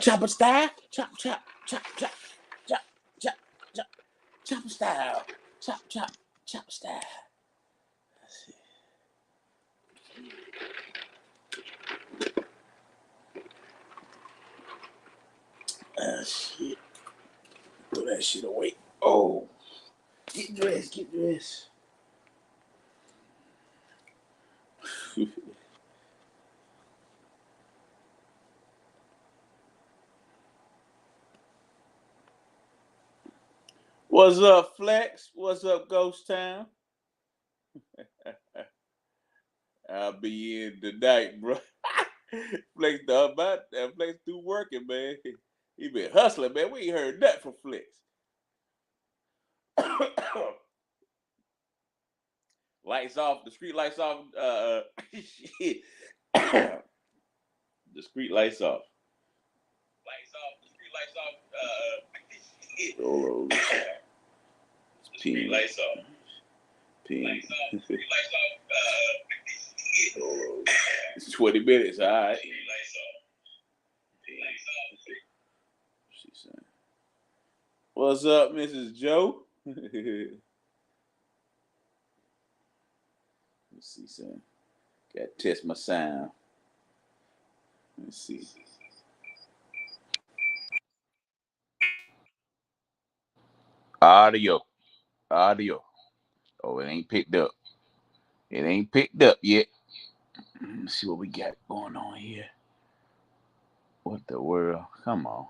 chopper style, chop, chop, chop, chop, chop, chop, chop, chopper style, chop, chop, chop style. Shit. Throw that shit away. Oh, get dressed, get dressed. What's up, Flex? What's up, Ghost Town? I'll be in tonight, bro. Flex done about that. Flex through working, man. He been hustling, man. We ain't heard that from Flex. Lights off, the street lights off. Shit. The street lights off. Lights off, the street lights off. Oh, street lights off. Lights off, the street lights off. It's 20 minutes, all right. Lights off. She saying, "What's up, Mrs. Joe?" Let's see, son. Gotta test my sound. Let's see. Audio. Oh, it ain't picked up. It ain't picked up yet. Let's see what we got going on here. What the world? Come on.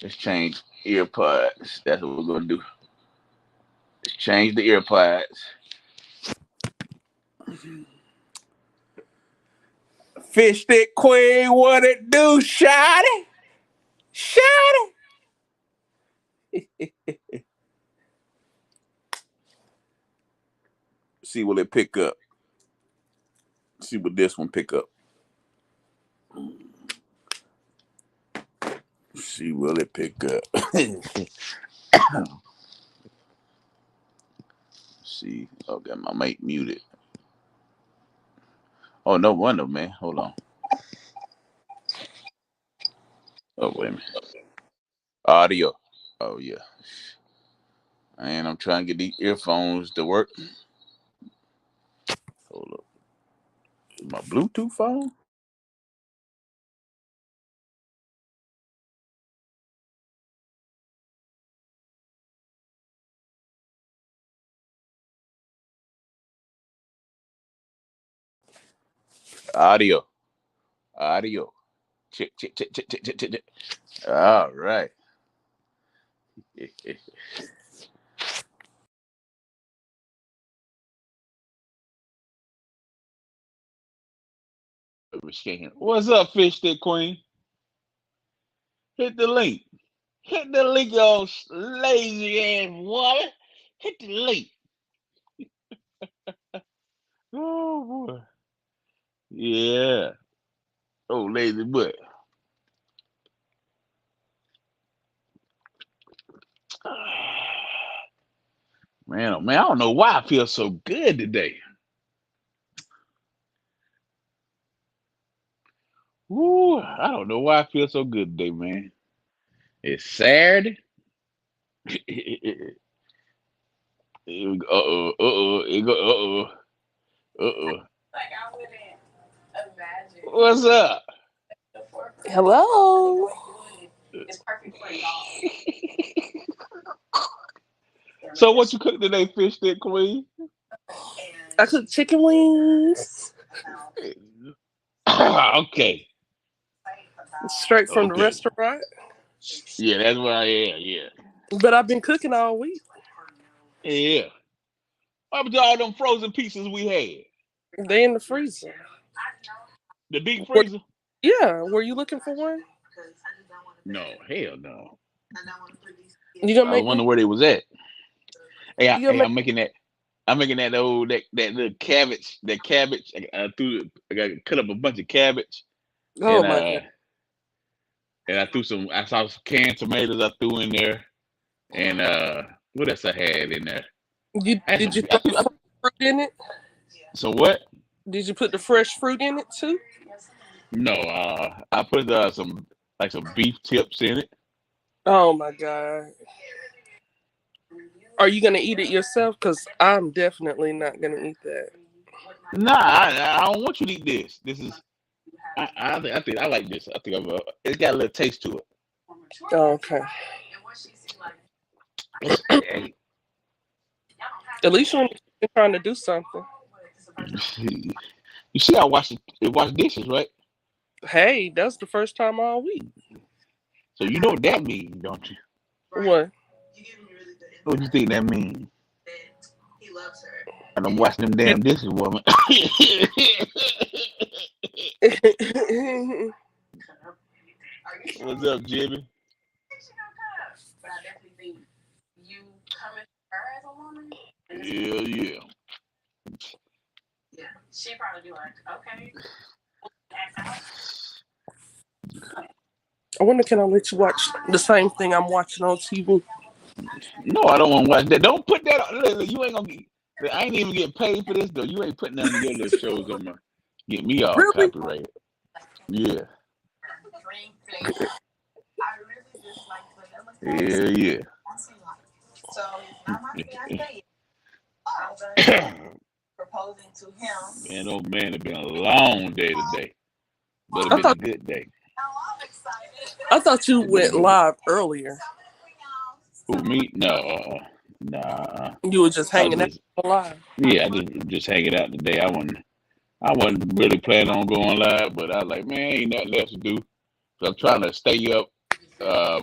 Let's change earpods. That's what we're gonna do. Let's change the earpods. Fish stick queen, what it do, shawty? Shawty. See will it pick up. See what this one pick up. See will it pick up. See, oh, got my mic muted. Oh, no wonder, man. Hold on. Oh, wait a minute. Audio. Oh, yeah. And I'm trying to get these earphones to work. Hold up. Is my Bluetooth phone? Audio. Check. All right. What's up, Fish Stick Queen? Hit the link. Hit the link, y'all lazy ass woman. Hit the link. Oh, boy. Yeah. Oh, lazy butt. Man, oh man, I don't know why I feel so good today. Woo, I don't know why I feel so good today, man. It's Saturday. Uh-oh. Like I wouldn't imagine. What's up? Hello. It's perfect for y'all. So what you cook today, Fish Stick Queen? I cook chicken wings. Okay. Straight from the restaurant. Yeah, that's what I am, yeah. But I've been cooking all week. Yeah. What happened to all them frozen pieces we had? They in the freezer. The deep freezer? Yeah. Were you looking for one? No, hell no. You gonna make I wonder where they was at. Hey, You gonna I'm making that little cabbage. That cabbage. I got cut up a bunch of cabbage. Oh my God. And I saw some canned tomatoes I threw in there. And what else I had in there? Did you put the fruit in it? So what? Did you put the fresh fruit in it too? No, I put some like some beef tips in it. Oh my God. Are you gonna eat it yourself? Cause I'm definitely not gonna eat that. Nah, I don't want you to eat this. This is I think I like this. I think it's got a little taste to it. Oh, okay. Hey, At least you're trying to do something. you see, I wash dishes, right? Hey, that's the first time all week. So you know what that means, don't you? What? What do you think that means? And I'm washing them damn dishes, woman. What's up, Jimmy? Yeah, yeah. She probably be like, okay. I wonder, can I let you watch the same thing I'm watching on TV? No, I don't want to watch that. Don't put that on. Look, you ain't gonna get. I ain't even get paid for this though. You ain't putting none of your little shows on my. Get me all Really? copyrighted. Yeah. Yeah, yeah. So not my fiance. Proposing to him. Man, oh man, it's been a long day today, but it's I been a thought good day. I'm excited. I thought you It's been a went good day. live earlier. Who me? No, nah. You were just I was hanging out just live. yeah, I just hanging out today. I wasn't really planning on going live, but I was like, man, ain't nothing else to do. So I'm trying to stay up, uh,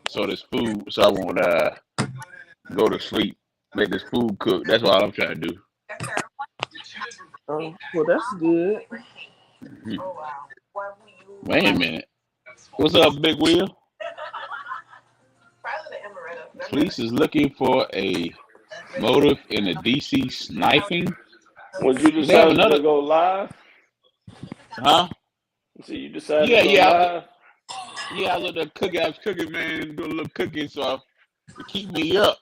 so this food, so I won't go to sleep. Let this food cook. That's all I'm trying to do. Oh, well, that's good. Mhm. Wait a minute. What's up, Big Wheel? Police is looking for a motive in a DC sniping. Was you Do they have decided another? to go live? Huh? So you decided to Yeah, go yeah, live? yeah. I was cooking, man. Doing a little cooking, so to keep me up.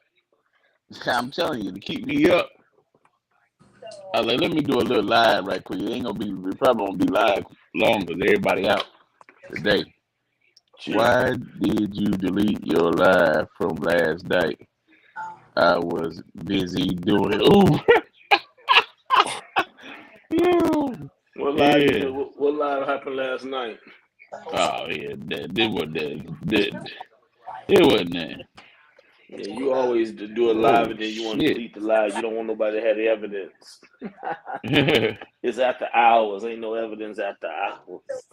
I'm telling you, to keep me up. I was like, let me do a little live right quick. It ain't gonna be. We probably won't be live long because everybody out today. Gee. Why did you delete your live from last night? I was busy doing it. Ooh, What live you yeah. do? What live happened last night? Oh yeah, that wasn't that. It wasn't that. Yeah, you always do a live Oh and then you want to shit. delete the live. You don't want nobody to have the evidence. It's after hours. Ain't no evidence after hours.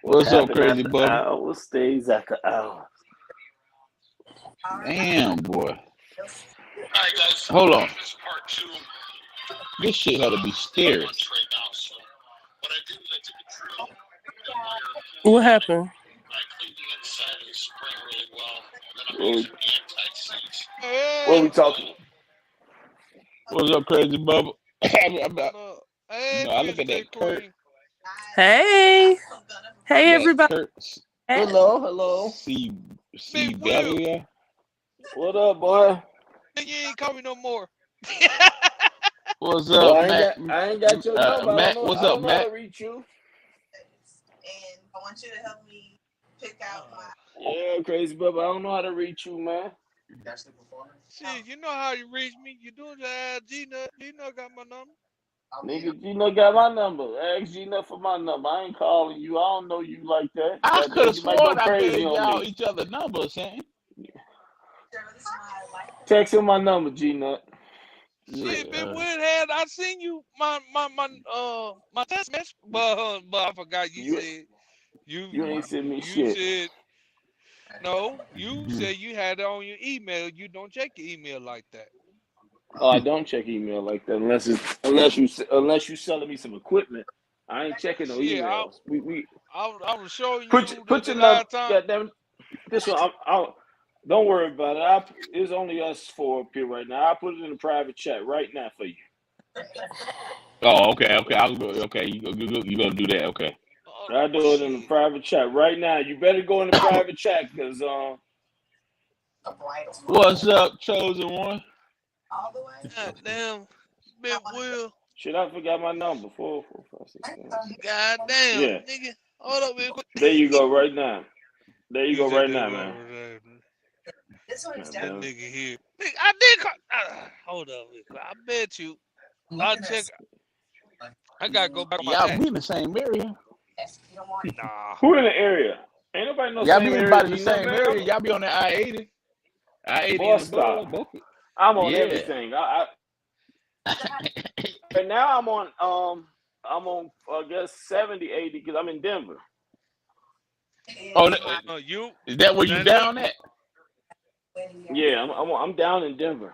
What What's up, happened crazy after Bubba? hours stays after hours. Damn, boy. Hold on. This shit had to be scary. What happened? What we, what Hey, we talking? What's up, crazy Bubba? look. Hey, I look Miss at J that Kurt. Queen. Hey, hey, That everybody. Kurt Hello, hello. C Big Will. CW. What up, boy? Nigga, you ain't call me no more. What's Boy, up, Matt? I ain't got your number. Matt, what's I up, don't know how Matt? to reach you. Uh, Yeah, crazy Bubba. I don't know how to reach you, man. Shit, you know how you reach me. You doing that, G-Nut. G-Nut got my number. Nigga, Gino got my number. Ask Gino for my number. I ain't calling you. I don't know you like that. I could Goddamn, have you might go sworn I crazy gave on y'all me. each other numbers, saying. Text him my number, Gino. Shit, Big Uh, Will had I seen you my text message, but I forgot you You said you ain't send me you shit. said no. You said you had it on your email. You don't check your email like that. Oh, I don't check email like that unless you selling me some equipment. I ain't checking no Shit, emails. We I was showing put you put the your number. last time. Goddamn, this one. Don't worry about it. It's only us four up here right now. I'll put it in a private chat right now for you. oh, okay. I'll go. Okay, you gonna do that? Okay. I'll do it in the Shit. private chat right now. You better go in the private chat because What's up, chosen one? God damn, Big Will. shit, I forgot my number. 44567. God damn, Yeah. nigga. Hold up, man. There you go right now. There you You go said right they now, go man. over there. This one is God That damn it. definitely nigga here. Nigga, I did call. Hold up, man. I bet you. I'll looking check. at I gotta go back on my Y'all tax. be in the same area. yes, you don't want Nah. Who in the area? Ain't nobody in no Y'all same be area about as in the me, nothing, same man. area. Y'all be on the I-80. I-80 Boy, and the stop. bug, both. I'm on Yeah. everything. Right now I'm on I guess 70, 80 because I'm in Denver. Oh, is my You. is that where you Now look. down at? wedding Yeah, I'm down in Denver.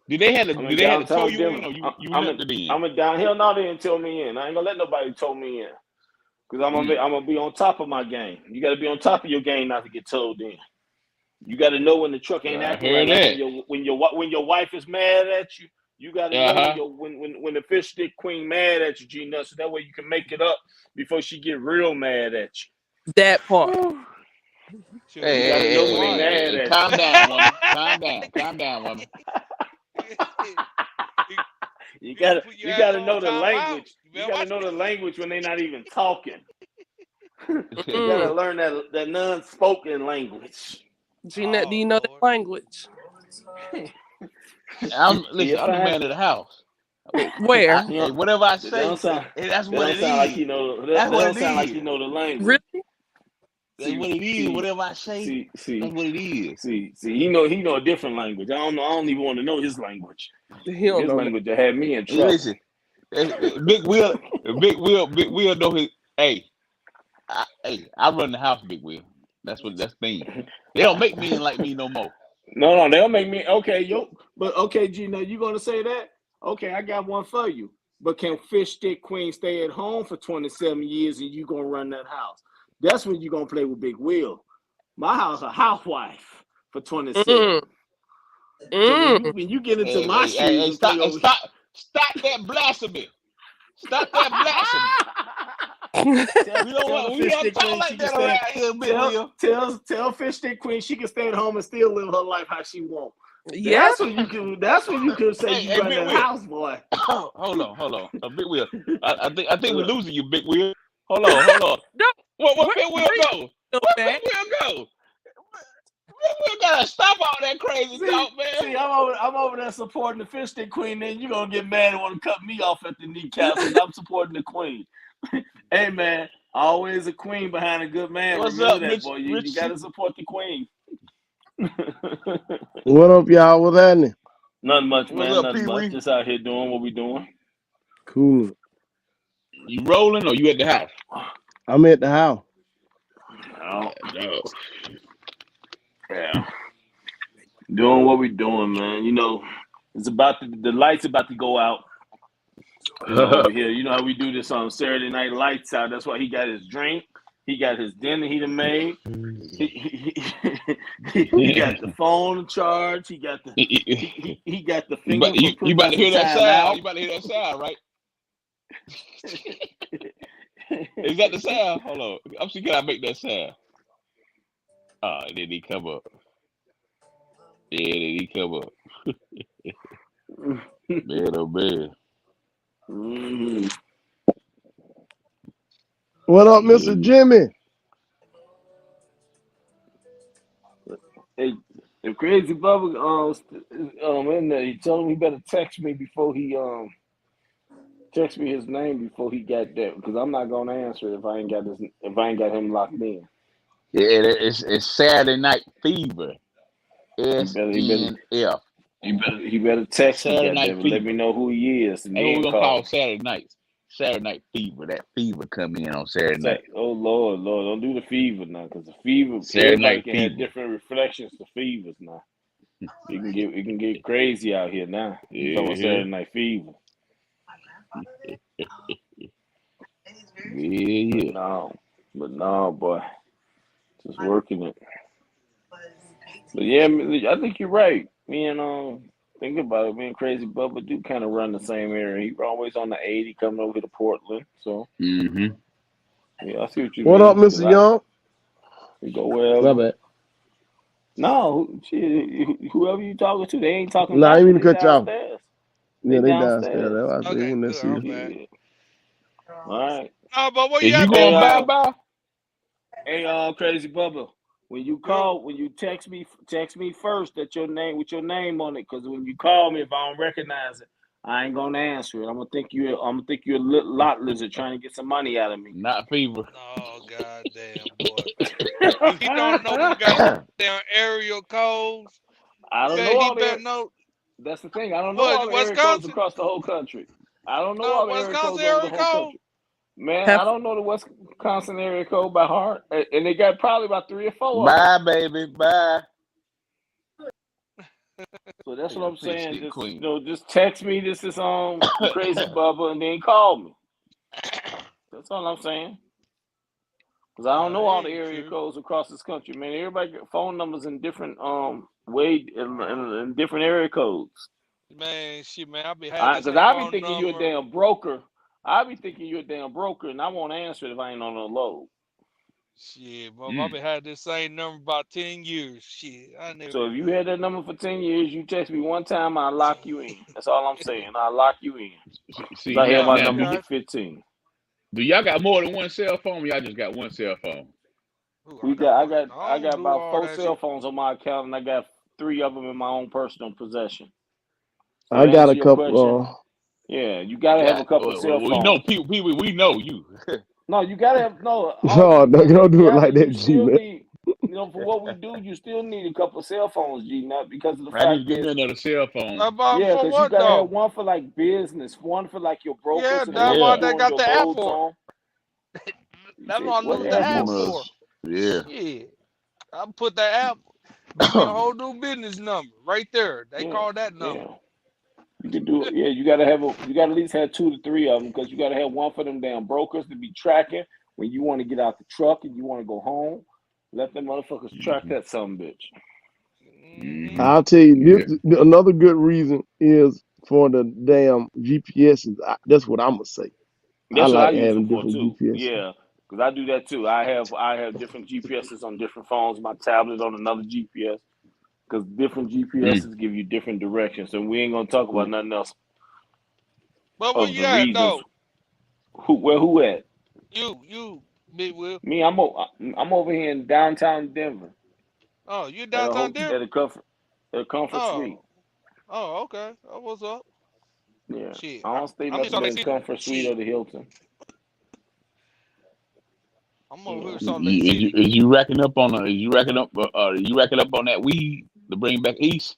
Did they had to I'm do in they had to tow downtown you in, Denver. or you left it in? I'm in downhill. No, they didn't tell me in. I ain't gonna let nobody tow me in because Mm. I'm gonna be on top of my game. You got to be on top of your game not to get towed in. You got to know when the truck ain't I acting right. heard Like that. when your wife is mad at you, you got to Uh know huh. when the fish stick queen mad at you, G Nut, so that way you can make it up before she get real mad at That part. you. Shoot, Hey, You you got need to to hey, be know hey, when they hey, quiet. hey, mad hey, at you. calm down, woman. Calm down, woman. you, You you need to gotta put your you ass gotta on know the timeout. language. You You better gotta watch know the language when they're not even talking. You gotta Mm. learn that non-spoken language. Jeanette, do Oh you know that Lord. language? Listen. If I'm the I man of the house. Where? you know Hey, whatever I that say, don't sound that's that what don't it sound like is. you know That's that what don't it sound like you is. know the language. Really? That's what it is. See Whatever I say, see that's see what it is. see he know a different language. I don't even want to know his language. He don't His know that. language that had me in Hey, trouble. listen, Big Will know his. Hey, I run the house, Big Will. That's the thing. They don't make men like me no more. No, they'll make me okay, but okay, Gina, you gonna say that? Okay, I got one for you. But can Fish Stick Queen stay at home for 27 years and you gonna run that house? That's when you gonna play with Big Will. My house a housewife for 27. Mm. So Mm. when you get into my shoes Hey, and play over stop that blasphemy. Stop that blasphemy. tell the We Fish don't Stick talk Queen she like can that stay around here, Big Will. tell Fish Stick Queen she can stay at home and still live her life how she wants. Yeah. That's when you can say you Hey, run Big that Will. house, boy. Hold on, Big Will. I think we're Look, losing you, Big Will. Hold on. No, What where, Big Will where you go? go, Where Big man? Will go? Big Will gotta stop all that crazy talk, man. I'm over there supporting the Fish Stick Queen, then you gonna get mad and want to cut me off at the kneecaps because I'm supporting the Queen. Hey man, always a queen behind a good man. What's Remember up, that, boy. You Richie? gotta support the Queen. What up, y'all? What's happening? Nothing much, What's man. up, Nothing Pee much. Wee? Just out here doing what we doing. Cool. You rolling or you at the house? I'm at the house. Oh, No. yeah. Doing what we doing, man. You know, it's about the lights about to go out. You know, over here. You know how we do this on Saturday night lights out. That's why he got his drink. He got his dinner he done made. He got the phone charge. He got he got the finger for You putting about to us in hear that sound? timeout. You about to hear that sound, right? Is that the sound? Hold on. I'm see can I make that sound? Oh, then he come up. Yeah, then he come up. Man, oh man. Mhm. What up, Mr. Yeah. Jimmy? Hey, the crazy Bubba, in there, he told him he better text me his name before he got there because I'm not gonna answer it if I ain't got him locked in. Yeah, it's Saturday Night Fever. He better SNF. he better text me, Saturday Night goddamn it. Let me Fever. know who he is and That's what we're then gonna call call. Saturday nights. Saturday Night Fever. That fever come in on Saturday night. Oh Lord, don't do the fever now, because the fever, Saturday everybody Night can have Fever. different reflections to fevers now. It can get crazy out here now. You talking about Yeah, Saturday Night Fever? my grandfather did. It is very yeah, But yeah. no, boy, just my working it. was But 18. yeah, I think you're right. Me and think about it. Me and Crazy Bubba do kind of run the same area. He always on the 80 coming over to Portland. So Mm-hmm. yeah, I see what you What up, mean. Cause Mr. Young? we go My wherever. bad. No, shit, whoever you talking to, they ain't talking Nah, I back ain't to mean they to cut you off. downstairs. They Yeah, they downstairs. downstairs. That's why I say Okay, when they good. see I'm you. back. Yeah. All Girls. right. No, but where you Is you at, Hey, going Bubba? bye? Crazy Bubba. When you Yo, call, when you text me first that your name with your name on it. Because when you call me, if I don't recognize it, I ain't gonna answer it. I'm gonna think you're a lot lizard trying to get some money out of me. Not fever. oh goddamn boy. If he don't know them goddamn area codes, I don't know he all better the. know That's the thing. I don't know what all the area codes Wisconsin. across the whole country. I don't know No, all the area codes Wisconsin over the area whole code. country. Man, I Have don't know the Wisconsin area code by heart, and they got probably about 3 or 4 of them. Bye, baby. Bye. So that's I what gotta I'm fix saying. that Just queen. just text me. This is Crazy Bubba, and then call me. That's all I'm saying. Because I don't No, know it all the ain't area true. codes across this country, man. Everybody got phone numbers in different way in different area codes. Man, shit, man, I be had the Because same I be phone thinking you a number. damn broker. I be thinking you a damn broker, and I won't answer it if I ain't on the load. Shit, Bubba, I Mm. be had this same number about 10 years. Shit, I never. So if you had that number for 10 years, you text me one time, I'll lock you in. That's all I'm saying. I'll lock you in. See, Because I had now, my Oh, now, number okay. hit 15. do y'all got more than one cell phone? Or y'all just got one cell phone. Ooh, I We got got I one. got I I don't got do about all four that cell shit. phones on my account, and I got 3 of them in my own personal possession. So I to got answer a your question, couple. yeah, you gotta have a God, couple cell we know phones. people. We know you. No, you gotta have no. All No, no, don't you do it gotta. like You that, G still man. need. For what we do, you still need a couple cell phones, G. Not because of the I need to fact give me is, another cell phone. yeah, For because you what gotta have though? one for like business, one for like your Yeah, brokers and that's stuff you why Yeah, they doing got your the app loads for. on. You That's say why I what use the yeah, give app airport? me for. yeah. Shit, I put the app. Give me a whole new business number right there. They Yeah, call that yeah. number. You can do it. Yeah, you gotta have you gotta at least have 2 to 3 of them because you gotta have one for them damn brokers to be tracking when you want to get out the truck and you want to go home. Let them motherfuckers track hmm that some bitch. Hmm. hmm I'll tell you, Yeah. another good reason is for the damn GPSs. That's what I'm gonna say. I That's what I like use them having for different too. GPS. Yeah, because I do that too. I have different GPSs on different phones. My tablet on another GPS because different Mm. GPSs give you different directions. And we ain't gonna talk about nothing else But where of you the at reasons. though? Who at? You, Big Will. Me, I'm over here in downtown Denver Oh, you at a downtown at Denver? a comfort suite. Oh, oh, okay. Oh, what's up? Yeah, Shit, I don't stay I'm in nothing Salt but Lake in City. comfort suite Shit, or the Hilton. I'm over here Yeah. in Salt Lake Is you, City. is you racking up on is you racking up you racking up on that weed to bring back east?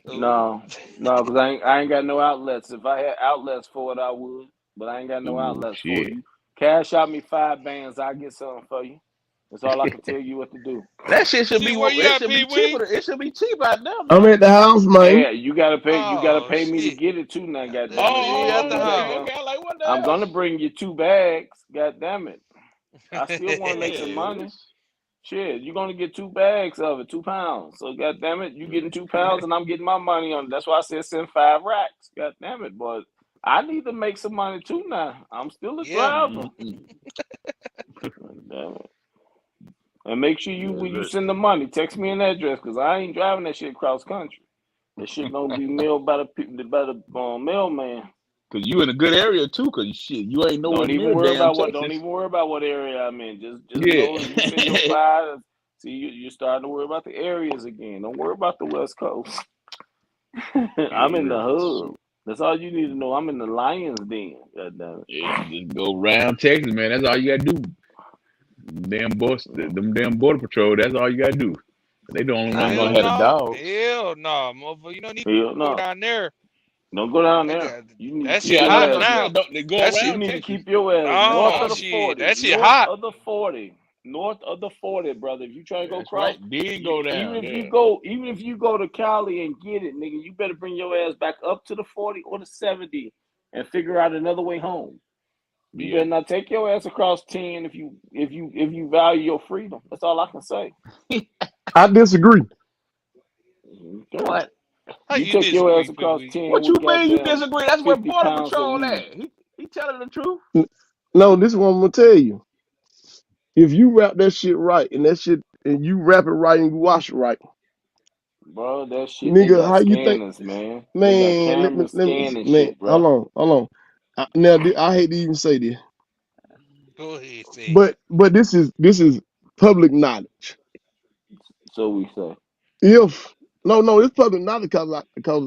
Oh, No, no, because I ain't got no outlets. If I had outlets for it, I would. But I ain't got no Oh outlets for it. shit. You cash out me 5 bands, I get something for you. That's all I can tell you what to do. That shit should shit, be where you it at, should be Pee cheaper. Wee? It should be cheap out there, I'm man. at the house, man. Hey, you gotta Oh pay me to shit, get it too now, goddamn it. It he ain't at Oh, gonna the be okay, house. goddamn. okay. Like what the I'm gonna hell? bring you 2 bags, goddamn it. I still wanna make some Yeah, money. Shit, you're gonna get 2 bags of it, 2 pounds. So goddamn it, you getting 2 pounds and I'm getting my money on it. That's why I said send 5 racks. Goddamn it, but I need to make some money too now. I'm still a Yeah. driver. mm-hmm. Damn it. And make sure Yeah, when you look. send the money, text me an address because I ain't driving that shit cross country. That shit gonna be mailed by the mailman. Cause you in a good area too. Cause shit, you ain't nowhere near damn Don't Texas. even worry about what area I'm in. Just Yeah. know if you send your five, see you're starting to worry about the areas again. Don't worry about the West Coast. I'm in the Yeah. hub. That's all you need to know. I'm in the lion's den. God damn Yeah, just go around Texas, man. That's all you gotta do. Them damn border patrol. That's all you gotta do. They the only one Hell gonna have the no. dogs. Hell no, motherfucker. You don't need it. Hell to go no. down there. Don't go down They there. got You need to that keep shit Yeah, I know. your hot But ass. yeah, now. don't they go That You shit. around need to Texas? keep your ass north Oh of Yeah, the shit. 40. That shit North hot. of the 40. North of the 40, brother. If you try to go that's right. cross, Then go even down if you there. go, even if you go to Cali and get it, nigga, you better bring your ass back up to the 40 or the 70 and figure out another way home. You Yeah. better not take your ass across 10 if you value your freedom. That's all I can say. I disagree. Okay. What? How You you take your disagree, ass Pee across Wee? 10 What with you mean you goddamn disagree? That's where 50 border pounds of patrol weed. at. He telling the truth. No, this one I'm gonna tell you. If you wrap that shit right and you wrap it right and you wash it right, Bro, that shit, they nigga, got how you think? scanners, man. They got Man, cameras let me, scanning man, shit, bro. hold on. Now, I hate to even say this. Go ahead, say it. But this is public knowledge. So we say. If no, it's public knowledge because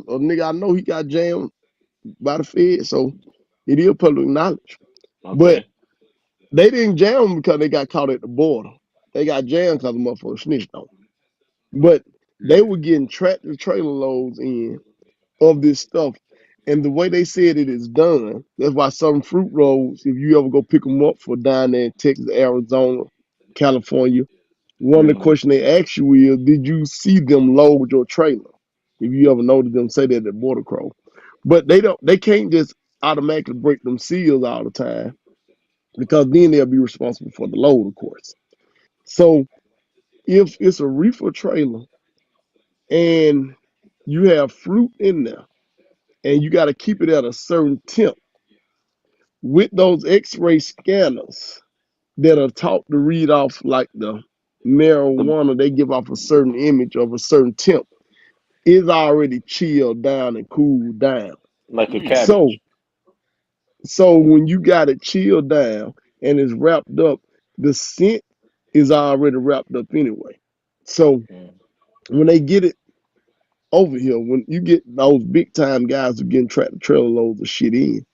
a nigga I know he got jammed by the Fed, so it is public knowledge. But Okay. they didn't jam him because they got caught at the border. They got jammed because the motherfucker snitched on 'em. But they Mm. were getting tractor trailer loads in of this stuff. And the way they said it is done, that's why some fruit rolls, if you ever go pick them up for down there in Texas, Arizona, California, one of the Hmm. questions they ask you is, did you see them load your trailer? If you ever noticed them say that at Border Crow. But they can't just automatically break them seals all the time because then they'll be responsible for the load, of course. So if it's a reefer trailer and you have fruit in there and you got to keep it at a certain temp with those x-ray scanners that are taught to read off like the The marijuana, they give off a certain image of a certain temp, is already chilled down and cooled down. like a Mm. So cabbage. so when you got it chilled down and it's wrapped up, the scent is already wrapped up anyway. So Mm. when they get it over here, when you get those big time guys who getting tractor trailer loads of shit in,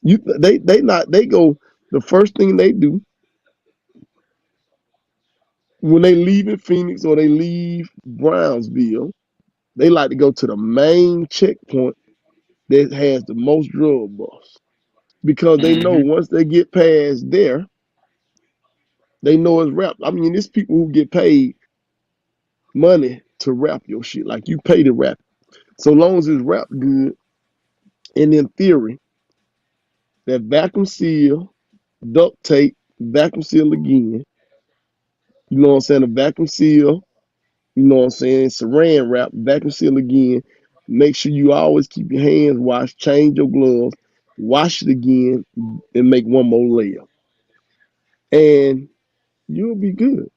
they go, the first thing they do when they leave in Phoenix or they leave Brownsville, they like to go to the main checkpoint that has the most drug busts because they know Mm-hmm. once they get past there, they know it's wrapped. I mean, it's people who get paid money to wrap your shit. Like you pay to wrap it. So long as it's wrapped good, and in theory, that vacuum seal, duct tape, vacuum seal again. You know what I'm saying? A vacuum seal, you know what I'm saying? Saran wrap, vacuum seal again. Make sure you always keep your hands washed, change your gloves, wash it again, and make one more layer. And you'll be good.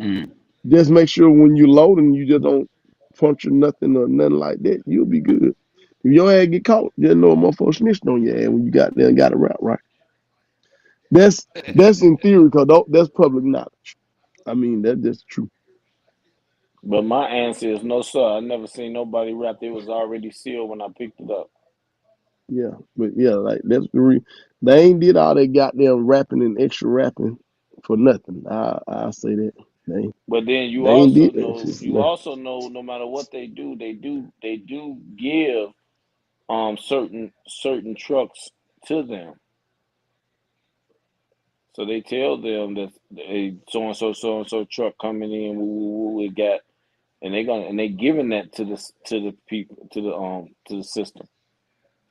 Mm. Just make sure when you're loading, you just don't puncture nothing or nothing like that. You'll be good. If your ass get caught, just know a motherfucker snitched on your ass when you got there and got it right. That's in theory, because that's public knowledge. I mean, that's true. But my answer is no, sir. I never seen nobody wrapped. It was already sealed when I picked it up. Yeah, but yeah, like they ain't did all that goddamn rapping and extra rapping for nothing. I say that But then they ain't did that shit for you nothing. also know, no matter what they do give certain trucks to them. So they tell them that a so and so truck coming in, woo, woo, woo, it got, and they giving that to the people to the system.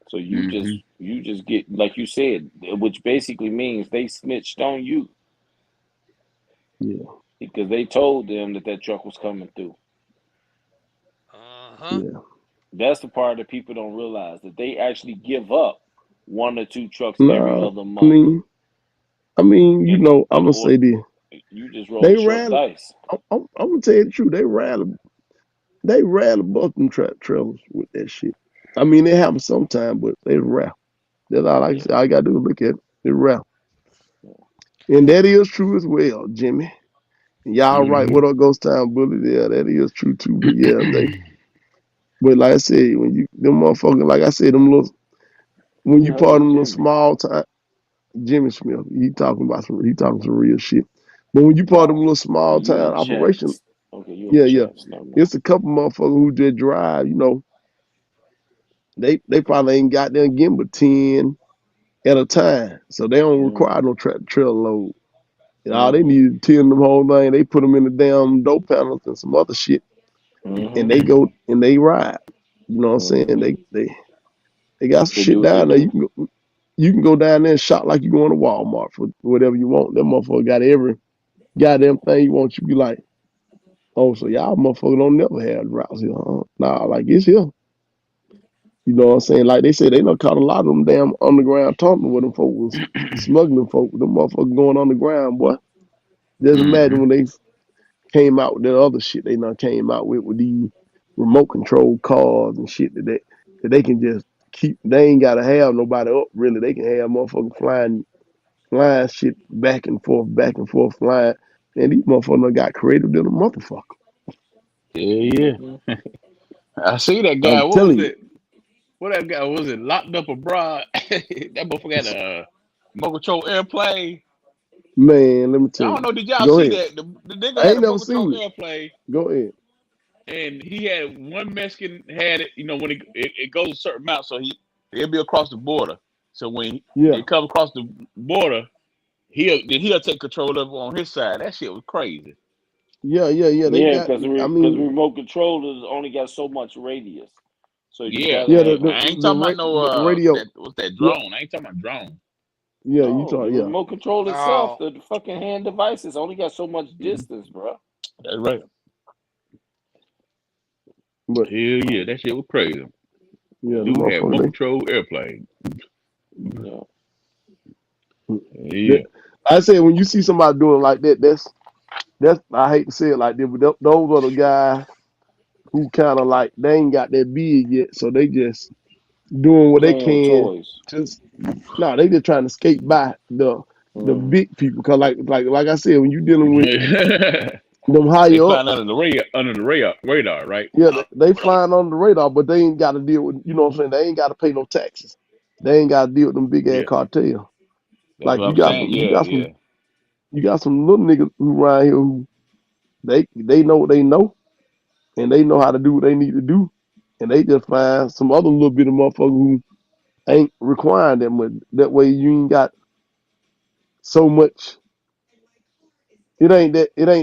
So Mm-hmm. you just get, like you said, which basically means they snitched on you Yeah, because they told them that that truck was coming through. Uh-huh. yeah. That's the part that people don't realize, that they actually give up one or two trucks every No, other I month. mean, I'm In gonna say order, this. you just roll They the short ran. dice. I'm gonna tell you the truth. They ran above them trailers with that shit. I mean, it happens sometime, but they rare. That's all I can Yeah. say. All you gotta do is look at it. It's rare, and that is true as well, Jimmy. And y'all right. Mm-hmm. What up, Ghost Town Bully? Yeah, that is true too. But yeah, they. But like I said, when you them motherfuckers, like I said, them little when Who the you hell part of is them little Jimmy? small time, Jimmy Smith, he talking some real shit. But when you part of them Oh, little small you town in operation, chats. Okay, you in the yeah, yeah, chats. Never mind. it's a couple motherfuckers who just drive. You know, they probably ain't got there again but 10 at a time, so they don't require Mm-hmm. no trailer load. And all they Mm-hmm. need is 10 of them whole thing. They put them in the damn door panels and some other shit, and Mm-hmm. they go and they ride. You know what I'm saying? Mm-hmm. They got some They do shit what they down there. do. You can go down there and shop like you going to Walmart for whatever you want. That motherfucker got every goddamn thing you want. You be like, oh, so y'all motherfucker don't never have routes here, huh? Nah, like it's here. You know what I'm saying? Like they said, they done caught a lot of them damn underground tunnel where them folk was smuggling folk. Them motherfuckers going underground, boy. Just imagine Mm-hmm. when they came out with that other shit they done came out with these remote control cars and shit that they can just keep. They ain't gotta have nobody up really. They can have motherfuckers flying. flying shit back and forth, flying. And these motherfuckers done got creative than a motherfucker. Yeah. I see that guy. I'm What was telling you, it? What that guy was it? Locked up abroad. That motherfucker had a remote control airplane. man. Let me I tell don't you. know. Did y'all Go see ahead. that? The nigga I had a ain't never remote control seen it. airplane, Go ahead. and he had one Mexican had it. You know, when it goes a certain amount, so it'll be across the border. So when Yeah, it comes across the border, he'll take control of it on his side. That shit was crazy. yeah. They Yeah, got. because I because mean, remote controllers only got so much radius, so you Yeah, gotta yeah. and have. I ain't talking about no The radio. that what's that Yeah, drone. I ain't talking about drone. yeah. You No, talk. the Yeah, remote control itself, No. the fucking hand devices only got so much Mhm. distance, bro. That's right. but Hell yeah, that shit was crazy. yeah, the Dude had remote motherfucker. control airplane. Yeah. They, Yeah. I say when you see somebody doing like that, that's I hate to say it like that, but those are the guys who kind of like they ain't got that big yet, so they just doing what they Playing with can. toys. Just no, they just trying to skate by the Mm. big people. Cause like I said, when you dealing with They them higher flying ups, under the radar, right? yeah, they flying on the radar, but they ain't got to deal with, you know what I'm saying? They ain't got to pay no taxes. They ain't got to deal with them big ass Yeah. cartels. That's Like what I'm saying. Yeah, yeah. you got some little niggas who around here who they know what they know, and they know how to do what they need to do, and they just find some other little bit of motherfucker who ain't requiring that much. That way you ain't got so much. It ain't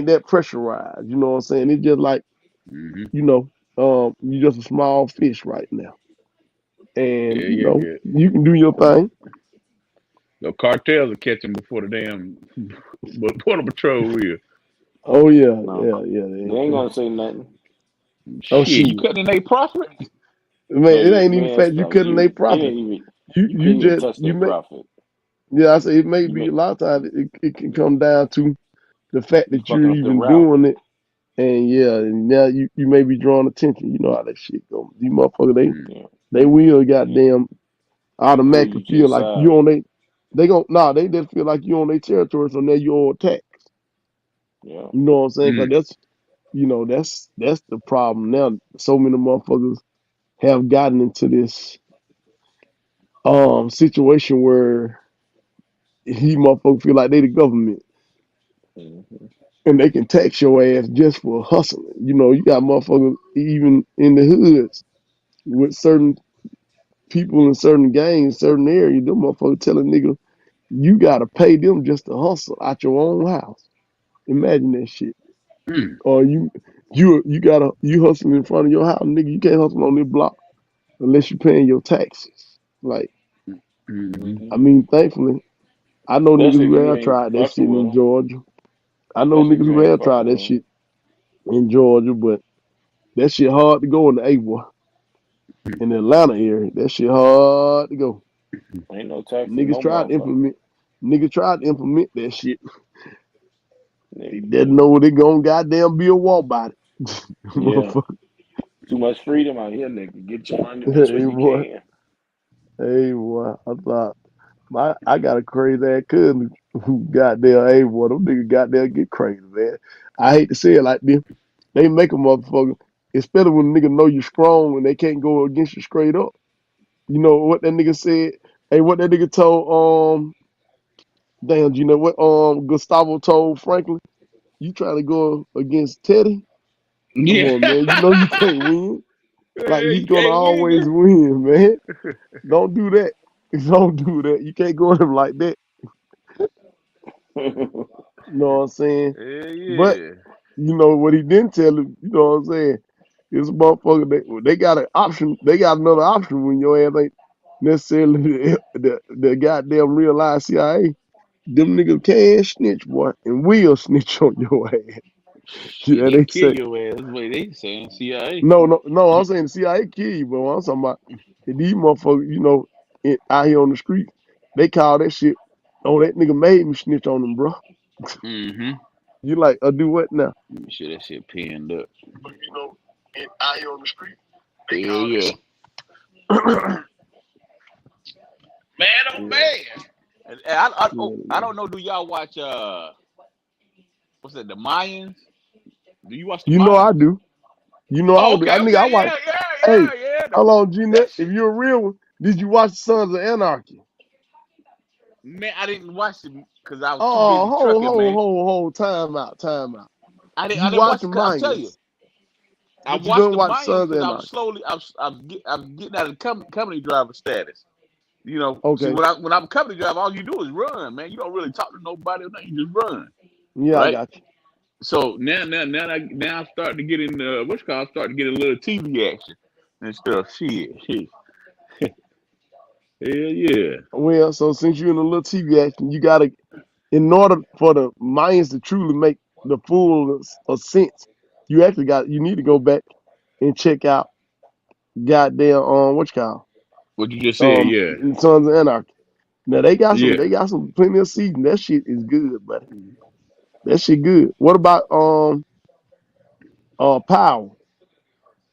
that pressurized. You know what I'm saying? It's just like, Hmm. you know, you just a small fish right now, and Yeah, yeah, yeah. you can do your thing. The cartels will catch them before the damn border patrol will. Oh yeah, No, yeah. they ain't gonna say nothing. Oh Shit, you shit, cutting their profit? man, it Man, ain't even man, fact you stop. cutting their It profit. ain't even. You You you couldn't even just touch you their make profit. Yeah. I say it may You be make a lot of times it can come down to the fact you that fucking you're up the even route. doing it, and yeah, and now you may be drawing attention. You know how that shit go. These motherfuckers Mm. Yeah, they will yeah. goddamn Pull automatically you to the feel like side. you on they gon' nah they just feel like you on their territory, so now you on attack. Yeah. You know what I'm saying? Cause Mm. that's the problem now. So many motherfuckers have gotten into this situation where he motherfuckers feel like they the government Hmm. and they can tax your ass just for hustling. You know, you got motherfuckers even in the hoods with certain people in certain gangs, certain areas, them motherfuckers telling niggas you gotta pay them just to hustle out your own house. Imagine that shit. Mm. Or you hustling in front of your house, nigga. You can't hustle on this block unless you paying your taxes. Like, Hmm. Hmm. I mean, thankfully, I know niggas Especially if who you have ain't tried that fucking shit with in them. Georgia. I know Especially if niggas you who ain't have fucking tried that with them. shit in Georgia, but that shit hard to go in the A boy. In the Atlanta area, that shit hard to go. Ain't no taxes, Niggas no tried to motherfucker. implement niggas tried to implement that shit. They didn't Nigga, know they gonna goddamn be a wall about it. yeah. Motherfucker. Too much freedom out here, nigga. Get your money which way Hey you boy. can. Hey boy. I thought I got a crazy ass cousin who goddamn, hey boy, them niggas goddamn get crazy, man. I hate to say it like this. They make a motherfucker, especially when a nigga know you strong and they can't go against you straight up. You know what that nigga said? Hey, what that nigga told damn, you know what Gustavo told Franklin? You trying to go against Teddy? Come Yeah. on, man. You know you can't win. Like Yeah, he's you gonna can't win, always girl. win, man. Don't do that. Don't do that. You can't go at him like that. You know what I'm saying? Yeah, But yeah. you know what he didn't tell him, you know what I'm saying? This motherfucker, they got an option. They got another option when your ass ain't necessarily the goddamn real life CIA. Them niggas can snitch, boy, and will snitch on your ass. Shit, Yeah, they they kill say. your ass. That's what they saying. CIA. No. I'm saying the CIA kill you, but what I'm talking about, these motherfuckers, out here on the street, they call that shit. Oh, that nigga made me snitch on them, bro. Mm-hmm. You like, do what now? Let me sure that shit pinned up. But out here on the street, they Yeah, call that yeah. shit. Man, oh Yeah. man. And I don't know. Do y'all watch what's that? The Mayans? Do you watch the You know I Mayans? do. You know Oh, I do. okay, I nigga, I okay, watch. yeah, yeah, Hey, yeah, yeah. how long, G Nut? That If shit, you're a real one, did you watch Sons of Anarchy? man. I didn't watch it because I was too Oh, busy trucking, man. hold. Time out, time out. I You didn't watch watch the it. Cause I'm telling you, Mayans, I but you watched don't the watch Mayans Sons of because I was Anarchy. slowly, I was getting out of the company driver status. You know, see Okay. when I'm a company driver, all you do is run, man. You don't really talk to nobody or nothing. You just run, Yeah, I right? got you. So now I'm starting to get in what's called starting to get a little TV action and stuff. Shit. Hell yeah. Well, so since you're in a little TV action, you gotta, in order for the Mayans to truly make the full of sense, you need to go back and check out goddamn what you call What you just said, yeah. Sons of Anarchy. Now Yeah. they got some plenty of season. That shit is good, buddy. That shit good. What about Power?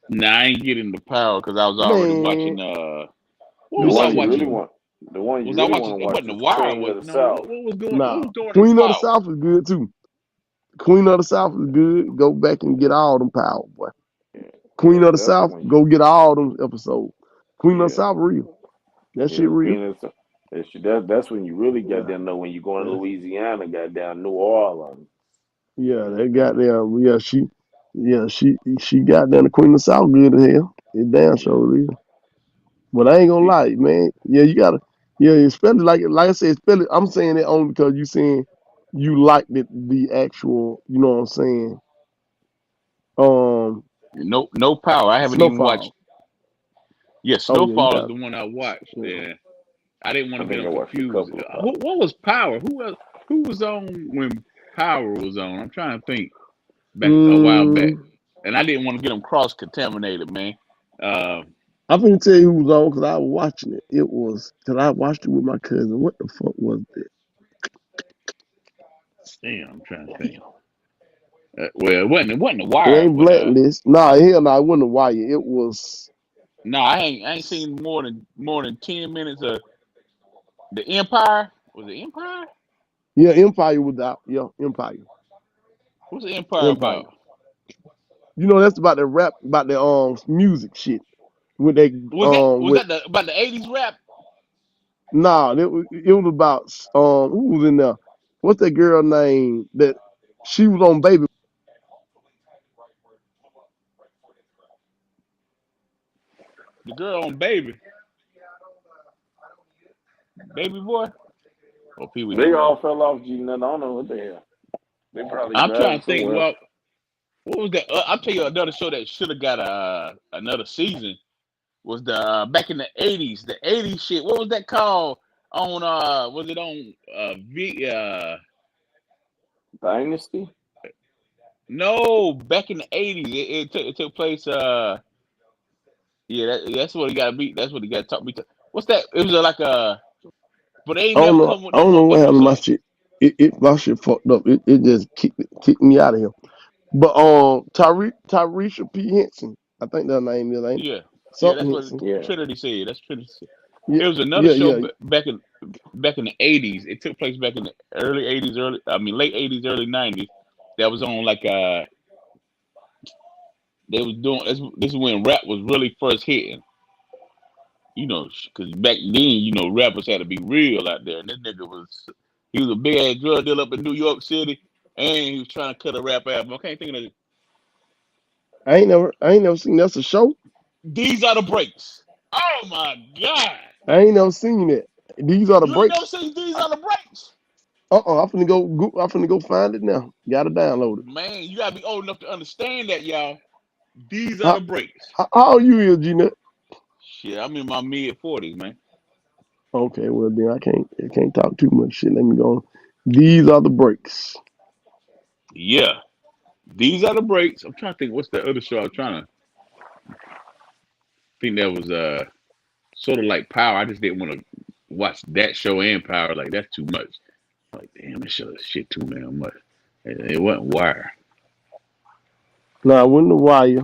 Nah, I ain't getting the power because I was already Man, watching what The was I one you listen, really watching? want, the one you Was I really want watching to it watch wasn't the is wire, Queen was of the no, South. what nah. was going in Queen of the power? South is good too. Queen of the South is good. Go back and get all them Power, boy. Yeah, Queen of the that's the South, one. go get all them episodes. Queen of the Yeah, South, real. That yeah, shit real. Queen of the South. That's when you really got Yeah. down know when you going to Yeah. Louisiana, got down New Orleans. Yeah, And, they got there. She got down the Queen of the South good as hell. It damn yeah, sure is. But I ain't gonna she, lie, man. Yeah, you gotta. Yeah, especially like I said, especially I'm saying it only because you saying you like the actual. You know what I'm saying? Um, No power. I haven't even watched. Snowfall. Yeah, Oh yeah, you Snowfall is got. the one I watched. Yeah. Yeah, I didn't want I to get think I them watched a confused. couple of What was Power? Who was on when Power was on? I'm trying to think back a while back, Mm, and I didn't want to get them cross contaminated, man. Uh, I'm gonna tell you who was on because I was watching it. It was because I watched it with my cousin. What the fuck was that? damn, I'm trying to think. Well, it wasn't the It wire, ain't but Blacklist. Nah, hell no, it wasn't a wire. It was. no, I ain't seen more than 10 minutes of the Empire. Was it Empire? Yeah, Empire was out. Yeah, Empire. What's the Empire Empire. about? You know that's about the rap, about the music shit. With they Was with that about the '80s rap? nah, it was about who was in there? What's that girl name that she was on Baby? The girl on Baby Boy, or Pee Wee They Herman. all fell off G Nut. I don't know what the hell. They probably I'm driving trying to think. somewhere. Well, what was that? I'll tell you another show that should have got another season was the back in the '80s. The '80s shit. What was that called? On was it on Dynasty. no, back in the '80s. It took place. Yeah, that's what he got to be. That's what he got to talk me to. What's that? It was like but they ain't I don't never know. come with I no don't know what happened to motherfuckers. my shit. My shit fucked up. It just kicked me out of here. But Tyresha P Henson, I think that name is ain't it? Yeah, yeah, Something that's what Henson. Yeah, Trinity said. That's Trinity said. Yeah, It was another yeah, show yeah. back in the '80s. It took place back in the early '80s, late '80s, early '90s. That was on like they was doing this is when rap was really first hitting. You know, because back then, rappers had to be real out there, and this nigga he was a big ass drug dealer up in New York City, and he was trying to cut a rap album. I can't think of it. I ain't never seen that's a show. These are the breaks. Oh my god! I ain't never seen it. These are the You ain't never breaks. seen These Are the Breaks? I'm finna go find it now. Gotta download it. Man, you gotta be old enough to understand that, y'all. These are How, the breaks. how old you is, G-Nut? Shit, I'm in my mid 40s, man. Okay, well then I can't talk too much shit. Let me go. These are the breaks. Yeah, these are the breaks. I'm trying to think what's the other show I was trying to think that was sort of like Power. I just didn't want to watch that show and Power. Like that's too much. Like damn, this show is shit too damn much. It wasn't Wire. Now when the wire.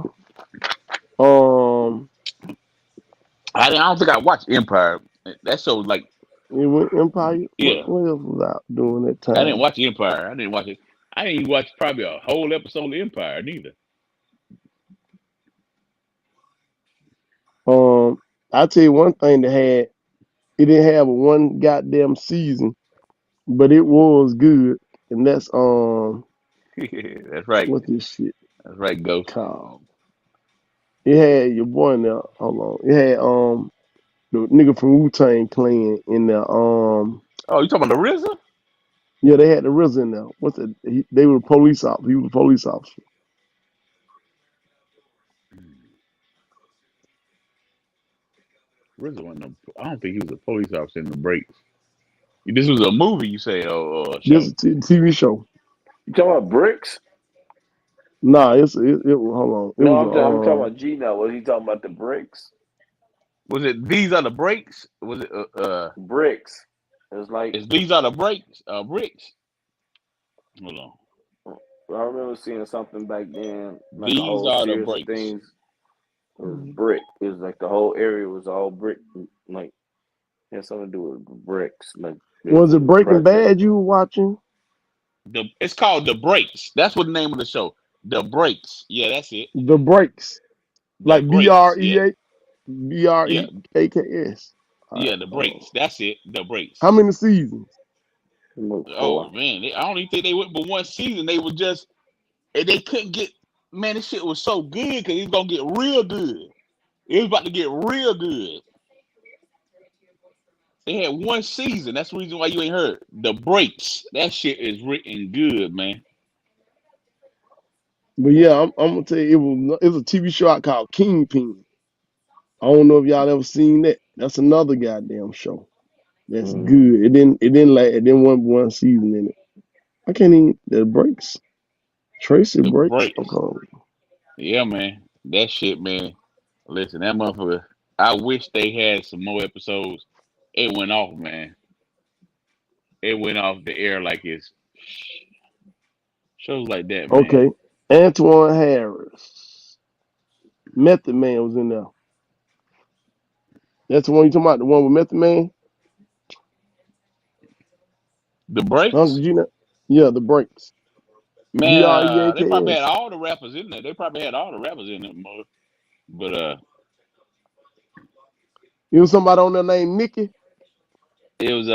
Um I don't think I watched Empire. That show was like It went Empire. Yeah, What else was out during that I didn't time? watch Empire. I didn't watch it. I didn't even watch probably a whole episode of Empire neither. Um, I tell you one thing that had it didn't have one goddamn season, but it was good, and that's That's right. what this shit That's right, Ghost. called. It had your boy in there. Hold on. It had the nigga from Wu Tang Clan in there. Oh, you talking about the RZA? Yeah, they had the RZA in there. What's it? They were police officer. He was a police officer. RZA wasn't. I don't think he was a police officer in the breaks. This was a movie, you say, or a This show? is TV show. You talking about bricks? Nah, it was hold on. It No, was I'm talking about G now. Was he talking about the bricks? Was it These Are the Breaks? Was it Bricks. It's like is These Are the Breaks? Bricks. Hold on. I remember seeing something back then, like a These whole are the series of breaks. things. It was brick. It was like the whole area was all brick. Like it had something to do with bricks. Like it was was it a Breaking project. Bad you were watching? It's called The Breaks. That's what the name of the show. The Breaks. Yeah, that's it. The Breaks. The Like Breaks. Yeah. Yeah. BREAKS. All right. Yeah, The Breaks. That's it. The Breaks. How many seasons? Look Oh for. man, I don't even think they went but one season. They were just and they couldn't get. Man, this shit was so good because it's gonna get real good. It was about to get real good. They had one season. That's the reason why you ain't heard The Breaks. That shit is written good, man. But yeah, I'm gonna tell you, it was a TV show out called Kingpin. I don't know if y'all ever seen that. That's another goddamn show. That's Mm. good. It didn't want one season in it. I can't even the breaks. Tracy The breaks. Breaks. Okay. Yeah, man. That shit, man. Listen, that motherfucker. I wish they had some more episodes. It went off, man. It went off the air like it's shows like that, man. Okay. Antoine Harris. Method Man was in there. That's the one you talking about, the one with Method Man? The Huh? breaks, Did you know? Yeah, the breaks. man. They probably had BREAKS. all the rappers in there. They probably had all the rappers in there, but You know somebody on there named Nikki? it was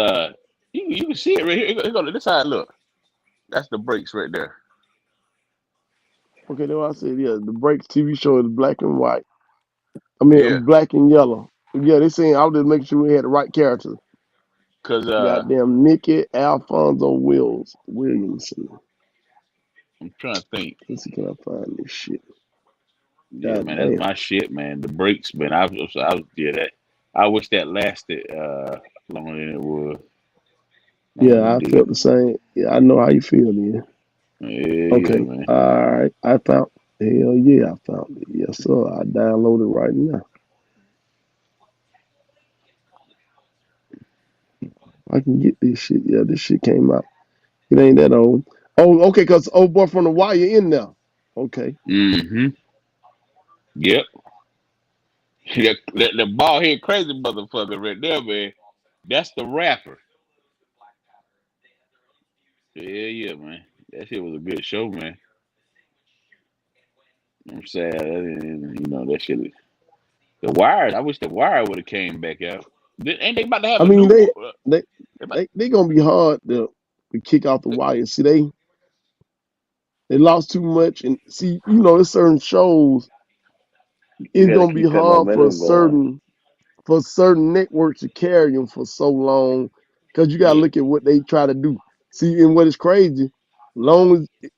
you can see it right here. Here go, this how it look. That's the breaks right there. Okay, that's what I said. Yeah, the breaks TV show is black and white. I Yeah, mean black and yellow. Yeah, they saying I was just making sure we had the right characters. cause Goddamn Nikki Alfonso Williamson. I'm trying to think. Let's see, can I find this shit? Yeah, God man, that's damn. my shit, man. The breaks, man. I was yeah that. I wish that lasted longer than it was. Longer Yeah, than I it did. felt the same. Yeah, I know how you feel, then. Yeah, yeah, Okay. man. All right. I found. Hell yeah, I found it. Yes, sir. I downloaded right now. I can get this shit. Yeah, this shit came out. It ain't that old. Oh, okay, cause old boy from the wire in there. Okay. Mm-hmm. Yep. The bald head crazy motherfucker right there, man. That's the rapper. Yeah, yeah, man. That shit was a good show, man. I'm sad. You know that shit. The Wire. I wish the Wire would have came back out. Ain't they about to have I a mean, new? they They about, they gonna be hard to kick out the wire. See, they lost too much, and see, there's certain shows. You It's got to gonna be keep that hard momentum going. for certain networks to carry them for so long, because you got to yeah, look at what they try to do. See, and what is crazy, long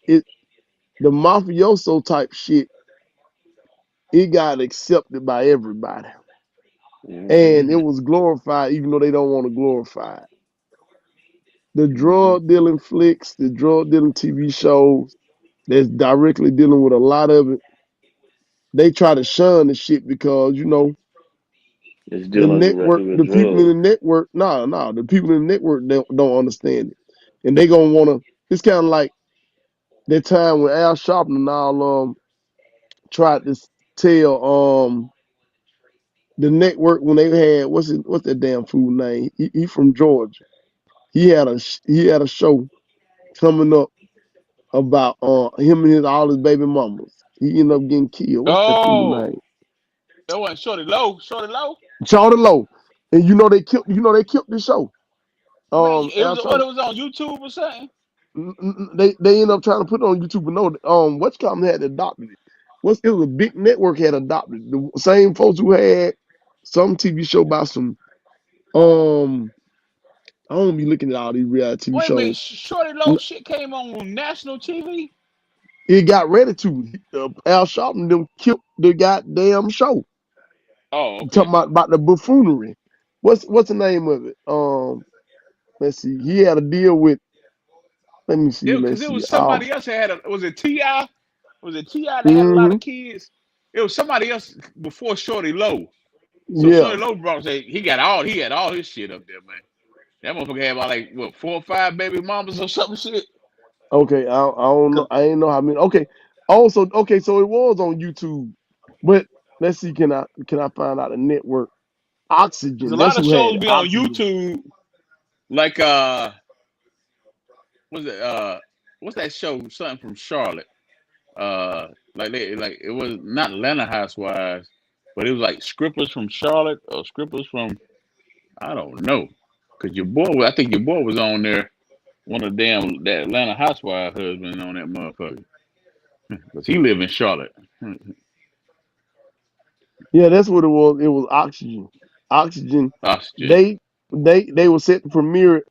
as the mafioso type shit, it got accepted by everybody, Hmm. and it mm, was glorified, even though they don't want to glorify it. The mm, drug dealing flicks, the drug dealing TV shows that's directly dealing with a lot of it, they try to shun the shit because It's the dealing directly network, with the people in the drugs. network, no, the people in the network don't understand it, and they gonna wanna. It's kind of like that time when Al Sharpton and all tried to tell the network when they had what's that damn fool name? He from Georgia. He had a show coming up about him and his all his baby mamas. He ended up getting killed. What's that fool Oh, name? that wasn't Shorty Low. Shorty Low. Charlie Low. And they killed the show. Man, it Al was what Sharpton. it was on YouTube or something. They end up trying to put it on YouTube, but no, what's come had adopted it. It was a big network had adopted it. The same folks who had some TV show about some I don't be looking at all these reality TV Wait a minute, shows. Shorty Low shit came on national TV. It got ready to. Al Sharpton them killed the goddamn show. Oh, You okay. talking about the buffoonery. What's the name of it? Let's see. He had a deal with. Let me see. Because Let's it see. was somebody else that had a. Was it Ti? Was it Ti that had a lot Hmm. of kids? It was somebody else before Shorty Low. So Yeah. Shorty Low brought say he had all his shit up there, man. That motherfucker had about like what 4 or 5 baby mamas or something shit. Okay. I don't know. 'Cause I ain't know how many. Okay. Also, okay. So it was on YouTube, but let's see. Can I find out the network? a Oxygen. That's lot of who had shows it. be on Oxygen. YouTube, like what's it what's that show? Something from Charlotte. Like it was not Atlanta Housewives, but it was like scrippers from Charlotte or scrippers from I don't know. Cause I think your boy was on there. One of the damn that Atlanta Housewives husband on that motherfucker. Cause he live in Charlotte. Yeah, that's what it was. It was Oxygen. Oxygen. Oxygen. They were set to premiere it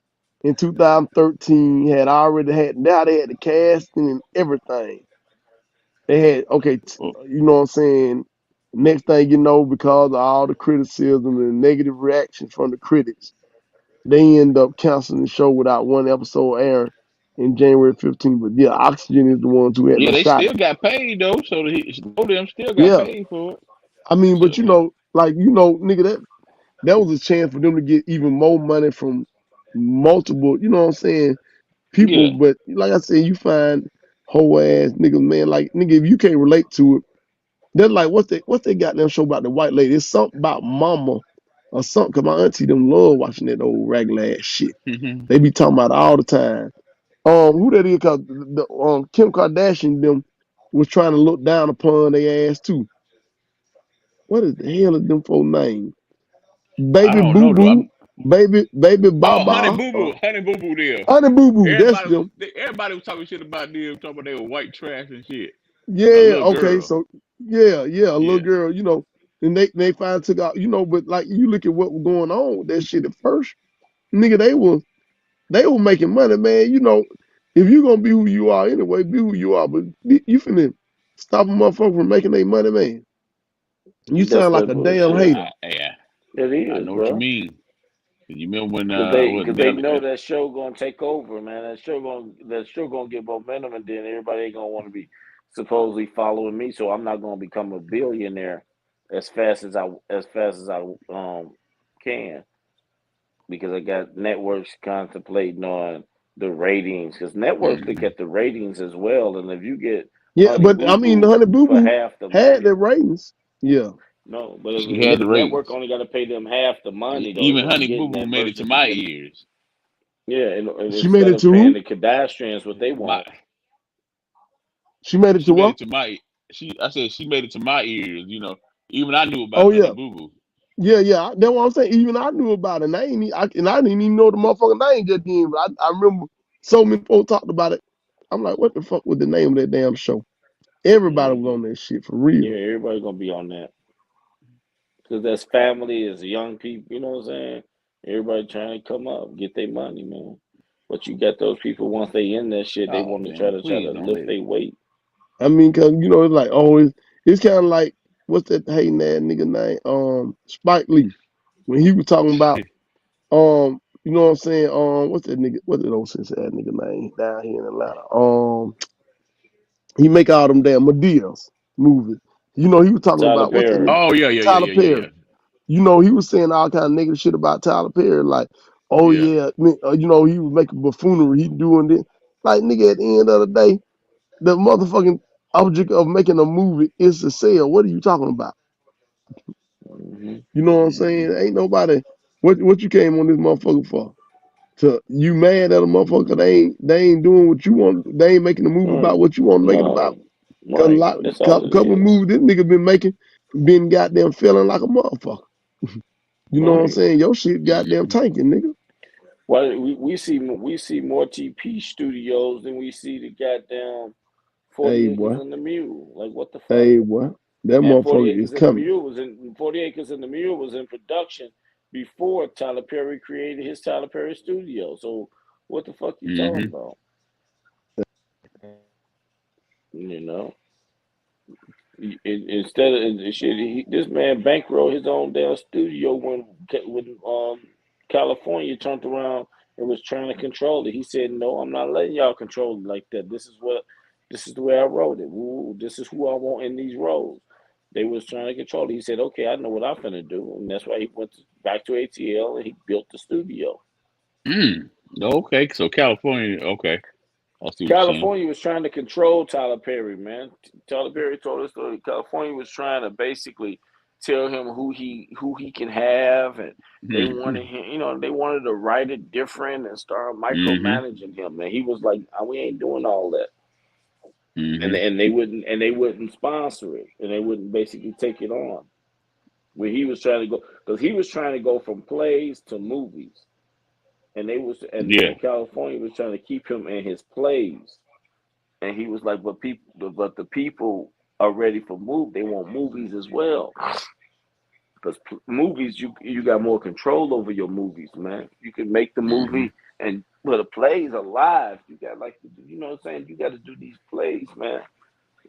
in 2013. Had already had now they had the casting and everything. They had okay, Oh, you know what I'm saying. Next thing you know, because of all the criticism and negative reactions from the critics, they end up canceling the show without one episode airing in January 15th. But yeah, Oxygen is the ones who had yeah, no they shot still at it. got paid though. So both of them still got Yeah, paid for it. I mean, but So nigga, that was a chance for them to get even more money from multiple, you know what I'm saying, people. yeah. But like I said, you find whole ass niggas, man. Like nigga, if you can't relate to it, they're like, what's they goddamn show about the white lady? It's something about mama or something. Cause my auntie them love watching that old regular ass shit. They be talking about it all the time. Who that is? Cause Kim Kardashian them was trying to look down upon their ass too. What is the hell is them for name? I Baby don't Boo know though. Boo, baby Oh, Baba, Honey Boo Boo there. Honey Boo Boo. That's them. Everybody was talking shit about them, talking about they were white trash and shit. A Yeah, little okay, girl. so yeah, a little Yeah. girl, and they finally took out, but like you look at what was going on with that shit at first, nigga, they were making money, man. If you gonna be who you are anyway, be who you are, but you finna stop a motherfucker from making their money, man. You That's sound like that a damn bullshit. hater. Yeah. It I is, know what you bro. mean. You remember when Cause what they Nelly know that show gonna take over, man. That show gonna get momentum, and then everybody ain't gonna want to be supposedly following me. So I'm not gonna become a billionaire as fast as I can, because I got networks contemplating on the ratings. Because networks look mm, at the ratings as well, and if you get Yeah, Honey but Boo I mean, Boo Honey Boo for Boo half the had money, their ratings. Yeah, no, but if she a had the network ratings. only got to pay them half the money though, Even what I'm Honey Boo getting Boo at made it to versus my getting, ears. yeah, and she made instead it of to paying who? the pedestrians what they My want. She made it she to made what? it to my I said she made it to my ears, Even I knew about Oh Honey yeah, Boo Boo. yeah. That's what I'm saying. Even I knew about it. And I didn't even know the motherfucking name just then. But I remember so many folks talked about it. I'm like, what the fuck was the name of that damn show? Everybody was Hmm. on that shit for Yeah, real. everybody gonna be on that because that's family, is young people. You know what I'm saying? Everybody trying to come up, get their money, man. But you got those people once they in that shit, they Oh want to try man, to try please to don't lift let it. their weight. I mean, cause it's like it's kind of like what's that hating ass nigga name? Spike Lee when he was talking about you know what I'm saying? What's that nigga? What's that old sense ass nigga name down here in Atlanta? He make all them damn Medea's movies. He was talking Tyler about what's that Perry. nigga? Oh yeah, yeah, yeah, Tyler yeah, yeah, Perry. yeah. He was saying all kind of negative shit about Tyler Perry, like, oh Yeah. yeah, he was making buffoonery, he doing this. Like nigga, at the end of the day, the motherfucking object of making a movie is to sell. What are you talking about? You know what I'm saying? Ain't nobody. What you came on this motherfucker for? To you mad at a motherfucker? They ain't doing what you want. They ain't making a movie about Right. what you want to make it about. No. Cause a Right. lot, That's all it couple is. movies this nigga been making, been goddamn feeling like a motherfucker. You know what I'm Right. saying? Your shit goddamn tanking, nigga. Well, we see more TP studios than we see the goddamn Hey 40 acres boy, and the mule. Like what the fuck? hey boy, that And 40 motherfucker is acres and the coming. mule was in 40 acres and the mule was in production before Tyler Perry created his Tyler Perry studio. So what the fuck you talking Mm-hmm. about? You know, instead of shit, this man bankrolled his own damn studio when California turned around and was trying to control it. He said, "No, I'm not letting y'all control it like that. This is the way I wrote it. Ooh, this is who I want in these roles." They was trying to control it. He said, "Okay, I know what I'm gonna do," and that's why he back to ATL and he built the studio. Mm. Okay, so California. Okay, I see what you're saying. California was trying to control Tyler Perry, man. Tyler Perry told us story. California was trying to basically tell him who he can have, and they Mm-hmm. wanted him. They wanted to write it different and start Mm-hmm. micromanaging him. And he was like, "We ain't doing all that." And Mm-hmm. and they wouldn't sponsor it, and they wouldn't basically take it on. Where he was trying to go, because he was trying to go from plays to movies, and they was Yeah. and California was trying to keep him in his plays. And he was like, but the people are ready for They want movies as well, because movies, you got more control over your movies, man. You can make the Mm-hmm. movie, and but the plays are live. You got you know what I'm saying. You got to do these plays, man,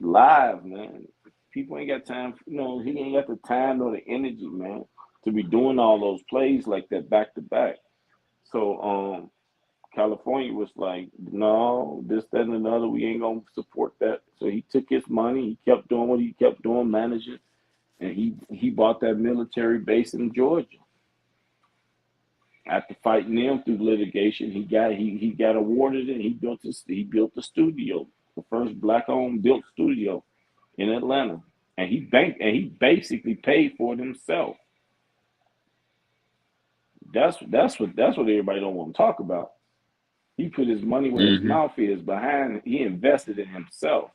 live, man. People ain't got time. He ain't got the time or the energy, man, to be doing all those plays like that back to back. So, California was like, no, this, that, and another. We ain't gonna support that. So he took his money. He kept doing what he kept doing, managing, and he bought that military base in Georgia. After fighting them through litigation, he got awarded it. He built the studio, the first black owned built studio in Atlanta, and he basically paid for it himself. That's what everybody don't want to talk about. He put his money where his Mm-hmm. mouth is behind. He invested in himself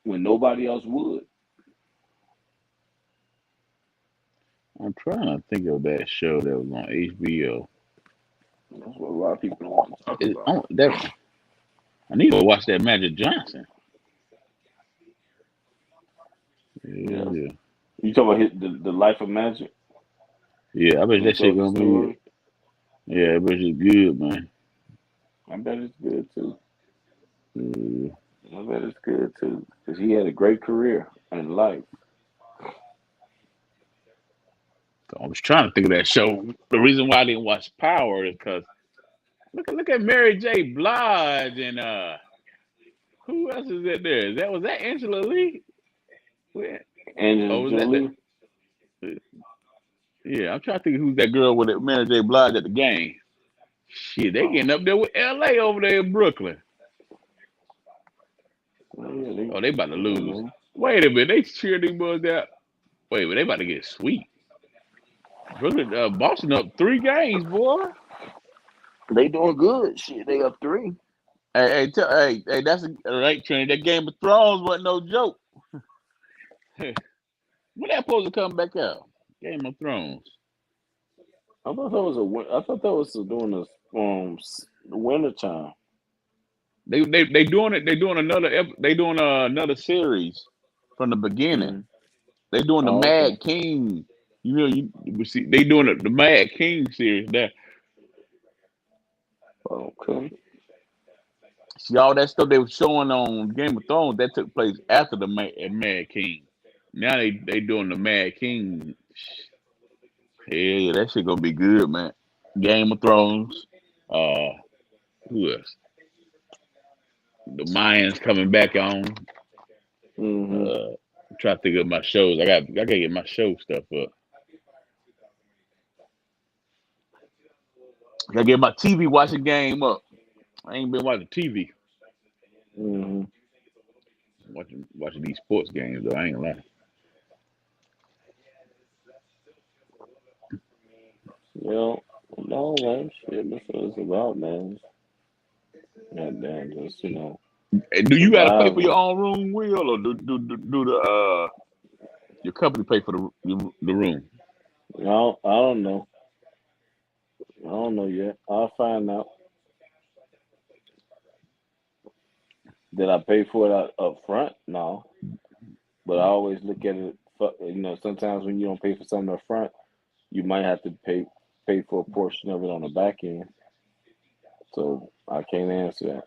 when nobody else would. I'm trying to think of that show that was on HBO. That's what a lot of people don't want to talk about. I need to watch that Magic Johnson. Yeah, Yes. yeah. You talk about the life of Magic. Yeah, I bet And he that shit told the gonna be. story. Yeah, I bet it's good, man. I bet it's good too. Uh, I bet it's good too, because he had a great career in life. I was trying to think of that show. The reason why I didn't watch Power is because look at Mary J. Blige and who else is that there? Was that Angela Lee? Where- Angelina Oh, was that Jolie. yeah, I'm trying to think who's that girl with it, Mary J. Blige at the game. Shit, they Oh, getting up there with LA over there in Brooklyn. well, yeah, they, Oh, they about to yeah, lose. man. Wait a minute, they cheer these boys out. Wait, but they about to get sweet. Brooklyn, Boston up 3 games, boy. They doing good. Shit, they up three. Hey, that's a right train. That Game of Thrones wasn't no joke. When that supposed to come back out? Game of Thrones. I thought that was during the winter time. They doing it. They doing they doing another series from the beginning. Mm. They doing the Oh, okay. Mad King. You see, they doing the Mad King series. There, Okay. see all that stuff they were showing on Game of Thrones that took place after the Mad King. Now they doing the Mad King. Yeah, that shit gonna be good, man. Game of Thrones. Uh, who else? The Mayans coming back on. Mm-hmm. Try to think of my shows. I gotta get my show stuff up. I gotta get my TV watching game up. I ain't been watching TV. Mm-hmm. Watching these sports games though. I ain't lying. Well, no, man. Shit, that's what it's about, man. Goddamn, just Do you got to pay for your survival. own room, Will, or do the your company pay for the room? I don't know. I don't know yet. I'll find out. Did I pay for it up front? No, but I always look at it. Sometimes when you don't pay for something up front, you might have to pay for a portion of it on the back end. So I can't answer that.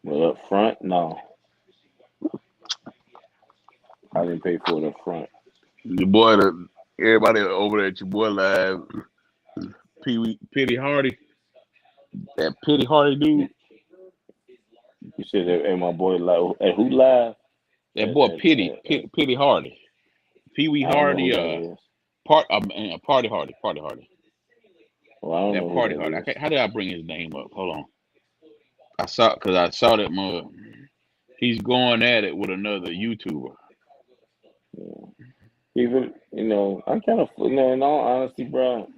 But up front, no, I didn't pay for it up front. Your boy, everybody over there at your boy live, Pity Hardy, that Pity Hardy dude. You said, "Hey, my boy, like, at who live?" That boy Pity Hardy, Pee Wee I don't know Hardy, who that is. Party Hardy. Well, I don't know That who Party that Hardy. is. How did I bring his name up? Hold on. I saw that mug. He's going at it with another YouTuber. Yeah. Even I kind of in all honesty, bro.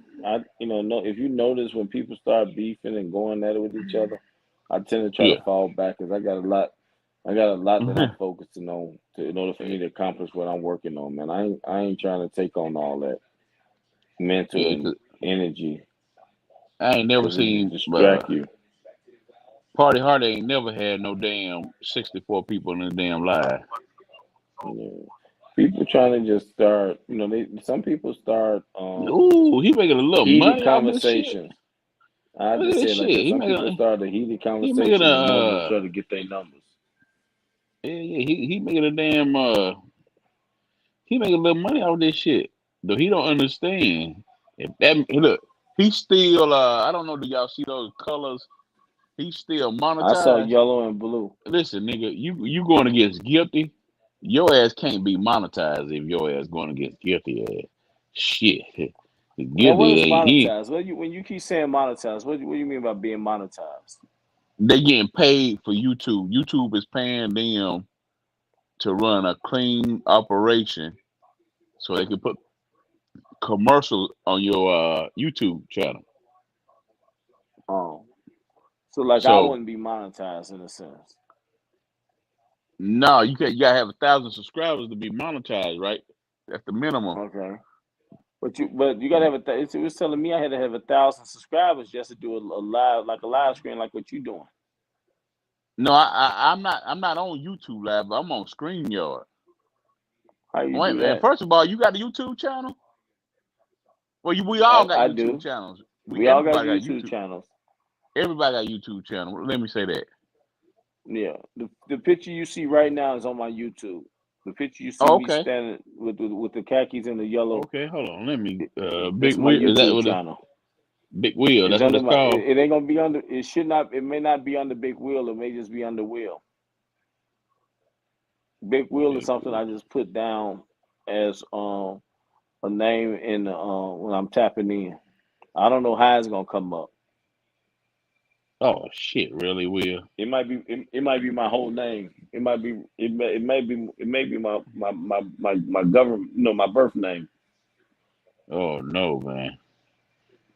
If you notice when people start beefing and going at it with each other, I tend to try to Yeah. fall back because I got a lot. I got a lot that I'm focusing on in order for me to accomplish what I'm working on, man. I ain't trying to take on all that mental Yeah, and 'cause energy I ain't never because it just seen distract you. Party Hardy ain't never had no damn 64 people in the damn live. People trying to just start, some people start Ooh, he making a little heated money off this shit. conversations. I Look at just say this it like shit. that. Some people start a heated He making conversation in order to a try to get their numbers. he making a damn he making a little money off this shit. Though he don't understand. If that look, he's still I don't know, do y'all see those colors? He's still I saw monetized. yellow and blue. Listen, nigga, you going against guilty. Your ass can't be monetized if your ass going against guilty ass. Shit. Now, what Guilty is ain't he. monetized? When you keep saying monetized, what do you mean by being monetized? They getting paid for YouTube. YouTube is paying them to run a clean operation so they can put commercials on your YouTube channel. Oh, so like I So wouldn't be monetized in a sense. no, you gotta have 1,000 subscribers to be monetized, right? That's the minimum. Okay, but you gotta have it was telling me I had to have 1,000 subscribers just to do a live screen like what you doing. No, I'm not on YouTube Live. I'm on StreamYard. How you Wait, do man. that? First of all, you got a YouTube channel? Well, we all got I YouTube do. channels. We all got Everybody got YouTube YouTube. channels. Everybody got YouTube channel. Let me say that. Yeah, the picture you see right now is on my YouTube. The picture you see Oh, me okay. standing with the khakis and the yellow. Okay, hold on. Let me That's Big my Wheel. Is that YouTube what channel. Big Wheel? It's That's what under it's my. called. It ain't gonna be under. It should not. It may not be under Big Wheel. It may just be under Wheel. Big Wheel is Big something Wheel. I just put down as a name in when I'm tapping in. I don't know how it's gonna come up. Oh shit! Really, Will? It might be my whole name. It may be my government. My birth name. Oh no, man.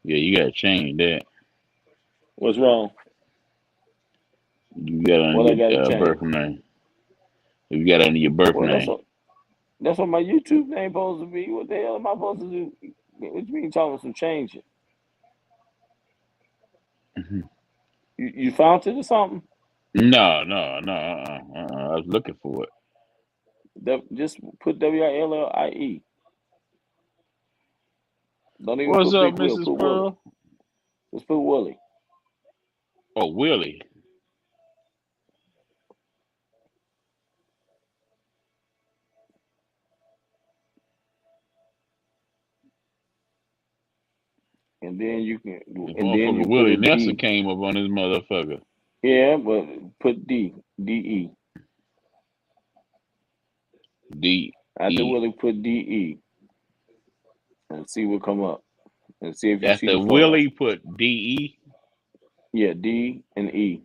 Yeah, you gotta change that. What's wrong? You got on What I got to your change? birth name. You got under your birth Well, name. that's what my YouTube name supposed to be. What the hell am I supposed to do? What you mean talking some changing? Mhm. You found it or something? No. I was looking for it. Just put WILLIE. Don't even What's put up, Big Wheel. Mrs. Put Willie. Pearl? Just put Willie. Oh, Willie. And then you can, This and then motherfucker you put Willie a Nelson D. came up on this motherfucker. Yeah, but put DE. D After E. Willie, put DE and see what come up. And see if you see After the photo. Willie put D E Yeah, D and E.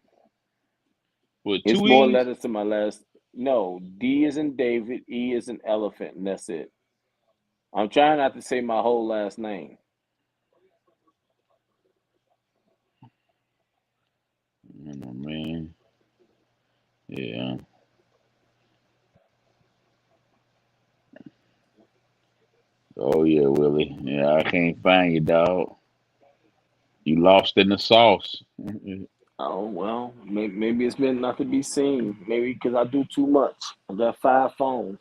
with It's two more E's. letters to my last. No, D is in David, E is in elephant, and that's it. I'm trying not to say my whole last name. Oh, man. Yeah. Oh yeah, Willie. Yeah, I can't find you, dog. You lost in the sauce. Oh well, maybe it's meant not to be seen. Maybe because I do too much. I got 5 phones.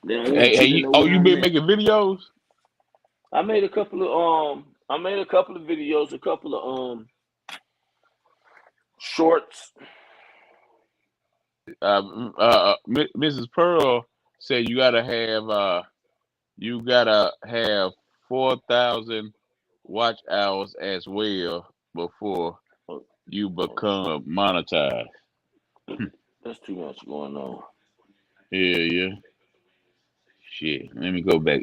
They don't want Hey, you to know you where I'm been at. making videos? I made a couple of videos, a couple of shorts. Mrs. Pearl said you gotta have 4,000 watch hours as well before Oh, you oh shit, become monetized. that's too much going on. Yeah, yeah. Shit. Let me go back.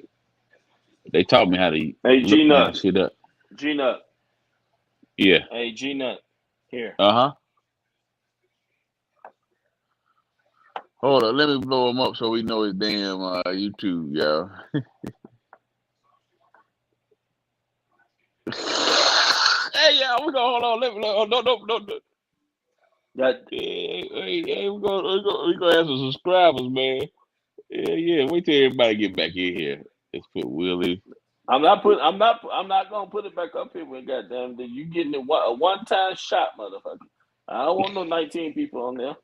They taught me how to Hey look G my Nut, shit up. G Nut, Yeah. hey G Nut, here. Uh-huh. Hold on, let me blow him up so we know his damn YouTube, y'all. Hey, y'all, we gonna hold on. Let me, oh, no. That Hey, we gonna have some subscribers, man. Yeah. Wait till everybody get back in here. Let's put Willie. I'm not gonna put it back up here. When goddamn, you getting a one time shot, motherfucker. I don't want no 19 people on there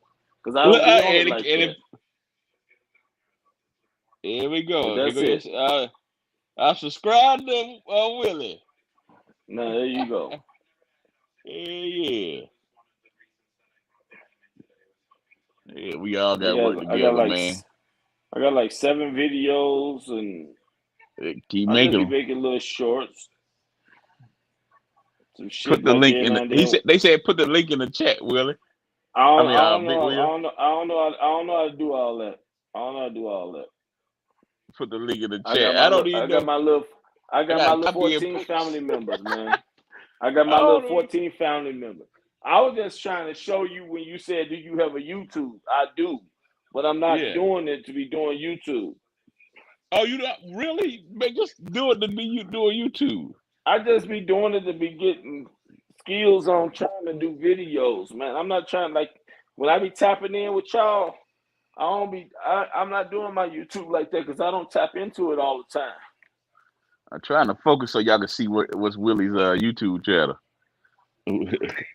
because I Look, don't be on it and, like and that. if, here we But go. Here that's go it. this. I subscribe to Willie. Now there you go. Yeah. Yeah, we all I got to got work I got together, like man. I got like 7 videos, and Keep I just making be them. making little shorts, some Put shit the like link every in now the. and He then. said they said put the link in the chat, Willie. I don't Big know. Will. I don't know how to do all that. I don't know how to do all that. Put the link in the I got chat. my I don't little, even know. I I got my got to little copy and 14 paste. family members, man. I got I my little don't even. 14 family members. I was just trying to show you when you said, "Do you have a YouTube?" I do, but I'm not Yeah. doing it to be doing YouTube. Oh, you don't really? Man, just do it to be you doing YouTube. I just be doing it to be getting skills on trying to do videos, man. I'm not trying like when I be tapping in with y'all. I'm not doing my YouTube like that because I don't tap into it all the time. I'm trying to focus so y'all can see what's Willie's YouTube channel.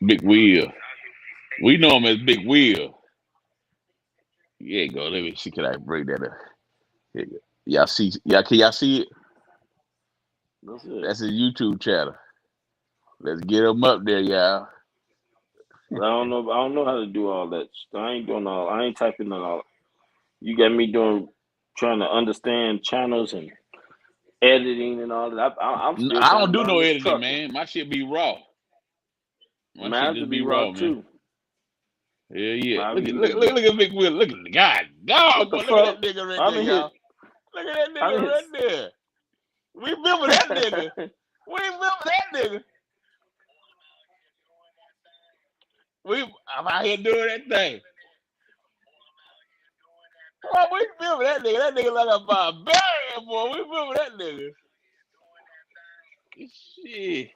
Big Will. We know him as Big Will. Yeah, you go. Let me see. Can I break that up? Here you go. Y'all see? Can y'all see it? That's it. That's his YouTube channel. Let's get him up there, y'all. I don't know how to do all that. I ain't typing it all. You got me trying to understand channels and editing and all that. I'm still I trying don't to do learn no this editing, trucking. man. My shit be raw. My shit Mine to just be be raw raw, man. too. Yeah. I Look be at with look at Big Will. Look at the God, what dog, the boy. Look at fuck? that nigga right I'm there, in here. y'all. Look at that I'm nigga in right there. We remember that nigga. We remember that nigga. I'm out here doing that thing. Oh, we remember that nigga. That nigga like a barbarian, boy. We remember that nigga. Shit.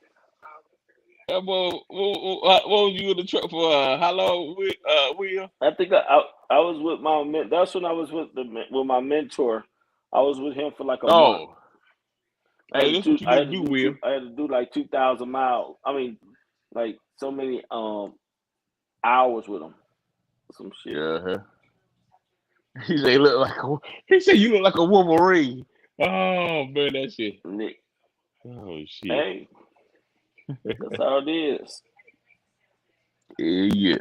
That boy, what was you in the truck for? How long, Will? I think I was with that's when I was with my mentor. I was with him for like a month. Oh, hey, this what you need to do, Will. I had to do like 2,000 miles. I mean, like so many hours with him. Some shit. Uh-huh. He said you look like a Wolverine. Oh man, that shit. Nick. Oh shit. Hey, that's how it is. Yeah.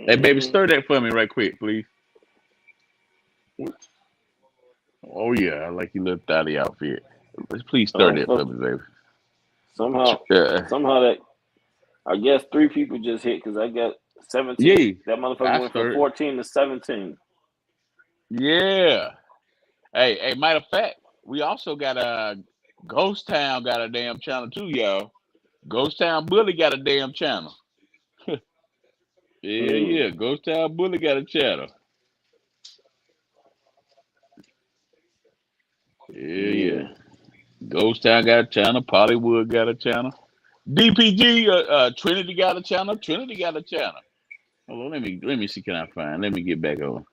Hey baby, Mm-hmm. stir that for me right quick, please. Oh yeah, I like your little thotty outfit. Please stir Oh that for fuck! me, baby. Somehow, Uh, somehow that I guess 3 people just hit because I got 17. yeah, That motherfucker I went from stirred. 14 to 17. Yeah. Hey, matter of fact, we also got a Ghost Town got a damn channel too, y'all. Ghost Town Bully got a damn channel. Mm. Yeah. Ghost Town Bully got a channel. Yeah. Ghost Town got a channel. Pollywood got a channel. DPG, Trinity got a channel. Trinity got a channel. Hold on, let me see. Can I find? Let me get back on.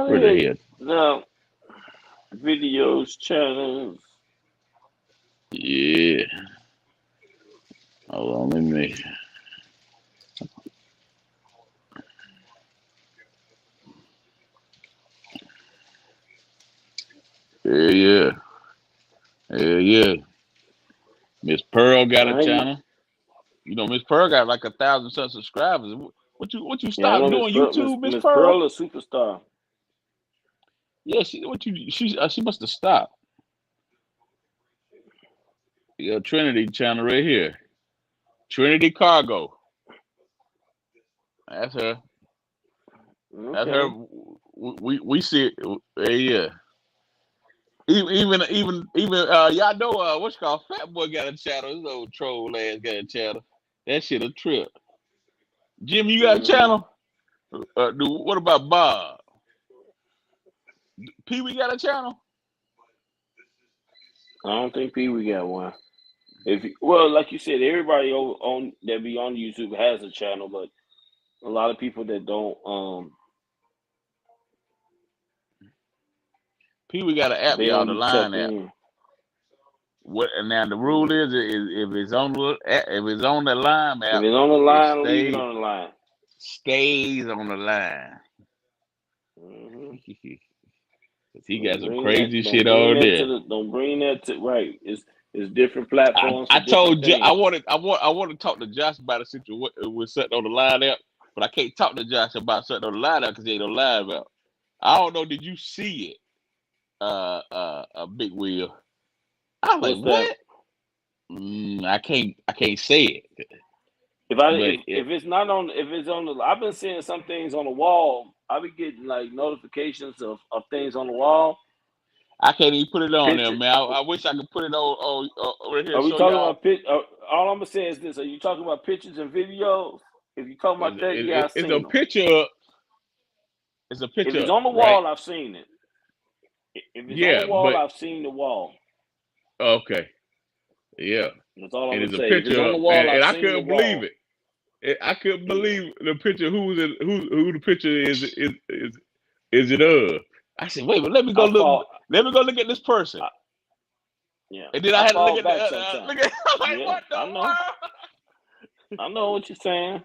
Where the hell? Now, videos, channels. Yeah. Hold on, let me. Yeah. Yeah. Miss Pearl got a channel. You know, Miss Pearl got like 1,000 some subscribers. What you Yeah, I stopped know doing YouTube, Miss Miss Pearl? Pearl, a superstar. Yeah, she must have stopped. Yeah, Trinity channel right here. Trinity Cargo. That's her. That's her. Okay. We see it. Yeah. Even y'all know what's called Fat Boy got a channel. This old troll ass got a channel. That shit a trip. Jim, you got a channel? What about Bob? Pee Wee got a channel? I don't think Pee Wee got one. Well, like you said, everybody on that be on YouTube has a channel, but a lot of people that don't, Pee Wee got an app, they y'all, the don't tap Line app. in. What and now the rule is if it's on the Line If app, it's on the it line, leave it on the line. stays on the line. Mm-hmm. He Don't got some bring that. crazy Don't shit bring over that to there. the. Don't bring that to right. It's different platforms for I different told you I things. want to talk to Josh about a situation with something on the Line app, but I can't talk to Josh about something on the Line app because he ain't on Live app. I don't know. Did you see it? A Big Wheel. I was What's like, that? what? I can't say it. But If it's not on if it's on the I've been seeing some things on the wall. I've been getting like notifications of things on the wall. I can't even put it on there, Picture. man. I wish I could put it on right here Are and we show talking y'all. about all I'm gonna say is this: are you talking about pictures and videos? If you talking about that, yeah, I've It's a seen them. picture. It's a If picture, it's on the right? wall, I've seen it. If it's on the Yeah, wall, but I've seen the wall. okay, yeah, That's all I'm and gonna it's a say. If it's on picture, the wall, I've and I seen the couldn't believe wall. it. I couldn't Yeah. believe the picture. Who the picture is it of? I said, wait, but let me go I look. fall. Let me go look at this person, I, yeah, and then I I had to look fall at the back look sometimes. at. I'm like, Yeah, what the I know. world? I know what you're saying.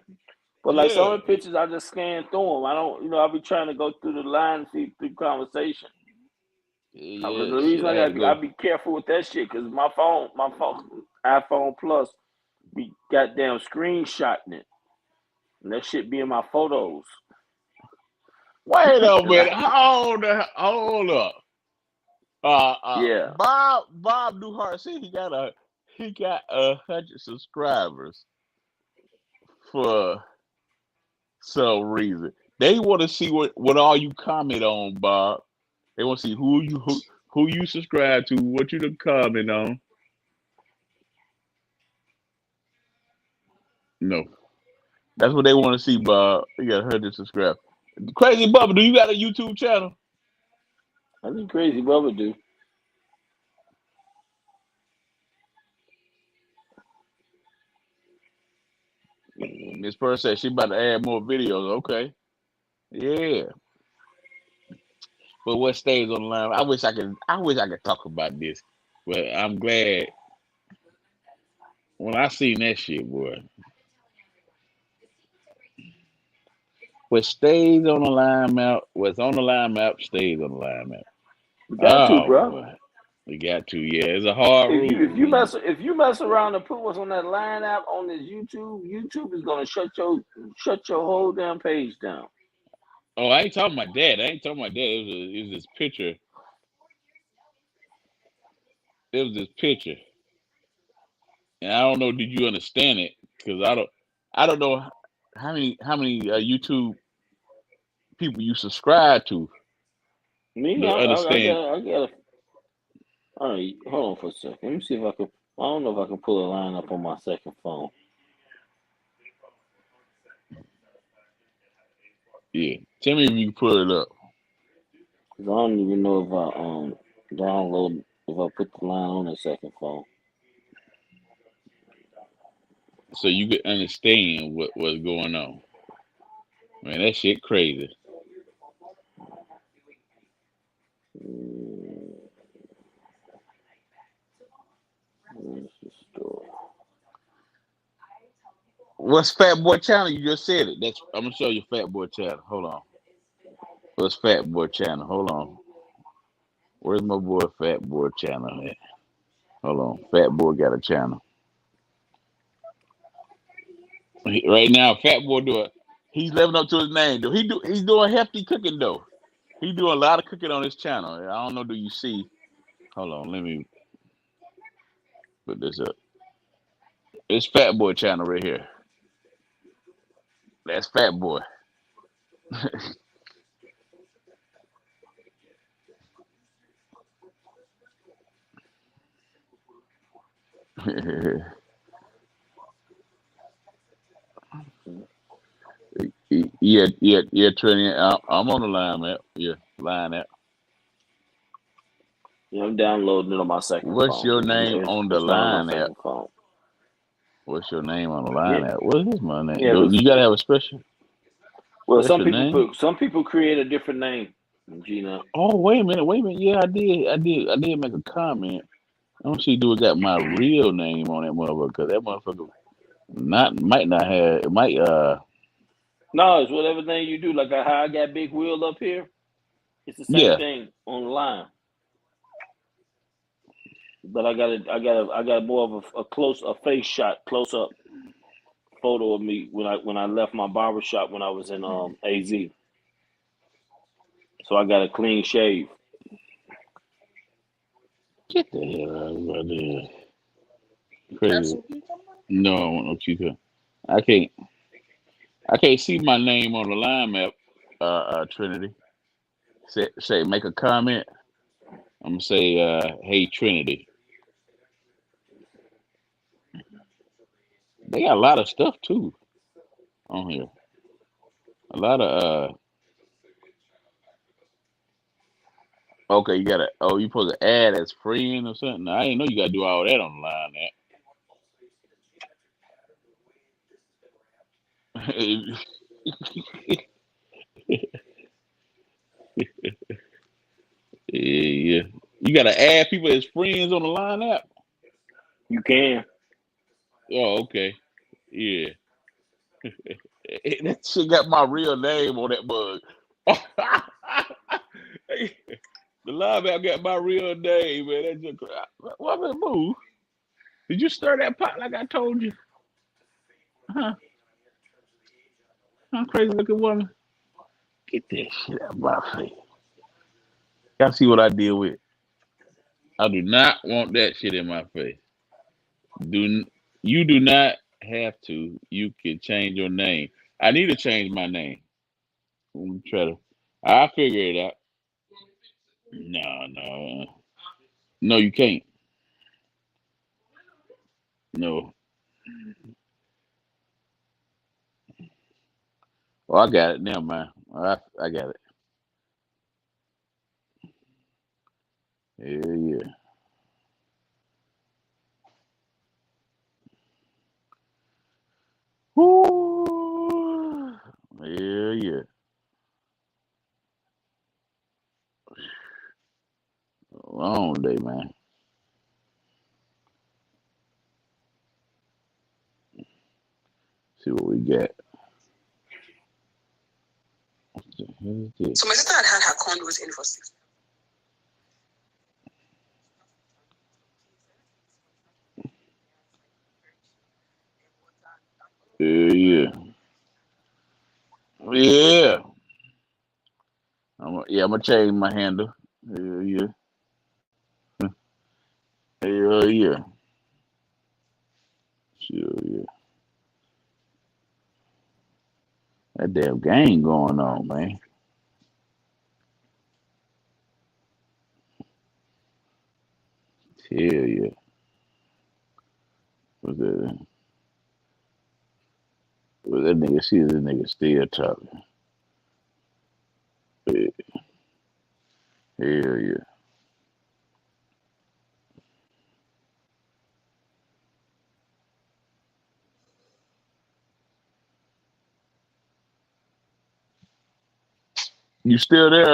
But like some Yeah, of the pictures, I just scan through them. I don't, I'll be trying to go through the line, see through conversation. Because yeah, the shit. reason I I had gotta to be, I go. be careful with that shit. Because my phone, iPhone Plus, be goddamn screenshotting it, and that shit be in my photos. Wait a Cause minute. Hold up. yeah, Bob Newhart said he got 100 subscribers for some reason. They want to see what all you comment on, Bob. They want to see who you subscribe to, what you to comment on. No, that's what they want to see, Bob. You got 100 subscribers. Crazy Bubba, do you got a YouTube channel? I think Crazy Bubba do. Miss Pearl said she about to add more videos. Okay, yeah. But what stays on the line? I wish I could. I wish I could talk about this, but I'm glad when I seen that shit, boy. What stays on the line map? What's on the line map stays on the line map. You got to, Oh bro. boy, we got to. Yeah, it's a hard If you rule. if you mess if you mess around and put what's on that line app on this YouTube, YouTube is gonna shut your whole damn page down. Oh, I ain't talking about that. I ain't talking about that. It was this picture. It was this picture, and I don't know. Did you understand it? Because I don't know how many YouTube people you subscribe to Me, to understand. I got. All right, hold on for a second. Let me see if I can. I don't know if I can pull a line up on my second phone. Yeah, tell me if you can pull it up. Cause I don't even know if I download If I put the line on the second phone. So you could understand what was going on. Man, that shit crazy. Where's the store? What's Fat Boy Channel? You just said it. I'm gonna show you Fat Boy Channel. Hold on. What's Fat Boy Channel? Hold on. Where's my boy Fat Boy Channel at? Hold on. Fat Boy got a channel. Right now, Fat Boy he's living up to his name though. He's doing hefty cooking though. He's doing a lot of cooking on his channel. I don't know, do you see? Hold on, let me put this up. It's Fat Boy Channel right here. That's Fat Boy. Yeah, Trinity. I'm on the line, man. Yeah, line app. Yeah, I'm downloading it on my second What's phone. your name on the It's not on my line app? second phone. What's your name on the Yeah, line app? What is my name? yeah. You gotta have a special Some people name. some people create a different name. Gina. Oh, wait a minute. Yeah, I did make a comment. I don't see do it got my real name on that motherfucker, because that motherfucker might not have it might No, it's whatever thing you do. Like how I got Big Wheel up here. It's the same yeah. thing on the line. But I got more of a face shot, close up photo of me when I left my barber shop when I was in AZ. So I got a clean shave. Get the hell out of there. Crazy. No, I want no cheater. I can't see my name on the line map, Trinity. Say make a comment. I'm gonna say hey Trinity. They got a lot of stuff too on here. A lot of okay, you supposed to add as friend or something. I didn't know you gotta do all that on the line that. Yeah. You gotta add people as friends on the line app. You can. Oh, okay. Yeah. That shit got my real name on that mug. The live app got my real name, man. That just what that move? Did you stir that pot like I told you? Huh? Huh, crazy looking woman? Get that shit out of my face. Y'all see what I deal with? I do not want that shit in my face. You do not have to. You can change your name. I need to change my name. Let me try to. I'll figure it out. No, you can't. No. Oh, I got it. Never mind. I got it. Yeah. Woo. Yeah. Long day, man. See what we got. What the hell is this? So my sister had her condos in for 6. Yeah. I'm gonna change my handle. Yeah. Yeah. Sure, yeah. That damn game going on, man. Hell yeah. Was that nigga? See this nigga still talking. Hell yeah. You still there?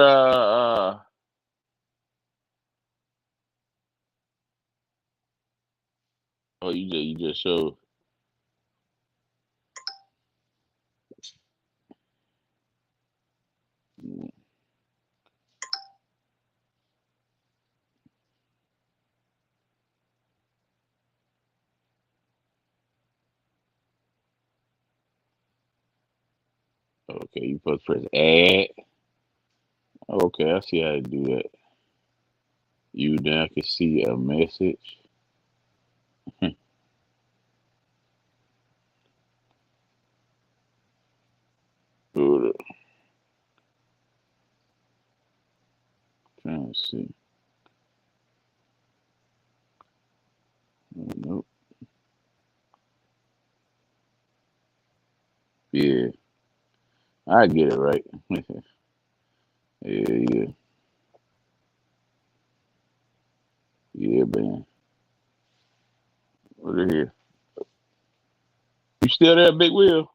Oh, you just showed. Okay, you first press add. Okay, I see how to do that. You now can see a message. Hold up. Trying to see. Nope. Yeah, I get it right. Yeah. Yeah, man. Look at here. You still there, Big Wheel?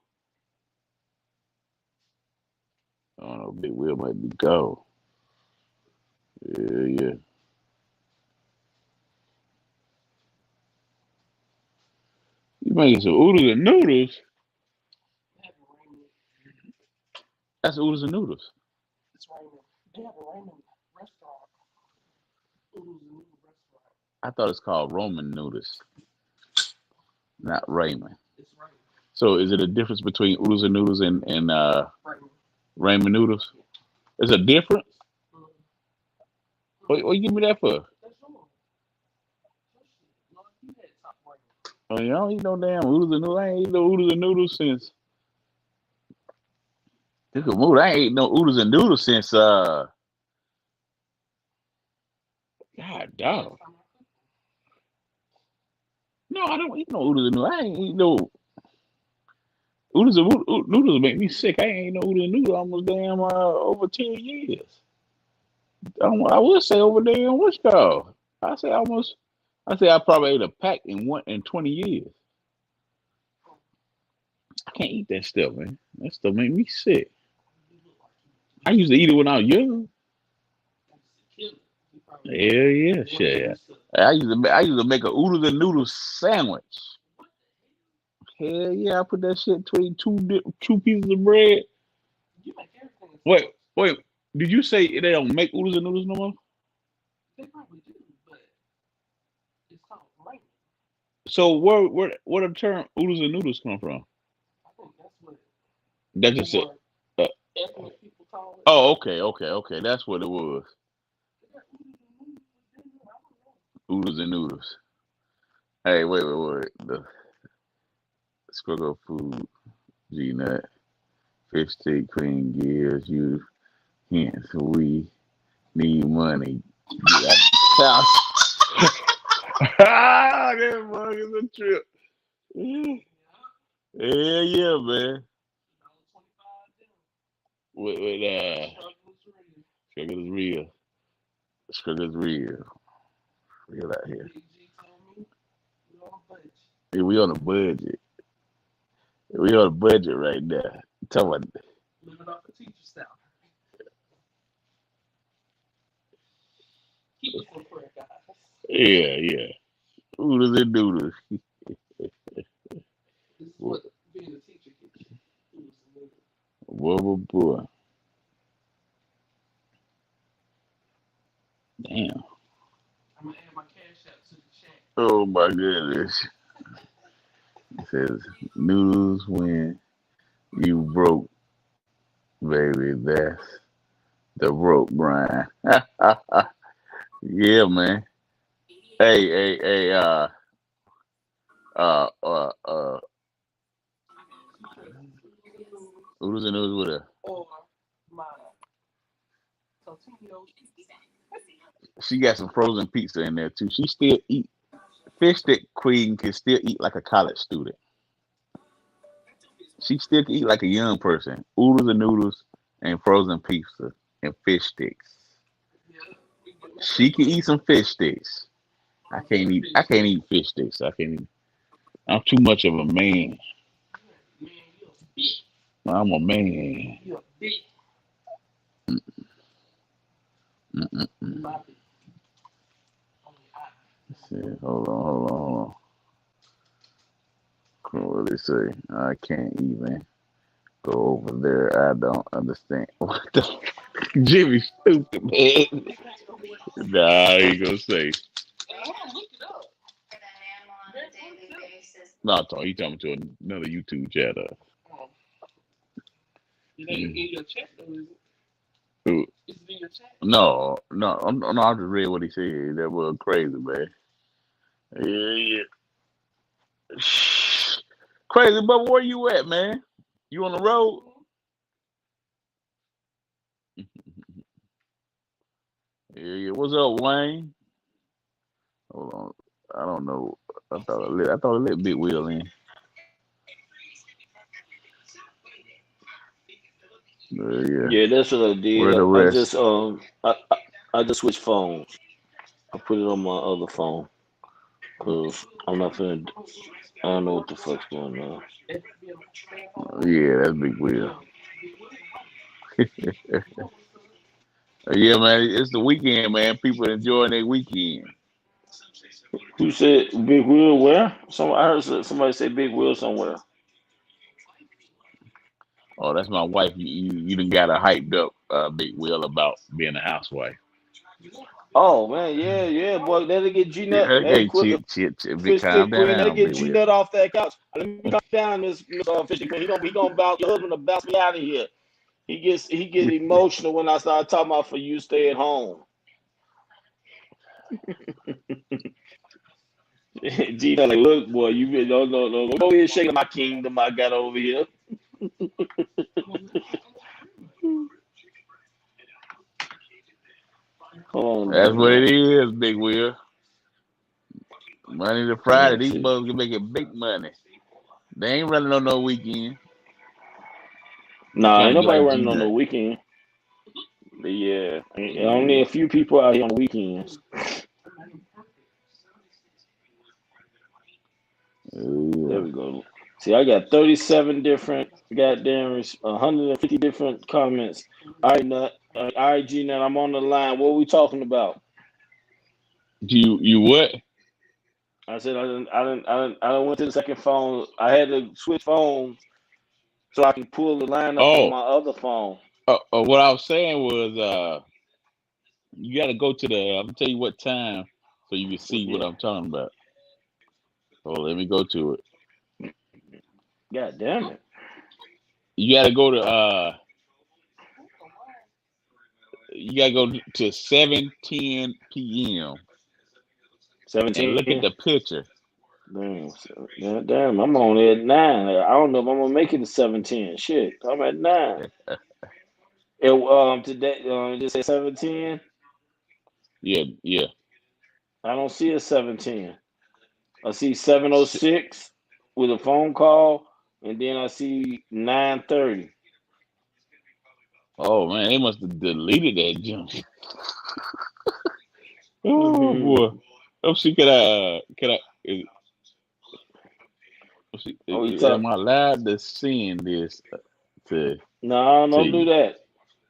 I don't know. Big Wheel might be gone. Yeah. You making some oodles and noodles? That's oodles and noodles. I thought it's called Roman noodles, not ramen. So is it a difference between oodles and noodles and ramen noodles? Is a difference? What you give me that for? Oh, you don't eat no damn oodles and noodles. I ain't eat no oodles and noodles since. I ain't eat no oodles and noodles since God dog. No, I don't eat no oodles and noodles. I ain't eat no oodles and noodles make me sick. I ain't eat no oodles and noodles almost damn over 10 years. I would say over damn what's called. I say I probably ate a pack in 20 years. I can't eat that stuff, man. That stuff make me sick. I used to eat it when I was young. Yeah, shit. I used to make a oodles and noodles sandwich. Hell yeah, I put that shit between two pieces of bread. Wait. Did you say they don't make oodles and noodles no more? So where the term oodles and noodles come from? That's just it. Oh, okay. That's what it was. Oodles and noodles. Hey, wait. The struggle food, G nut, fish stick, cream gears, you hints. We need money. Yeah, that mug is a trip. Yeah, man. With struggle is real. Struggle is real. Real out here. Yeah, we on a budget. We on a budget right now. Tell me. Yeah. Oodles and noodles. Boy. Damn. Oh my goodness. It says noodles when you broke, baby. That's the broke grind. Yeah, man. Hey, uh, uh, uh, oodles and noodles with she got some frozen pizza in there too. She still eat fish stick queen can still eat like a college student. She still can eat like a young person. Oodles and noodles and frozen pizza and fish sticks. She can eat some fish sticks. I can't eat fish sticks. I can't eat. I'm too much of a man. I'm a man. Mm-mm-mm. Let's see. Hold on. What do they say? I can't even go over there. I don't understand. What the Jimmy stupid man. Nah, he gonna say. No, I'm talking. He talking to another YouTube chatter. Who? No. I just read what he said. That was crazy, man. Yeah. Crazy, but where you at, man? You on the road? Yeah. What's up, Wayne? Hold on. I don't know. I thought I let Big Wheel in. Yeah. Yeah, that's what I Where did. the I rest? just I just switched phones. I put it on my other phone because I'm not finna. I don't know what the fuck's going on. Yeah, that's Big Wheel. Yeah, man. It's the weekend, man. People enjoying their weekend. Who said Big Wheel? Where? I heard somebody say Big Wheel somewhere. Oh, that's my wife. You done got her hyped up, Big Wheel, about being a housewife. Oh man, yeah, boy. That'll get G Nut. Yeah, Hey, hey, quick, Big, Fish calm Stick Queen. That'll down, get Big G Wheel. Nut off that couch. Let me come down, Miss Fish Stick Queen. He gonna bounce your husband to bounce me out of here. He get emotional when I start talking about for you stay at home. G Nut like, look, boy, you really don't know. No, go ahead shaking my kingdom I got over here. Hold That's on, what man. it is, Big Wheel. Monday to Friday, Let's these see. bugs can make it big money. They ain't running on no weekend. They Nah, trying ain't to be nobody like G running on no Nut. weekend. But yeah, only Yeah, a few people out here on the weekends. There yeah. we go. See, I got 37 different goddamn 150 different comments. All right, Nut. All right, G Nut, I'm on the line. What are we talking about? You what? I said I didn't went to the second phone. I had to switch phones so I can pull the line up on Oh, my other phone. what I was saying was, you got to go to the. I'm gonna tell you what time so you can see what Yeah. I'm talking about. Oh, let me go to it. God damn it. You got to go to. You got to go to 7:10 p.m. and 17. look at the picture. Damn, I'm only at 9. I don't know if I'm gonna make it to 17. Shit, I'm at 9. It today just say 17. Yeah. I don't see a 17. I see 706 with a phone call, and then I see 9:30. Oh man, they must have deleted that junk. Oh Mm-hmm. boy. Let's see. Can I? Let's see, Oh, you talk? am I allowed to send this to No, to don't do you? that.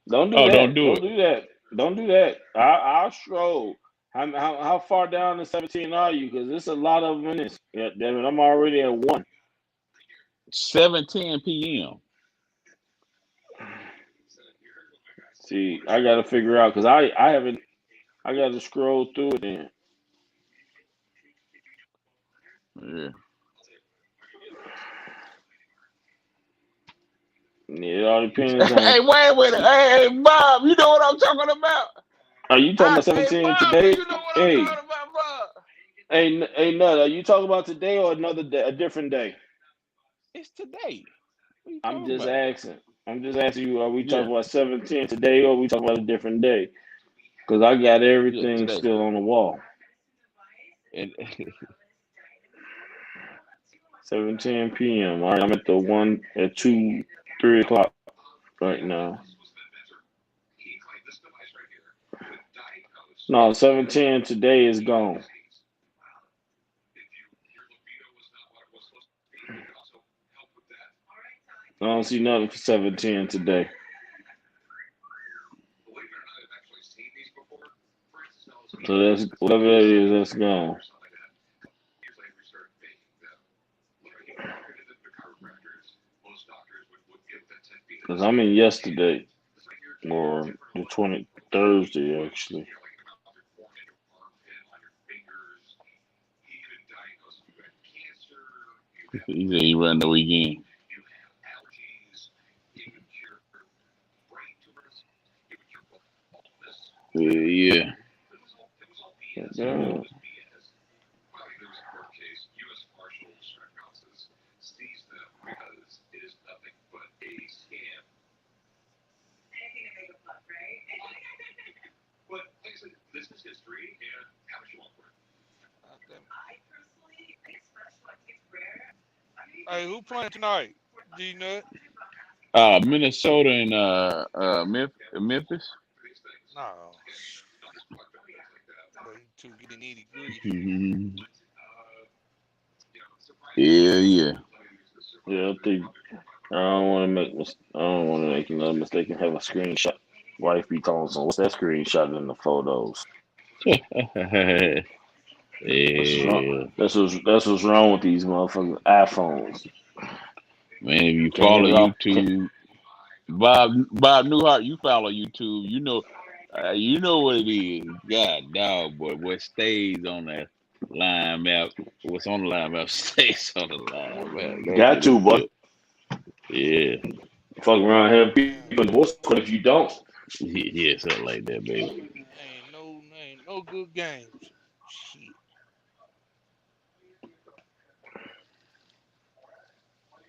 Don't do Oh, don't that. do Don't it. do that. Don't do that. I'll stroll. How far down in 17 are you? Because there's a lot of them in this. Yeah, damn it, I'm already at 1. 7:10 p.m. See, I got to figure out because I haven't. I got to scroll through it. Then Yeah. it all depends on. Hey, wait a minute. Hey, Bob, you know what I'm talking about? Are you talking about Hey, 17 Bob, do today? you know what I'm Hey, talking about, Bob? hey, Nut. Are you talking about today or another day, a different day? It's today. What are you I'm talking just about? asking. I'm just asking you. Are we Yeah, talking about 17 today or are we talking about a different day? Because I got yeah, everything today. still on the wall. And 7:10 p.m. All right, I'm at the 1 at 2, 3 o'clock right now. No, 7:10 today is gone. I don't see nothing for 7:10 today. So that's whatever that is, that's gone. Cause I'm in yesterday or the 20 Thursday actually. He said he run the weekend. Yeah. Yeah. Hey, who playing tonight? G Nut? Minnesota and Memphis. No. Wait to get the nitty gritty. Mhm. Yeah. Yeah, I think I don't want to make another mistake and have a screenshot. Wife be talking some. What's that screenshot in the photos? That's what's wrong. Yeah. That's what's wrong with these motherfucking iPhones. Man, if you Can't follow hit it off. YouTube, Bob Newhart, you follow YouTube, you know what it is. God dog, boy, what stays on that line map, what's on the line map stays on the line map. That Got nigga to, boy. tip. Yeah. Fuck around here, Man, people in the voice code if you don't. Yeah, something like that, baby. ain't no good games. Shit.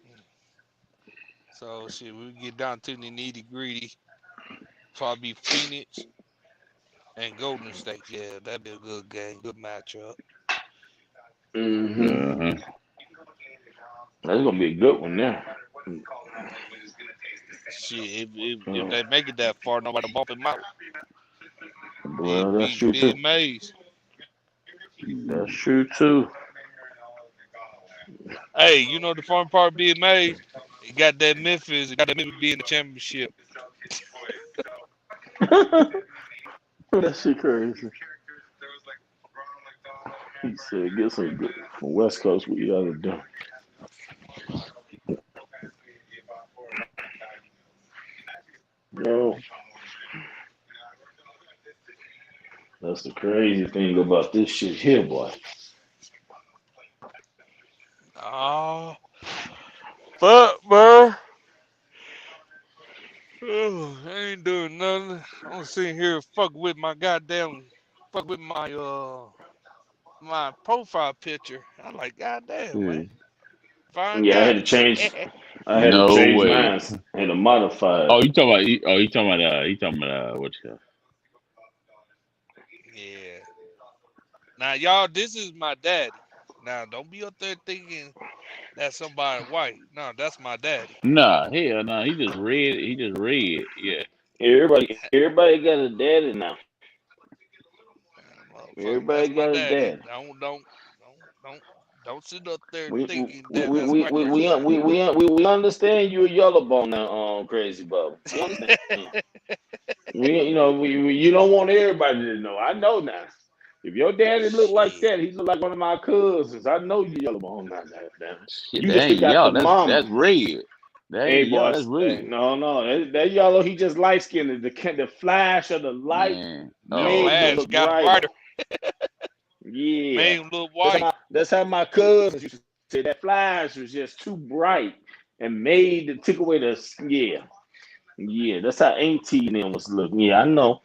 Mm. So shit, we get down to the nitty gritty. Probably Phoenix and Golden State. Yeah, that'd be a good game, good matchup. Mm-hmm. Uh-huh. That's gonna be a good one now. Shit, if Uh, they make it that far, nobody bump him out. well, that's true Be too. amazed. That's true too. Hey, you know the fun part? Be amazed. He got that Memphis. He got that Memphis be in the championship. That shit crazy. He said, "Get some good from West Coast. What you gotta do?" Yo, that's the crazy thing about this shit here, boy. Oh, fuck, man. Oh, I ain't doing nothing. I'm sitting here fuck with my profile picture. I'm like, goddamn, man. Yeah. Fine Yeah, I had guy. to change. I had to No change way. mine. I had to modify it. Oh, you talking about what you Yeah. Now, y'all, this is my daddy. Now, don't be up there thinking that's somebody white. No, that's my daddy. Nah, hell no, he just read. Yeah. Everybody got a daddy now. Motherfucker, Everybody that's my got a daddy. daddy. Don't, don't sit up there We thinking we that we that's a we white we person we daddy. we, we, we understand you a yellow bone now, crazy Bob. We understand. You don't want everybody to know. I know now. If your daddy look like Shit. that, he look like one of my cousins. I know you yellow bone now. Damn. Shit, You that just ain't got the y'all. mama. That's red. That Hey, ain't y'all. That's boss. red. No. That yellow, he just light skinned. The flash of the light Man. The Oh, made him flash okay. look got brighter. brighter. Yeah. Made him look white. That's how my cousins used to say that flash was just too bright and made to take away the yeah. Yeah, that's how Auntie and them was looking. Yeah, I know.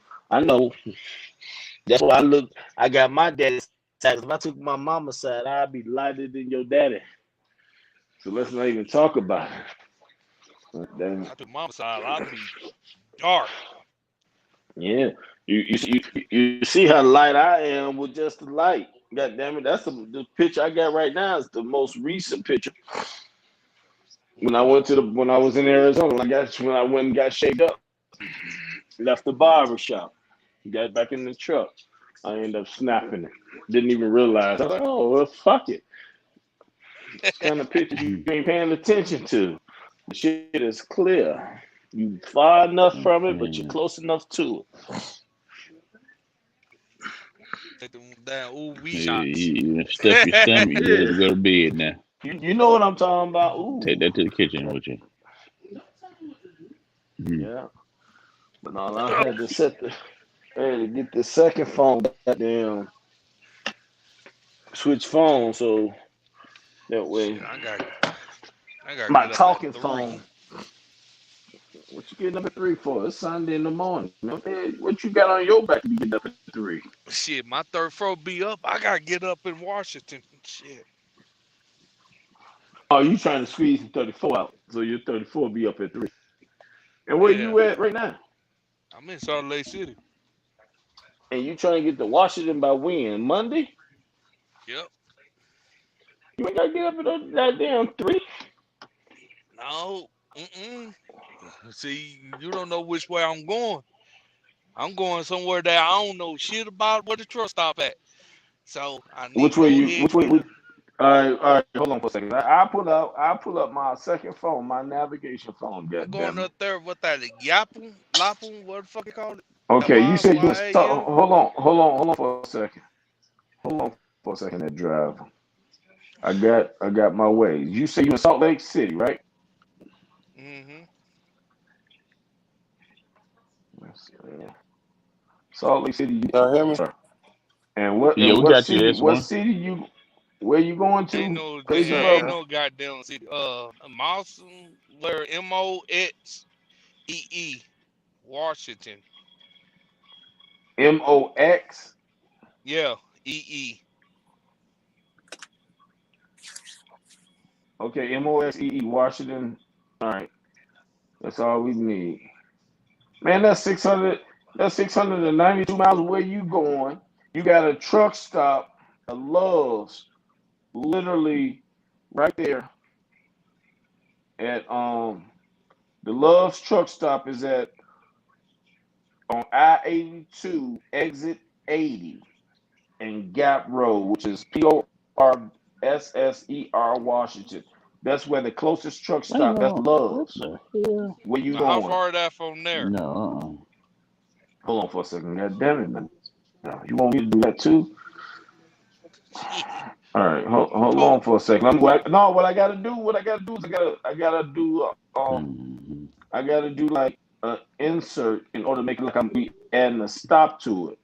That's why I look. I got my daddy's side. If I took my mama's side, I'd be lighter than your daddy. So let's not even talk about it. Damn. I took mama's side. I'd be dark. Yeah, you see how light I am with just the light. God damn it, that's the picture I got right now is the most recent picture. When I was in Arizona, when I went and got shaved up, left the barber shop, got back in the truck. I ended up snapping it. Didn't even realize. I was like, oh well, fuck it. It's kind of pictures you ain't paying attention to. The shit is clear. You far enough from it, but you're Okay. close enough to it. Take them down UV Yeah, shots. you stuff your stomach. You ready to Yeah. go to bed now? You know what I'm talking about? Take Ooh. that to the kitchen with you. Mhm. Yeah. But no, I had to I had to get the second phone, goddamn switch phone, so that Shit, way I gotta my get up at talking 3. phone. What you getting up at 3 for? It's Sunday in the morning. Man, what you got on your back to be getting up at 3? Shit, my third floor be up. I gotta get up in Washington. Shit. Oh, you trying to squeeze the 34 out. So your 34 be up at 3. And where Yeah, you at right now? I'm in Salt Lake City. And you trying to get to Washington by when? Monday? Yep. You ain't gotta get up at that damn 3. No. Mm-mm. See, you don't know which way I'm going. I'm going somewhere that I don't know shit about where the truck stop at. So I need to go ahead. Which way all right, hold on for a second. I pull up my second phone, my navigation phone, I'm god going damn it. up there. What that? Yapum? Lapum? What the fuck you call it? Okay, you Y said you was Y A M. hold on for a second. Hold on for a second that drive. I got my ways. You say you in Salt Lake City, right? Mm-hmm. Let's see. Salt Lake City, Y'all hear me? Utah. Yeah, we What got you, city? What S1. city you? Where you going to? What's Crazy up, Ain't man? brother. no goddamn city. Mawson, where Moxee, Washington. MOX. Yeah, EE. Okay, MOXEE, Washington. All right, that's all we need. Man, that's 600. That's 692 miles. Where you going? You got a truck stop, a Love's, literally right there at the Love's truck stop is at on I-82 exit 80 and Gap Road, which is PORSSER Washington. That's where the closest truck Hang stop. That's on. What Love's. the hell? Where you Now, how going? far is that from there? No. Hold on for a second. God damn it, man. You want me to do that too? Shit. All right, hold Oh, on for a second. No, what I gotta do, is I gotta do, Mm-hmm. I gotta do like an insert in order to make it look like I'm adding a stop to it.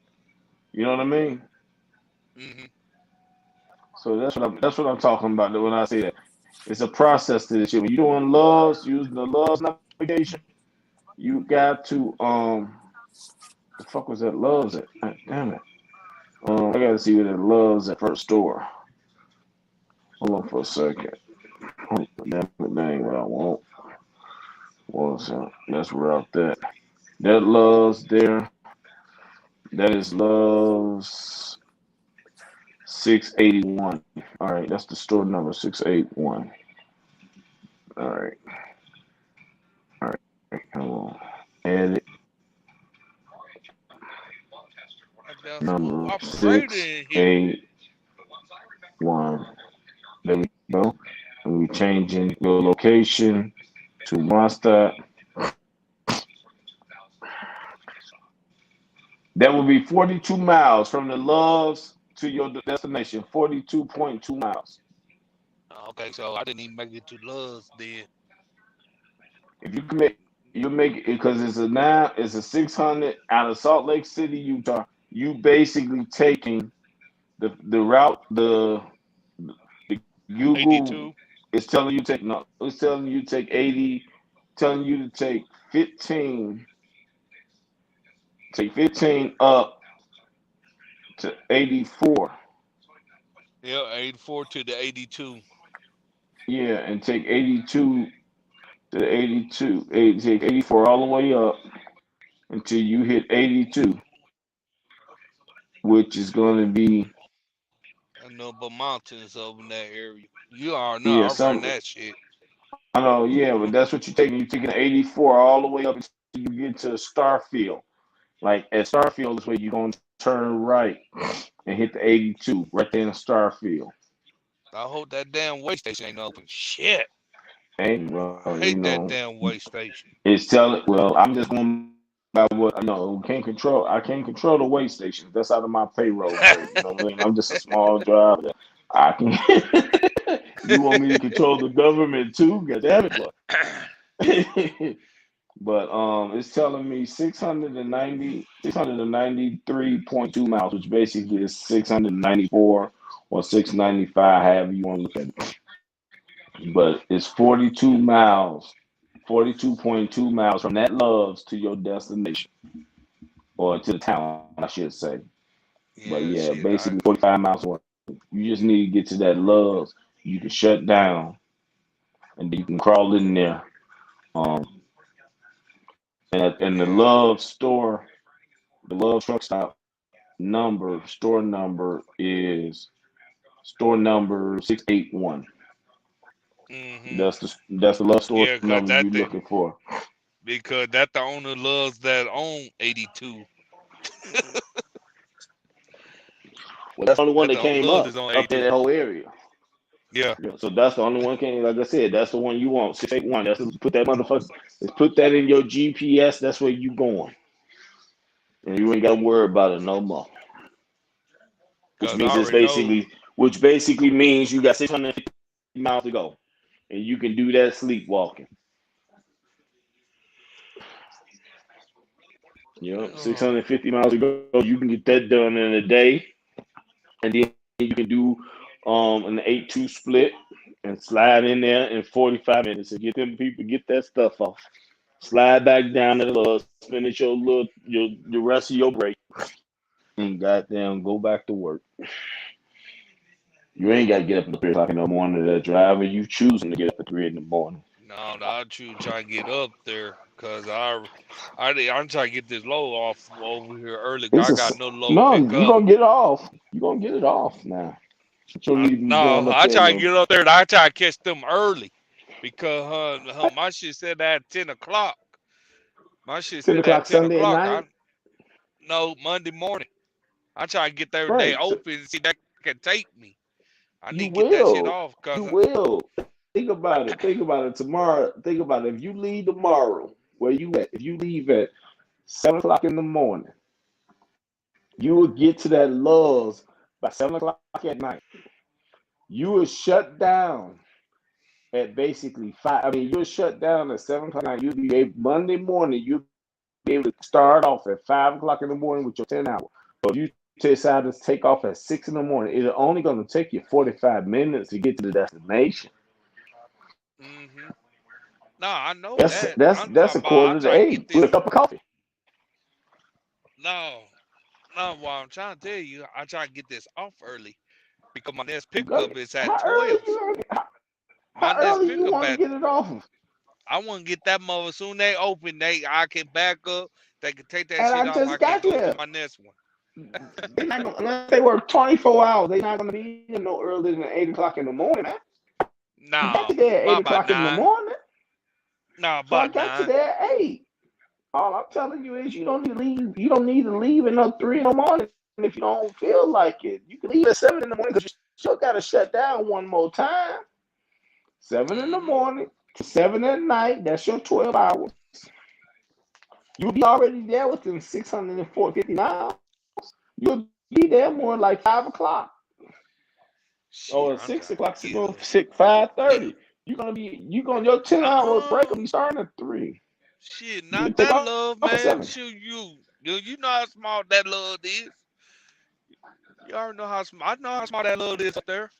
You know what I mean? mm-hmm. So that's what I'm talking about when I say that. It's a process to this shit. When you're doing loves, using the loves navigation, you got to the fuck was that loves at? God damn it. I gotta see where that loves at first store. Hold on for a second. Oh, damn it, that ain't what I want. That's where out there. That loves there. That is loves 681. All right, that's the store number 681. All right, all right, come on. Edit I got smooth number operator in here. 681. There we go. And we changing your location to Mondstadt. That will be 42 miles from the Loves to your destination. 42.2 miles. Okay, so I didn't even make it to Love's then. If you can make, you make it because it's a 600 out of Salt Lake City, Utah. You basically taking the route the Google 82. is telling you take no, it's telling you take 80, telling you to take 15 up to 84. Yeah, 84 to the 82. Yeah, and take 82 to the 82, take 84 all the way up until you hit 82, which is going to be And no but mountains over in that area. You already know yeah, I run some that shit. I know, yeah, but that's what you're taking. You're taking 84 all the way up until you get to Starfield. Like at Starfield is where you're going to turn right and hit the 82 right there in Starfield. I hope that damn way station ain't open. Shit. And I well, hate that damn way station. it's telling. Well, I'm just going I can't control the weigh stations. That's out of my payroll grade. You know what I mean? I'm just a small driver. I can. You want me to control the government too? God damn it, boy. But it's telling me 693.2 miles, which basically is 694 or 695, however you want to look at it. But it's 42 miles, 42.2 miles from that Loves to your destination, or to the town, I should say. But Yeah, yeah, shit. I basically 45 miles away. You just need to get to that Loves. You can shut down, and then you can crawl in there. Um, and the yeah. Love store, the Love truck stop store number is store number 681. Mm-hmm. That's the Love store Yeah, cause number that you're the looking for. because that the owner loves that own 82. Well, that's the only one That that the owner came love up is on up there 82. that whole area. Yeah. Yeah, so that's the only one came. Like I said, that's the one you want. 681. Put that motherfucker. Let's put that in your GPS. That's where you going, and you ain't got to worry about it no more. Which Cause I means it's already know. basically, which basically means you got 650 miles to go, and you can do that sleepwalking. You know, Oh. 650 miles to go. You can get that done in a day, and then you can do an 8-2 split and slide in there in 45 minutes and get them people get that stuff off. Slide back down to the Love, finish your rest of your break, and goddamn go back to work. You ain't got to get up at 3 o'clock in the morning to drive, or you choosing to get up at 3 in the morning. No, I choose try to get up there because I'm trying to get this load off over here early. 'Cause I got no load No, pick you up. gonna get it off. You gonna get it off now. You don't need to be No, going up I there try to no get up there. And I try to catch them early because my shit said at 10 o'clock. My shit 10 said at o'clock ten Sunday at o'clock. night. I no Monday morning. I try to get there. They Right. So open and see that can take me. I you need to get that shit will. off You because will. Think about it. Think about it tomorrow. Think about it. If you leave tomorrow, where you at? If you leave at 7 o'clock in the morning, you will get to that Love's by 7 o'clock at night. You will shut down at basically 5. I mean, you'll shut down at 7 o'clock at night. You'll be able, Monday morning. You'll be able to start off at 5 o'clock in the morning with your 10 hours. But if you decide to take off at 6 in the morning, it's only going to take you 45 minutes to get to the destination. hmm no, I know That's that. that's I'm that's talking a about. I quarter to try to get eight with this. a cup of coffee. No, no. What I'm trying to tell you, I try to get this off early because my next You got pickup is at how early 12. My how next early you pickup want to at get it off of? I want to get that mother soon they open. I can back up. They can take that And shit I off. just I can got go to there. my next one. They not gonna, unless they work 24 hours. They're not gonna be there no earlier than 8 o'clock in the morning, man. I got No, to there at eight about o'clock in the 9. morning, No, so I about got to 9. there at 8. All I'm telling you is you don't need to leave. You don't need to leave at no 3 in the morning if you don't feel like it. You can leave at 7 in the morning because you still got to shut down one more time. 7 in the Mm-hmm. morning to 7 at night. That's your 12 hours. You'll be already there within 650 miles. You'll be there more like 5 o'clock Shit, or I'm six trying o'clock. to get up. 5:30. Your 10 hours break Uh-uh. will be starting at 3. Shit, You not can take that off love, at man. 7. Shoot, you know how small that love is. You already know how small. I know how small that love is up there.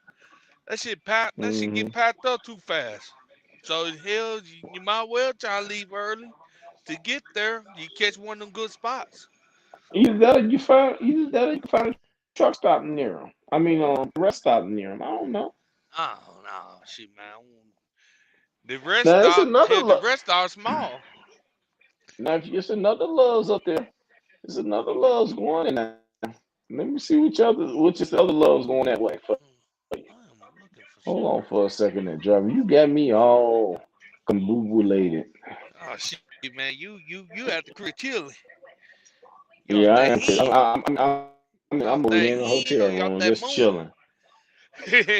That shit Mm-hmm. get packed up too fast. So hell, you might well try to leave early to get there. You catch one of them good spots. Either that or you can find a truck stop near them. I mean, rest stop near them. I don't know. Oh no, shit, man. The rest Now it's stop, another hell, the rest stop small. now if it's another Love's up there. There's another Love's going in now. Let me see which is the other Love's going that way for you. I am looking for Hold something. on for a second there, driver. You got me all combobulated. Oh shit, man, you at the crib chilling. You off Yeah, I that am. hen. I'm You off over that here in the hen hotel or you off room that just moon? chilling.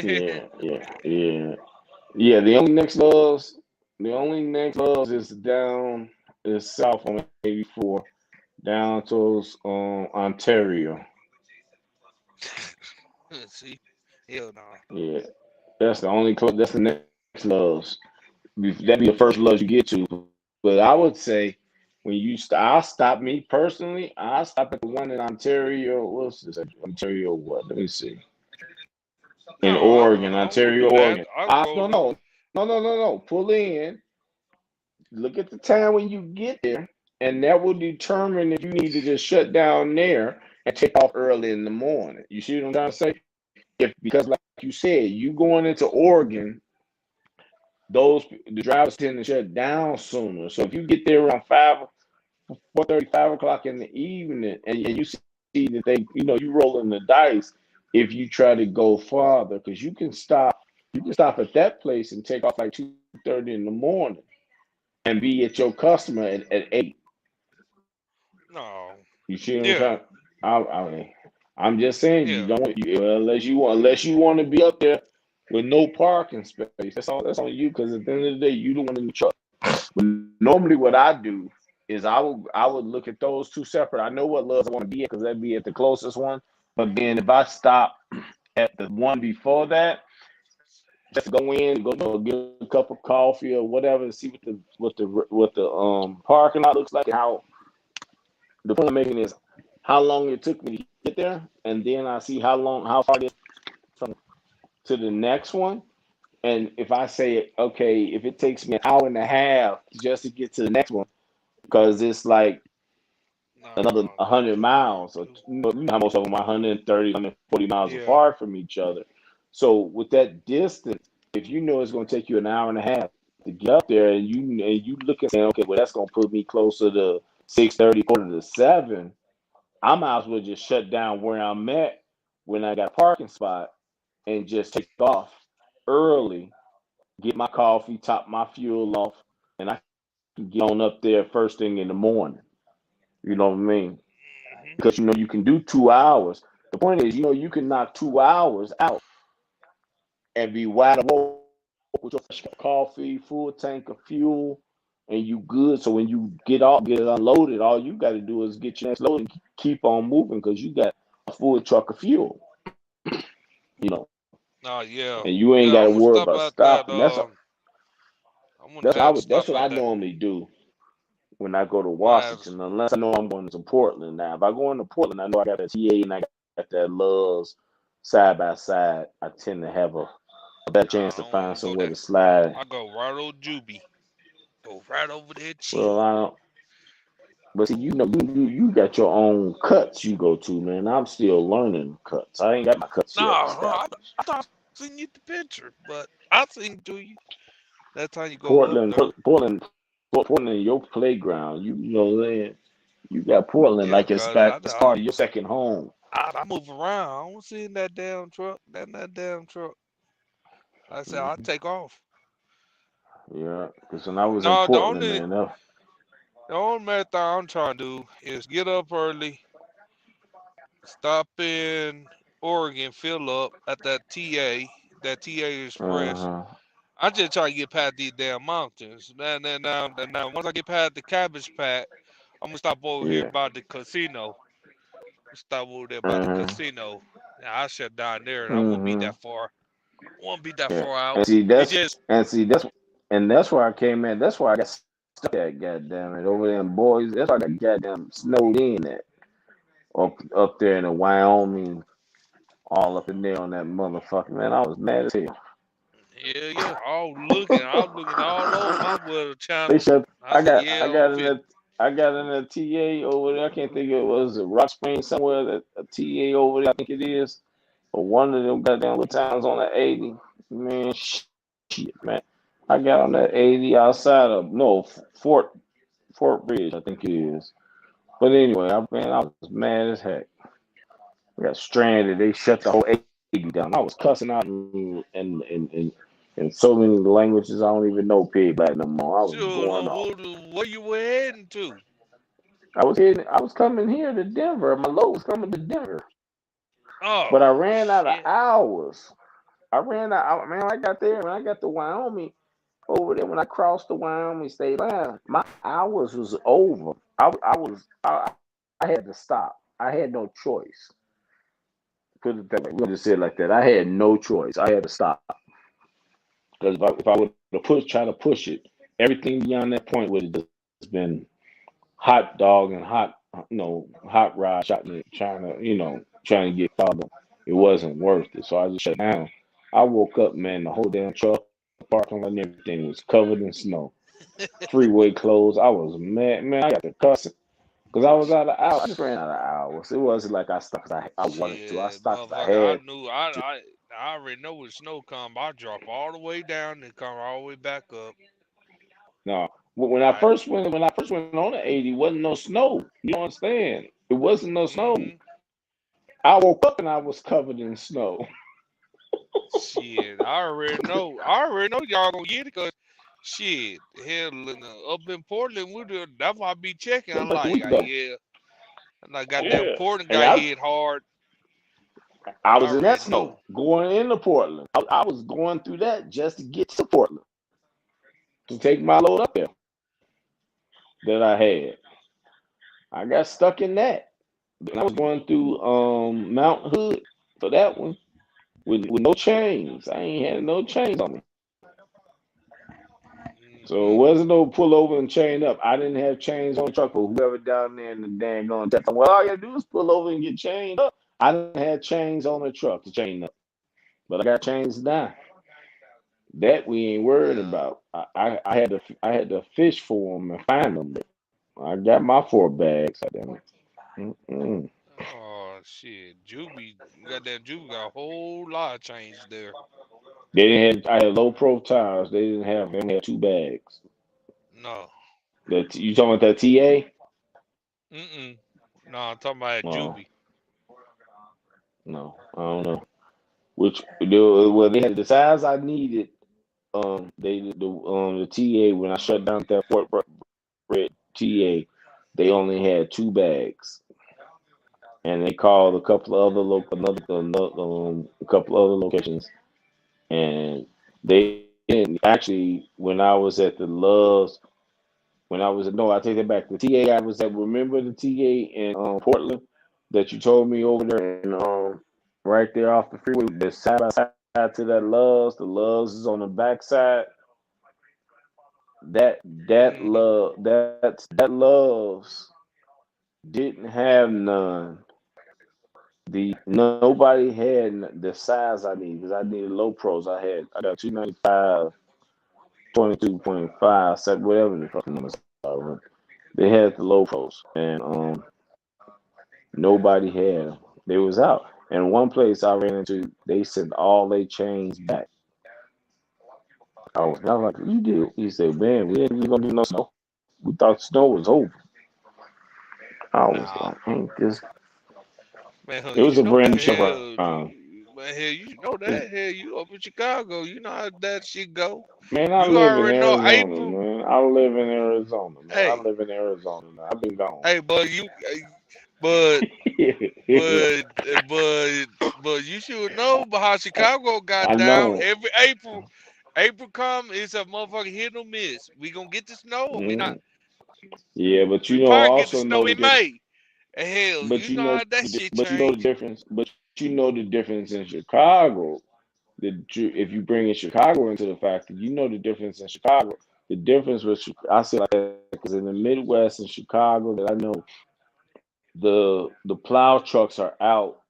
Yeah. Yeah, the only next Love's is south on 84. down to Ontario. See, hell no. Yeah, that's the only close. That's the next loves. That'd be the first loves you get to. But I would say when I'll stop me personally. I stop at the one in Ontario. What's this? Ontario what? Let me see. In No, Oregon, I won't Ontario, do that. Oregon. I'll go to. No. Pull in. Look at the time when you get there, and that will determine if you need to just shut down there and take off early in the morning. You see what I'm trying to say? If because like you said, you going into Oregon, the drivers tend to shut down sooner. So if you get there around 4:30, 5 o'clock in the evening, and you see that you rolling the dice if you try to go farther, because you can stop at that place and take off like 2:30 in the morning and be at your customer at 8. No. You see what I'm Yeah. saying? I'm just saying you Yeah. don't unless you want to be up there with no parking space. That's on you because at the end of the day you the one in the truck. But normally what I do is I would look at those two separate. I know what loves I want to be at because that'd be at the closest one. But then if I stop at the one before that, just go in, get a cup of coffee or whatever, to see what the parking lot looks like and how the point I'm making is how long it took me to get there, and then I see how far it is from to the next one. And if I say, okay, if it takes me an hour and a half just to get to the next one, because it's like another No. 100 miles, or how most of them are 130, 140 miles Yeah. apart from each other. So with that distance, if you know it's going to take you an hour and a half to get up there, and you look and say, okay, well that's going to put me closer to 6:30, quarter to 7. I might as well just shut down where I'm at when I got a parking spot and just take off early, get my coffee, top my fuel off, and I can get on up there first thing in the morning. You know what I mean? Hmm. Because you can do 2 hours. The point is, you can knock 2 hours out and be wide awake with your fresh cup of coffee, full tank of fuel, and you good. So when you get it unloaded, all you got to do is get your next load and keep on moving because you got a full truck of fuel. You know, Oh yeah. and you ain't Yeah. got to I'm gonna worry stop about at that. stopping. I'm gonna have to That's stop what at I that. normally do when I go to I'm gonna have. Washington, unless I know I'm going to Portland. Now, if I go into Portland, I know I got a TA and I got that Love's side by side. I tend to have a better chance Nah, to I don't find want to go somewhere to there. slide. I go right over Juby. Go right over there, Well, chill. I don't. But see, you got your own cuts you go to, man. I'm still learning cuts. I ain't got my cuts No, yet I established. thought I seen you the picture, but I seen to you. That time you go up Portland, there. Portland, your playground. You know what I'm saying? You got Portland Yeah, like it's cause back. It's part of your second home. I move around. I don't see that damn truck. That damn truck. Like I said, I Hmm. take off. Yeah, because when I was in No, the Portland, only man, the only marathon I'm trying to do is get up early, stop in Oregon, fill up at that TA Express. uh-huh, I just try to get past these damn mountains. Now, once I get past the Cabbage Patch, I'm gonna stop over here yeah, by the casino. Stop over there by the uh-huh, casino. Now I shut down there, and I won't be uh-huh, that far. I won't be that yeah. far out. And see, It just that's where I came in. That's where I got stuck at. Goddamn it, over there in Boys. That's where I got goddamn snowed in at up there in the Wyoming, all up in there on that motherfucker. Man, I was mad as hell. yeah. I was looking all over my weather They channel. said I said, I yeah, I'm got in fit. a TA over there. I can't think of it was a Rock Springs somewhere that a TA over there. I think it is. Or one of them goddamn little towns on the 80. Man, shit, man. I got on that 80 outside of Fort Bridge, I think it is. But anyway, I was mad as heck. We got stranded. They shut the whole 80 down. I was cussing out in so many languages I don't even know pig back no more. I was Sure, going off. where you were heading to? I was coming here to Denver. My load was coming to Denver. But I Oh ran out of shit. hours. I ran out. Man, I got there. When I got to Wyoming, over there, when I crossed the Wyoming state line, my hours was over. I was. I had to stop. I had no choice. Put it that way. We just say it like that. I had no choice. I had to stop because if I would have try to push it, everything beyond that point would have just been hot dog and hot rod shot me trying to get farther. It wasn't worth it, so I just shut down. I woke up, man. The whole damn truck, parking lot, and everything was covered in snow. Freeway closed. I was mad, man. I got to cussing because I was out of hours. I just ran out of hours. It wasn't like I stopped 'cause I wanted to. I Shit, stopped 'cause I motherfucker, I had knew to. I already know when snow come, I drop all the way down and come all the way back up. No, I when I first went on the 80, wasn't no snow. You don't understand? It wasn't no snow. mm-hmm. I woke up and I was covered in snow. Shit, I already know y'all gonna get it, cause shit, hell, up in Portland, we do. That's why I be checking. That I'm was like a like, week ago. yeah, and I goddamn Yeah, Portland and got hit hard. I I was in that already snow know. going into Portland. I was going through that just to get to Portland to take my load up there that I had. I got stuck in that. Then I was going through Mount Hood for that one with no chains. I ain't had no chains on me. So it Mm-hmm. wasn't no pull over and chain up. I didn't have chains on the truck or whoever down there in the dang on test. Well, all you gotta do is pull over and get chained up. I didn't have chains on the truck to chain up, but I got chains down. That we ain't worried Yeah. about. I had to fish for them and find them. I got my 4 bags. Damn it. Mm-mm. Oh shit, Juby, goddamn Juby got a whole lot of change there. They didn't have. I had low pro tires. They didn't have. They only had 2 bags. No. That you talking about that TA? Mm-mm. No, I'm talking about No, Juby. no, I don't know. Well, they had the size I needed. The TA when I shut down that Red TA, they only had 2 bags, and they called a couple of other a couple other locations, and they didn't actually. When I was at the Loves, when I was no, I take that back. The TA I was at. Remember the TA in Portland that you told me over there, and right there off the freeway, the side by side to that Loves. The Loves is on the backside. That Mm-hmm. that loves didn't have none. Nobody had the size I need because I needed low pros. I got 295, 22.5, whatever the fucking numbers are. They had the low pros, and nobody had them. They was out. And one place I ran into, they sent all their chains back. I was like, you did? He said, man, we ain't really gonna do no snow. We thought snow was over. I was Nah, like, ain't this? man, It was you a know brand that new truck hell, around. man, hell, you know that hell. You up in Chicago, you know how that shit go. Man, I You live in already know Arizona, April. man. I live in Arizona, man. I Hey, live in Arizona now. I've been gone. hey, but but but but you should know but how Chicago got I down know. every April. April come, it's a motherfucking hit or miss. We gonna get the snow or we not. Mm. Yeah, but We you know, probably get the also snow know the in difference. May. Hell, But you you know know, how that shit but you know the change. difference. But you know the difference in Chicago. If you bring in Chicago into the factor, you know the difference in Chicago. The difference with I say like that because in the Midwest and Chicago that I know, the plow trucks are out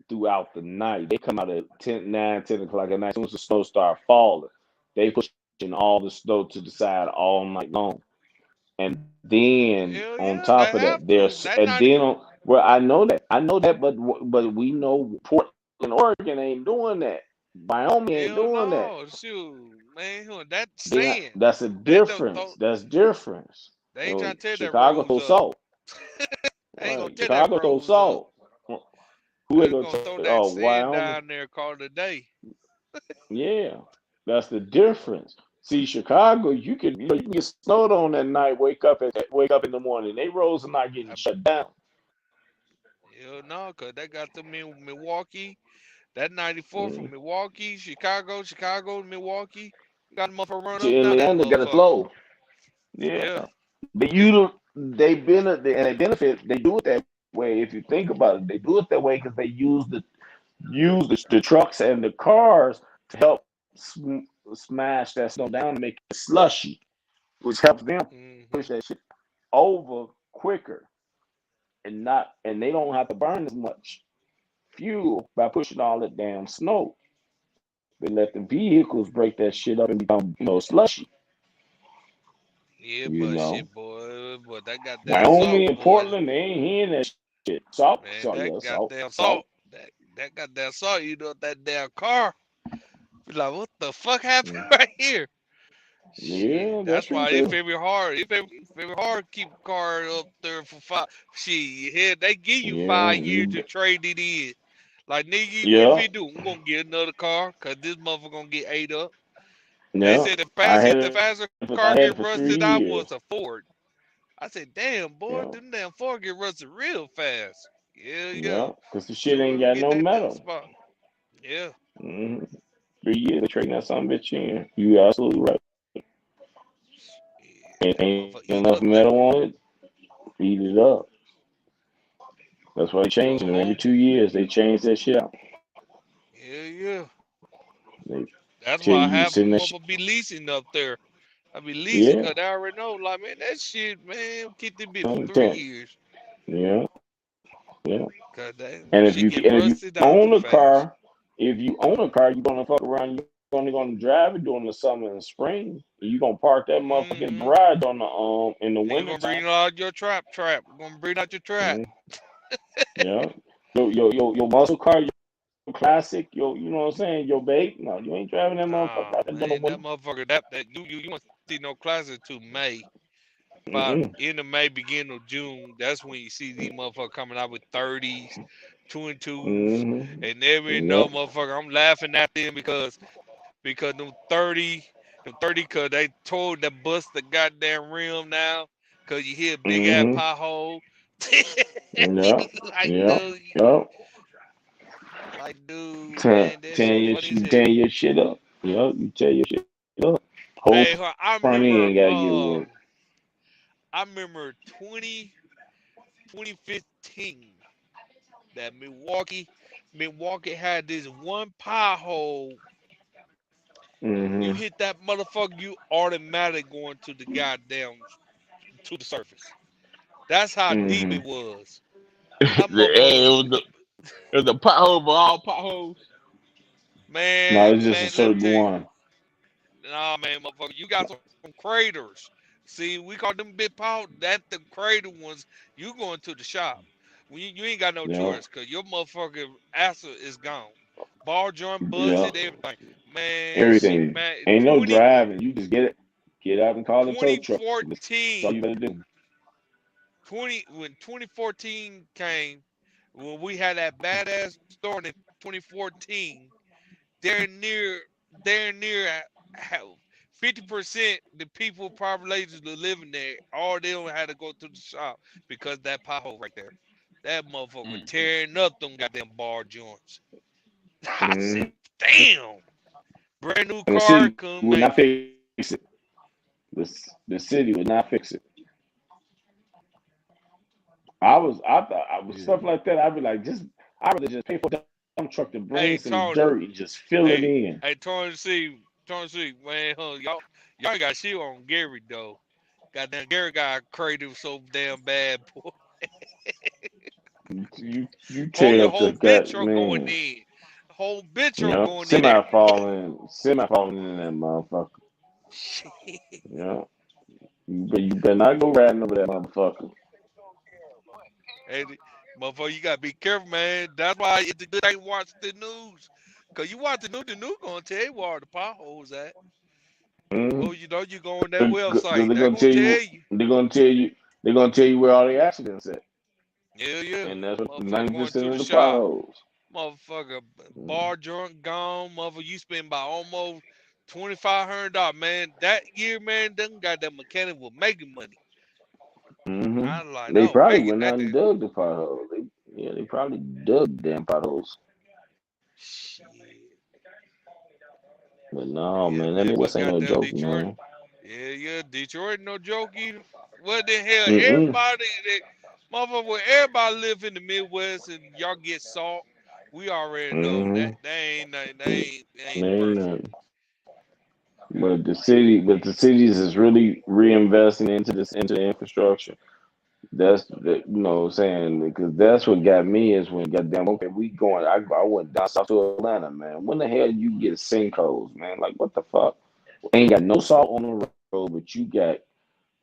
throughout the night. They come out at 10 o'clock at night. As soon as the snow start falling, they pushing all the snow to the side all night long. And then Hell on yeah, top they of that, have to. there's That and 90. then on well, I know that, but we know Portland, Oregon ain't doing that. Wyoming ain't Hell doing that. no, shoot, man. That They not, sand. that's a That don't difference. throw. That's difference. They ain't trying to tell that Chicago rose throw up. salt. They ain't gonna Right. tear that Chicago throw rose up. salt. Who They ain't gonna gonna throw tell? that Oh, sand Wyoming. down there. Call it a day. Yeah, that's the difference. See, Chicago, you can get snowed on that night. Wake up in the morning. They roads are not getting I, shut down. hell no, cause they got them in Milwaukee. That 94 from Mm. Milwaukee, Chicago, Milwaukee. Got a motherfucker run To up down that Indiana, got it motherfucker. flow. Yeah, Yeah. they benefit. They do it that. way. If you think about it, they do it that way because they use the trucks and the cars to help smash that snow down and make it slushy, which helps them Mm-hmm. push that shit over quicker and they don't have to burn as much fuel by pushing all that damn snow. They let the vehicles break that shit up and become, slushy. Yeah, You but know, shit, boy, but that goddamn salt, Wyoming and boy, Portland, they ain't hearing that shit. Salt, man, salt, yeah, that salt, goddamn salt. salt, that goddamn salt, you know, that damn car. Be like, what the fuck happened Mm. right here? Yeah, Shit, that's that's true why too. it's very hard to keep a car up there for 5. Shit, hell, they give you Yeah, 5 years to trade it in. Like, nigga, what if yeah, you do? I'm gonna get another car, cause this motherfucker gonna get ate up. They yeah. said I had the it. faster I car had get it for three rusted out years. was a Ford. I said, damn, boy, Yeah, them damn Ford get rusted real fast. Yeah, yeah. yeah. Cause the shit Soon ain't as we got get no that damn metal. spot. Yeah. 3 years they trading that some bitch in. You absolutely right. Yeah, Ain't, that ain't motherfucker eat enough up that metal on it. Eat it up. That's why they so changing them every home. 2 years. They change that shit out. Yeah, yeah. They That's tell why you half of send them that shit. motherfucker be leasing up there. I be leasing Yeah, because I already know, like, man, that shit, man, keep this bit for I'm 3 years. yeah, yeah. Cause that And if shit you get and if you rusted out own too a fast. car, if you own a car, you're gonna fuck around. You're only gonna drive it during the summer and spring. You're gonna park that motherfucker in the Mm-hmm. garage in the And you're gonna wintertime. bring out your trap. You're gonna bring out your trap. Mm, yeah. Your muscle car, your classic, you know what I'm saying, your babe. No, you ain't driving that motherfucker Nah, out there during the man, that winter. motherfucker, that you won't see no classes till May. About Mm-mm. end of May, beginning of June. That's when you see these motherfuckers coming out with 30s, 22s, Mm-hmm. and every no Yep. motherfucker. I'm laughing at them because them 30, cause they told to bust the goddamn rim now, cause you hear a big ass Mm-hmm. pothole. Yep. like Yep. dude, Yep. man, that shit funny as hell. Tearing your shit up. Yep. You tear your shit up. Whole Hey, front I end gotta get remember wet. 2015 that Milwaukee had this one pothole. You Mm-hmm. hit that motherfucker, you automatic going to the goddamn to the surface. That's how deep Mm-hmm. it was. That Hey, motherfucker, it was the pothole for all potholes. No, it's man, just a man. Let me certain tell you, one. nah, man, motherfucker, you got some craters. See, we call them big pot. That the crater ones. You going to the shop. When you ain't got no Yep. choice, cause your motherfucking asset is gone. Ball joint busted, Yep. everything. Man, shit, Everything. man. Ain't no driving. You just get out and call the tow truck. That's all you 2014, better do. 2014 came, when we had that badass storm in 2014, they're near, they're near 50% the people populations that living there, all they don't had to go to the shop because that pothole right there. That motherfucker Mm. tearing up them goddamn bar joints. I Mm-hmm. said, damn. Brand new And the car city come, would man. not fix it. The city would not fix it. I thought I was Yeah. stuff like that. I'd be like, I'd rather just pay for a dump truck to bring Hey some Tony, dirt and just fill it hey, in. hey Tony C, man, huh, y'all ain't got shit on Gary though. Goddamn Gary got creative so damn bad, boy. You Whole tear your up the whole bench gut, truck going man. in. Whole bench truck Yeah, going in there. semi falling in that motherfucker. Yeah, you better not go riding over that motherfucker. Hey, motherfucker, you gotta be careful, man. That's why it's a good thing to watch the news. Cause you watch the news gonna tell you where the potholes at. Mm-hmm. Oh, you know you go on that website, They're they gonna gonna tell tell you. you. They're gonna tell you where all the accidents at, Yeah, yeah. and that's what Motherfucker going 90% to of the the shop. potholes. Motherfucker, Mm-hmm. bar joint gone. Motherfucker, you spend about almost $2,500, man. That year, man, them goddamn mechanic was making money. I was like, They no, probably making went that out and day. dug the potholes. They probably dug damn potholes. Shit. But no, Yeah, man, that man, but Midwest ain't no goddamn joke, Detroit. man. Yeah, yeah, Detroit, no joke either. What the hell? Mm-mm. Everybody, Motherfucker, when everybody live in the Midwest and y'all get salt, we already know Mm-hmm. that they ain't nothing, they ain't Ain't perfect. nothing. But the cities is really reinvesting into the infrastructure. That's the, you know what I'm saying, because that's what got me is when goddamn okay we going I went down south to Atlanta, man. When the hell you get sinkholes, man? Like what the fuck? Ain't got no salt on the road, but you got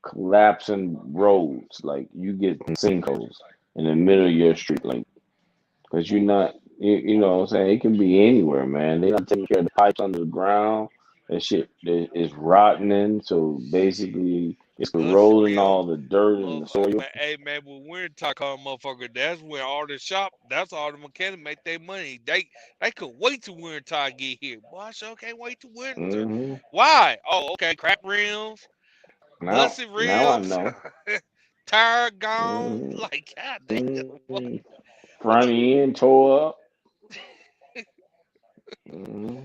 collapsing roads. Like you get sinkholes in the middle of your street, like because you're not you know what I'm saying. It can be anywhere, man. They're not taking care of the pipes under the ground. That shit is rotting, so basically it's Good for corroding them. all the dirt and the Motherfucker, soil. man, hey man, when winter time come, motherfucker, that's when all the shop, that's all the mechanics make their money. They could wait till winter time get here. Boy, I sure can't wait till winter. Hmm. Why? Oh, okay, crap rims, busted Now I rims, know. tire gone. Hmm. Like, goddamn, what? Front end tore up. Hmm.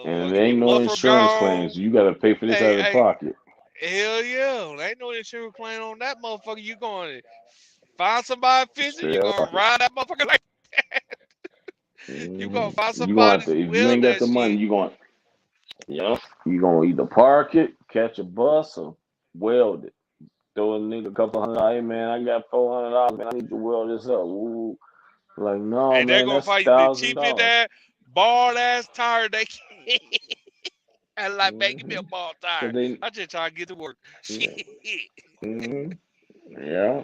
And Fucking there your ain't no muffler insurance gone. claims. You got to pay for this Hey, out of hey, pocket. hell yeah, there ain't no insurance claim on that motherfucker. You going to find somebody to fix it? You Straight out of gonna pocket. ride that motherfucker like you Hmm. gonna find You gonna have somebody to to if you weld ain't got that the money, shit. you gonna either park it, catch a bus, or weld it. Throw a nigga a couple $100. Hey man, I got $400. Man, I need to weld this up. Ooh. Like no And they're man, gonna that's find the cheapest $1,000. that bald ass tire they can. And like, man, give me Hmm. a bald Cause tire. they. I just try to get to work. Shit. Hmm. Yeah.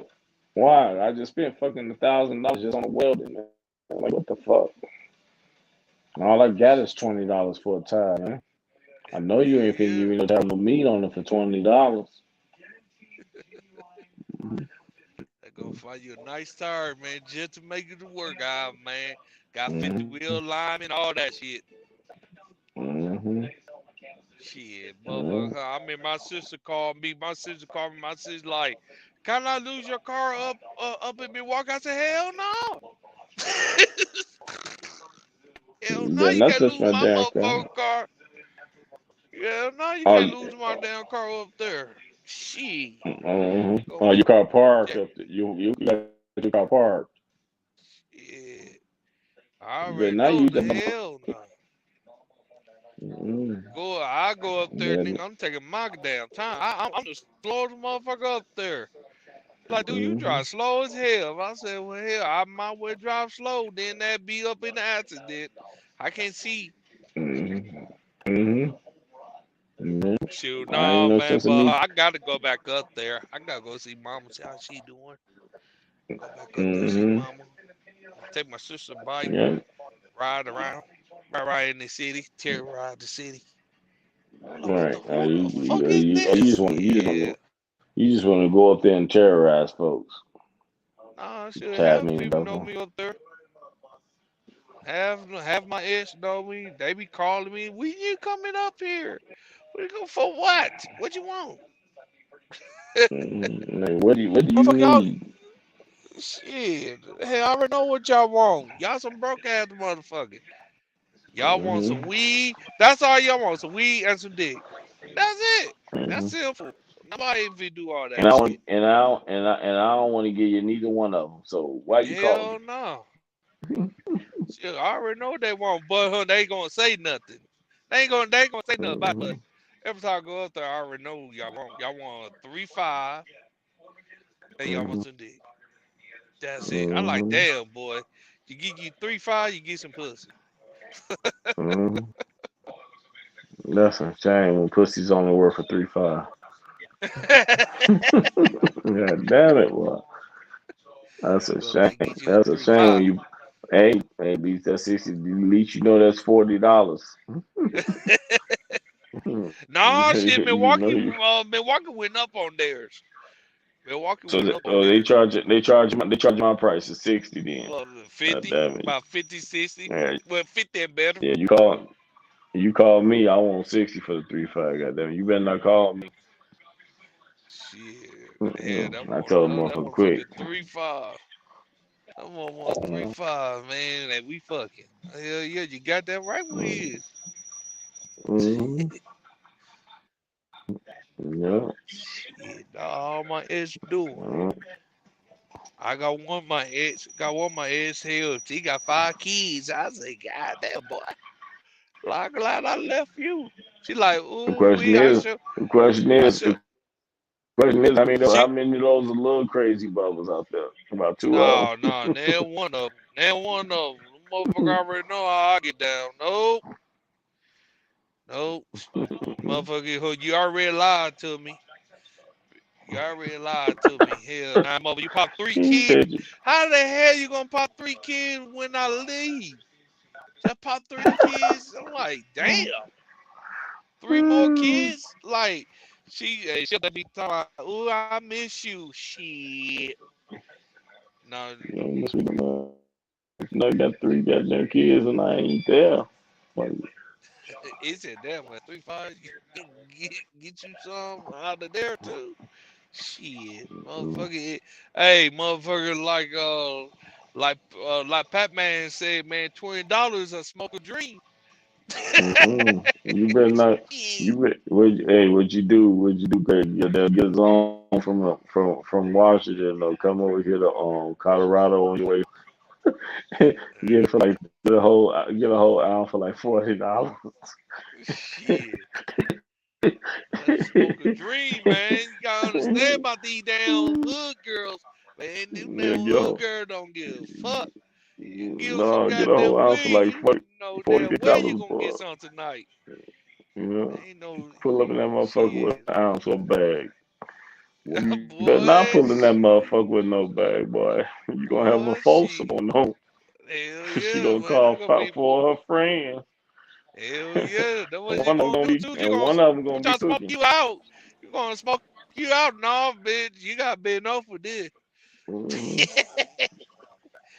Why? I just spent fucking $1,000 just on a welding, man. Like what the fuck? All I got is $20 for a tire, man. I know you Yeah, ain't finna yeah. give me no tire no meat on it for $20. They're gonna find you a nice tire, man, just to make it to work out, man. Got 50 Mm-hmm. wheel alignment, all that shit. Mm-hmm. Shit, Mm-hmm. motherfucker. I mean, my sister called me. My sister called me. My sister like, "Can I lose your car up in Milwaukee?" I said, "Hell no, hell no, Better you not can't touch lose my my damn car. motherfucking car. Hell no, you Oh, can't lose my damn car up there." Shit, go oh, your car parked yeah, up there. You got your car parked. yeah. I You better already not know use the that. hell no. Mm-hmm. I go up there, Better, nigga. I'm taking my damn time. I'm the slowest motherfucker up there. Like, dude, you mm-hmm. drive slow as hell. I said, well, hell, I might well drive slow. Then that be up in the accident. I can't see. Mm-hmm. Mm-hmm. Mm-hmm. Shoot, I ain't nah, no man. sense of But me. I got to go back up there. I got to go see mama, see how she doing. Go back up there, see Mm-hmm. mama. Take my sister bike, Yeah. ride around. Right in the city, terrorize the city. I'm like, Right. what the fuck is You this? just want Yeah. you just want to go up there and terrorize folks. Nah, shit, Tad half the me people know devil. me up there. Half my ex know me. They be calling me. We you coming up here? We go for what? What you want? Mm-hmm. Like, what do you Motherfucker, y'all need? shit. Hey, I already know what y'all want. Y'all some broke ass motherfucker. Y'all want some Mm-hmm. weed. That's all y'all want. Some weed and some dick. That's it. That's Mm-hmm. simple. Nobody even do all And that I shit. want and I don't want to give you neither one of them. So why you call Hell me? no. Shit, I already know what they want, but they ain't gonna say nothing. They ain't gonna say nothing about it, but Mm-hmm. every time I go up there, I already know what y'all want. Y'all want a 3-5 and y'all want Mm-hmm. some dick. That's it. I like Mm-hmm. damn boy. You 3-5, you get some pussy. Mm-hmm. That's a shame when pussy's only worth for 3.5. God damn it, well, that's a Motherfucker shame. get you a That's a shame when 3-5. you hey, at least that's 60. At least you know that's $40. Nah, shit, You know Milwaukee, you. Milwaukee went up on theirs. Milwaukee So went up on oh, theirs. they charge my price is 60 then. God 50, damn it. about 50, 60. Yeah, Well, 50 and better. yeah, you call me, I want 60 for the 3.5. God damn it. You better not call me. Shit, hell, Mm-mm. I told the that motherfucker quick. motherfucker 3-5. That motherfucker 3-5, man, and we fucking. Hell yeah, you got that right where he is. Mm-hmm. Yeah. Shit, all my ex doing. Yeah. I got one my ex got one my ex hell. She got 5 kids. I say, God damn boy, like glad I left you. She like, The ooh question we is, the question I is, should the question is, how she many of those are little crazy brothers out there? About two of no, no, nail one of them. Nail one of them. Motherfucker already know how I get down. Nope, nope. them. Motherfucker, you already lied to me. You already lied to me. Hell, now, mother, you pop three He kids. said, How the hell you gonna pop 3 kids when I leave? Just pop 3 kids. I'm like, damn, 3 more kids. Like, she'll let me talk. Ooh, I miss you. Shit. No, you know, must be the man. You know, you got three goddamn kids and I ain't there. Like, it said, damn, at 3 5, get you some out of there too. Shit, motherfucker. Hey, motherfucker, like Pac-Man said, man, $20 a smoke a dream. you better not. Shit. Hey, what you do? What you do, Craig? Get his own from Washington. Or come over here to Colorado on your way. Get it for like get a whole ounce for like $40. Shit. That smoke a dream, man. You gotta understand about these damn hood girls. Man, them Yeah, damn hood girls don't give a fuck. You give them some no, get a whole goddamn ounce for weed, like you 40, know damn well $40 you gonna get for some tonight. you know. Ain't no Pull up in that motherfucker with shit. an ounce or a bag. Well, you better not Boy, pull in that motherfucker with no bag, boy. You gonna have a boy, foursome shit. on home. Hell She yeah, gonna man. That's call gonna be for her friends. hell yeah. That's what And you one of them gonna gonna do be, too. and one of them You gonna be try to smoke cooking. you out. You gonna smoke you out? No, bitch. You got been off with this. Hmm.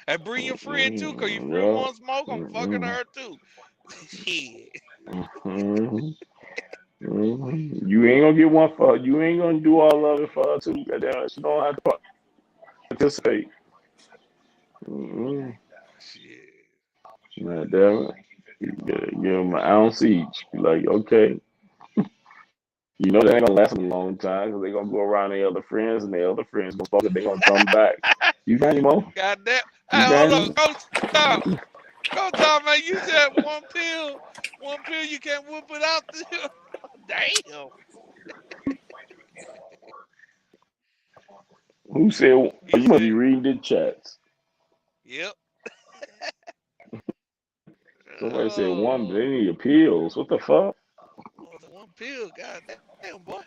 And bring your friend too, cause your friend Yeah. wants smoke. I'm fucking Hmm. her too. Shit. Hmm. You ain't gonna get one for her. You ain't gonna do all of it for her too. Goddamn, she don't have to participate. Hmm. Shit. God damn it. You gotta give them an ounce each. Be like, okay, you know they ain't gonna last them a long time because they gonna go around their other friends and their other friends gonna smoke it. They gonna come back. You got any more? Goddamn. You Hey, got hold any up. more? Go time. Go time, man. You said one pill. You can't whip it out. Damn. Who said? Oh, He you must be said, reading the chats. "Yep." Somebody said one, but Oh, they need appeals. What the fuck? one pill. Goddamn, boy.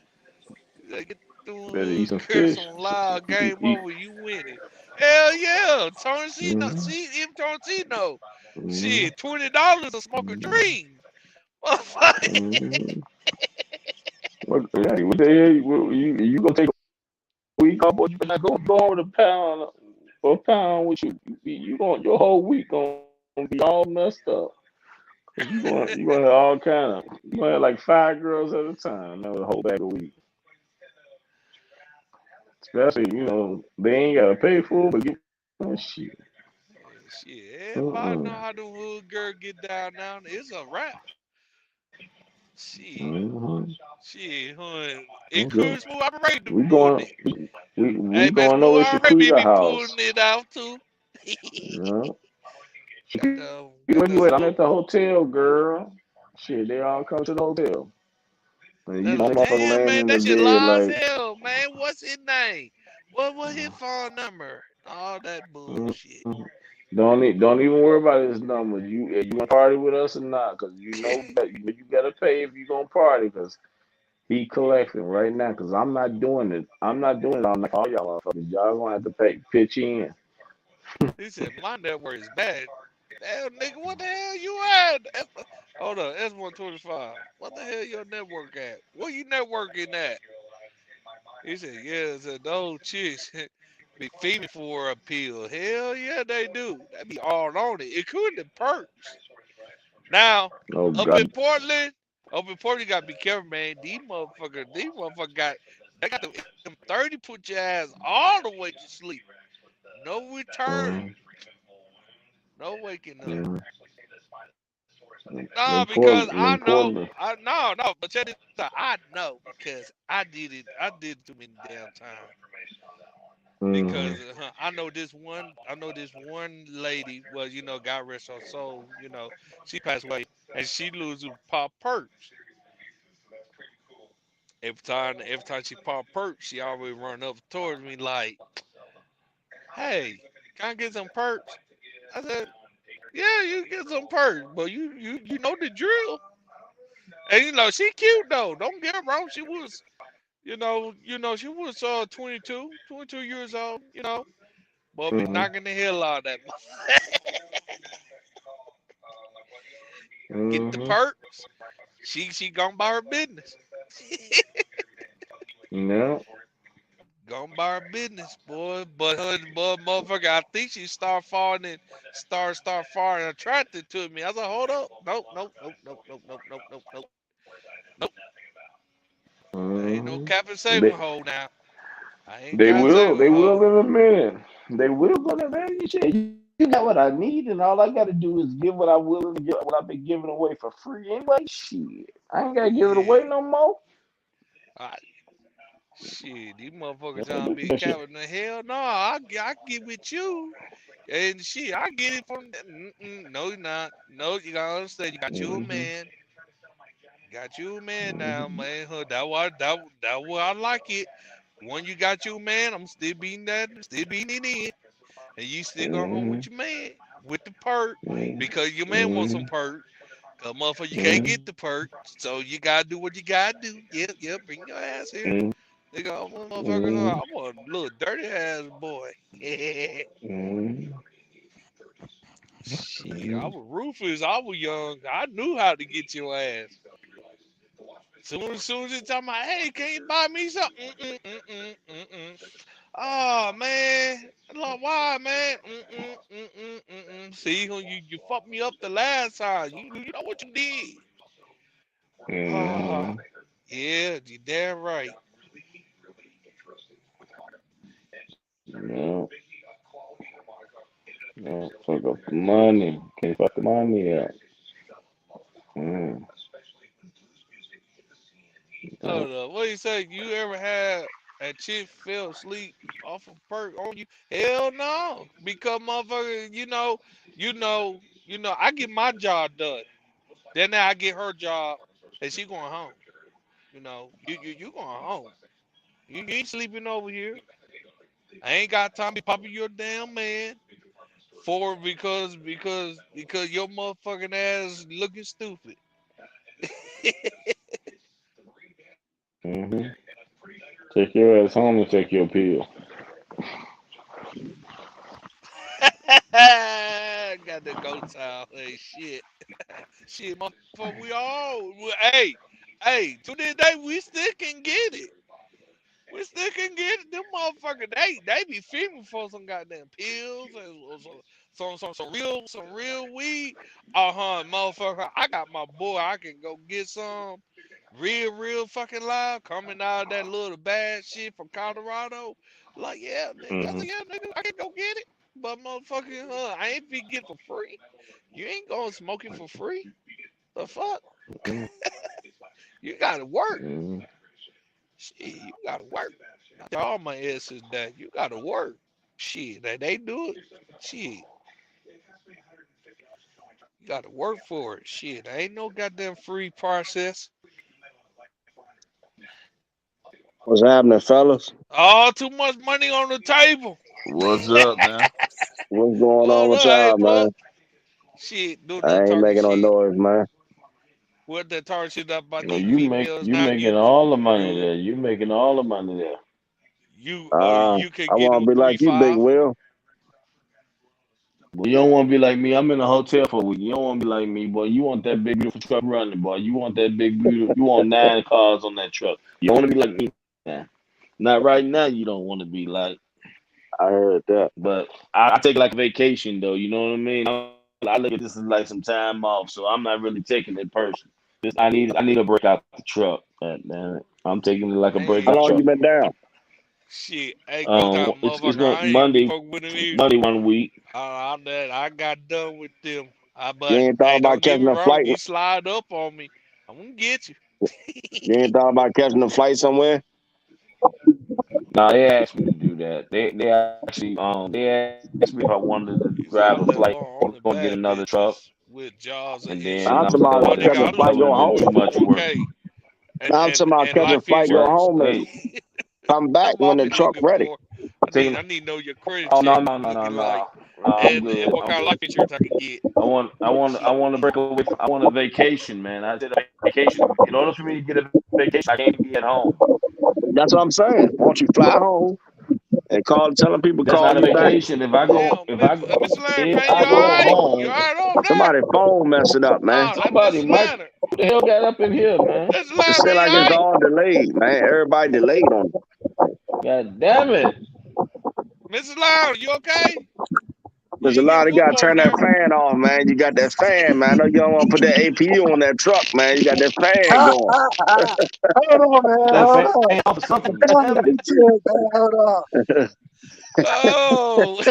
You gotta get through Better eat some girl fish. some live Eat, game eat. over. You winning. Hell yeah. Torrentino. Mm-hmm. See him Torrentino. Mm-hmm. Shit, $20 a smoke a dream. Motherfucker. Mm-hmm. What the hell? You gonna take a week off, or you better not go on with a pound with you. Your whole week gonna be all messed up. You gonna have all kind of. You gonna have like 5 girls at a time. That was a whole bag of weed. Especially they ain't gotta pay for it, but get shit. Shit, everybody know Mm-mm. how the hood girl get down now. It's a rap. Shit. Mm-hmm. Shit, hun. It Okay. could smooth operator We pulling going it. we Hey man, going smooth over operator Shaquita be house. pulling it out too. Yeah. Got Where that you at? I'm smoke. at the hotel, girl. Shit, they all come to the hotel. And you the only motherfucker Damn laying man, in the that shit bed live like, hell, man. What's his name? What his phone number? All that mm, bullshit. don't even worry about his number. You gonna party with us or not? Cause you gotta pay if you gonna party. Cause he collecting right now. Cause I'm not doing it. I'm not doing it all night for all y'all motherfuckers. Y'all gonna have to pitch in. He said my network is bad. Damn nigga, what the hell you at? Hold on, S125. What the hell your network at? Where you networking at? He said, yeah, said those chicks be feeding for a pill. Hell yeah, they do. They be all on it, including the perks. Now, Oh up in God. Portland, you gotta be careful, man. These motherfuckers them 30 put your ass all the way to sleep. No return, Mm, no waking up. mm. No, In because Portland, I in know. Portland. No. But check this out. I know because I did it. I did it too many damn times. Mm-hmm. Because I know this one. I know this one lady. Well, God rest her soul. She passed away, and she loses pop perks. Every time she pop perks, she always run up towards me like, "Hey, can I get some perks?" I said, "Yeah, you get some perks, but you know the drill." And she cute though. Don't get her wrong. She was, she was 22 years old. But be Mm-hmm. knocking the hell out of that. Get the Mm-hmm. perks. She gone by her business. Yeah. Gone by her business, boy. But motherfucker, I think she start falling and start falling attracted to me. I was like, hold up, nope, nope, nope, nope, nope, nope, nope, nope, nope, nope. I ain't no Mm-hmm. cap saving They, hole now. I ain't they cap will. saving They will hole. in a minute. They will go there, man. You got what I need, and all I got to do is give what I willing to give. What I've been giving away for free anyway. Shit, I ain't got to give it Yeah. away no more. I, Shit, these motherfuckers That's how trying to they do be that shit. capping the hell. No, I get with you. And shit, I get it from. No, you're not. No, you gotta understand. You got you a Mm-hmm. man. Got you a man now, Mm-hmm. man. Huh, that why I like it. When you got you a man, I'm still beating that, still beating it in, and you still going home Mm-hmm. with your man with the perk because your man wants some Mm-hmm. perk. Cause motherfucker, you can't Mm-hmm. get the perk, so you gotta do what you gotta do. Yep, yep. Bring your ass here. They go, motherfucker. Mm-hmm. I'm a little dirty ass boy. Mm-hmm. Shit, I was ruthless. I was young. I knew how to get your ass. Soon as you talking about, hey, can you buy me something? Oh man, like, why, man? See, when you fucked me up the last time, you know what you did. Oh, Mm-hmm. yeah, you damn right. No, no, fuck up the money. Can't fuck the money up. Mm. No. Hold up, what do you say? You ever had a chick fell asleep off a perk on you? Hell no, because motherfucker, I get my job done. Then I get her job, and she going home. You going home. You ain't sleeping over here. I ain't got time to be popping your damn man for because your motherfucking ass looking stupid. Mm-hmm. Take your ass home and take your pill. Got the goats out. Hey, shit. Shit, motherfucker, hey, to this day, we still can get it. We still can get it. Them motherfuckers, they be feeding for some goddamn pills and some real weed. Motherfucker, I got my boy. I can go get some real fucking live coming out of that little bad shit from Colorado. Like, yeah, nigga. I Mm-hmm. said, yeah, nigga, I can go get it. But motherfucking, I ain't be get for free. You ain't gonna smoke it for free. The fuck? You gotta work. Mm-hmm. Shit, you gotta work. I tell all my asses that you gotta work. Shit, they do it. Shit, you gotta work for it. Shit, ain't no goddamn free process. What's happening, fellas? All too much money on the table. What's up, man? What's going on Load with up, hey y'all, blood. man? Shit, doing I that ain't talking making no shit. noise, man. What that talking shit about No, these females you now? making all the money there. You making all the money there. You can I get want them to be three like you, Big five. Will. Boy, you don't want to be like me. I'm in a hotel for a week. You don't want to be like me, boy. You want that big beautiful truck running, boy. You want that big beautiful. You want 9 cars on that truck. You don't want to be like me. Nah. Not right now. You don't want to be like. I heard that. But I take it like a vacation though. You know what I mean? I look at this as like some time off, so I'm not really taking it personal. I need a break out the truck. Man, I'm taking it like a break How out the long Man, you truck. been down? shit. Hey, go time, It's motherfucker. going I ain't Monday. fuck with them here. Monday 1 week. I got done with them. You But ain't thought hey, about don't get me catching a wrong. flight. You slide up on me, I'm gonna get you. You ain't thought about catching a flight somewhere. No, they asked me to do that. They asked me if I wanted to You grab said a I live flight on the or get bad another truck, bitches with jaws of and issues. then I'm I talking was about No, telling them nigga, catching it a I was done flight telling go them flew it was home. too with much work. 4K I'm talking about and catching a life flight go insurance. home and Hey, come back I'm when off the of here truck ready. before. taking. I need to know your credit Oh no check no no no looking like no no! I'm and good. what I'm kind of good. life insurance I can get. I Shit. want to break away. I want a vacation, man. I said a vacation. In order for me to get a vacation, I can't be at home. That's what I'm saying. Why don't you fly home and telling people That's call not a you back? vacation. Damn, If Mr. Larry, if man, I you all go right? You all home, right on that? Somebody phone messing up, man. No, that's somebody Mr. might. Leonard. Who the hell got up in here, man? Mr. It Leonard, said man, you like all it's right? all delayed, man. Everybody delayed on it. God damn it! Mr. Leonard, you okay? You There's a ain't lot. getting You whoop gotta over turn that there. fan off, man. You got that fan, man. I know you don't want to put that APU on that truck, man. You got that fan going. Hold on, man. That Hold fan on. off or something. God Trying to damn it! get to it, man. Hold on. Oh,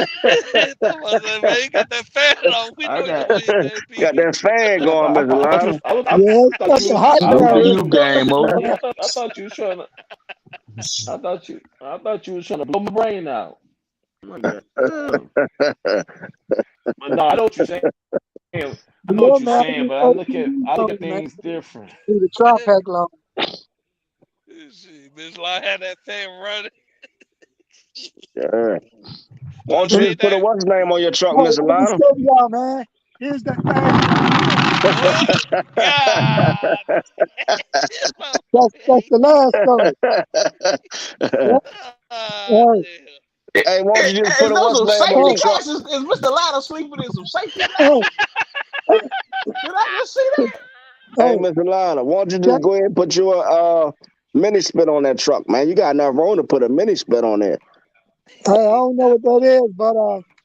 that was it, man. You got that fan on. We I know you got. don't hit the Got APU. that fan going, Mr. I thought you. Lana. Yeah, it's got the hot Salute to down you, here. game over. Yeah, I thought you was trying to. I thought you was trying to blow my brain out. Oh my God. Damn. But no, I know what you're saying. I know Yeah, what you're man. I saying, need but APU I look on at it, man. things different. See the trap pack long. Shit, Miss Law had that fan running. Yeah. Why What I don't you Hey, say just put a that? what's name on your truck, let Mr. me Lana? show y'all, man. Here's that thing. What? God. That's the last story. Yep. Hey, Hey, why don't Hey, you just hey, put is a those what's some name on safety your hey, truck? glasses? Is Mr. Ladder sleeping in some safety hey, glasses? Did I just see that? Hey, hey, Mr. Lana, why don't you check. just go ahead and put your mini split on that truck, man? You got enough room to put a mini split on there. Hey, I don't know what that is, but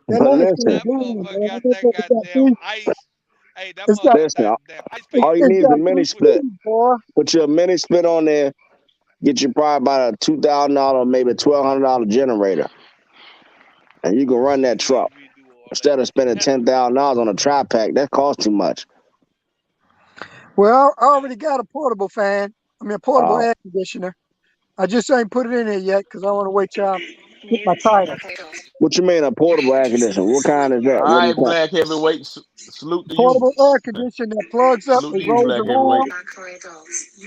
that But last thing is listen, That down, man. motherfucker I got don't that know what that goddamn is. ice. Hey, that It's mother got, got listen. that damn ice it, pack. All you it's need is a got mini three split. keys, boy. Put your mini split on there. Get you probably about a $2,000, maybe $1,200 generator, and you can run Shit, that you truck ain't be doing all instead of spending that. $10,000 on a tri pack. That costs too much. Well, I already got a portable fan. I mean, a portable Oh, air conditioner. I just ain't put it in there yet because I want to wait till I get my title. what you mean a portable air conditioner? What kind is that? All What do right, you think? black heavyweight. Salute to you. Portable air conditioner that plugs up Salute to and you, rolls black around. heavyweight.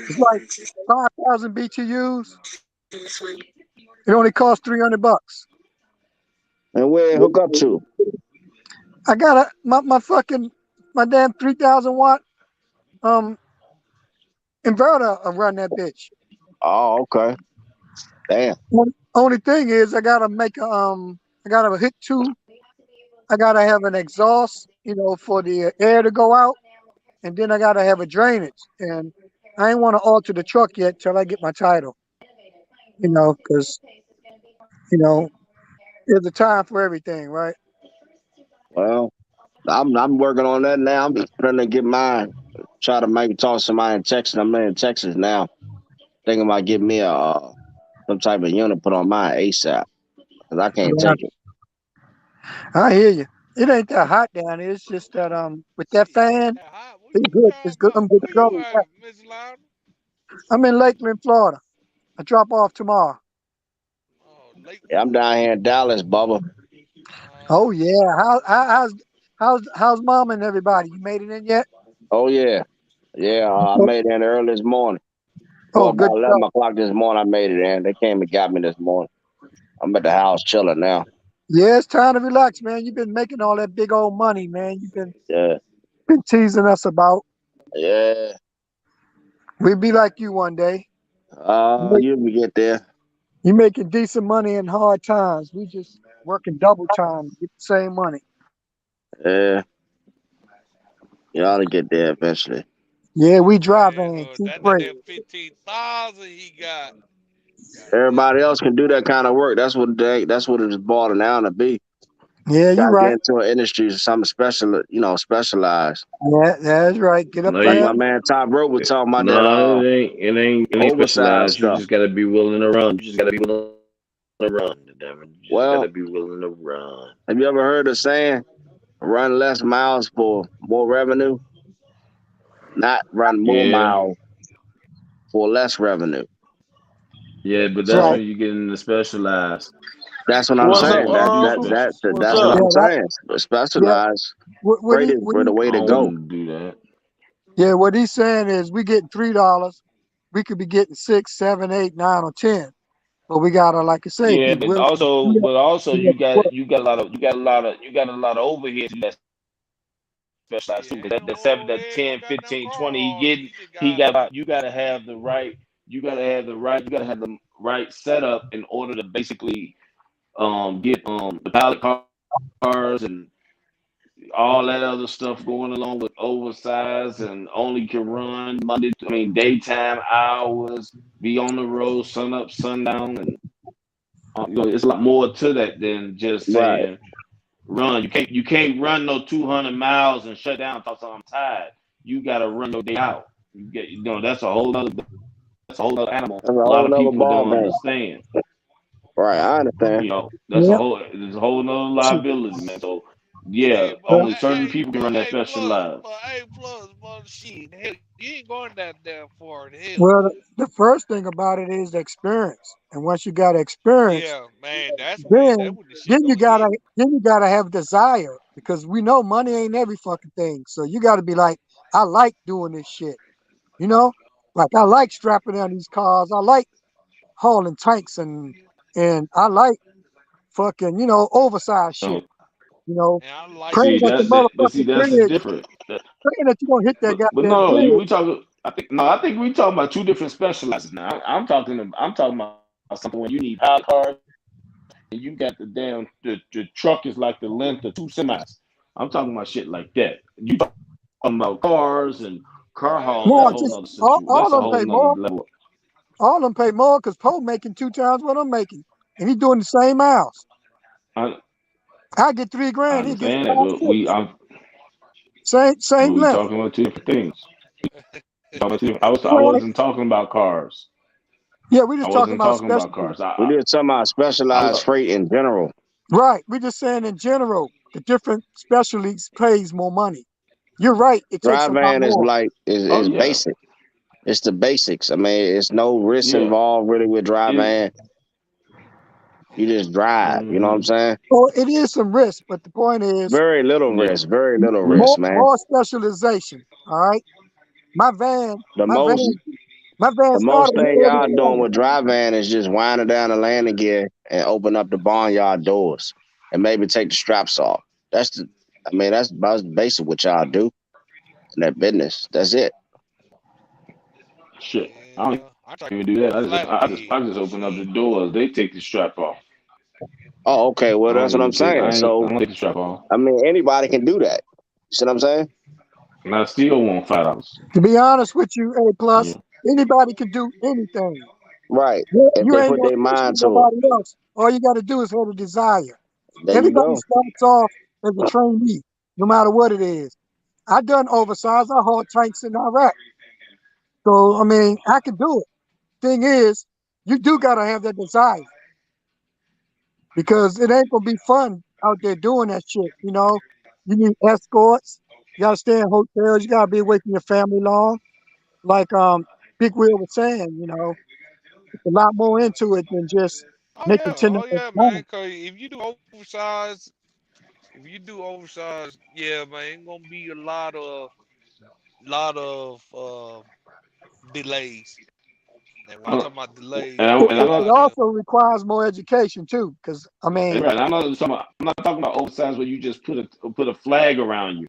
It's like 5,000 BTUs. It only costs $300. And where it hook up to? I got my damn 3,000 watt um inverter run that bitch. Oh, okay. Damn. Only thing is I gotta hit two. I gotta have an exhaust, for the air to go out, and then I gotta have a drainage. And I ain't want to alter the truck yet till I get my title. Because there's a time for everything, right? Well, I'm working on that now. I'm just trying to get mine. Try to maybe talk to somebody in Texas. I'm in Texas now. Thinking about getting me a some type of unit put on mine ASAP because I can't Yeah, take it. I hear you. It ain't that hot down here. It's just that with that fan, That hot? What it's you good. It's talking good. about? I'm good to Where you go. at, Yeah. Miss Lana? I'm in Lakeland, Florida. I drop off tomorrow. Oh, Yeah, I'm Lakewood. down here in Dallas, Bubba. Oh yeah. How's mom and everybody? You made it in yet? Oh yeah, yeah. I Oh, made it in early this morning. Well, oh, good about to 11 o'clock this morning, I made it in. They came and got me this morning. I'm at the house chilling now. Yeah, it's time to relax, man. You've been making all that big old money, man. You've Yeah, been teasing us about. yeah. We'll be like you one day. You make, You'll be get there. you making decent money in hard times. We just working double time to get the same money. Yeah, you ought to get there eventually. Yeah, we Man, driving. Keep that praying. damn 15,000 he got. Goddamn. Everybody else can do that kind of work. That's what it's boiling down to be. Yeah, Got you're to get right. into an industry or something special, specialized. Yeah, that's right. Get up No, Like there. my man Top Rope was talking about that no, it ain't oversized specialized. You stuff. just gotta be willing to run. You just gotta be willing to run. Damn it. You just gotta Well, be willing to run. have you ever heard the saying? Run less miles for more revenue, not run more Yeah, miles for less revenue. yeah, but that's Right. when you get into specialized. That's what I'm I What's up, saying. wouldn't do What's That's what up? Yeah, I'm that, saying. yeah. Specialized What freight he is what the he way I to go. wouldn't do that. yeah, what he's saying is we getting $3, we could be getting 6, 7, 8, 9, or 10. But we gotta, like I say, Yeah, be but willing to also, do you that work. got a lot of overhead in that specialized too. Yeah, Because ain't that no 7 old that head, no 10, goddamn 15, car 20 he hauler. getting, He just he got got you gotta have the right setup in order to basically get the pilot cars and all that other stuff going along with oversized and only can run daytime hours, be on the road, sun up, sundown, and it's a lot more to that than just Right. saying run. You can't run no 200 miles and shut down because I'm tired. You got to run your day out. That's a whole other animal. That's a A lot whole of nother people ball don't game. understand. Right. I understand. Yep. There's a whole nother Shoot. liability, man. So yeah, Hey, Yeah. only certain people can run that specialized. but shit, hell, you ain't going that damn far to hell. Well, the first thing about it is the experience, and once you got experience, Yeah, man, that's then when the shit then you gonna gotta hit. then you gotta have desire because we know money ain't every fucking thing. So you gotta be like, I like doing this shit, you know, like I like strapping down these cars, I like hauling tanks, and I like fucking oversized shit, Um, you know, And I like praying see that the that's that, but see motherfucking that's bridge, different. praying that you gonna hit that But goddamn no, bridge. we talking. I think we talking about two different specializes now. I'm talking about something when you need power cars and you got the truck is like the length of two semis. I'm talking about shit like that. You talking about cars and car hell hauling. That's a No, yeah. whole just nother all That's a of them whole pay nother more. level. All of them pay more because Poe making 2 times what I'm making, and he doing the same miles. I, I get I 3 grand, he gets understand that, five, six. but Same we length. talking about two different things. I Well, wasn't talking about cars. yeah, we I just talking wasn't about talking about specialty. cars. We did talking about I was specialized freight in general. Right. We just saying in general, the different specialties pays more money. You're right. It takes Dry a lot van is more. like oh is yeah, basic. It's the basics. I mean, it's no risk yeah. involved really with dry Is van. You just drive. You know what I'm mm-hmm. saying? Oh, it is some risk, but the point is Very little Yeah, risk. Very little yeah. risk, man. more specialization. All right. My van, The my most van, my van the most started with thing y'all doing 37. with dry van is just winding down the landing gear and open up the barnyard doors and maybe take the straps off. That's the I mean, that's about basic what y'all do in that business. That's it. Shit. I don't Yeah, I try to even keep do it that. a flat I bed. just open up the Shit. doors. They take the strap off. Oh, okay. Well, I don't that's what I'm even take. saying. I So, don't take the strap off. I mean, anybody can do that. You see what I'm saying? And I still want $5. To be honest with you, A plus, Yeah. anybody can do anything. Right. If You they ain't put no their special mind to to it. nobody else. All you got to do is have a desire. There you Everybody go. starts off as a trainee, no matter what it is. I done oversized. I hauled tanks in Iraq. So, I mean, I can do it. Thing is, you do got to have that desire because it ain't going to be fun out there doing that shit. You know, you need escorts. You got to stay in hotels. You got to be away from your family long. Like Big Will was saying, it's a lot more into it than just making 10 Oh minutes yeah, man. time. Cause if you do oversized, yeah, man, ain't gonna be a lot of delays. And when I I, talk about delays, and, I'm I, talking and It, I'm about it not. goddamn. also requires more education too, because I And mean, right. I'm not talking about oversized where you just put a flag around you.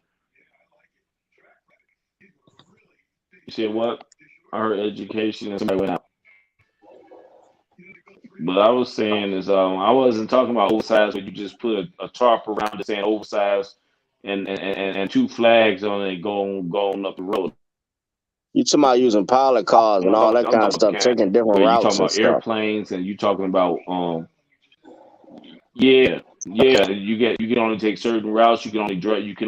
You said what? I heard education and somebody went out. But I was saying is I wasn't talking about oversized where you just put a tarp around it saying oversized and two flags on it going up the road. You talking about using pilot cars and all that I'm kind of talking about stuff, kind taking different where you routes talking and about stuff. airplanes and you talking about yeah, yeah. You can only take certain routes. You can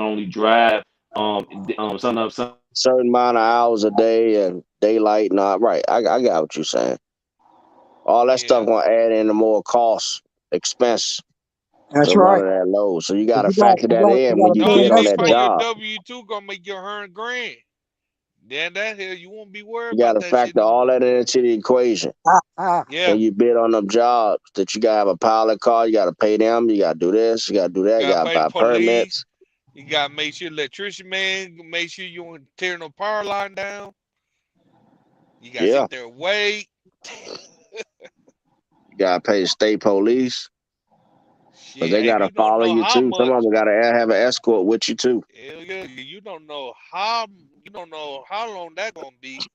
only drive sun up sun. Certain amount of hours a day and daylight. Not right. I got what you're saying. All that stuff Yeah, gonna add into more cost, expense. to That's run right. of that load. So you got But to factor that you in got when to you pay No, in bid you on that can't that find stuff. your job. W-2 gonna make you 100 grand. Then that hell, you won't be worried You got about to that shit factor no all more. that into the equation. Ah. Yeah, When you bid on them jobs, that you got to have a pilot car, you got to pay them, you got to do this, you got to do that, you you gotta got to pay the buy police. permits. You gotta make sure electrician man, make sure you don't tear no power line down. You gotta Yeah, sit there and wait. you got to pay the state police because Shit, they got and to you don't follow know you how too. Some of much. them got to have an escort with you too. Hell yeah, you don't know how long that gonna be.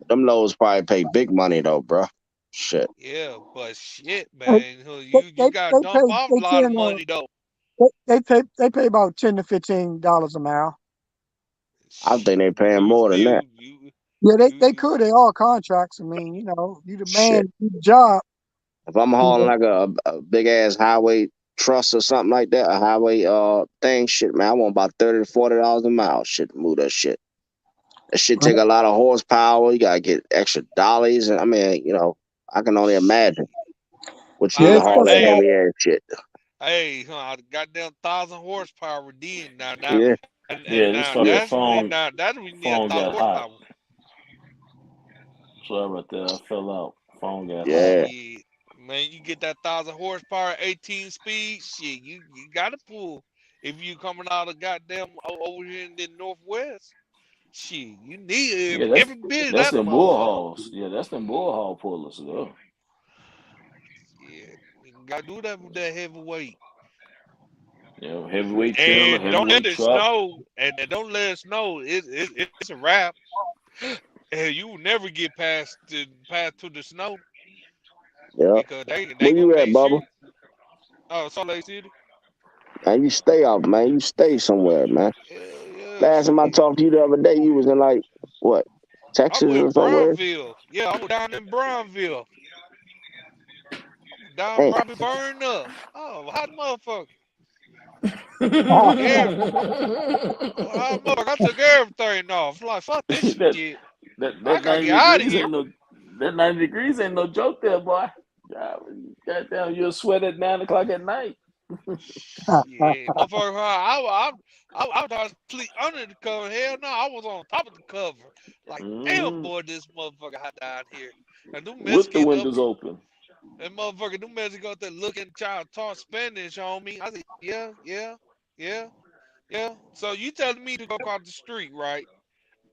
Them loads probably pay big money though, bro. Shit. Yeah, but shit, They, man, you gotta dump off a lot of money though. they pay about $10 to $15 a mile. I think they Shoot, paying you more than that. still you Yeah, you they you could. They all contracts. I mean, you the Shit. man, you the job. If I'm You hauling know, like a big ass highway truss or something like that, a highway thing, shit, man, I want about $30 to $40 a mile. Shit, to move that shit. That shit take a lot of horsepower. You gotta get extra dollies, and I mean, I can only imagine what you yeah, to it's haul stuff that like heavy ass shit. hey, goddamn 1,000 horsepower then now Yeah, and Yeah, this now fucking that's when you need a phone thousand got hot. horsepower. Sorry about that. I fell out. Phone got hot. yeah. Shit, man, you get that 1,000 horsepower, 18 speed. Shit, you gotta pull if you coming out of goddamn over here in the northwest. Shit, you need Yeah, every bit of that's that them bull motherfucker. halls. Yeah, that's them bull hall pullers though. Yeah, you gotta do that with that heavyweight. Yeah, heavyweight trailer, And don't let heavyweight it truck. snow. And don't let it snow. It's a wrap. And you will never get past to the snow Yeah. because they Where gonna you at, make sure. Bubba? Oh, Salt Lake City. Man, you stay out, man. You stay somewhere, man. Hell yeah, Last time I shit. talked to you the other day, you was in like what, I'm Texas or in somewhere? Brownville. Yeah, I'm down in Brownville. Down Hey, Robbie burn up. Oh, hot motherfucker. ah, Yeah, hot motherfucker. I took everything off. Like fuck this that shit. I that gotta 90 get out of degrees here. ain't no that 90 degrees ain't no joke there, boy. Goddamn, you'll sweat at 9 o'clock at night. Shit, motherfucker. I was sleep under the cover. Hell no, I was on top of the cover. Like, damn, Mm, boy, this motherfucker hot down here. And them with the Mexicans up, windows open. and motherfucker, them Mexicans up there looking, trying to talk Spanish on me. I said, yeah, yeah, yeah, yeah. So you telling me to go across the street, right?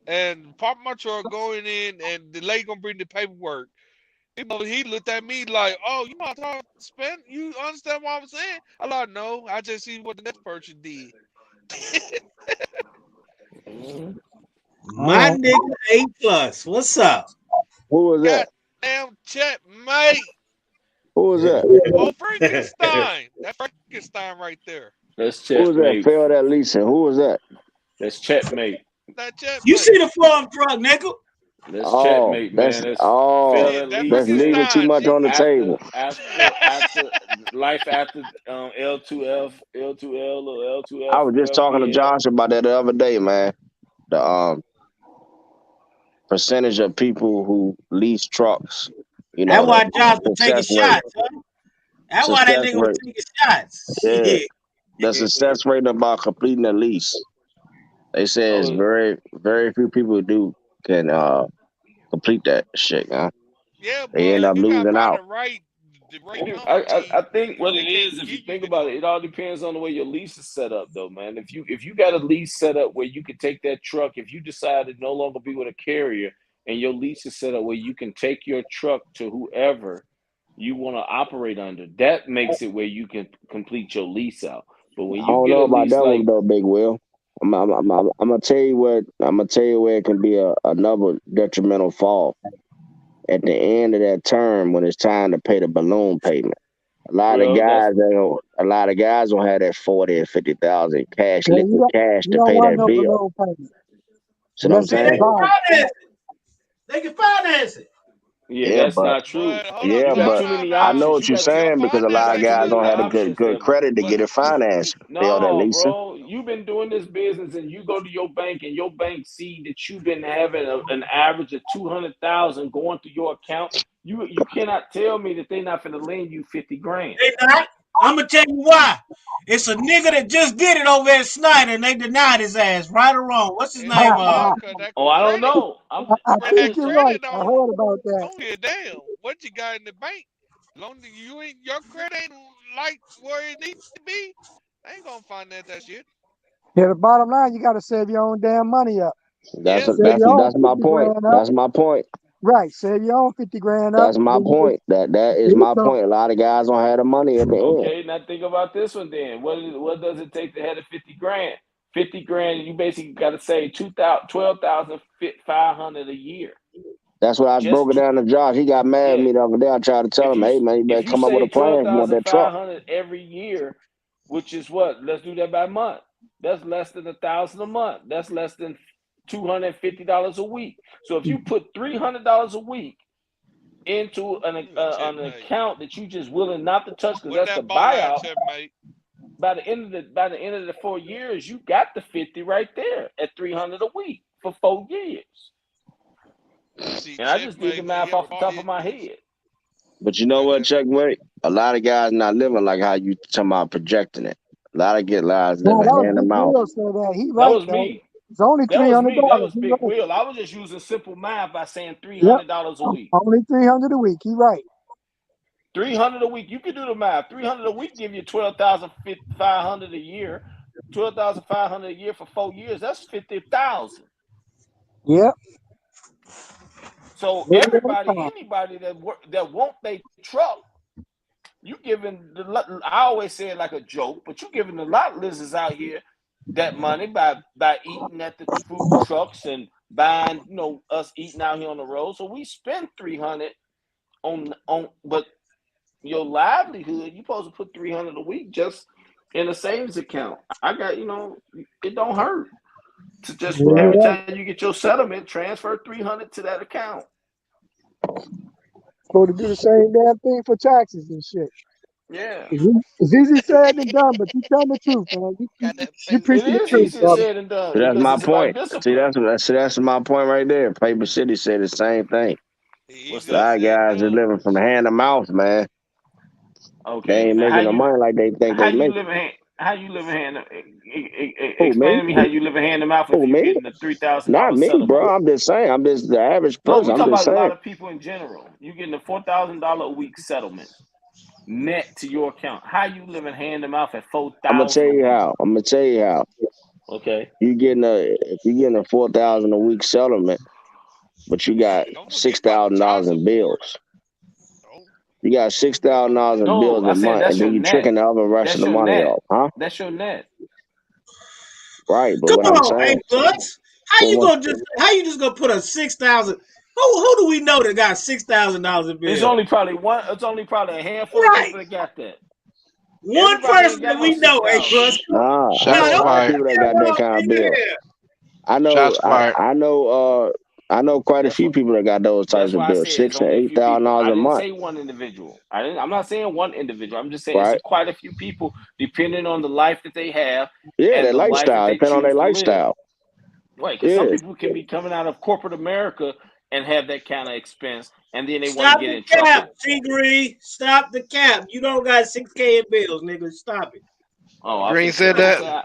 And park my truck, going in, and the lady gonna bring the paperwork. He looked at me like, "Oh, you know how to talk Spanish? You understand what I'm saying?" I like, "No, I just see what the next person did." Mm. all My right. nigga A plus. What's up? who was that? Goddamn checkmate! Who was that? Oh, Frankenstein! That Frankenstein right there. That's Who was that? checkmate. Failed at leasing. Who was that? That's checkmate. That You see checkmate. the farm truck, nigga? That's Oh, checkmate, man. That's failed Yeah, at that that's leasing leaving too Frankenstein. much on the after table. after life after L2F, L2L or I was just talking to L2FBL. Josh about that the other day, man. The percentage of people who lease trucks, That's the why Josh was taking success rate. shots, huh? That's why that Success nigga was rate. taking shots. Yeah. Shit. The success rate about completing a lease. They say it's Oh, very, very few people who can complete that shit, huh? Yeah, They end but up you gotta losing find out. the right I company think what that it can is, if you give you think the about truck. it, it all depends on the way your lease is set up, though, man. If you got a lease set up where you can take that truck, if you decide to no longer be with a carrier, and your lease is set up where you can take your truck to whoever you want to operate under, that makes it where you can complete your lease out. But when I you don't get know a about lease that one like, though, Big Will. I'm gonna tell you what. I'm gonna tell you where it can be another detrimental fall at the end of that term when it's time to pay the balloon payment. well, that's A lot of guys don't have that 40 and 50,000 cash, Yeah, liquid cash you to don't pay want that no bill. below payment See what I'm unless Man, it's they saying? can advised. finance it. They can finance it. yeah, Yeah, that's but not true. But hold on, yeah, You got but too time many I know out. options. what You you're got Your saying because a you lot finance of got ain't too guys good don't many have the enough. good options. credit to But get it financed. Failed at No, leasing. bro, you've been doing this business, and you go to your bank, and your bank see that you've been having an average of 200,000 going through your account. You cannot tell me that they're not going to lend you 50 grand. They not. I'm gonna tell you why. It's a nigga that just did it over at Snyder, and they denied his ass, right or wrong. What's his name? Yeah, cause that Oh, I don't credit, know. I that think you're right. credit I heard about that. don't give a damn what you got in the bank. Long as you ain't your credit ain't like where it needs to be, they ain't gonna finance that shit. Yeah, the bottom line, you got to save your own damn money up. That's Yeah, Save your own that's my 50 point. grand up. That's my point. Right. Save your own 50 grand up. That's my Then you point. That is can my so point. A lot of guys don't have the money at the end. Okay, now think about this one then. What does it take to have the 50 grand? 50 grand, you basically got to save 12,500 a year. That's what I was Just broken down to Josh. He got mad at yeah. me the other day. I tried to tell him, hey man, you better If you come up with a save plan if you want that truck. 12,500 every year, which is what? Let's do that by month. That's less than $1,000 a month. That's less than $250 a week. So if you put $300 a week into an account that you just willing not to touch because what that's the that ball line buyout, checkmate? by the end of the 4 years, you got the 50 right there at $300 a week for 4 years. You see, And I just did the checkmate when math you off the top of my head. But you know what, Checkmate? A lot of guys not living like how you talking about projecting it. A lot of guys no, living that was hand to Big mouth. Will said that. He That right was though. me. It's only That was $300. me. That was He Big right. Will. I was just using simple math by saying Yep. $300 a week. Only 300 a week. He right. 300 a week. You can do the math. 300 a week give you 12,500 a year. 12,500 a year for 4 years. That's 50,000. Yep. So Living on anybody that want their truck, you giving I always say it like a joke, but you giving a lot of lizards out here that money by eating at the food trucks and buying, us eating out here on the road. So we spend 300 on, but your livelihood, you supposed to put 300 a week just in a savings account. I got, it don't hurt to just Yeah, every right. time you get your settlement, transfer 300 to that account. Supposed to do the same damn thing for taxes and shit. Yeah. It's easy said than done, but you tell the truth, man. got that You paper preaching It the is truth, easier brother. said than done That's because my it's about point. See, discipline. that's my point right there. Paper City said the same thing. What's A easier that? lot of said guys are than done. living from hand to mouth, man. They Okay. ain't Now making the money like they think how they you make. live in hand Who, explain me? to me how you live in hand to mouth if Who, you're me? getting a Not $3,000 me, settlement. bro. I'm just saying. I'm just the average No, person. we I'm talking just about a lot saying. of people in general. You getting a $4,000 a week settlement net to your account. How you living hand to mouth at I'm gonna tell 4,000 a you week? how. I'm gonna tell you how. Okay. If you getting a 4,000 a week settlement, but you got Don't forget about the child $6,000 in support. bills. Don't, You got don't forget about $6,000 that. in No, bills I a said month, and that's then your you net. tricking the other rest of That's the your money net. off, huh? That's your net. Right, but Come what I'm on, hey saying, Butts. How you what just gonna put a 6,000? Who do we know that got $6,000 in It's bills? only probably a handful of Right. people that got that. One Everybody ain't person that got no we know, hey 6,000. Butts. nah, I No, know Shots a don't lot of fired. people that that got that up kind of in bill. here. Shots fired. I know quite a That's few what. people that got those That's types of why I bills, said it's six and only a eight few thousand people. dollars I a didn't month, say one individual. I'm not saying one individual. I'm just saying it's right? quite a few people, depending on the life that they have Yeah, and their the life that lifestyle, they depending on their choose to live. lifestyle. Right? Because some Yeah, people can be coming out of corporate America and have that kind of expense, and then they want to Stop get the in cap, trucking. T-Green. Stop the cap. You don't got 6K in bills, nigga. Stop it. Oh, I Green finna say. said I was that. gonna say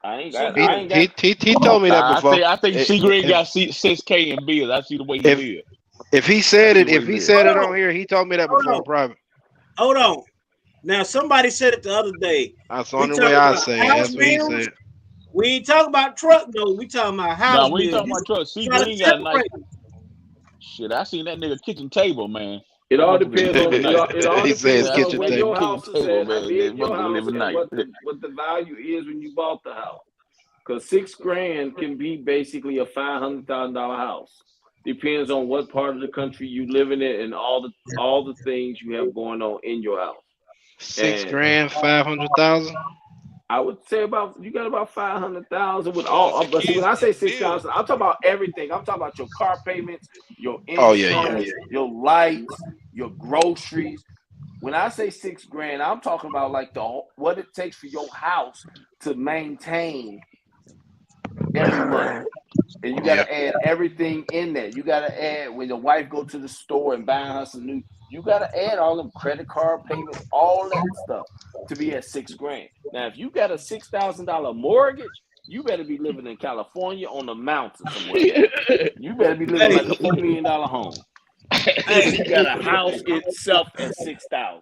I ain't So got. He I Green. ain't got. he he, he told me that I before. think C Green If got 6K in bills. I see the way he if live. if he I said see it, the way if he he live. said it Hold on on. here, he told me that Hold before on. in private. Hold on. Now somebody said it the other day. That's the We only way talking I about say it. house That's what he bills. said. We ain't talking about truck though. We talking about house Now we ain't bills. talking You about truck. C gotta Green got a nice separate them. shit. I seen that nigga kitchen table, man. It That all motherfucker depends living on nice. it all He said his depends I on seen kitchen where that table. your nigga kitchen house is table, at. How man. That big your motherfucker house living and nice. what the value is when you bought the house. Because 6 grand can be basically a $500,000 house. Depends on what part of the country you live in it and all the things you have going on in your house. Six And grand, 500,000. I would say you got about 500,000 with Plus all. the But see, when kids' I say bills. 6,000, I'm talking about everything. I'm talking about your car payments, your Oh yeah, yeah. insurance, your lights, your groceries. When I say 6 grand, I'm talking about like what it takes for your house to maintain every month. And you got Yeah. to add everything in there. You got to add when your wife go to the store and buying her some new You got to add all them credit card payments, all that stuff to be at $6,000. Now, if you got a $6,000 mortgage, you better be living in California on the mountain somewhere. You better be living like a $4 million home. If you got a house itself at $6,000.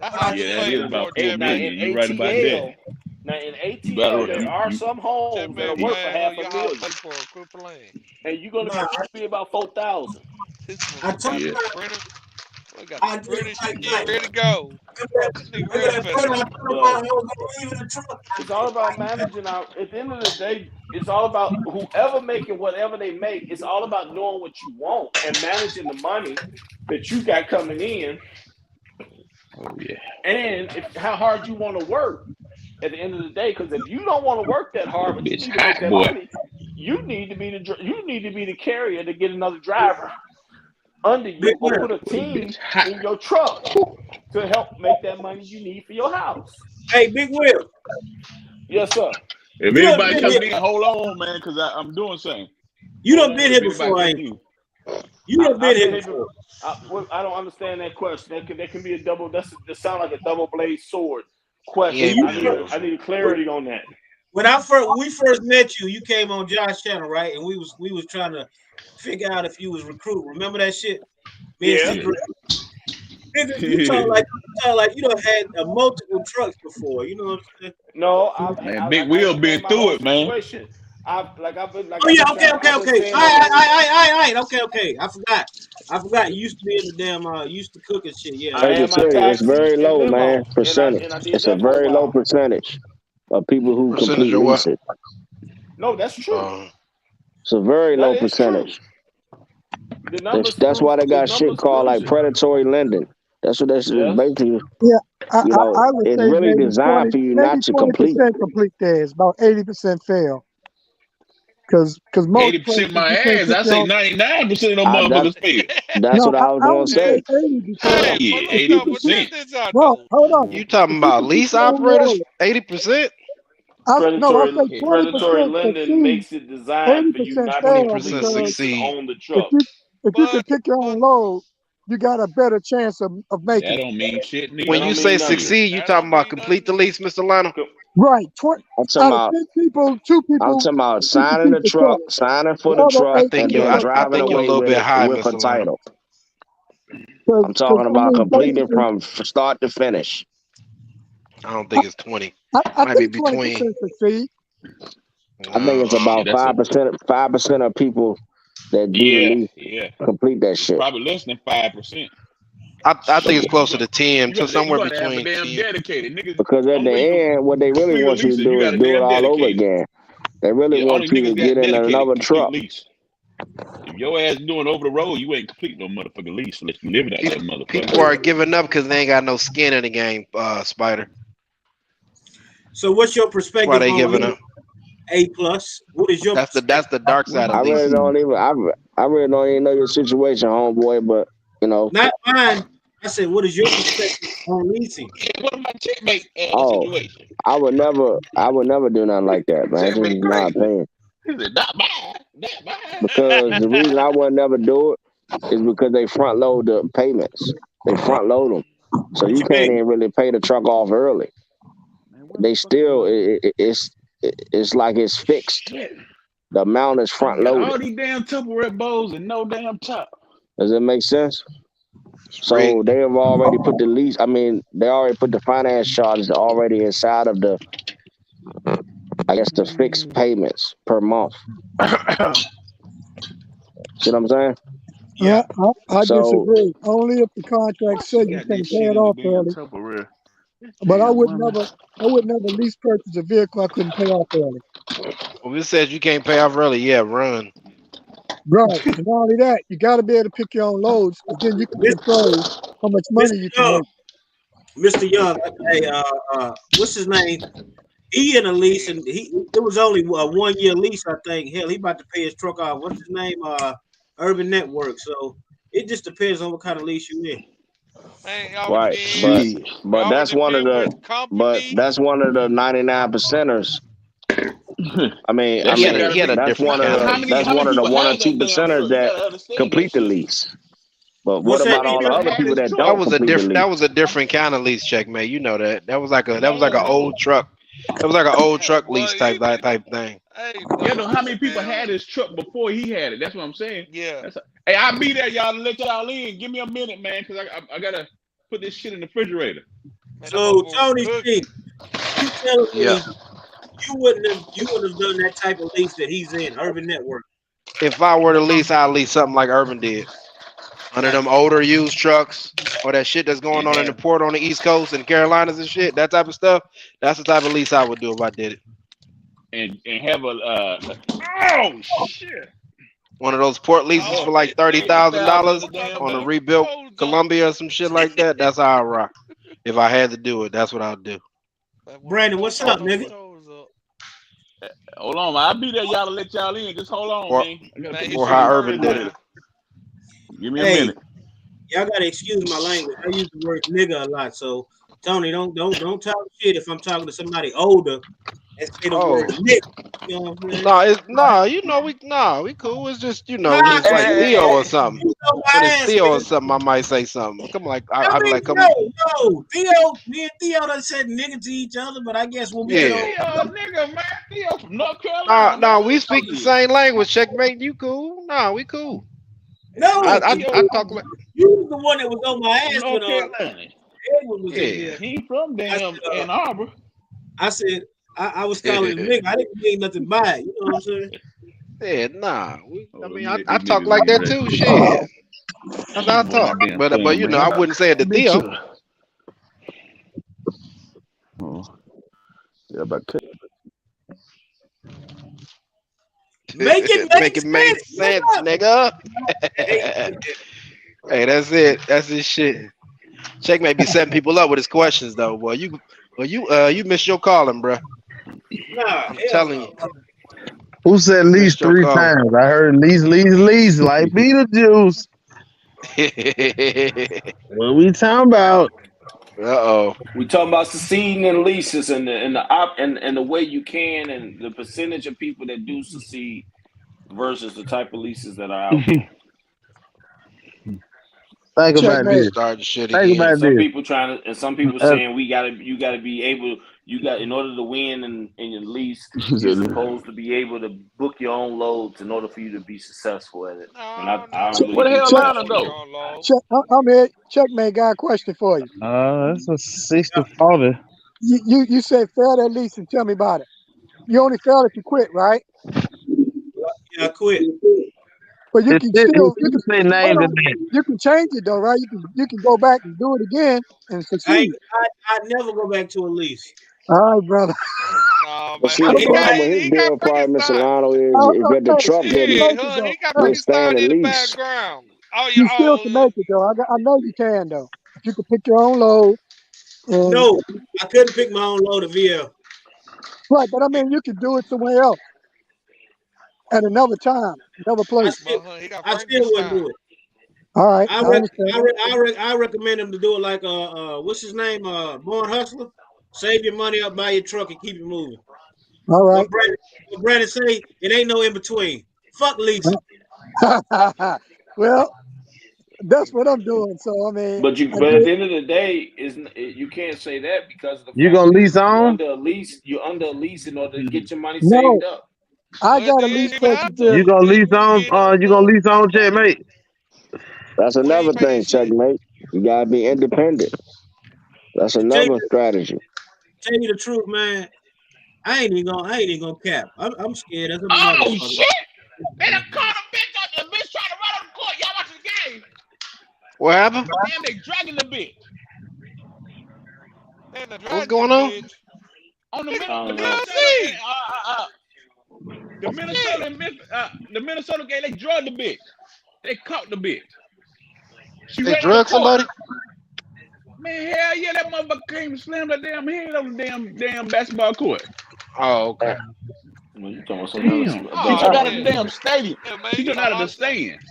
That house Yeah, that paid is for about 4 10 Now million. in million. You right about that. ATL, You better there are you some 10 homes that'll million work for man, half a your house million, paid for a cripple land. and you're gonna be about 4,000. This I motherfucker got told yeah. the you, printer. Well, got the I just printer. She like get ready to go. That nigga remember ready that for printer I that. put But I was gonna leave in the truck. it's all about managing our. At the end of the day, it's all about whoever making whatever they make. It's all about knowing what you want and managing the money that you got coming in, Oh yeah. and how hard you want to work. At the end of the day, because if you don't want to work that hard, That but you bitch need to make hot, that boy. money, you need to be the carrier to get another driver under Big you, or Will. put a Boy, that team bitch hot. in your truck to help make that money you need for your house. Hey, Big Will, Yes, sir. If you done anybody been here. coming in, hold on, man, because I'm doing something. You Hold done on been if here anybody before, coming ain't in. you? You done been I've here been here. before. I don't understand that question. That can be a double. That sound like a double blade sword He When question. ain't you been here before. I need clarity on that. when we first met you, you came on Josh channel, right? And we was trying to figure out if you was recruit. Remember that shit? Me and Yeah. C. Nigga, you talk like you done had multiple trucks before. You know what I'm saying? No, Man, I Big like I Will explained been my through whole it, man. situation. Oh yeah, okay, I've been saying All that. right. Okay. I forgot. You used to be in the damn used to cook and shit. Yeah. I Like I had my say, it's taxi very and low, man. limo, Percentage. and I did It's a that for a very low while. percentage of people who Percentage complete of what? leasing. No, that's true. It's a very That low is true. percentage. The numbers That's prove why they the got shit numbers called proves like it. predatory lending. That's what that's Yes. basically. Yeah, I, You I, know, I would it's say really maybe designed 20, for you maybe not to complete. 20% complete theirs, about 80% fail. Because most 80% places my you can't ass. pick I your say own. 99% of them I that motherfuckers fail. that's No, what I was I gonna would say say. 80 because Hey, Shit, but if look you though, can but pick, check 80%. this out well, though. hold on. You talking If you about can pick lease your own operators? load, 80%? no, I say Yeah. Predatory 20% lending succeed, makes it designed for you 80% not to fail 20% complete because lease and succeed. own the if truck. you can But pick your but own load, you got a better chance of That making it. don't mean shit That When neither. you don't say mean nothing. Shit. succeed, you that talking don't about mean complete the nothing. lease, Mr. Lionel? Right. I'm talking Out of about 10 people, two I'm people talking about can signing complete the the truck. truck, signing for The the other truck, eight and can then pick up I driving think you're a away little with bit it high, with a Mr. Lionel. title. I'm Because talking I about mean, completing basically, from start to finish. I don't think it's 20. I Might be think between. 20% succeed. I think it's Yeah, about that's a 5% of people that do the yeah, lease yeah. complete that It's shit. probably less than 5%. I think it's Shit. closer to 10, so You somewhere gotta have a between damn 10. dedicated. Niggas Because at only the way you can end, what they really complete a want you lease to if you do is got a do it damn all over dedicated. again. They really Yeah, want only you niggas to get got in dedicated another complete truck. lease. If your ass doing over the road, you ain't complete no motherfucking lease unless you living out that People motherfucker. are giving up because they ain't got no skin in the game, Spider. So what's your That's why perspective they on giving lease up. A+? What is your That's perspective? the dark side of I really leasing. don't even I really don't even know your situation, homeboy, but you know, Not mine. I said, what is your perspective on leasing? Yeah, what about checkmate oh, situation? I would never do nothing like that, man. This Checkmate is my crazy. opinion. He said, not mine, not Because mine. the reason I would never do it is because they front load the payments. They front load them. So What you you can't mean? even really pay the truck off early. Man, where the They fuck is still my it's like it's fixed. shit? The amount is I front got loaded. all these damn Tupperware bowls and no damn top. Does it make sense? It's So rigged. they have already put the lease. I mean, they already put the finance charges already inside of the, I guess, the fixed payments per month. See what I'm saying? Yeah. I So disagree. Only if the contract Why she said you got can't this pay shit it in the off damn early. Tupperware? This But damn woman. I would never lease purchase a vehicle I couldn't pay off early. Well, it says you can't pay off early. Yeah, run. Right. And not only that, you got to be able to pick your own loads because then you can control how much Mr. money you can Young, make. Mr. Young, hey, what's his name? He in a lease, and it was only a 1 year lease, I think. Hell, he about to pay his truck off. What's his name? Urban Network. So it just depends on what kind of lease you in. Man, all right, depends. Shit. All but depend which company. that's one of the 99 percenters. I mean, That He had shit a gotta he had a be that's different one of kind of the how lease. many that's how many one of the people one or have two that damn percenters truck? You that gotta understand that complete the shit. lease. But what What's that? about He all the just other had people his that truck. don't complete the lease? That was a different kind of lease, checkmate. You know that. That was like an No. old truck. That was like an old Hey, truck boy, lease type even type thing. hey, Yeah, boy, no. How you many people still had his truck before he had it? That's what I'm saying. yeah. Hey, I'll be there, y'all. To let y'all in. Give me a minute, man, because I gotta put this shit in the refrigerator. Man, that So motherfucker was Tony cooking. C, you telling Yeah. me you wouldn't have done that type of lease that he's in, Urban Network. If I were to lease, I'd lease something like Urban did. Under Got them older used trucks or that shit that's going And on in the have port on the East Coast and Carolinas and shit, that type of stuff. That's the type of lease I would do if I did it. and have a oh shit. One of those port leases Oh, for like $30,000 $30,000 damn on a boat. rebuilt hold up. Columbia or some shit like that. That's how I rock. If I had to do it, that's what I'll do. That boy Brandon, four what's four up, no nigga? toes up. Hold on, man. I'll be there, y'all, to let y'all in. Just hold on, Or man. I gotta Man, put hit this or shit that in how the Urban first did it. refrigerator. now. Give me a Hey, minute. y'all gotta excuse my language. I use the word nigga a lot. So Tony, don't talk shit if I'm talking to somebody older and say the word Oh nigga. You know what I'm saying? we cool. It's just when Nah, it's like Theo or you something. know When my it's ass, Theo or nigga. something, I might say something. Come like I I be mean, like, come no. Theo, me and Theo done said nigga to each other, but I guess when we get Yeah, yeah. old, Theo, nigga, man. Theo from North Nah, Carolina, man. nah, What we you speak the know same language. Checkmate, you cool? Nah, we cool. no, this? 'cause Theo I talk like you was the one that was on my from ass when North Carolina. Edward was in yeah. here. He ain't from I damn said, Ann Arbor. I was calling him nigga. I didn't mean nothing by it. You know what I'm saying? Yeah, nah. Oh, I let mean, me let I these talk niggas like in that right too. quick. Shit, that's how I Boy, my talk. damn But thing, man. I wouldn't say it to Bitch, Theo. oh, yeah, about cut. Make it Make make it make sense, sense, nigga. nigga. Hey, Hey, that's it. That's his shit. Check may be setting people up with his questions though. Boy, you missed your calling, bro. nah, I'm hell telling you, no. Who said you lease missed your three calling. times? I heard lease like Beetlejuice. What we talking about? Uh-oh. We talking about succeeding in leases and the way you can and the percentage of people that do succeed versus the type of leases that are out there. Think about You Checkmate. this. started shit Think again. And about some this. people some people Uh, saying you gotta be able in order to win in your lease, you're What supposed to be able to book your own loads in order for you to be successful at it. And No, I no, don't really you the ain't hell think gotta that Check, Atlanta that's book true. your go? own load. I'm here. Checkmate got a question for you. that's a 60 Yeah, 40. You said fail that lease and tell me about it. You only fail if you quit, right? yeah, I quit. But you can still You can say hold names in on. there. You can change it though, right? You can go back and do it again and succeed. I never go back to a lease. All right, brother. No, But man, see, the It got problem with his he got deal, probably, Mr. Frankenstein. Lano, is Okay, that the okay. truck Still can didn't Shit, make it huh? though. He got Hey, withstand Frankenstein the in the lease. background. Oh, yeah, you still can oh, make it though. I know you can though. If you can pick your own load and no. I couldn't pick my own load of VL. right, but I mean you can do it somewhere else at another time, another I place. still but huh, he got I still wouldn't Frankenstein. do it. All right, I I rec- understand. I recommend him to do it like what's his name? Born Hustler. Save your money up, buy your truck, and keep it moving. All right. What Brandon say? It ain't no in between. Fuck leasing. Well, that's what I'm doing. So I mean, I But at did. the end of the day, you can't say that because the You fact gonna lease is on? you're under a lease in order to get your money No, saved up. I Well, got a then you lease ain't even person have to. You to, gonna because lease you won't on? get no, You gonna lease no on money. checkmate? That's We another ain't paying thing, shit. checkmate. You gotta be independent. That's To tell another you, strategy. tell you the truth, man. I ain't even gonna cap. I'm scared as a Oh motherfucker. shit! They done caught a bitch up. The bitch trying to run out of court. Y'all watching the game? What happened? Damn, they dragging the bitch And the What's dragon, going on? bitch. on Get I the don't know. Minnesota. DLC. The Minnesota, Shit. the Minnesota game. They drugged the bitch. They caught the bitch. She They ran out of drug court. somebody? Man, hell yeah, that motherfucker came and slammed her damn head on the damn basketball court. Oh, okay. Well, you talking about something else Damn. She Oh, jumped about out of the yeah. damn stadium. Yeah, man, She you jumped talking out of the about some. stands.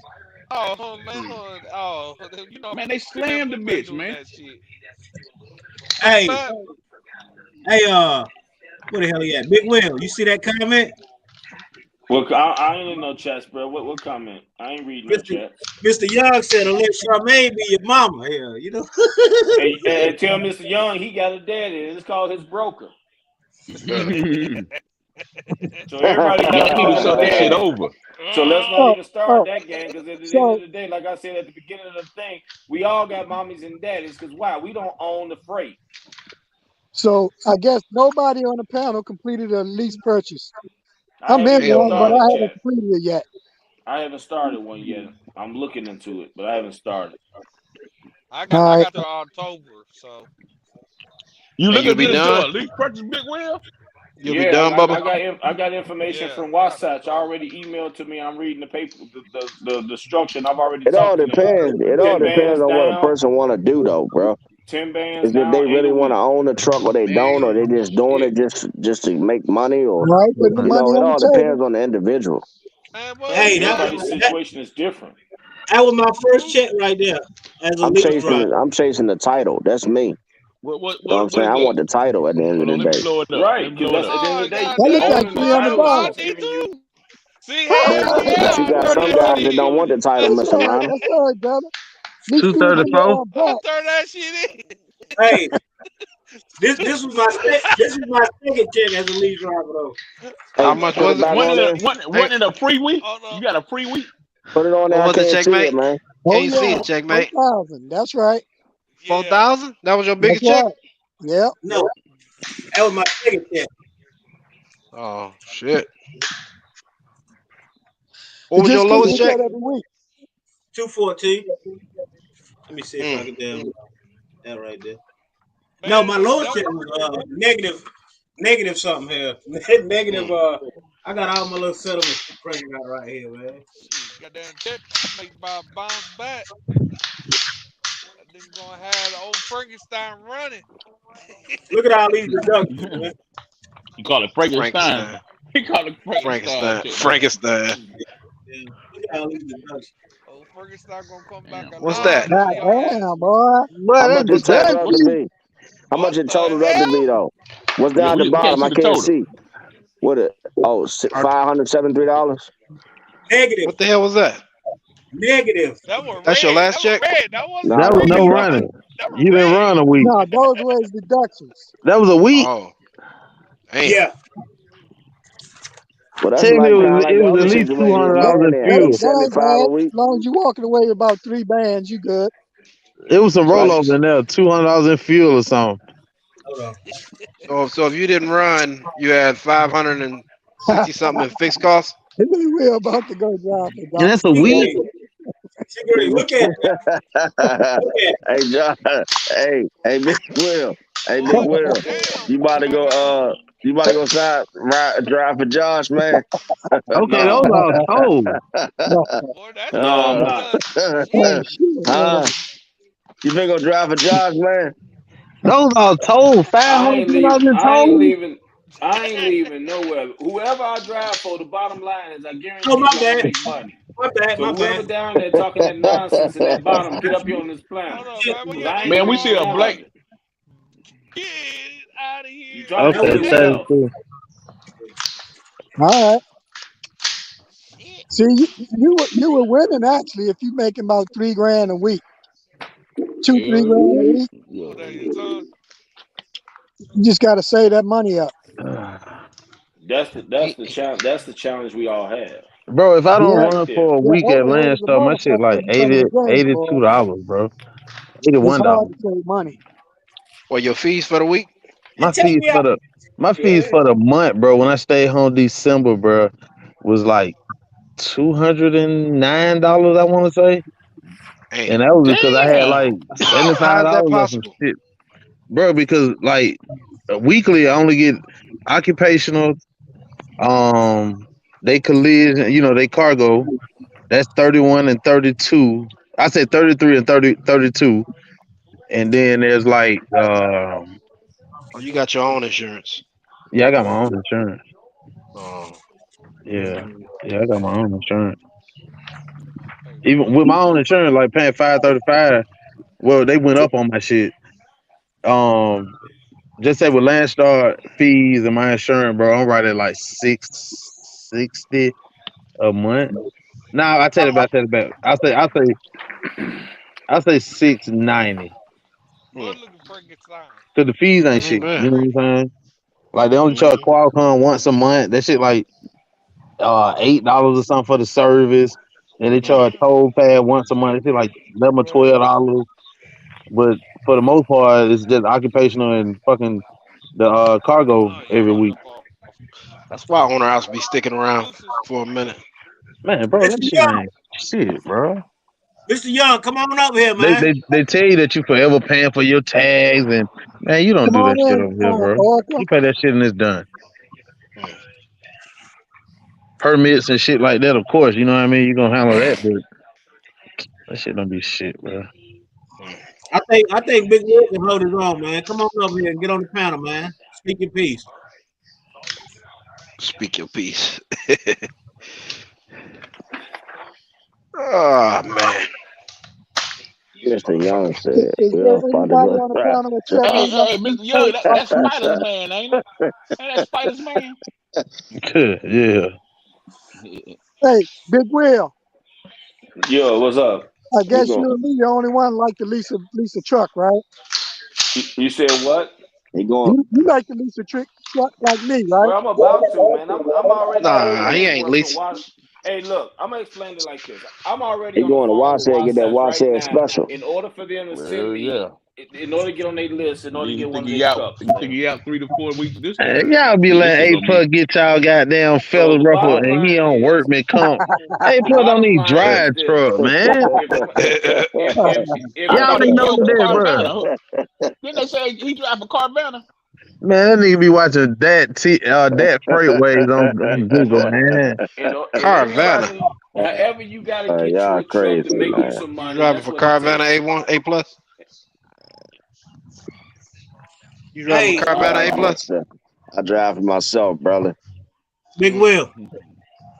Oh, man. Oh, you know, Man, they slammed the people been bitch, doing man. that shit. Hey, But, hey, where the hell you at? Big Will, you see that comment? Well, I ain't in no chats, bro. What comment? I ain't reading no Mr. chats. Mr. Young said, "Unless Charmaine be your mama, here, you know." Hey, tell Mr. Young he got a daddy, and it's called his broker. So everybody got Y'all to need to own a start that shit daddy. over. So let's not Oh, even start oh, that game, because at the end of so the day, like I said at the beginning of the thing, we all got mommies and daddies. Because why? We don't own the freight. so I guess nobody on the panel completed a lease purchase. I I'm haven't in even Hell one, but no. I started, haven't chat. completed it yet. I haven't started one yet. I'm looking into it, but I haven't started. All I right. got to October, so You And you'll looking be into done. a lease purchase, Big Will? You'll be Yeah, done, Bubba. I got information yeah, from I got to Wasatch start. already emailed to me. I'm reading the paper, the structure, and I've already It all talked to them. depends. It all 10 depends bands on what a down, person want to do, though, bro. 10 bands Is if down, they 8 really a want to week. own the truck, or they don't, or Man, they just doing shit. it just to make money, or All right. Put the money it on all the table. depends on the individual. Man, what Hey, what Everybody's situation is different. that was my first check right there as a I'm lease chasing driver. it. I'm chasing the title. That's me. You know what I'm What saying? is I that? want the title at the end of Hold the on, let me day. blow it up. Let Right, me because blow it that's up. at the end of Oh the day, That looked like goddamn! owning the title is $300. what's I giving you. do. See, But hell but yeah, you I got throw some that guys shit that don't in. want the title, That's Mr. all right. Ronald. That's all right, brother. At least you was 234. I back. throw that shit in. Hey, this was my second check as a lease driver though. How Hey, much put it was it? back on there. Hey, Wasn't it a free week? Hold You up. got a free week? Put it on what there. I was it, can't see it, checkmate? man. Oh Can't see yeah, it, checkmate. 4,000. That's right. Yeah. 4,000? That was your That's biggest check? right. Yep. No, that was my second check. Oh shit. What It was your just keeps lowest like check? that every week. 214. Let me see if I Mm. can damn that right there. No, Man, my lowest that check was was negative something here. Negative. Mm. I got all my little settlements printed out right here, man. shit. Goddamn check make about bounce back. That nigga gonna have the old Frankenstein running. Look at all these deductions, man. You call it Frankenstein. Frankenstein. He call it Frankenstein Frankenstein. check, man. Frankenstein. Yeah, look at all these deductions. Old Frankenstein gonna come back Damn. What's alive that? on God your ass. damn, boy. How Boy, much that it What's that? total deduction. up to be? How What much it the totaled up to be hell? though? What's Yeah, down at the we can't bottom? see I the can't total. see. What it? Oh, Or- $573. Negative, What the hell was that? negative. That was That's your red. last That was check? red. That wasn't That Nah, was that's no green. running. deduction. That You was didn't run red. a week. No, those were his deductions. That was a week. Oh, damn. Yeah. Well, that's Tell me like kind of like it the was other at least situation you That, $200 saying in there, that, fuel. eight that seventy ain't five a bad. week. As long as you walking away with about 3 bands, you good. It was some So I, rollovers in there, $200 in fuel or something. Hold on. So if you didn't run, you had 560 something in fixed costs. He will about to go drive for And God. that's a See week. grade. See grade. Look at it. Look at it. hey John, hey Big Will, hey Big Oh Will, damn. you about to go you about to go drive for Josh, man. Okay, those No, are told. Boy, that no, dog I'm uh, not. done. Oh Shit. shit. huh? You think gonna drive for Josh, man? Those are told. Five I hundred ain't fifty leave. dollars in I ain't total. leaving. I ain't leaving nowhere. Whoever I drive for, the bottom line is I Oh, guarantee my you I'm gonna bad. make money. My bad. So My whoever bad. down there talking that nonsense in that bottom, get up here on this planet. Hold up, man. Where Cause you at? I ain't Man, we agreeing see to a none of black. it. Get out of You here. talking That to was Okay, the week. 32. yourself. All right. Shit. See, you were winning actually if you making about 3 grand a week, two, three Hell grand a yeah. week. Oh, that your son? You just got to save that money up. That's the challenge. That's the challenge we all have Bro, if I don't Yeah, right run there. for a yeah. week at Overhead is a Landstar, my shit motherfucker like when you come in 80 the game, boy. $82, bro. It's hard $81. to save money. Or your fees for the week? It My Take fees me out. for the my Yeah. fees for the month, bro. When I stayed home December, bro, was like $209, I want to say, Damn. and that was because I had Damn. like seventy How five is that dollars or some possible? shit, bro. Because like weekly, I only get occupational, they collision, they cargo. That's 31 and 32. I say 33 and 32, and then there's like, Oh, you got your own insurance. yeah, I got my own insurance. Oh, Yeah, yeah, I got my own insurance. Hey, Even bro. with my own insurance, like paying 535. Well, they went up on my shit. Just say with Landstar fees and my insurance, bro, I'm right at like $660 a month. No, I take it back. I take it back. I say $690 Go Hmm. look at Frankenstein. because the fees ain't Ain't shit. bad. You know what I'm saying? Like they only charge Mhm. Qualcomm once a month. That shit like $8 or something for the service, and they Hmm. charge toll pad once a month. It's like $11 or $12. But for the most part, it's just occupational and fucking the cargo Oh, you every fucked week. up off. That's why owner house be sticking around Deuces. for a minute. Man, bro, Mr. that shit Young, ain't shit, bro. Mr. Young, come on up here, They man. they they tell you that you forever paying for your tags and man, you don't Come do that on shit in, over here, bro. Oracle. You pay that shit and it's done. Hmm. Permits and shit like that, of course, you know what I mean. You gonna handle that, but that shit don't be shit, bro. Hmm. I think Big Will can hold his own, man. Come on up here and get on the panel, man. Speak your piece. Speak your piece. Oh man. Mr. Young said, Is we're there about to anybody go on the trap. panel except Hey, me hey, like hey, to be Mr. Young, first? that's Spider's man, ain't it? Ain't that Spider's man? Yeah. Hey, Big Will. Yo, what's up? I You guess going you and me, the only one like to lease a truck, right? You said what? he going You like to lease a truck like me, right? Well, I'm about to, man. I'm already on Nah, one he that's ain't working. least. Watch. Hey, look, I'm gonna explain it like this. I'm already he on the going to phone watch with that get that Wasatch watch right that now. special. In order for them to send Well, me, yeah. in order to get on their list, in order to You get one think of he their out? trucks, You think man. he out 3 to 4 weeks? Man, y'all be This letting shit A gonna Plus be. get y'all goddamn So feathers the ruffled bottom and he line on is, workman comp. A the Plus don't bottom need line is drive this: truck, man. if I Y'all thought ain't he know drove for that, bro. Carvana. Didn't they say he drive for Carvana? Man, that nigga be watching that freight waves on Google, man. if Carvana. anybody, however you got to get you Y'all a truck crazy, to make you man. some You money, driving that's for what it Carvana takes. A1 A plus? You driving for Hey, I Carvana drive A for plus? myself. I drive for myself, brother. Big Will,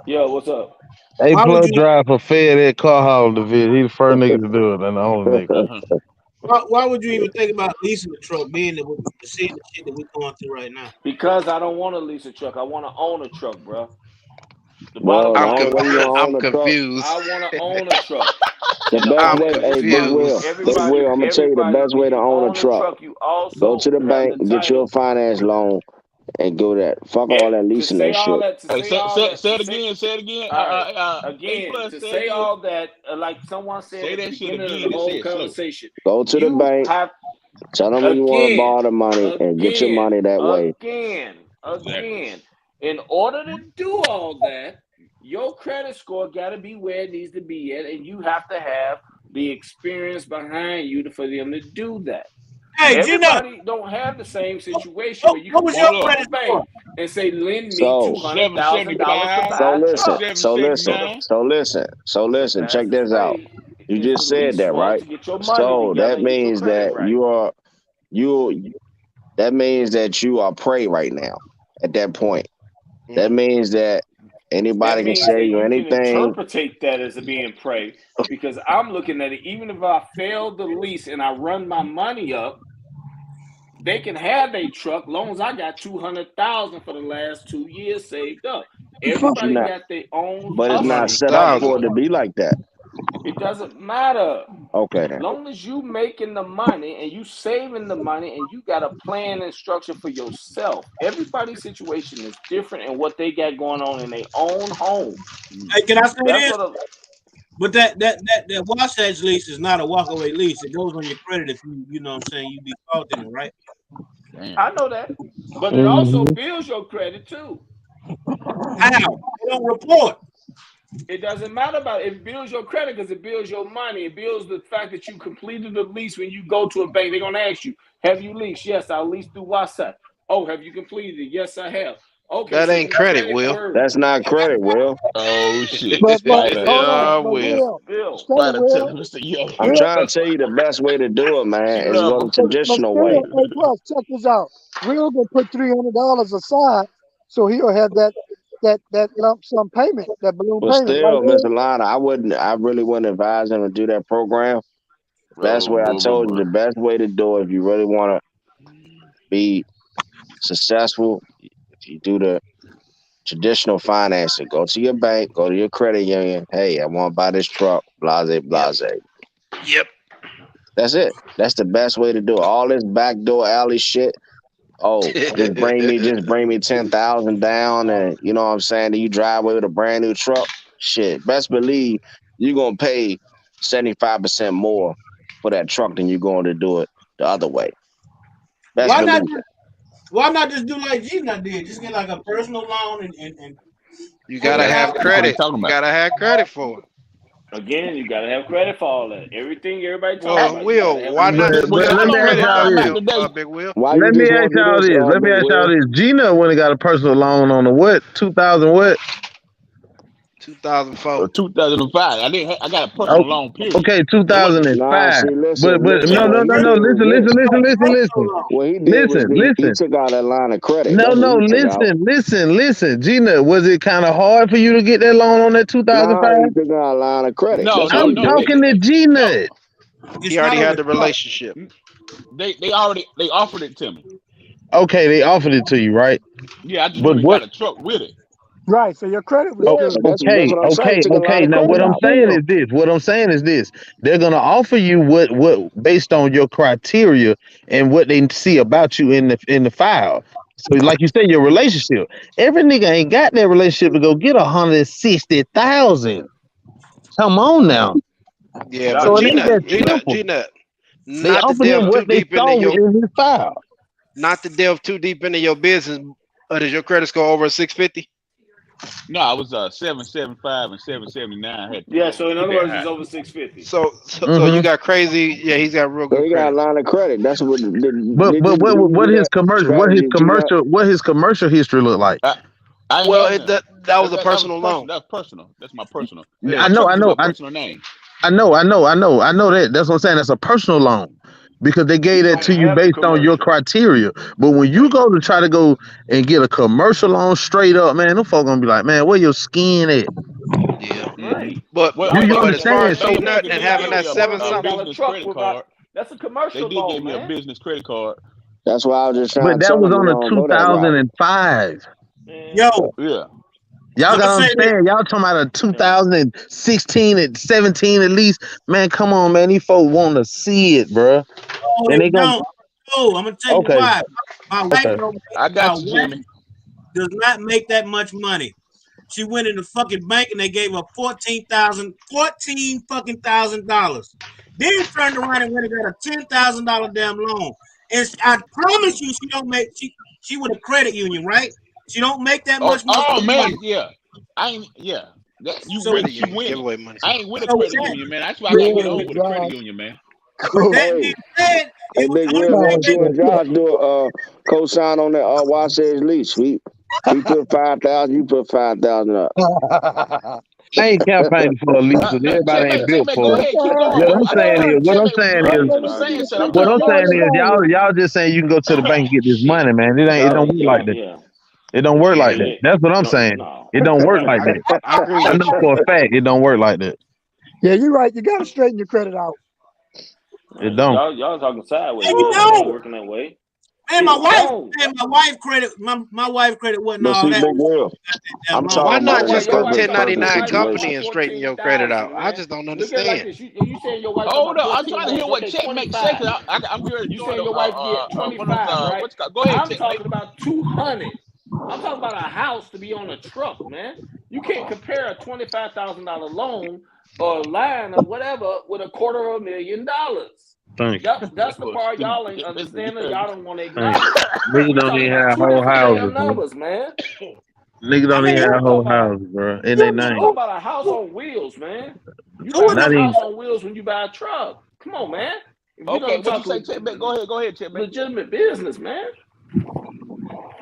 Yo, what's up? A why would Plus you drive for FedEx car hauling division. He the first nigga to do it and the only nigga. Uh-huh. why would you even think about leasing a truck, being that we're seeing the shit that we're going through right now? Because I don't want to lease a truck. I want to own a truck, bro. The bottom Well, the I'm only line way is you gonna this: I'm own a truck, confused. I want to own a truck. the And the best I'm way, only hey, Big Will, confused. Big Will, I'm gonna tell you the everybody, best when way to you own a own a truck. truck, you Go to also the have bank, the get you a title. finance loan, and go that. Fuck all that To leasing say that all shit. that, Hey, say to it say again. Say it again. all right A again, plus. to Say it say again. all that, like someone said Say at the that shit beginning of the again and say whole it slow. conversation, Go to the you bank, have tell them you want to again, borrow the money, and get your again, money that way. again, Exactly. again. In order to do all that, your credit score got to be where it needs to be at, and you have to have the experience behind you for them to do that. Hey, Gino, Everybody don't have the same situation where you what can was your Hold walk to up. the credit bank score? and say, "Lend me two So, hundred thousand dollars to 775, so buy a listen, truck." so listen, 779. so listen, so The listen. Check fastest this out. way You is to just said lease that, one right? to get your money So together that and get your means credit that right. you that means that you are prey right now. At that point, that Mm. means that That anybody can means say that you you can anything. interpretate that as being prey because I'm looking at it. Even if I fail the lease and I run my money up, they can have a truck long as I got 200,000 for the last 2 years saved up. But you're Everybody not. got their own But it's not hustle, set up buddy. for it 200,000. to be like that. It doesn't matter. Okay then. Long as you making the money and you saving the money and you got a plan and structure for yourself. Everybody's situation is different and what they got going on in their own home. Hey, can I say That's this? what a, But that Wasatch lease is not a walkaway lease. It goes on your credit if you know what I'm saying, you default in it, right? Damn. I know that. But it also Hmm. builds your credit too. How? They don't report. It doesn't matter about it. It builds your credit because it builds your money. It builds the fact that you completed the lease. When you go to a bank, they're gonna ask you, "Have you leased?" "Yes, I leased through WhatsApp." "Oh, have you completed it?" "Yes, I have." "Okay, That so ain't your credit, credit Will. word." That's not credit, Will. Oh shit. But Yes, Spider. it hold on, is. Yeah, but Will. Will, Bill. Steady Spider Will, telling Mr. Yo. I'm Will, trying to tell you the best way to do it, man, She is love go him. the but traditional way. still, hey, plus, check this out. Will gonna put $300 aside, so he'll have that lump sum payment, that balloon But payment, right, still, Will? Mr. Lana, I really wouldn't advise him to do that program. Best Oh, way I blah, blah, told you, blah. the best way to do it if you really want to be successful, if you do the traditional financing. Go to your bank, go to your credit union. Hey, I want to buy this truck. Blase, Yep. blase. Yep. That's it. That's the best way to do it. All this backdoor alley shit. Oh, just bring me 10,000 down, and you know what I'm saying. Then you drive away with a brand new truck. Shit, best believe you're gonna pay 75% more for that truck than you're going to do it the other way. Best Why not? believe it. Why not just do like Gina did? Just get like a personal loan and You pay gotta it have out. That's what they credit. talking You about. gotta have credit for it. Again, you gotta have credit for all that. Everything everybody talking Well, about, you gotta Will, have why not credit. just Well, But build let y'all your me on ask here credit y'all up, lying this. about Bill, today. Big Will? Why you Let me just ask want to do y'all this, this. Let me Big ask y'all Will? this. Gina went and got a personal loan on the what? 2000 what? 2004. 2005. I got a Oh, personal loan. Period. okay, Nah, 2005. see, But listen. no, What no, he no, did no. was Listen, listen, this. listen, listen, listen, What he did was listen, he listen. took out a line of credit. No, That's what no, he took out. listen. Gina, was it kind of hard for you to get that loan on that Nah, 2005? he took out a line of credit. No, That's what no, he I'm no. did. talking to No. Gina. He It's not already on had the the truck. relationship. They already offered it to me. Okay, they offered it to you, right? Yeah, I just But went and got what? a truck with it. Right. So your credit was Oh, Yeah, good. that's what I'm saying. He took a line okay. of Now, credit what I'm out. saying is this. What I'm saying is this. They're gonna offer you what based on your criteria and what they see about you in the file. So, like you said, your relationship. Every nigga ain't got that relationship to go get 160,000. Come on now. Yeah, but So it ain't Gina, that Gina, simple. Gina, They not to offered him delve too what they deep into saw your, in his file. not to delve too deep into your business. Does your credit score over 650? No, I was 775 and 779. I had Yeah, so in other that words, it's high. over 650. So you Mm-hmm. got crazy. Yeah, he's got real So good he got a credit. line of credit. That's what But did he what do his that commercial strategy, Gina? what his commercial history look like? I ain't Well, had none. that was a That was personal loan. personal. That's personal. That's my personal. Yeah. My truck is in my personal name. I know that. That's what I'm saying. That's a personal loan because they You gave that don't to you have a based on your commercial. criteria. But when you go to try to go and get a commercial loan straight up, man, them folk gonna be like, man, where your skin at? Yeah. Mm-hmm. Right. But Well, Do but you but as far as understand? matter So, of G fact, Nut they and did having give me that seven a something, $250 business truck credit without card. that's a They commercial did give loan, me a man. business credit card. That's why I was just trying but to that tell was him he on the don't go that route. 2005. Yo, Man. Yeah. Y'all I'm gonna gotta say this. understand. Y'all talking about a Yeah. 2016 and 17 at least. Man, come on, man. These folks want to see it, bruh. Oh, And they they gonna don't. Oh, I'm gonna tell you okay, why. My wife okay. don't. I My got you, wife Jimmy. does not make that much money. She went in the fucking bank and they gave her $14 fucking thousand dollars. Then turned around and went and got a $10,000 damn loan. And I promise you, she with a credit union, right? She don't make that Oh, much oh motherfucking money. man, yeah. I ain't. Yeah. That you So, win, credit she union winning. giveaway money. I ain't with a so with credit that, union, man. That's why I with, can't get with, on with, with a credit union, man. with that Hey, being said, hey, it was Big only Will, thing won't you and Josh do a co-sign on that watch edge lease? We put 5,000, you put 5,000 up. I ain't campaigning for a lease because No, everybody ain't built checkmate, go for it. ahead, keep going. What I'm saying is, Checkmate was I'm just saying arguing, said I'm man. what trying to I'm get on saying with is, you. y'all just saying you can go to the bank and get this Shit. money, man. It don't work like Yeah, that. yeah. It don't work like that. Yeah. That's what I'm No, saying. no. It don't work like I that. I agree I with know you. for a fact it don't work like that. Yeah, you're right. You got to straighten your credit out. It don't. Y'all talking sideways, you man. It don't know, work in that way. man, It don't. my wife credit, my wife credit wasn't But all see, that Big Will, damn I'm long. Why talking about not in a just go Your wife talking 1099 perfect about company situation. and straighten your credit out? 14,000, I man. just don't Look at it like understand. this. You saying your wife talking Hold about up, I'm 14 trying to hear grand? what Okay, checkmate say 25. because I'm here You doing saying your wife get one of 25, them right? what's it called? Go ahead, I'm checkmate. talking about 200. I'm talking about a house to be on a truck, man. You can't compare a $25,000 loan or line or whatever with $250,000. Thank you. That's the Well, part y'all ain't stupid. understanding. Y'all don't want to Thank you. acknowledge. Niggas We don't talking even about have two whole different houses, damn man. numbers, man. Niggas I don't mean, even have I'm talking whole about houses, bro. In their who I'm name. talking about a house on wheels, man. You who in buying a the Not even. house on wheels when you buy a truck. Come on, man. If we're Okay, gonna what you talk say, checkmate? Go ahead, checkmate. legitimate business, man.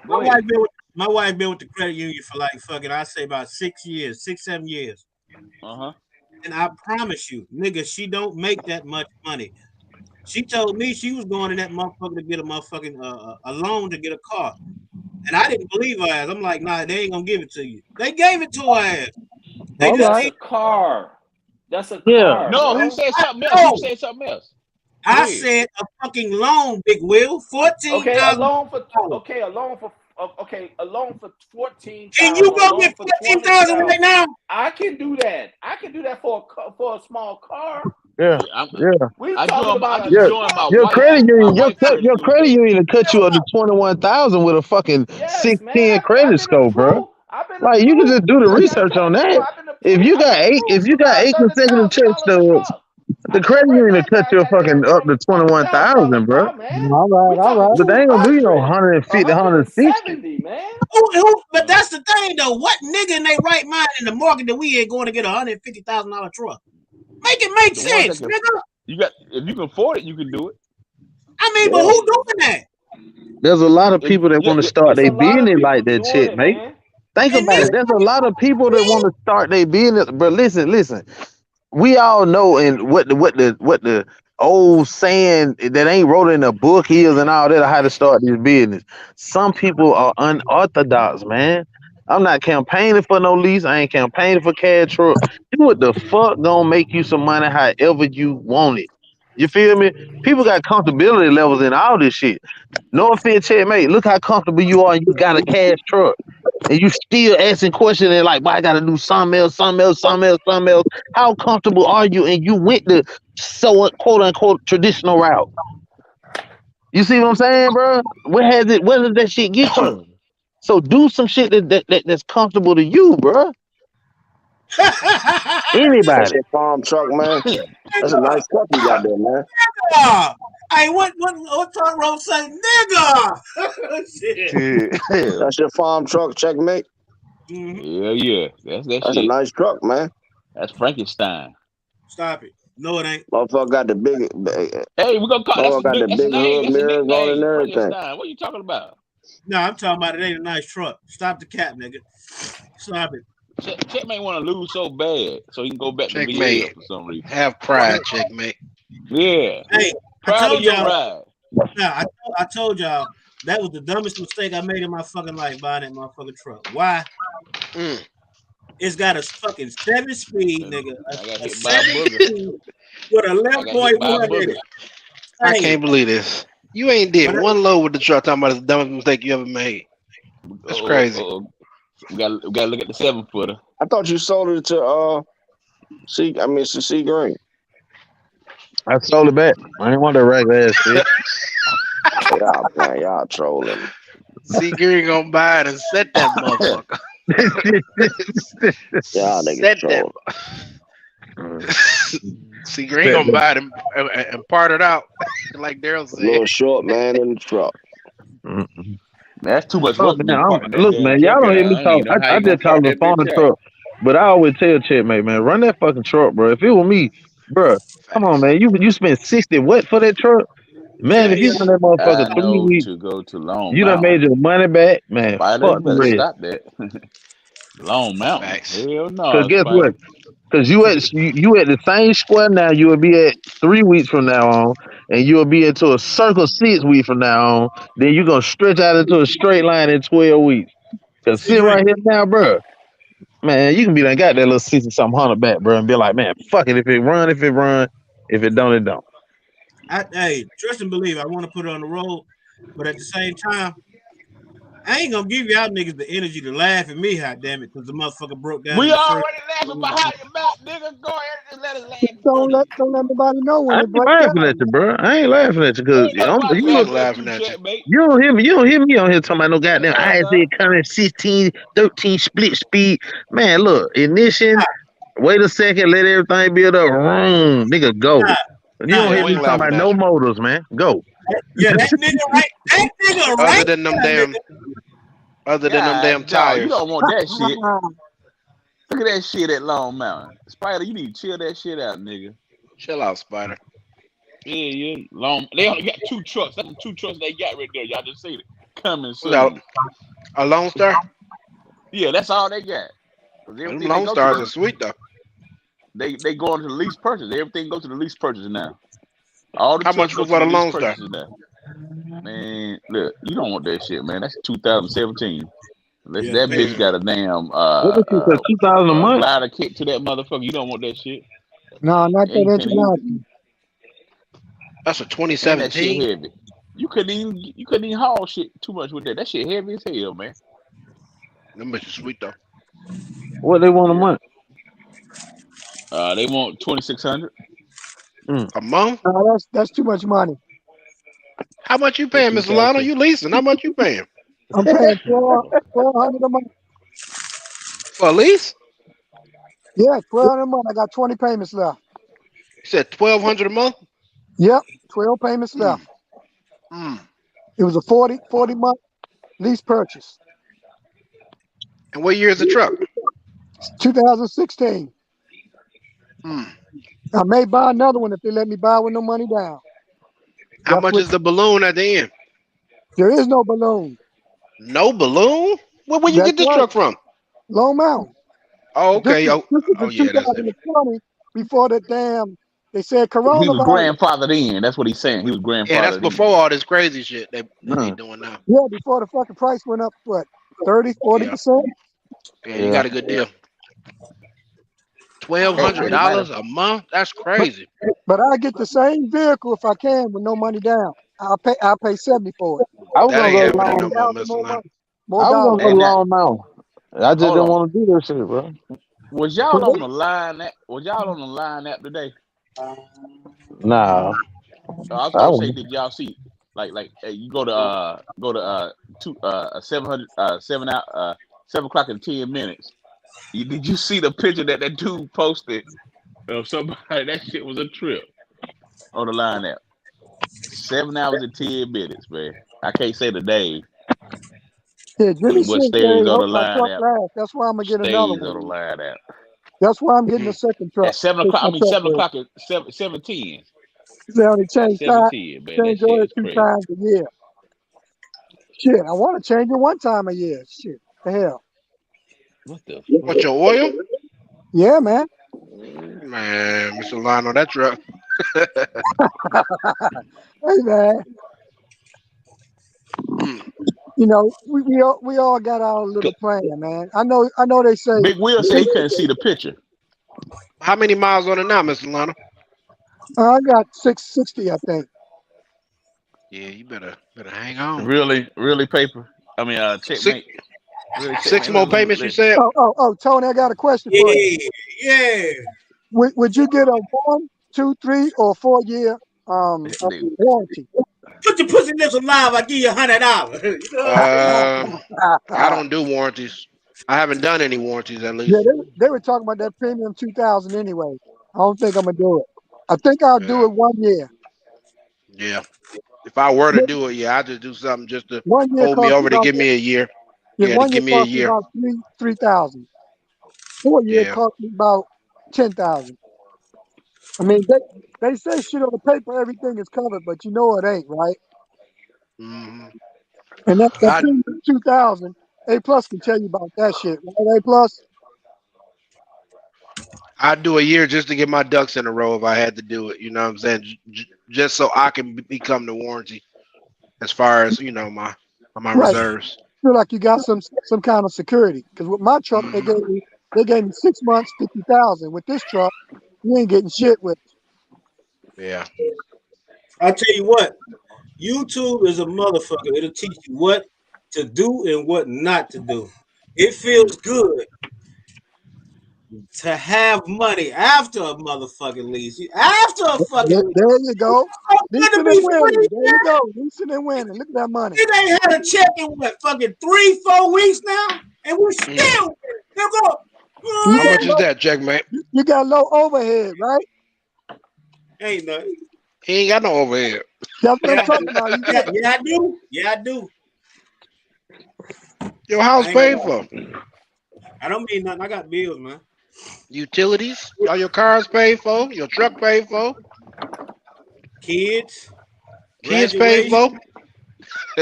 my Go ahead. wife been with my wife been with the credit union for like fucking I say about 6 years, 6, 7 years. Uh-huh. And I promise you, nigga, she don't make that much money. She told me she was going to that motherfucker to get a motherfucking a loan to get a car. And I didn't believe her ass. I'm like, nah, they ain't gonna give it to you. They gave it to her ass. They All just That's right. ain't. a car. That's a Yeah. car, No, he bro. said I something else. He know. said something else. Go I ahead. said a fucking loan, Big Will, Okay, a loan for $14,000. okay, a loan for okay, a loan for 14,000. Can you go get for 14,000 right now? I can do that. I can do that for a small car. Yeah, yeah, We I talking joined. I about a just yeah. joined truck, Your credit my union, wife's credit your union. credit union will cut you up to 21,000 with a fucking Yes, man. 610 I've credit been score, bro. approved. I've been Like you can just approved. do the I got research on credit score. that. I've been approved. If you To got buy 8 consecutive check $30,000 stubs, truck. the I mean, credit right union will now, cut I you a got damn fucking up to $100,000 21,000, bro. car, man. All right, We all talking right. But they ain't gonna do you no 200, 150, 160. 170, man. But that's the thing, though. What nigga in their right mind in the market that we ain't going to get $150,000 truck? Make it make The ones that sense, can, nigga. you got. If you can afford it, you can do it. I mean, but Yeah. who doing that? There's a lot of people that Yeah, want to yeah. start It's their a lot of business people like that doing shit, it, mate. man. Think And about this it. There's a lot of people that want to start their business. But listen. We all know and what the old saying that ain't wrote in a book is and all that of how to start this business. Some people are unorthodox, man. I'm not campaigning for no lease. I ain't campaigning for cash truck. Do what the fuck gonna make you some money however you want it. You feel me? People got comfortability levels in all this shit. No offense, checkmate. Look how comfortable you are. And you got a cash truck, and you still asking questions and like, "Why I got to do something else, something else, something else, something else?" How comfortable are you? And you went the so quote unquote traditional route. You see what I'm saying, bro? Where has it? Where does that shit get you? So do some shit that's comfortable to you, bro. That's Anybody. your farm truck, man. That's a nice truck you got there, man. nigga. Hey, what truck roll say, nigga? Shit. Yeah, That's your farm truck, checkmate. Mhm. yeah. That's that That's a shit. nice truck, man. That's Frankenstein. Stop it. No, it ain't. Motherfucker got the big, Hey, we're gonna call motherfucker got the that's a big name. hood That's a mirrors on and nickname. everything. Frankenstein. What are you talking about? No, I'm talking about it ain't a nice truck. Stop the cap, nigga. Stop it. Checkmate want to lose so bad, so he can go back to VL Checkmate. for some reason. Have pride, checkmate. Yeah, Hey, I proud of told your y'all. ride. Nah, I told y'all that was the dumbest mistake I made in my fucking life buying that motherfucking truck. Why? Mm. It's got a fucking 7-speed, nigga. I got A hit by a 7 booger. speed with a I got hit by a 11.1, nigga. booger. I Hey, can't believe this. You ain't did but one load with the truck talking about it's the dumbest mistake you ever made. That's crazy. We gotta look at the 7-footer. I thought you sold it to it's to C Green. I sold it back. I ain't want that regular ass shit. Y'all man, y'all trolling. See, Green gonna buy it and set that motherfucker. Y'all niggas Set that. trolling. See, Green gonna buy it and part it out, like Daryl A said. little short man in the truck. That's too much Oh work to be man, parting that look, damn man, y'all truck don't hear out. me I don't talk. even know how I you gonna just talk part the that phone bitch and out. truck, but I always tell checkmate, man, run that fucking truck, bro. If it were me, bro, come on, Facts. man, you spent 60 what for that truck, man? If yeah, you run that motherfucker I 3 know weeks, to go to Long you done made Mountain. your money back, man. Spider, you Fuck the better rest. stop that. Long Mountain. Facts. Hell Cause no, guess Spider. what? Cause you at the same square now. You will be at 3 weeks from now on, and you will be into a circle 6 weeks from now on. Then you gonna stretch out into a straight line in 12 weeks. Cause see, sit Green. right here now, bro. Man, you can be done got that little 60 something hundred back, bro, and be like, man, fuck it. If it run, if it run. If it don't, it don't. Hey, trust and believe. I want to put it on the road, but at the same time, I ain't gonna give y'all niggas the energy to laugh at me, hot damn it, because the motherfucker broke down in We the first. already laughing behind your back, nigga. Go ahead and just let us laugh in Don't front of let you. don't let nobody know I when it ain't breaks laughing at down. you, bro. I ain't laughing at you because Ain't nobody We you ain't laughing at you, laughing at you. checkmate. don't hear me. You don't hear me on here talking about no goddamn Hell I no. said coming 16, 13 split speed. Man, look, ignition. Wait a second, let everything build up. Vroom, nigga, go. Nah, You nah, don't Yeah, hear nah, we me ain't nah. talking laughing about at no you. motors, man. Go. Yeah, that nigga right Other than them there, damn, nigga. other than them damn God, dog, you tires. don't want that shit. Look at that shit at Long Mountain. Spider, you need to chill that shit out, nigga. Chill out, Spider. Yeah. Long. They only got 2 trucks. That's the 2 trucks they got right there. Y'all just seen it. Coming Now, soon. a Lone Star. Yeah, that's all they got. Cause Them everything they Lone go to Stars are the sweet though. they go into the lease purchase. Everything goes to the lease purchase now. All the How trucks much go you to for the the lease Lone Star? purchases now. Man, look, you don't want that shit, man. That's 2017. Unless Yeah, that fair. bitch got a damn What was it, 2,000 a month? glider kit to that motherfucker, you don't want that shit. No, not And that you can't even, international. That's a and that shit 2017. heavy. You couldn't even haul shit too much with that. That shit heavy as hell, man. Them bitches sweet though. What they want a Yeah. month? They want 2,600 Mm. A month? That's too much money. How much you for paying, Mr. Lionel? 2,000. You leasing? How much you paying I'm paying 1,200 a month. for a lease? Yeah, 1,200 a month. I got 20 payments left. You said 1,200 a month. Yep, 12 payments Mm. left. Mm. It was a 40 month lease purchase. And what year is the truck? 2016. Mm. I may buy another one if they let me buy with no money down. How That's much what. is the balloon at the end? There is no balloon. No balloon? Where you That's get this right. truck from? Long Mountain. Oh, This okay. is, Oh, this is oh in yeah, that's it. 2020 before the damn. They said He was coronavirus. grandfathered in. That's what he's saying. He was Yeah, that's grandfathered in. before all this crazy shit they Mm. doing now. Yeah, before the fucking price went up, what, 30, Yeah, 40%? yeah, you Yeah. got a good deal. twelve Heck, hundred but it might have. dollars a month? That's But crazy. but I get the same vehicle if I can with no money down. I'll pay 70 for it. I was That gonna ain't go happening no long. more, 1,000 Mr. more Lionel. money. More I was gonna dollars. go And that, long now. I just hold didn't on. want to do that shit, bro. Was y'all on the line? Was y'all on the line app today? Nah, I was I gonna say, was. did y'all see you go to 700 7 o'clock in 10 minutes? Did you see the picture that dude posted of somebody? That shit was a trip on the line app. 7 hours and 10 minutes, man. I can't say the day, Yeah, Jimmy but what Shea stays said, on the hope my line truck app lasts. That's why I'm gonna get another stays on one. the line app. That's why I'm getting a Mm. second At truck. 7 o'clock, My I mean truck 7 o'clock at 7:10. they only change Seven time, ten, man. That change shit oil is two crazy. times a year. Shit, I want to change it one time a year. Shit, the hell. What the What, fuck? your oil? Yeah, man. Man, Mr. Lionel, that truck. Hey, man. Mm. You know, we all got our little plan, man. I know they say Big Will said he couldn't see the picture. How many miles on it now, Mr. Lionel? I got 660, I think. Yeah, you better hang on. Really, really paper. I mean, Six checkmate. Really, six checkmate. more payments, you said? Oh, Tony, I got a question for you. Yeah, yeah. Would you get a 1, 2, 3, or 4 year Nigga, warranty? Put your pussy lips alive. I give you $100. You know? I don't do warranties. I haven't done any warranties at Yeah, least. they were talking about that premium 2000 anyway. I don't think I'm gonna do it. I think I'll do Yeah, it 1 year. yeah. If I were to do it, yeah, I'd just do something just to 1 year hold me cost me over to about give me a year. yeah, Yeah, to 1 year give me a cost me year. about 3,000. 4 year Yeah. cost me about 10,000. I mean, they say shit on the paper, everything is covered, but you know it ain't, right? hmm And that I premium 2000, A plus can tell you about that shit, right? A plus. I'd do a year just to get my ducks in a row if I had to do it. You know what I'm saying? Just so I can become the warranty as far as my Right. reserves. Feel like you got some kind of security. Because with my truck, hmm they gave me 6 months, 50,000. With this truck, you ain't getting shit with. Yeah. I tell you what, YouTube is a motherfucker. It'll teach you what to do and what not to do. It feels good to have money after a motherfucking lease. After a fucking lease. There you go. So good to Leasing and be free, winning. There you go. Leasing and winning. Look at that money. it ain't had a check in what fucking 3-4 weeks now, and we Mm. still they're going. You How got much is low, that, checkmate? you got low overhead, right? Ain't nothing. He ain't got no overhead. That's what I'm Yeah, I talking do. about. You Yeah, get yeah, I do. Yeah, I do. Your house I ain't gonna paid lie. for. I don't mean nothing. I got bills, man. Utilities, all your cars paid for. Your truck paid for. Kids, Kids paid graduation. for.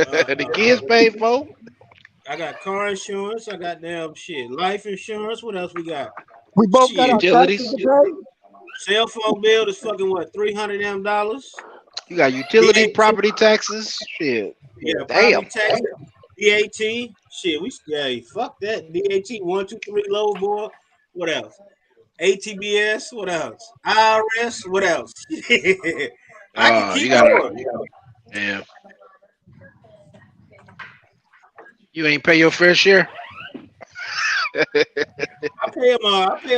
Uh, The uh, kids uh, paid for. I got car insurance. I got damn shit. Life insurance. What else we got? we both got our Shit. taxes Utilities. to pay. Cell phone bill is fucking what? $300. You got utility, VAT. property taxes. Shit. Yeah, Damn. property tax. DAT. Shit. Yeah, fuck that. DAT 123 low boy. What else? ATBS. What else? IRS. What else? I can You keep got it. going. Yeah. You ain't pay your fair share. I pay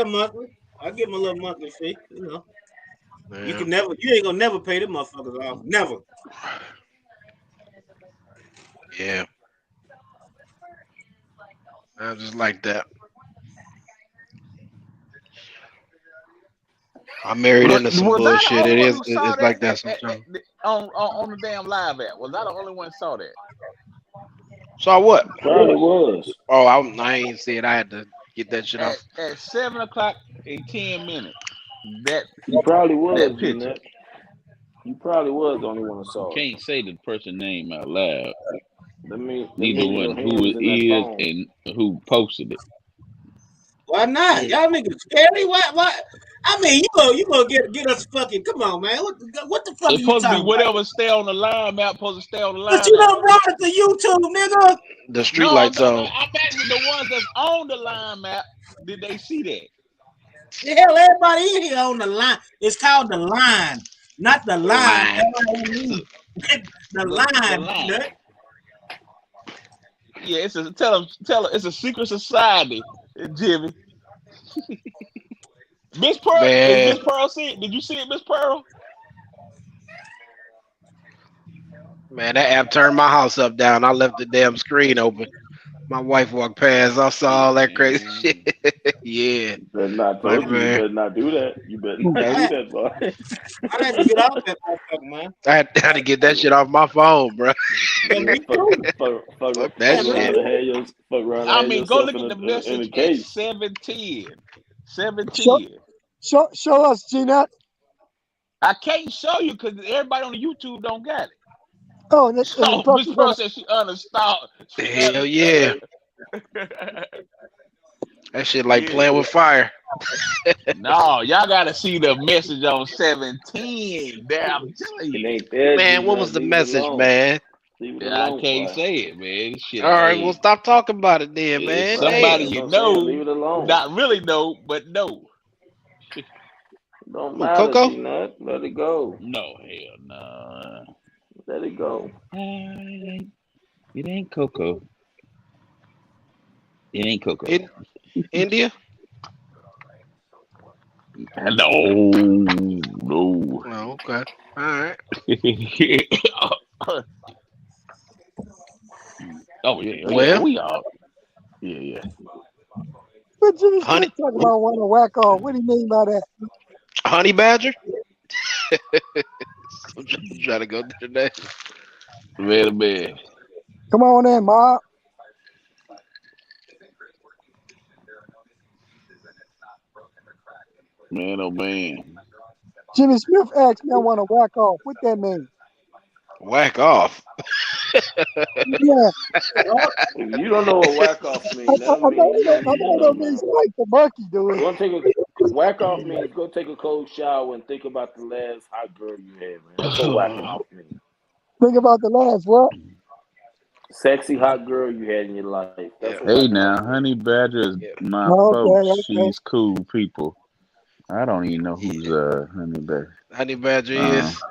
him monthly. I give him a little monthly fee. You know, you ain't gonna never pay them motherfuckers off. Never. Yeah, I just like that. I'm married into some Was I the bullshit. only It one is. who saw It's that like that sometimes. on the damn live app? Was I the only one who saw that So what? Probably was. Oh, I ain't see it. I had to get that shit off. at 7 o'clock and 10 minutes? That You probably that was, picture. G-Nut. You probably was the only one that You saw it. can't say the person name out loud. That mean Neither your one hand who was it in that is phone. and who posted it. Why not? Y'all niggas scary? What? I mean, you gonna get us fucking? Come on, man. What the fuck are It's you supposed to be talking about? whatever stay on the line map. Supposed to stay on the But line you map. don't brought it to YouTube, nigga. The street No, lights no, no. on. I'm asking the ones that's on the line map. Did they see that? The hell, everybody in here on the line. It's called the line, not the The line. line. L-I-N-E. The The line, line. nut. Yeah, it's a tell them it's a secret society, Jimmy. Miss Pearl, is Man, Miss Pearl see it? Did you see it, Miss Pearl? man, that app turned my house up down. I left the damn screen open. My wife walked past. I saw all that crazy shit. Yeah, You better not my told you. You man. better not do that. You better not I do had, that, boy. I had to get off that motherfucker, man. I had to get that shit off my phone, bro. Yeah, Yeah, me too. Fuck that Yeah, fuck me around shit. and too. have your fuck around and I have mean, go yourself look at the in a message at case. 7:10. Show 7:10. show us, G-Nut. I can't show you because everybody on the YouTube don't got it. Oh, and the So Miss person Pearl gonna said she uninstalled. She Hell yeah. uninstalled. That shit like Yeah. playing with fire. No, y'all gotta see the message on 7:10. Damn, I'm telling It you. ain't there, Man, what G-Nut. was the Leave it message, alone. man? Leave it Yeah, I alone, can't boy. say it, man. This shit All right, well, ain't. stop talking about it then, It's man. Right. somebody Damn. That's you what I'm saying. Leave know, it alone. not really know, but know. Don't Who, matter, Coco? G-Nut. Let it go. No, hell no. Let it go. It ain't Coco. It ain't Coco. In India? No, no. Oh, okay. All right. Oh yeah, yeah. Well, We all. Yeah, yeah. But Jimmy honey, Smith talking about want to whack off. What do you mean by that? honey badger? I'm trying to go there today. Very bad. Come on in, Ma. Man, oh man. Jimmy Smith asked me I want to whack off. What that mean? Whack off. Yeah, If you don't know what whack off I, means, I, that I mean know you don't I need to know know that means now. like the monkey do it. Go and take a whack off means go take a cold shower and think about the last hot girl you had, man. That's what whacking off means. Think about the last what? Sexy hot girl you had in your life. That's Yeah, what Hey whacking now, off means. Honey Badger is yeah. my Okay, folks. okay. She's cool people. I don't even know who's Honey Badger. Honey badger Uh, is.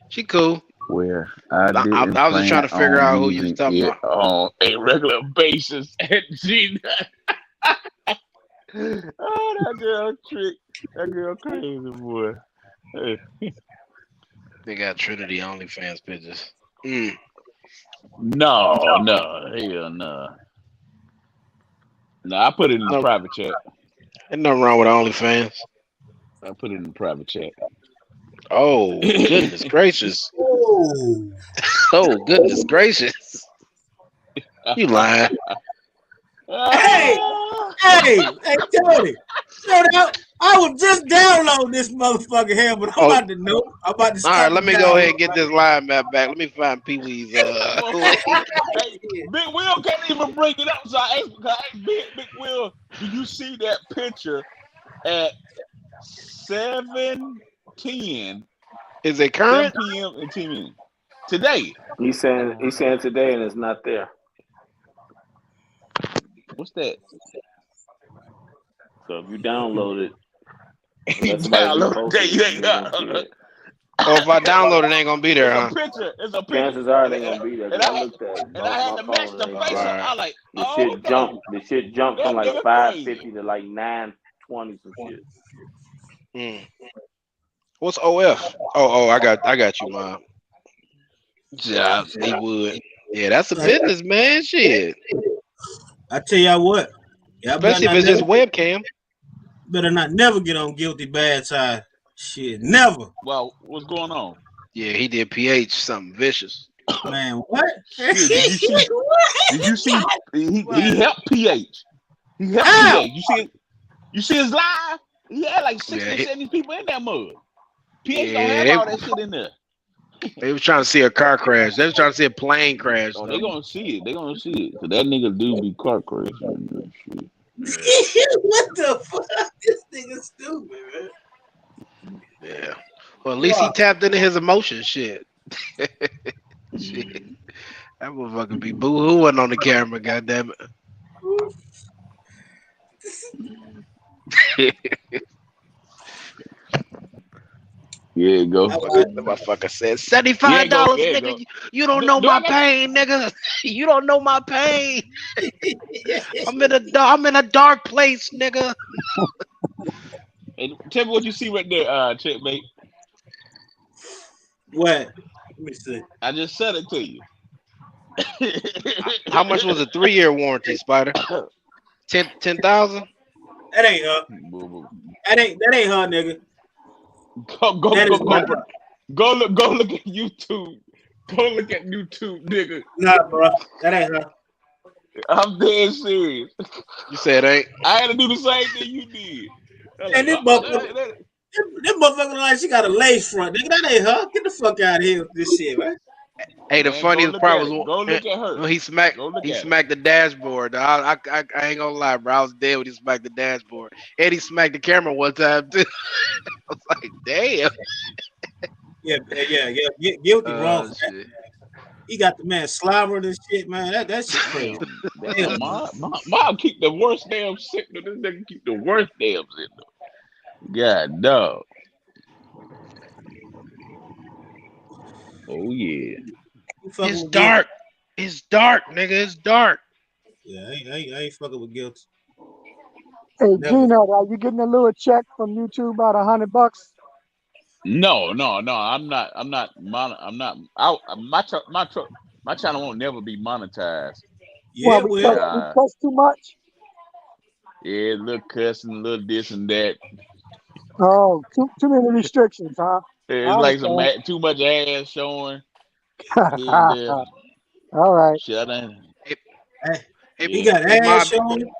She cool. where I didn't I was just trying plan to figure on out who you was using talking it about. on a regular basis. And Gina, oh that girl trick, that girl crazy boy. Hey. They got Trinity OnlyFans pictures. Mm. No, no, hell no. No, I put it in the No, private chat. ain't nothing wrong with OnlyFans. I put it in the private chat. Oh, goodness gracious. Oh. Oh, goodness gracious. You lying. Hey, Tony. I was just downloading this motherfucker here, but I'm Oh, about to know. I'm about to all right, start the let me go ahead download and get right this line map back. Let me find Pee Wee's link. Hey, Big Will can't even bring it up. So I asked Big Will, do you see that picture at 7:10, Is it 7 current? p.m. and 10 minutes today? He's saying today and it's not there. What's that? So if you download it, You unless somebody download it. reposted You it, ain't you ain't gonna see got. it. Or if I download it, ain't gonna be there, It's a huh? picture. It's a picture. Chances are And they and, gonna be there and because I I had looked at and I had my to match phone the and face up. Alright. I like, the oh shit jumped. no, The shit jumped from that like nigga crazy. 550 to like 920 some shit. Mm. What's OF? Oh, I got you, man. Yeah, he would. Yeah, that's a business, man. Shit. I tell y'all what, y'all Especially if it's just webcam. better not never get on guilty bad side. Shit, never. Well, what's going on? Yeah, he did PH something vicious. Man, what? Shit, did you see? Did you see? He helped PH. He helped How? PH. You see? You see his live? He had like 60 Yeah, or 70 people in that mud. PH don't yeah, have all that shit in there. they was trying to see a car crash. They was trying to see a plane crash, Oh, though. they gonna see it. They gonna see it. So that nigga do be car crazy and that shit. What the fuck? This nigga stupid, man. Yeah. Well, at least he tapped into his emotion. Shit. Shit. That motherfucker be boo-hooing on the camera. Goddamn it. Yeah, go. The motherfucker said Yeah, go. $75, Yeah, nigga. go. You don't Do, know do I my got? pain, nigga. You don't know my pain. I'm in a dark place, nigga. And tell me what you see right there, checkmate. What? Let me see. I just said it to you. How much was a 3-year warranty, Spider? 10,000? That ain't her. Boo, boo. That ain't her, nigga. Go That is not. go look at YouTube. Go look at YouTube, nigga. Nah, bro. That ain't her. I'm dead serious. You said ain't? I had to do the same thing you did. I'm And like, this motherfucker, this motherfucker like she got a lace front, nigga. That ain't her. Get the fuck out of here with this shit, man. Hey, the man, go funniest look part at was it. Go look at her. when he smacked Go look at it. the dashboard. I ain't gonna lie, bro. I was dead when he smacked the dashboard. And he smacked the camera one time too. I was like, damn. Yeah. Guilty wrong. Shit. He got the man slobbering and shit, man. That shit crazy. Damn, mom keep the worst damn signal. This nigga keep the worst damn signal. God dog. Oh yeah. It's dark. It's dark, nigga. It's dark. Yeah, I ain't fucking with guilty. Hey, Never. Gino, are you getting a little check from YouTube about $100? No. I'm not. I'm not. I'm not. My channel won't never be monetized. Yeah, Well, well. we cuss too much? Yeah, little cussing, little this and that. Oh, too many restrictions, huh? It's I like some understand. too much ass showing here and there. All right. Shit, I done. He Yeah. got ass showing.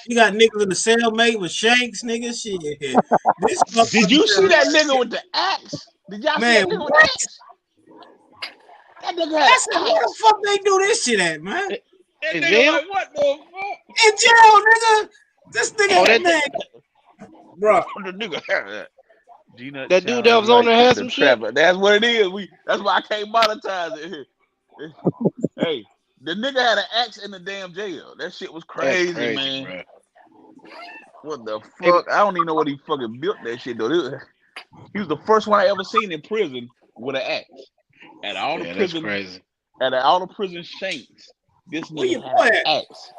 You got niggas in the cellmate with shanks, nigga. Shit. This Did you see that motherfucker. nigga with the axe? Did y'all see Man, that nigga with what? the axe? That nigga I had said, an where the axe. fuck they do this shit at, man? That In nigga jail? like, what the fuck? In jail, nigga. This nigga, man. Bro. The nigga had that. G-Nut That dude channel that is was on like there had the some shit. trapper. That's what it is. That's why I can't monetize it. Hey, the nigga had an axe in the damn jail. That shit was That's crazy, crazy, man. bro. What the Hey, fuck? I don't even know what he fucking built that shit though. He was the first one I ever seen in prison with an axe. At all the yeah, that's prison, crazy. at all the prison shanks, this Where nigga your had boy an at? axe.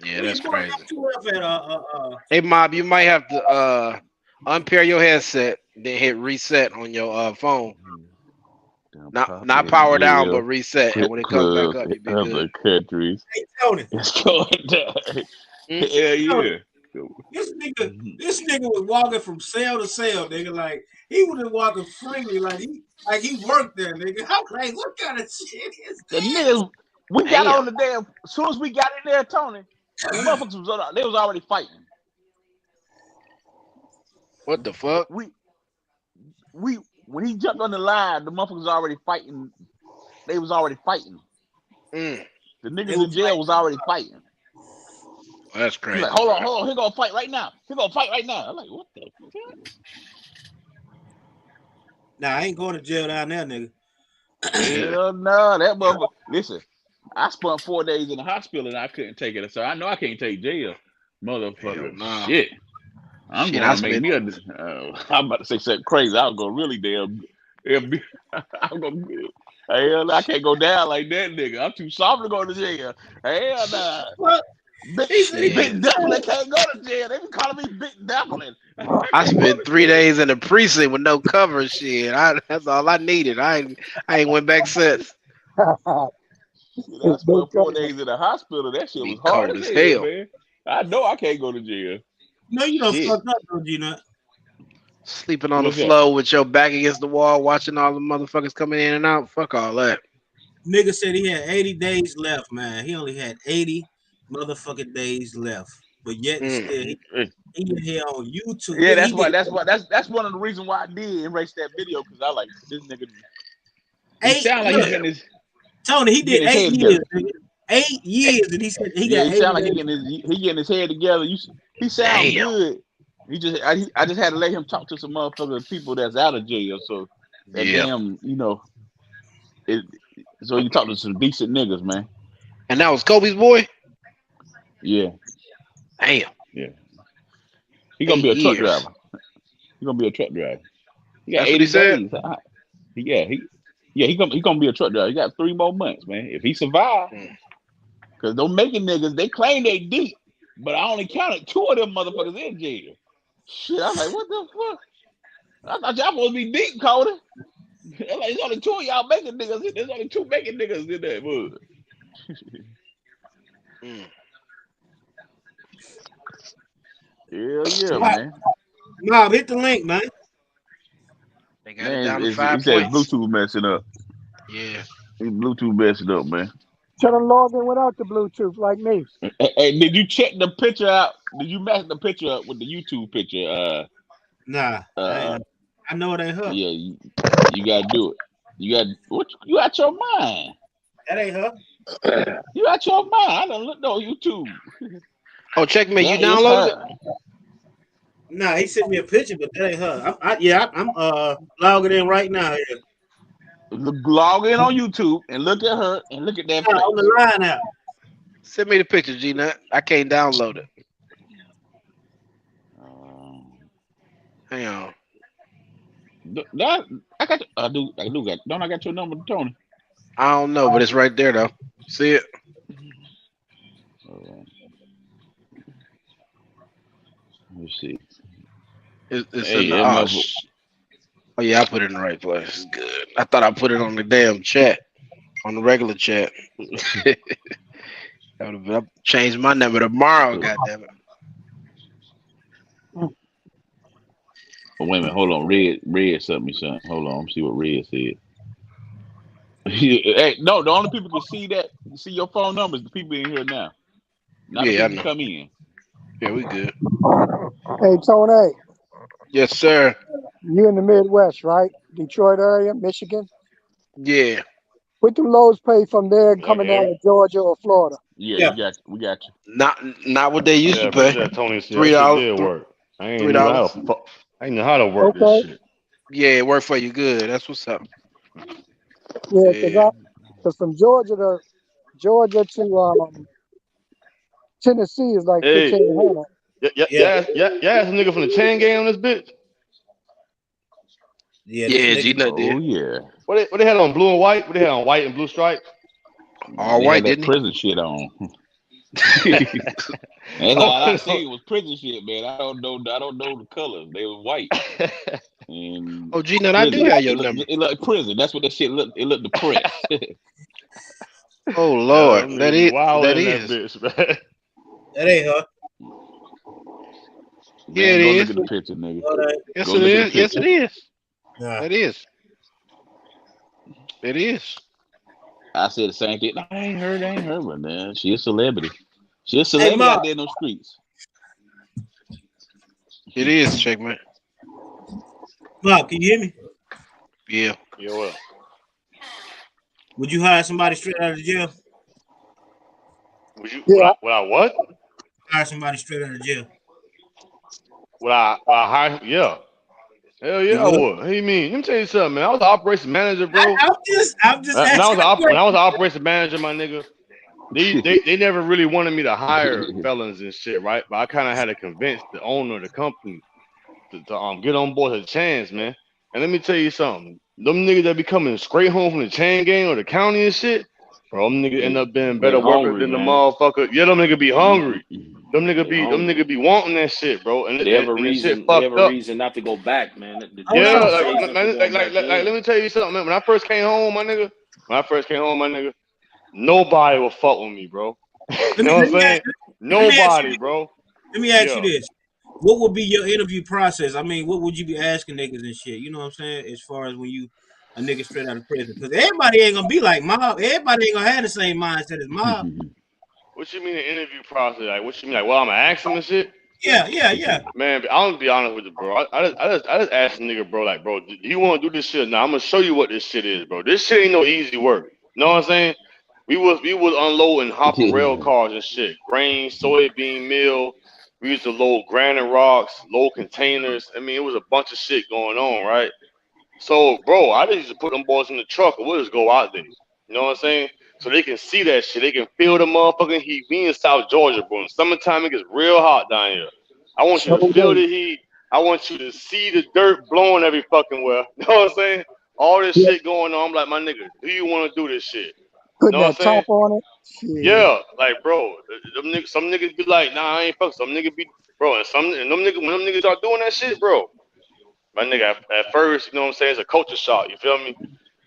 Yeah, Where that's your boy crazy. at? Hey, Mob, you might have to unpair your headset, then hit reset on your phone. Not power down, but reset. And when it comes back Club up, you'll be of good. the countries. Hey, Tony. It's going down. Hell yeah. This nigga was walking from cell to cell, nigga. Like he was just walking freely, like he worked there, nigga. I'm like, what kind of shit is The this? niggas, we got Damn. on the damn. As soon as we got in there, Tony, the motherfuckers they was already fighting. What the fuck? We when he jumped on the line, the motherfuckers was already fighting. They was already fighting. Mm. The niggas in jail was already fighting. That's He's crazy. like, hold on, he gonna fight right now. He gonna fight right now. I'm like, what the fuck? Nah, I ain't going to jail down there, nigga. Hell no, that motherfucker. Listen, I spent 4 days in the hospital and I couldn't take it. So I know I can't take jail, motherfucker. Nah. Shit, I'm Shit, going to make me a. I'm about to say something crazy. I'll go really damn. I'm gonna be. Hell, I can't go down like that, nigga. I'm too soft to go to jail. Hell, nah. Well, Big, he said, Big Shit. Dumpling can't go to jail. They be calling me Big Dumpling. I I can't go spent to 3 jail. days in the precinct with no cover. Shit, that's all I needed. I ain't went back since. Shit, I It's big spent 4 days trouble. in the hospital. That shit was Be hard cold as as hell, hell. man. I know I can't go to jail. no, you don't Shit. fuck up, though, G-Nut. Sleeping on the What's that? floor with your back against the wall, watching all the motherfuckers coming in and out. Fuck all that. Nigga said he had 80 days left, man. He only had 80 motherfucking days left. But yet and Mm. still, he in here on YouTube. Yeah, Nigga, that's he why. did That's one of the reasons why I did erase that video because I like this nigga. He sound like he look, Yeah. Tony, he he did getting his 8 head years, together. nigga. 8 years, and he said he Yeah, got he 80 sound like days. he getting his head together. He sound Damn. good. I just had to let him talk to some motherfucking people that's out of jail. So that Yeah. damn it, so you talk to some decent niggas, man. And that was Kobe's boy? Yeah, Damn. yeah. He gonna Eight be a truck years. driver. He gonna be a truck driver. He got That's what he 80 said? days. Yeah, he gonna be a truck driver. He got 3 more months, man. If he survive, Mm. because those making niggas, they claim they deep, but I only counted 2 of them motherfuckers in jail. Shit, I'm like, what the fuck? I thought y'all supposed to be deep, Cody. Like, there's only 2 of y'all making niggas. There's only 2 making niggas in that mud. Mm. Hell yeah, Mob, man. hit the link, man. They got it Man, down to he 5 said his points. Bluetooth messing up. Yeah. His Bluetooth messing up, man. Should have logged in without the Bluetooth like me. Hey, did you check the picture out? Did you match the picture up with the YouTube picture? Nah, Uh, I know it ain't her. yeah, you gotta do it. You out your mind. That ain't her. You out your mind. I done looked on YouTube. Oh, checkmate, you That is downloaded it? her. Nah, he sent me a picture, but that ain't her. I'm logging in right now. Yeah. Log in on YouTube and look at her and look at that Nah, on face. the line now. Send me the picture, G-Nut. I can't download it. Hang on. That I got. I do. Got. Don't I got your number, Tony? I don't know, but it's right there, though. See it? Let me see. It's in Hey, the... that Oh, motherfucker. oh, yeah, I put it in the right place. Good. I thought I put it on the damn chat. On the regular chat. I'll change my number tomorrow, goddammit. Oh, wait a minute, hold on. Red sent me something. Hold on, let me see what Red said. Hey, no, the only people can see your phone numbers, the people in here now. Not the Yeah, I people who know. come in. Yeah, we good. Hey, Tony, Yes, sir. you in the Midwest, right? Detroit area, Michigan. Yeah. What do loads pay from there and coming down Okay. to Georgia or Florida? Yeah, Yeah. we got you. Not what they used to Yeah, pay. appreciate that, Tony. See, that shit $3. did work. I ain't knew how $3. to I ain't know how to work this Okay. shit. Yeah, it worked for you good. That's what's up. Yeah, Yeah. because from Georgia to Tennessee is like Hey, 1,500. Yeah. yeah, ass nigga from the chain gang on this bitch. Yeah, this Yeah, nigga. G-Nut Oh did. yeah. What they had on blue and white? What they had on white and blue stripes? All They had white, that didn't he? prison shit on. That's all I seen was prison shit, man. I don't know the colors. They were white and Oh, G-Nut, I do prison. have your number. It looked prison. That's what that shit looked. It looked depressed. Oh, Yeah, Lord. them That niggas be is. wild That in that is. bitch, man. That ain't her. Yeah, Man, it go look is. at the picture, nigga. No, that Yes, Go it look at the is. Yes, picture. it is. Nah. That is. It is. I said the same thing. No, I ain't heard, but man, she a celebrity. She a Hey, celebrity Mark. out there in those streets. It is, checkmate. Mark, can you hear me? Yeah. Yeah, what? Would you hire somebody straight out of jail? Would you? Yeah, Would I what? Hire somebody straight out of jail. Would I hire? Yeah. Hell yeah, You I would? would. What do you mean? Let me tell you something, man. I was an operations manager, bro. I'm just asking a When I was question. an operations manager, my nigga, they never really wanted me to hire felons and shit, right? But I kind of had to convince the owner of the company to get on board a chance, man. And let me tell you something. Them niggas that be coming straight home from the chain gang or the county and shit, bro, them niggas end up being They better workers hungry, than the man. motherfucker. Yeah, them niggas be hungry. They Them hungry. nigga be wanting that shit, bro. And They have a the shit reason. They have fucked a up. reason not to go back, man. Hold There's Yeah, no on. like reason for man, going back like in. let me tell you something, man. When I first came home, my nigga, nobody will fuck with me, bro. You Let me know what I'm let me ask, saying? let me ask you Nobody, bro. let me ask you Yeah. this. What would be your interview process? I mean, what would you be asking niggas and shit? You know what I'm saying? As far as when you a nigga straight out of prison, because everybody ain't gonna be like Mob. Everybody ain't gonna have the same mindset as Mob. What you mean the interview process? Like, what you mean? Like, well, I'm gonna ask him and shit. Yeah. Man, I'm gonna be honest with you, bro. I just asked the nigga, bro, like, bro, do you want to do this shit? Now I'm gonna show you what this shit is, bro. This shit ain't no easy work. You know what I'm saying? We was unloading hopper rail cars and shit, grain, soybean meal. We used to load granite rocks, load containers. I mean, it was a bunch of shit going on, right? So, bro, I just used to put them boys in the truck and we'll just go out there. You know what I'm saying? So they can see that shit. They can feel the motherfucking heat. We in South Georgia, bro. In summertime, it gets real hot down here. I want you So to feel the heat. I want you to see the dirt blowing every fucking well. You know what I'm saying? All this yeah, shit going on. I'm like, my nigga, do you want to do this shit? You putting know what I'm that top saying? on it. Shit. Yeah, like, bro, some niggas be like, nah, I ain't fuck. Some niggas be, bro, and them niggas, when them niggas start doing that shit, bro, my nigga, at first, you know what I'm saying, it's a culture shock. You feel me?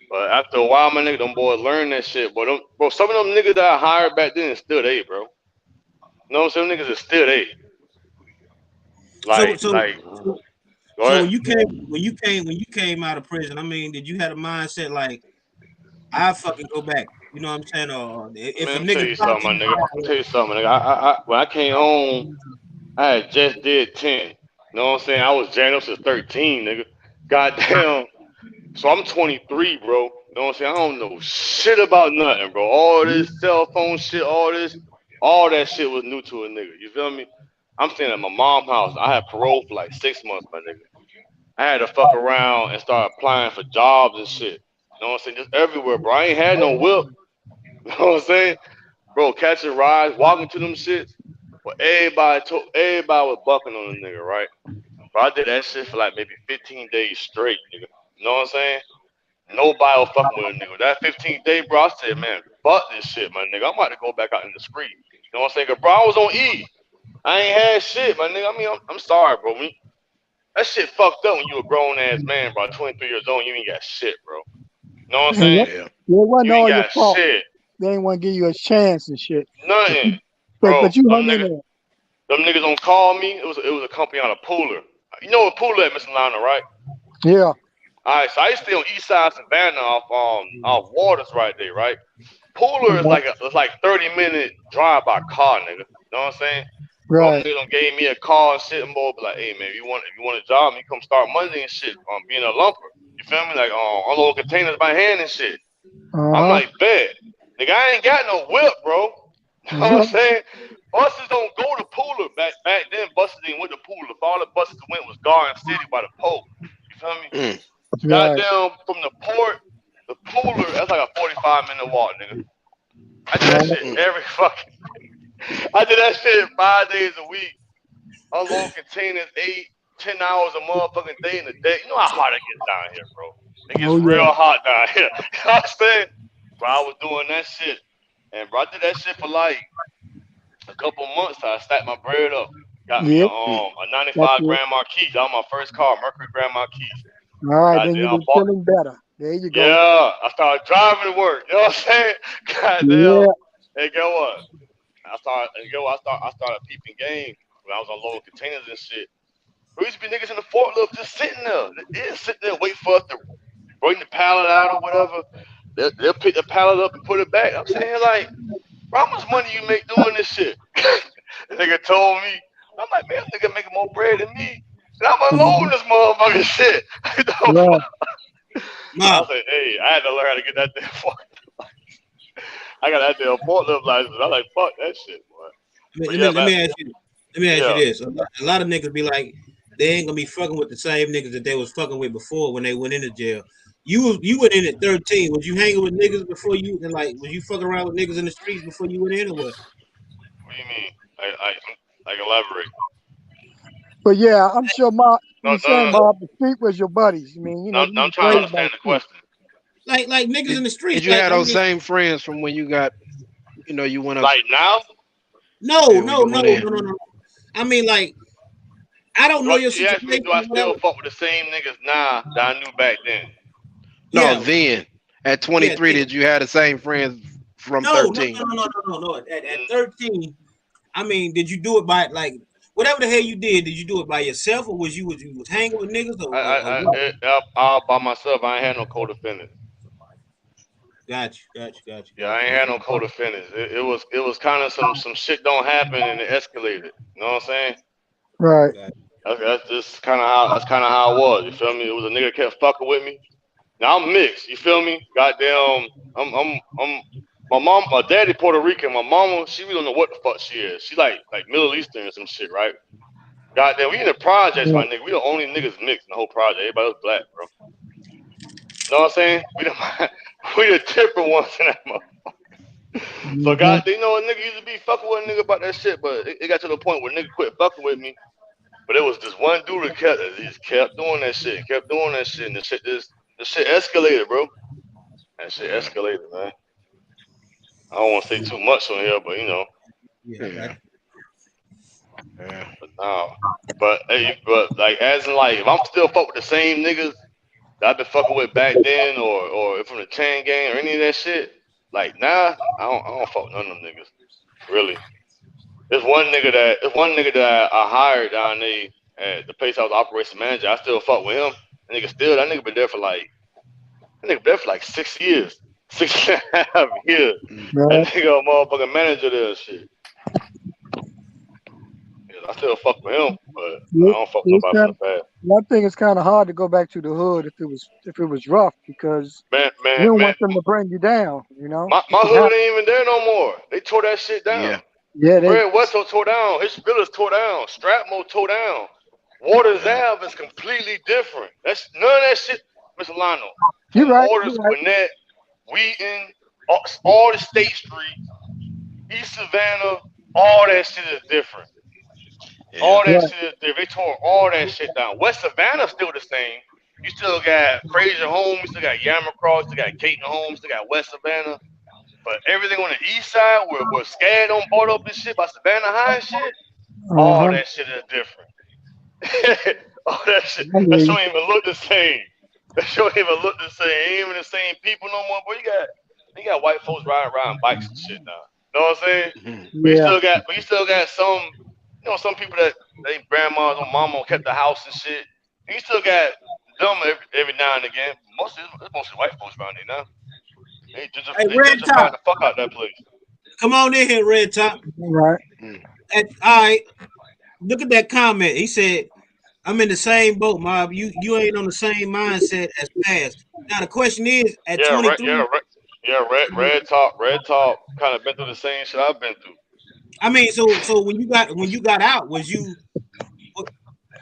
But after a while, my nigga, them boys learn that shit. But bro, some of them niggas that I hired back then is still they, bro. You know what I'm saying? Them niggas is still they. So Like, so like, so, go so ahead. when you came out of prison, I mean, did you have a mindset like I fucking go back? You know what I'm saying? Or if Man, a let me tell nigga you dropped something, my you, nigga. Let me tell you something, my nigga. When I came home, I had just did 10. You know what I'm saying? I was jamming up since 13, nigga. Goddamn. So I'm 23, bro. You know what I'm saying? I don't know shit about nothing, bro. All this cell phone shit, all that shit was new to a nigga. You feel me? I'm staying at my mom's house. I had parole for like 6 months, my nigga. I had to fuck around and start applying for jobs and shit. You know what I'm saying? Just everywhere, bro. I ain't had no whip. You know what I'm saying? Bro, catching rides, walking to them shits. But everybody was bucking on the nigga, right? But I did that shit for like maybe 15 days straight, nigga. You know what I'm saying? Nobody was fucking with a nigga. That 15th day, bro, I said, man, fuck this shit, my nigga. I'm about to go back out in the street. You know what I'm saying? 'Cause, bro, I was on E. I ain't had shit, my nigga. I mean, I'm sorry, bro. That shit fucked up when you a grown ass man, bro. 23 years old, you ain't got shit, bro. You know what I'm And saying? Yeah. it wasn't You ain't all your got fault. shit. They didn't want to give you a chance and shit. But Nothing. you, Bro, but you hung in there. them niggas don't call me. It was a company on a pooler. You know what pooler at, Mr. Lana, right? Yeah. All right, so I used to stay on East Side Savannah off Waters right there, right? Pooler is Yeah. like it's like 30-minute drive by car, nigga. You know what I'm saying? Bro, them Right. niggas done gave me a car and shit and boy be like, hey man, if you want a job, you come start Monday and shit, being a lumper. You feel me? Like unload containers by hand and shit. I'm Uh like, bet. Nigga, I ain't got no whip, bro. You know what I'm huh. saying? Buses don't go to Pooler. Back then, buses didn't went to Pooler. All the buses went was Garden City by the pole. You feel me? Mm. Right. Goddamn, from the port, the Pooler, that's like a 45-minute walk, nigga. I did that Right. shit every fucking. I did that shit 5 days a week. Unload containers 8, 10 hours a motherfucking day in a day. You know how hot it gets down here, bro. It gets Oh real yeah. hot down here. You know what I'm saying? Bro, I was doing that shit. And bro, I did that shit for like a couple months. I stacked my bread up. Got me a Yep. Mm. um a That's 95 it. Grand Marquis. That was my first car, Mercury Grand Marquis. All right. Then you Goddamn, I was bought. feeling better. There you go. Yeah, I started driving to work. You know what I'm saying? Goddamn. Yeah. Hey, get what? I started peeping game when I was unloading containers and shit. There used to be niggas in the forklift just sitting there. They just sit there and wait for us to bring the pallet out or whatever. They'll pick the pallet up and put it back. I'm sitting here like, bro, how much money you make doing this shit? The nigga told me. I'm like, man, this nigga making more bread than me. And I'm unloading Mhm. this motherfucking shit. You know, Right. I Mob. said, hey, I had to learn how to get that damn fuck. I got that damn forklift license. I like, fuck that shit, boy. But Let yeah, me let man. me ask you. Let me ask you Yeah. this: a lot of niggas be like, they ain't gonna be fucking with the same niggas that they was fucking with before when they went into jail. You went in at 13. Was you hanging with niggas before you and like was you fucking around with niggas in the streets before you went in or what? What do you mean? Like elaborate. But yeah, I'm sure You were saying Bob, the street was your buddies. I mean, you know, you I'm was trying to raised by understand the the street. question. Like niggas in the Did streets. you Like have I those mean, same friends from when you got, you went up? Like now? no, Yeah, when no, you no, went no, in. no, no. I mean, like I don't know your You asked me, situation do I or still whatever. fuck with the same niggas now that I knew back then? No, Yeah, then at yeah. 23, did you have the same friends from No, no, 13? no, no, no, no, no. At Mm, 13, I mean, did you do it by like whatever the hell you did? Did you do it by yourself, or was you was hanging with niggas, or what? all by myself. I ain't had no co-defendants. Gotcha. Yeah, I ain't had no co-defendants. It was kind of some shit don't happen and it escalated. You know what I'm saying? Right. Gotcha. That's just kind of how it was. You feel me? It was a nigga kept fucking with me. Now I'm mixed. You feel me? Goddamn, I'm my daddy Puerto Rican. My mama, she really don't know what the fuck she is. She like Middle Eastern or some shit, right? Goddamn, we in the projects, my Right. nigga. We the only niggas mixed in the whole project. Everybody else black, bro. Know what I'm saying? We the different ones in that motherfucker. So Mm-hmm. God, they know a nigga used to be fucking with a nigga about that shit, but it got to the point where nigga quit fucking with me. But it was just one dude that just kept doing that shit, and the shit escalated, bro. That shit Yeah, escalated, man. I don't want to say too much on here, but Yeah, I got yeah, yeah. but nah. But hey, but like as in like, if I'm still fuck with the same niggas that I've been fucking with back then, or from the chain gang or any of that shit, like nah, I don't fuck with none of them niggas. Really. There's one nigga that I hired down there at the place I was operations manager. I still fuck with him. That nigga been there for like 6 years. 6.5 years. Mm. That Right. nigga a motherfucking manager there and shit. Yeah, I still fuck with him, but I It, don't fuck with it's nobody kind from of, the past. I think it's kind of hard to go back to the hood if it was rough because Man, you man, don't man. want them to bring you down. You know, My it can hood happen. ain't even there no more. They tore that shit down. Yeah, Yeah, they. Fred Westo tore down. His villas tore down. Stratmo tore down. Waters yeah, Ave is completely different. That's none of that shit, Mr. Lano. You're From right. You're Waters, right. Gwinnett, Wheaton, all the state streets, East Savannah, all that shit is different. yeah, All that Right. shit is different. They tore all that shit down. West Savannah's still the same. You still got Fraser Home, you still got Yamacross, you still got Caton Home, you still got West Savannah. But everything on the east side where Scad on bought up and shit by Savannah High and shit, Uh all huh. that shit is different. All that shit, I that hear shit you. don't even look the same. That shit don't even look the same. Ain't even the same people no more. But you got white folks riding around bikes and shit now. Know what I'm saying? mhm, Yeah. But you still got some people that they grandmas or mama kept the house and shit. And you still got them every now and again. It's mostly white folks around there now. Hey, They Red gentrified Top, the fuck out that place. come on in here, Red Top. All right. mm. All right, look at that comment. He said, "I'm in the same boat, Mob. You ain't on the same mindset as past." Now the question is, at Yeah, right. 23, Yeah. Red Talk kind of been through the same shit I've been through. I mean, so when you got out, was you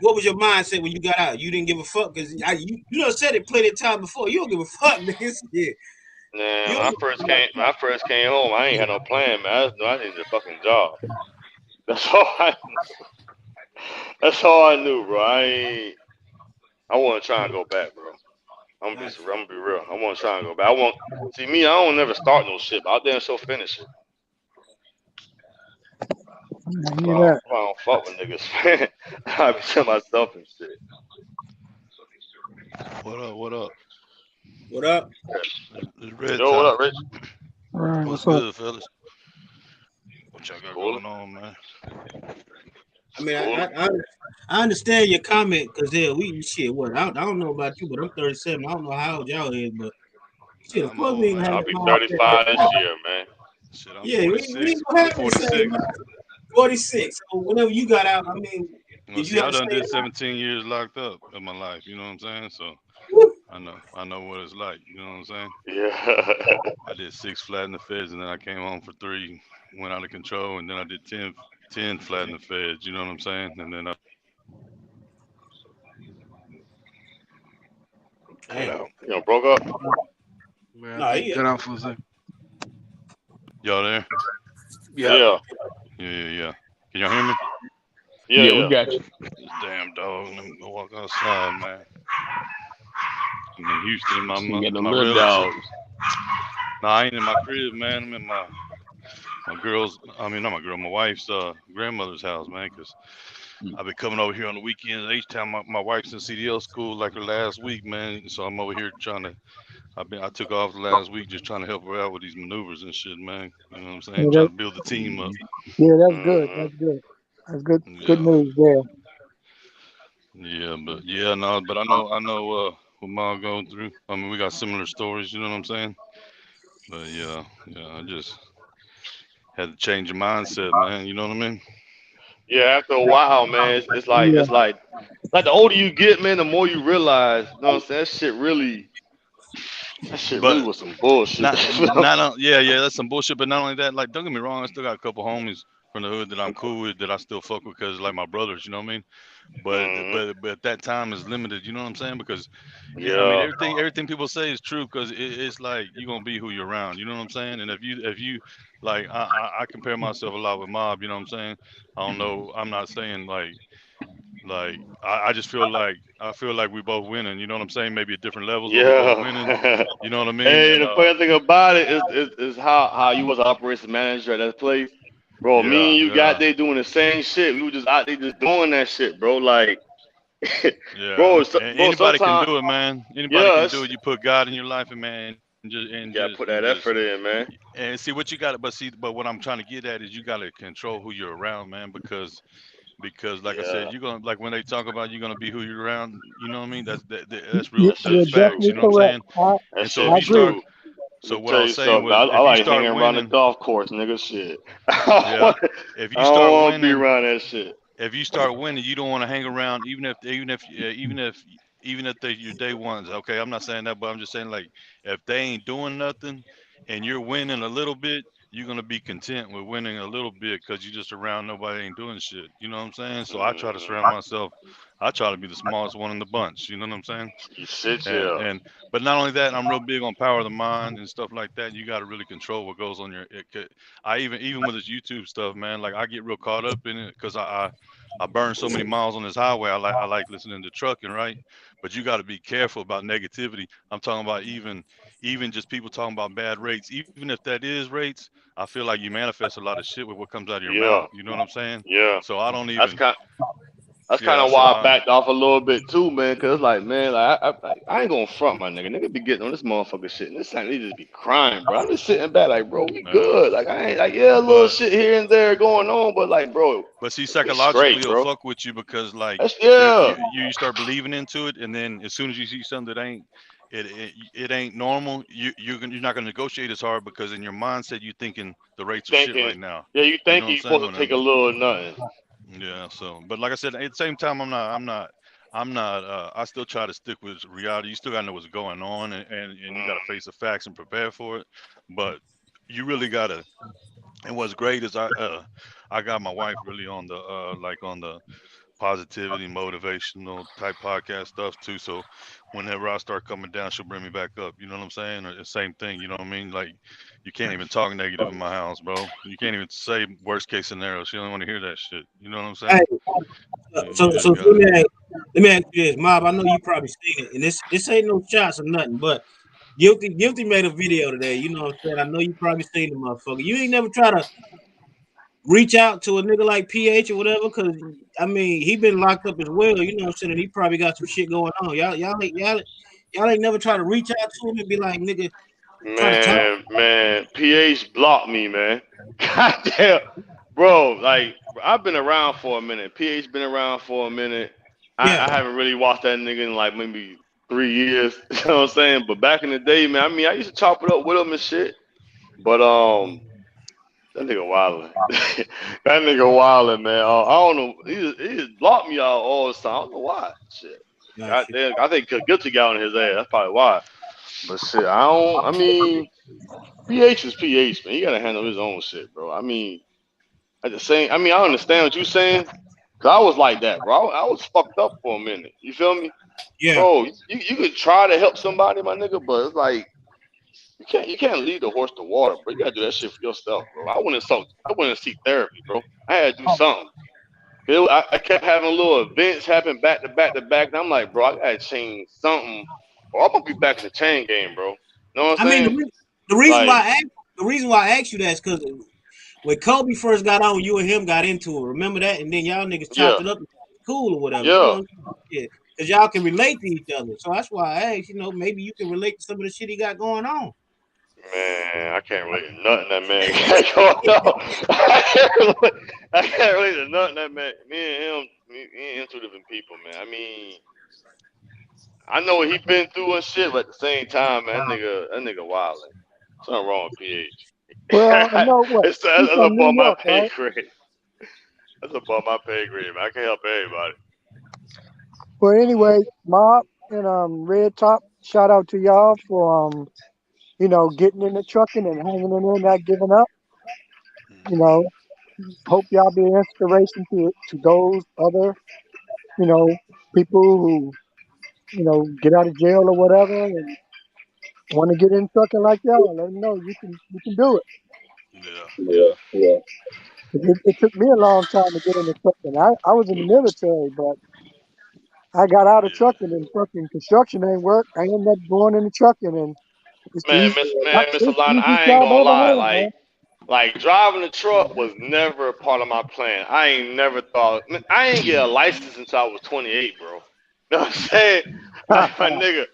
what was your mindset when you got out? You didn't give a fuck because you done said it plenty of times before. You don't give a fuck, niggas. Yeah, Man, you when don't I give first a fuck. came home, I ain't had no plan, man. I just knew I needed a fucking job. That's all I. That's all I knew, bro. I want to try and go back, bro. Gotcha. I'm gonna be real. I want to try and go back. See me. I don't never start no shit, but out there and so finish it. I So hear that. I don't fuck with niggas, man. I be to myself and shit. What up? What up? What up? It's Red Yo, what Top. up, Rich? All right. What's What's up? good, fellas? What y'all got Cool. going on, man? I mean, Cool. I understand your comment because we shit. What I don't know about you, but I'm 37. I don't know how old y'all is, but shit, of I'm course we old, ain't gonna man. have I'll the be mindset. 35 this year, man. Shit, I'm Yeah, we 46. ain't gonna I'm have the same 46. 46. So whenever you got out, I mean, Well, did you see, have I to done stay did alive? 17 years locked up in my life. You know what I'm saying? So I know what it's like. You know what I'm saying? Yeah. I did 6 flat in the feds, and then I came home for 3, went out of control, and then I did 10 flat in the feds. You know what I'm saying? And then I Cut Damn. out. Broke up. Man, I No, think you yeah. cut out for a second. y'all there? Yeah. Yeah. Yeah. Can y'all hear me? Yeah, Yeah, we yeah. got you. Damn dog. Let me go walk outside, man. I'm in Houston. You got them My little relative. dogs. No, I ain't in my crib, man. I'm in my girl's. I mean, not my girl. My wife's grandmother's house, man. Cause I've been coming over here on the weekends. Each time my wife's in CDL school, like her last week, man. So I'm over here trying to. I took off the last week just trying to help her out with these maneuvers and shit, man. You know what I'm saying? Yeah, Trying to build the team up. yeah, that's good. Hmm. That's good. That's good. Good Yeah, news there. yeah, but yeah, no, but I know what Ma going through. I mean, we got similar stories. You know what I'm saying? But yeah, yeah, I just had to change your mindset, man. You know what I mean? Yeah, after a while, man, it's like Yeah, like the older you get, man, the more you realize. You know what I'm saying? That shit really But was some bullshit. yeah, yeah, that's some bullshit. But not only that, like, don't get me wrong, I still got a couple homies from the hood that I'm cool with that I still fuck with because like my brothers. You know what I mean? Hmm. But that time is limited. You know what I'm saying? Because I mean Yeah, everything people say is true because it's like you're gonna be who you're around. You know what I'm saying? And if you like I compare myself a lot with Mob. You know what I'm saying? I don't know. I'm not saying I just I feel like we both winning. You know what I'm saying? Maybe at different levels, but we both winning. yeah. You know what I mean? Hey, And the funny thing about it is how you was an operations manager at that place, bro. Me yeah, and you got yeah, there doing the same shit. We were just out there just doing that shit, bro. Like, yeah. bro. Anybody can Sometimes, do it, man. Anybody yeah, can do it. You put God in your life, and man, you gotta put that effort in, man. and see what you got. But what I'm trying to get at is you got to control who you're around, man. Because like I said, Yeah, you're gonna like when they talk about you're gonna be who you're around. You know what I mean? That's you, real. that That's you're shit's facts. definitely You true. know what I'm correct. saying? That And so if I shit's you agree. start, true. Let so me what I tell was you saying something. was, I if you like hanging start around the winning, golf course, nigga. Shit. yeah, if I you don't start want to be winning, around that shit. you don't want to hang around, even if they your day ones. Okay, I'm not saying that, but I'm just saying like if they ain't doing nothing and you're winning a little bit, you're gonna be content with winning a little bit because you just around nobody ain't doing shit. You know what I'm saying? So I try to Hmm. surround myself. I try to be the smallest one in the bunch. You know what I'm saying? You sit And here. and but not only that, I'm real big on power of the mind and stuff like that. You got to really control what goes on I even with this YouTube stuff, man. Like I get real caught up in it because I burn so many miles on this highway. I like listening to trucking, right? But you got to be careful about negativity. I'm talking about even just people talking about bad rates. Even if that is rates, I feel like you manifest a lot of shit with what comes out of your mouth. Yeah, You know what I'm saying? yeah. So I don't That's even kind. That's kind yeah. of So why I I backed off a little bit too, man. Cause like, man, like I ain't gonna front my nigga. Nigga be getting on this motherfucker shit. And this time they just be crying, bro. I'm just sitting back like, bro, we good. Like I ain't like, yeah, a little but shit here and there going on, but like, bro, But see, we psychologically, straight, it'll bro. fuck with you because like That's there, yeah, you start believing into it, and then as soon as you see something that ain't it ain't normal, you're not gonna negotiate as hard because in your mindset you thinking the rates are shit thinking, right now. yeah, you You know what thinking I'm you saying? supposed to take a little nothing. Yeah. So, but like I said, at the same time, I'm not. I still try to stick with reality. You still gotta know what's going on, and you gotta Mm, face the facts and prepare for it. But you really gotta. And what's great is I got my wife really on the like on the positivity, motivational type podcast stuff too. So whenever I start coming down, she'll bring me back up. You know what I'm saying? Or the same thing. You know what I mean? Like you can't even talk negative in my house, bro. You can't even say worst case scenario. She don't want to hear that shit. You know what I'm Hey, saying? You so just got it. let me ask you this, Mob. I know you probably seen it, and this ain't no shots or nothing, but Guilty made a video today. You know what I'm saying? I know you probably seen the motherfucker. You ain't never try to reach out to a nigga like PH or whatever, because I mean he been locked up as well. You know what I'm saying? And he probably got some shit going on. Y'all ain't never try to reach out to him and be like, nigga, try to talk. man, PH blocked me, man. Goddamn, bro. Like I've been around for a minute. PH been around for a minute. Yeah, I haven't really watched that nigga in like maybe 3 years. You know what I'm saying? But back in the day, man, I mean, I used to chop it up with him and shit. But that nigga wildin'. That nigga wildin', man. I don't know. He just blocked me out all the time. I don't know why. Shit. got God you. damn. I think Guilty got on his ass. That's probably why. But shit, I don't. I mean, PH is PH, man. He gotta handle his own shit, bro. I mean, at the same. I mean, I understand what you're saying. Cause I was like that, bro. I was fucked up for a minute. You feel me, Yeah, bro? You could try to help somebody, my nigga, but it's like you can't lead the horse to water, bro. You gotta do that shit for yourself, bro. I went and seek therapy, bro. I had to do something. I kept having little events happen back to back to back. And I'm like, bro, I gotta change something, or I'm gonna be back in the chain game, bro. Know what I'm I mean, saying? the reason why Like, I asked you that is because when Kobe first got on, you and him got into it. Remember that? And then y'all niggas chopped yeah, it up, cool or whatever. You yeah. know, yeah, because y'all can relate to each other. So that's why I asked. You know, maybe you can relate to some of the shit he got going on. Man, I can't relate to nothing that man got going on. I can't relate to nothing that man. Me and him, two different people, man. I mean, I know what he been through and shit, but at the same time, man, that nigga wildin'. Something wrong with PH. Well, I know what. He's That's from above New my York, pay right? grade. That's above my pay grade, man. I can't help everybody. Well, anyway, Mob and Red Top, shout out to y'all for getting in the trucking and hanging in there, not giving up. You know, hope y'all be an inspiration to those other, you know, people who, get out of jail or whatever and want to get in trucking like y'all. Let them know you can do it. Yeah, Yeah, yeah, yeah. It took me a long time to get into trucking. I was in the military, but I got out of yeah. trucking and fucking construction ain't work. I ended up going into trucking and it's the Miss it's the Alana, easiest I ain't job I gonna ever lie. had, man. Like driving the truck was never a part of my plan. I ain't never thought. I ain't get a license until I was 28, bro. Know what I'm saying? Like my nigga,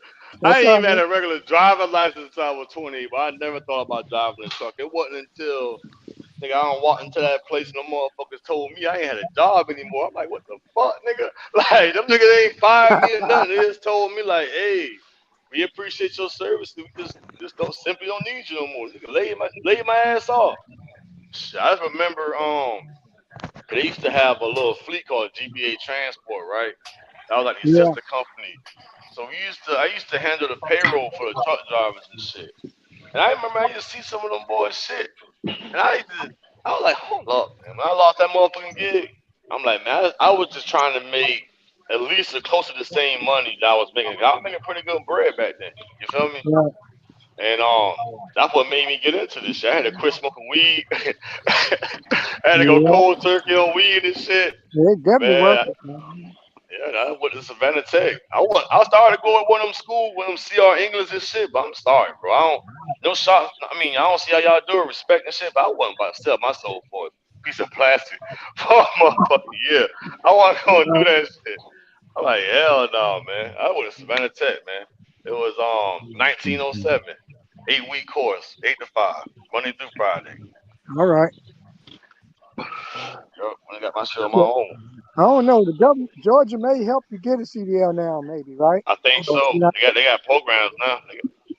I That's ain't all even had right. a regular driver license until I was 28. But I never thought about driving a truck. It wasn't until nigga I don't walk into that place and the motherfuckers told me I ain't had a job anymore. I'm like, what the fuck, nigga? Like them niggas ain't fired me or nothing. They just told me like, hey, we appreciate your service. We just don't simply don't need you no more. Nigga, lay my ass off. Shit, I just remember they used to have a little fleet called GBA Transport, right? That was like the Yeah, sister company. So I used to handle the payroll for the truck drivers and shit. And I remember I used to see some of them boys shit. And I was like, hold up, man. When I lost that motherfucking gig, I'm like, man, I was just trying to make at least close to the same money that I was making. I was making pretty good bread back then. You feel me? yeah, And that's what made me get into this shit. I had to quit smoking weed. I had to go yeah. cold turkey on weed and shit. It definitely worth Man, it, man. yeah, I went to Savannah Tech. I started going to one of them schools, one of them CR English and shit, but I'm sorry, bro. I don't no shots. I mean, I don't see how y'all do it, respect and shit, but I wasn't about to sell my soul for a piece of plastic for a motherfucking year. I want to go and do that shit. I'm like, hell no, man. I went to Savannah Tech, man. It was 1907, 8-week course, 8 to 5, Monday through Friday. All right. Yep, I got my shit on my Yeah. own. I don't know. The government, Georgia may help you get a CDL now, maybe, right? I think But, so. They got programs now.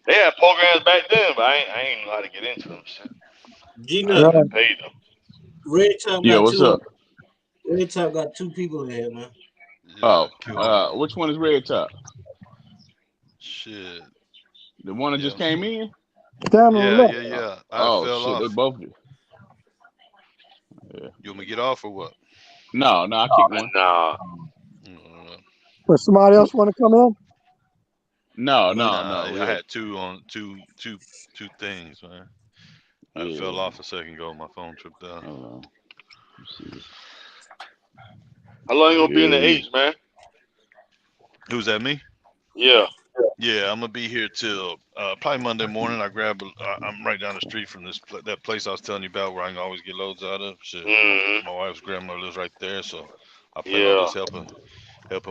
They had programs back then, but I ain't know how to get into them shit. G I just Nut, right. got paid them. Red Top Yeah, got what's two. up? Red Top got two people in here, man. Yeah, Oh, killing it, bro. which one is Red Top? Shit. The one that Yeah, just I'm came so. in? Down on Yeah, the left. yeah, yeah. I Oh fell shit, they off. both. Yeah. You want me to get off or what? No, I kicked one. Nah, Mm, But somebody else want to come in? Nah, No. I Yeah, had two things, man. I yeah. fell off a second ago. My phone tripped out. Hold on. Let's see. how long you gonna be in the Yeah. H, man? Who's that? Me? Yeah. Yeah, I'm gonna be here till probably Monday morning. I'm right down the street from that place I was telling you about where I can always get loads out of. Shit, Mm-hmm. my wife's grandmother lives right there, so I plan on Yeah. just helping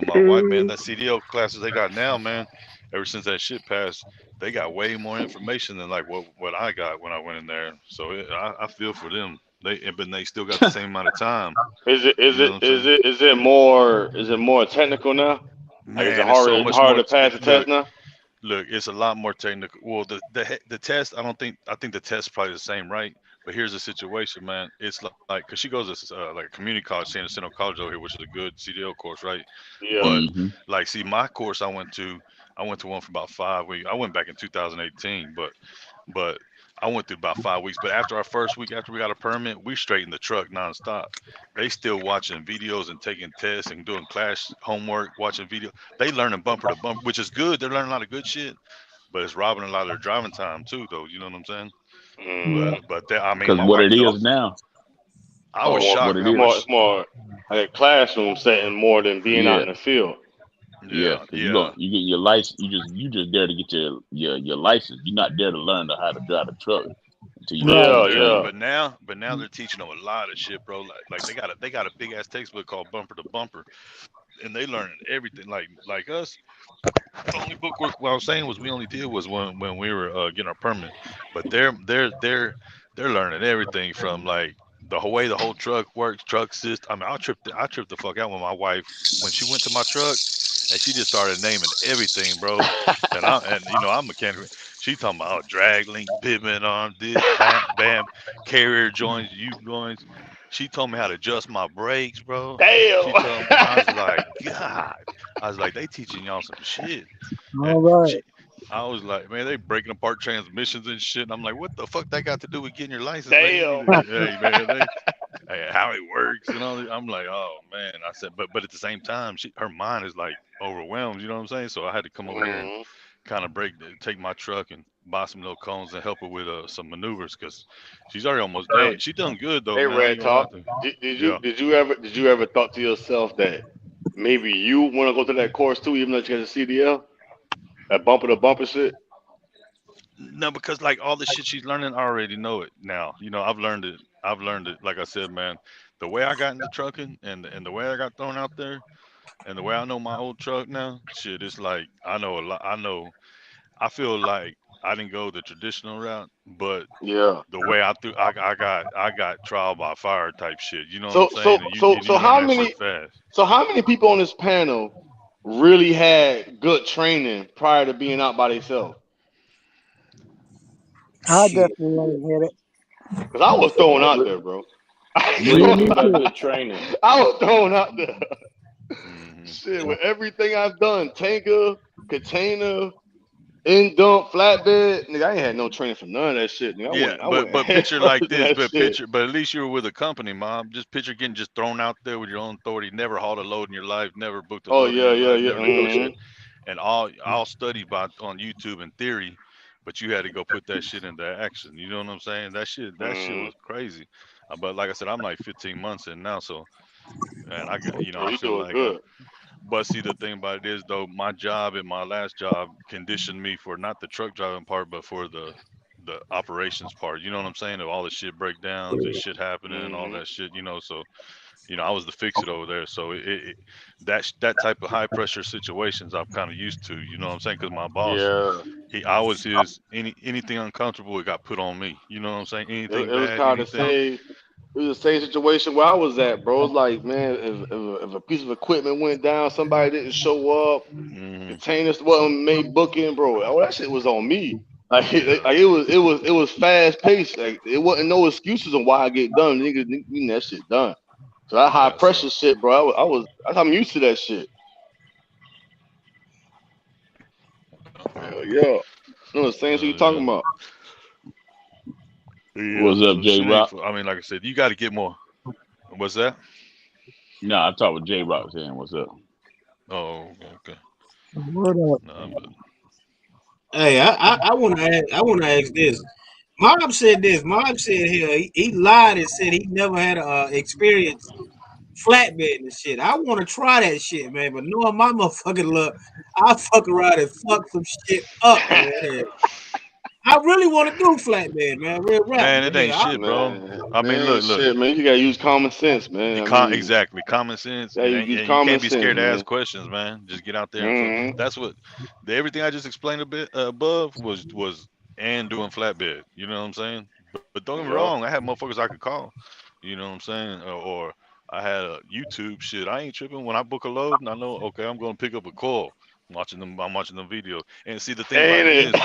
my wife. Man, that CDL classes they got now, man. Ever since that shit passed, they got way more information than like what I got when I went in there. So I feel for them. But they still got the same amount of time. Is it You know what I'm saying? is it more technical now? Like is it Man, it's so much more. harder to pass the test now? Look, it's a lot more technical. Well, the test, I think the test is probably the same, right? But here's the situation, man. It's like, cause she goes to like a community college, San Jacinto College over here, which is a good CDL course, right? Yeah. But Mm-hmm. like, see, my course I went to one for about 5 weeks. I went back in 2018, but I went through about 5 weeks. But after our first week, after we got a permit, we straightened the truck nonstop. They still watching videos and taking tests and doing class homework, watching video. They learning bumper to bumper, which is good. They're learning a lot of good shit, but it's robbing a lot of their driving time too, though. You know what I'm saying? Yeah. Mm. But I mean, Because my what wife it does. is now. I was Oh, what shocked. it I is. it's was, more like a classroom setting more than being out Yeah, in the field. yeah, yeah, because yeah. you get your license. You just there to get your license. You're not there to learn how to drive a truck until you get Right. Yeah, fully Yeah, trained. yeah. but now they're teaching them a lot of shit, bro. Like they got a big ass textbook called Bumper to Bumper, and they learning everything. Like us, the only book work what I was saying was we only did was when we were getting our permit, but they're learning everything from like way the whole truck works, truck system. I mean, I tripped the fuck out when my wife when she went to my truck and she just started naming everything, bro. And I'm mechanical. She talking about drag link, pivot arm, this, that, bam, carrier joints, U joints. She told me how to adjust my brakes, bro. Damn. She told me I was like, God. I was like, they teaching y'all some shit. And All right. she, I was like, man, they breaking apart transmissions and shit. And I'm like, what the fuck that got to do with getting your license, man? You need Damn. to, hey, man, how it works and all that. I'm like, oh man. I said, but at the same time, her mind is like overwhelmed. You know what I'm saying? So I had to come over here and Mhm. kind of take my truck and buy some little cones and help her with some maneuvers because she's already almost done. Hey, She done good though, hey, man. I Red ain't gonna lie Talk. to you. Did you Yeah. did you ever did you ever thought to yourself that maybe you want to go to that course too, even though you got a CDL, that bumper to bumper shit? No, because like all the shit she's learning, I already know it now. I've learned it. I've learned it. Like I said, man, the way I got into trucking and the way I got thrown out there and the way I know my old truck now, shit, it's like I know a lot. I feel like I didn't go the traditional route, but Yeah. the way I got trial by fire type shit. You know what I'm So so saying? And you so and you so learn how that shit many fast. so how many people on this panel really had good training prior to being out by themselves? I Shit. definitely ain't hit it. Cause I was thrown out there, bro. Me What you either. mean Me by too. good training? I was thrown out there. Hmm. Shit, with everything I've done, tanker, container, in dump, flatbed, nigga, I ain't had no training for none of that shit. Nigga, Yeah, I but went but head picture like first in this, that shit. but at least you were with a company, mom. Just picture getting just thrown out there with your own authority. Never hauled a load in your life. Never booked a Oh load in yeah, your yeah, life. yeah. Never did no shit. Mm-hmm. And all studied by on YouTube in theory, but you had to go put that shit into action. You know what I'm saying? That shit Mm-hmm. was crazy. But like I said, I'm like 15 months in now, so and I got Oh, I you feel doing like good. but see, the thing about it is, though, my job at my last job conditioned me for not the truck driving part, but for the operations part. You know what I'm saying? Of all the shit breakdowns and shit happening and all Mm-hmm. that shit. So I was the fix it over there. So that type of high pressure situations I'm kind of used to. You know what I'm saying? Because my boss, Yeah. I was his anything uncomfortable, it got put on me. You know what I'm saying? It, Anything it was bad, kind of the anything. same. It was the same situation where I was at, bro. It's like, man, if a piece of equipment went down, somebody didn't show up, Hmm. containers wasn't made booking, bro. All that shit was on me. Like, Yeah, it was fast paced. Like, it wasn't no excuses on why I get done. Niggas need that shit done. So that high yeah. pressure So shit, bro. I'm used to that shit. Hell yeah. No, the same shit you yeah, talking about. yeah. What's up, So J shit ain't. Rock? I mean, like I said, you got to get more. What's that? No, I talked with J Rock saying what's up. Oh, okay. Word up. No, but Hey, I want to ask this. Mob said this. Mob said here he lied and said he never had a experience flatbed and shit. I want to try that shit, man. But knowing my motherfucking luck, I fuck around and fuck some shit up, man. Hell, I really want to do flatbed, man. Real rap, man, but it ain't hell, shit, bro. I mean, Man, look. shit, man. You gotta use common sense, man. I mean, Exactly, common sense, yeah, and you ain't, use and you common can't be sense, scared to man. ask questions, man. Just get out there and Mm-hmm. that's what everything I just explained a bit above was and doing flatbed. You know what I'm saying? But don't get me Yup. wrong, I had motherfuckers I could call. You know what I'm saying? Or I had a YouTube shit. I ain't tripping when I book a load and I know okay, I'm gonna pick up a call. I'm watching them videos. And see the thing about Ain't it it? is,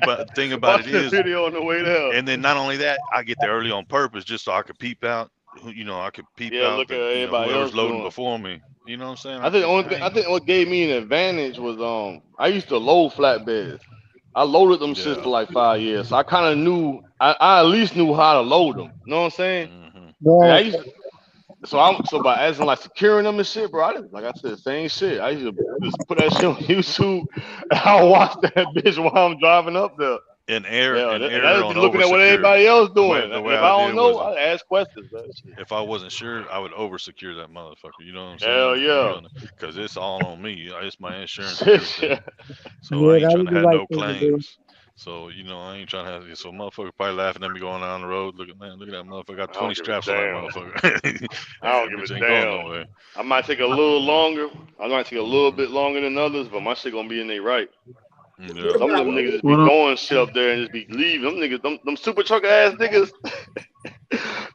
but the thing about it Watch the is, video on the way there. and then not only that, I get there early on purpose just so I could peep out. I could peep Yeah, out look at the everybody whoever's else loading doing. before me. You know what I'm saying? I think the only I thing I ain't. think what gave me an advantage was I used to load flatbeds. I loaded them shits for Yeah. like 5 years, so I kind of knew I at least knew how to load them. You know what I'm saying? Hmm. And I Right. used to, so by as in like securing them and shit, bro. I didn't, like I said, same shit. I used to just put that shit on YouTube and I'll watch that bitch while I'm driving up there. and Yeah, and and I error just on be looking at what oversecure. everybody else The way doing. the And way if I I did don't know, was, I ask questions. That shit. if I wasn't sure, I would over secure that motherfucker. You know what I'm Hell saying? yeah. Because it's all on me. It's my insurance and everything. So I Yeah, ain't that trying was to the have right no thing to do. claims. So I ain't trying to have. So motherfucker probably laughing at me going down the road. Look at that motherfucker got I 20 don't give a straps on that damn. motherfucker. I don't That give a bitch ain't going damn. nowhere. I might take a little Yeah. longer. I might take a little bit longer than others, but my shit gonna be in there right. Yeah. Some of them niggas just be What up? throwing shit up there and just be leaving. Them niggas, them super trucker ass niggas.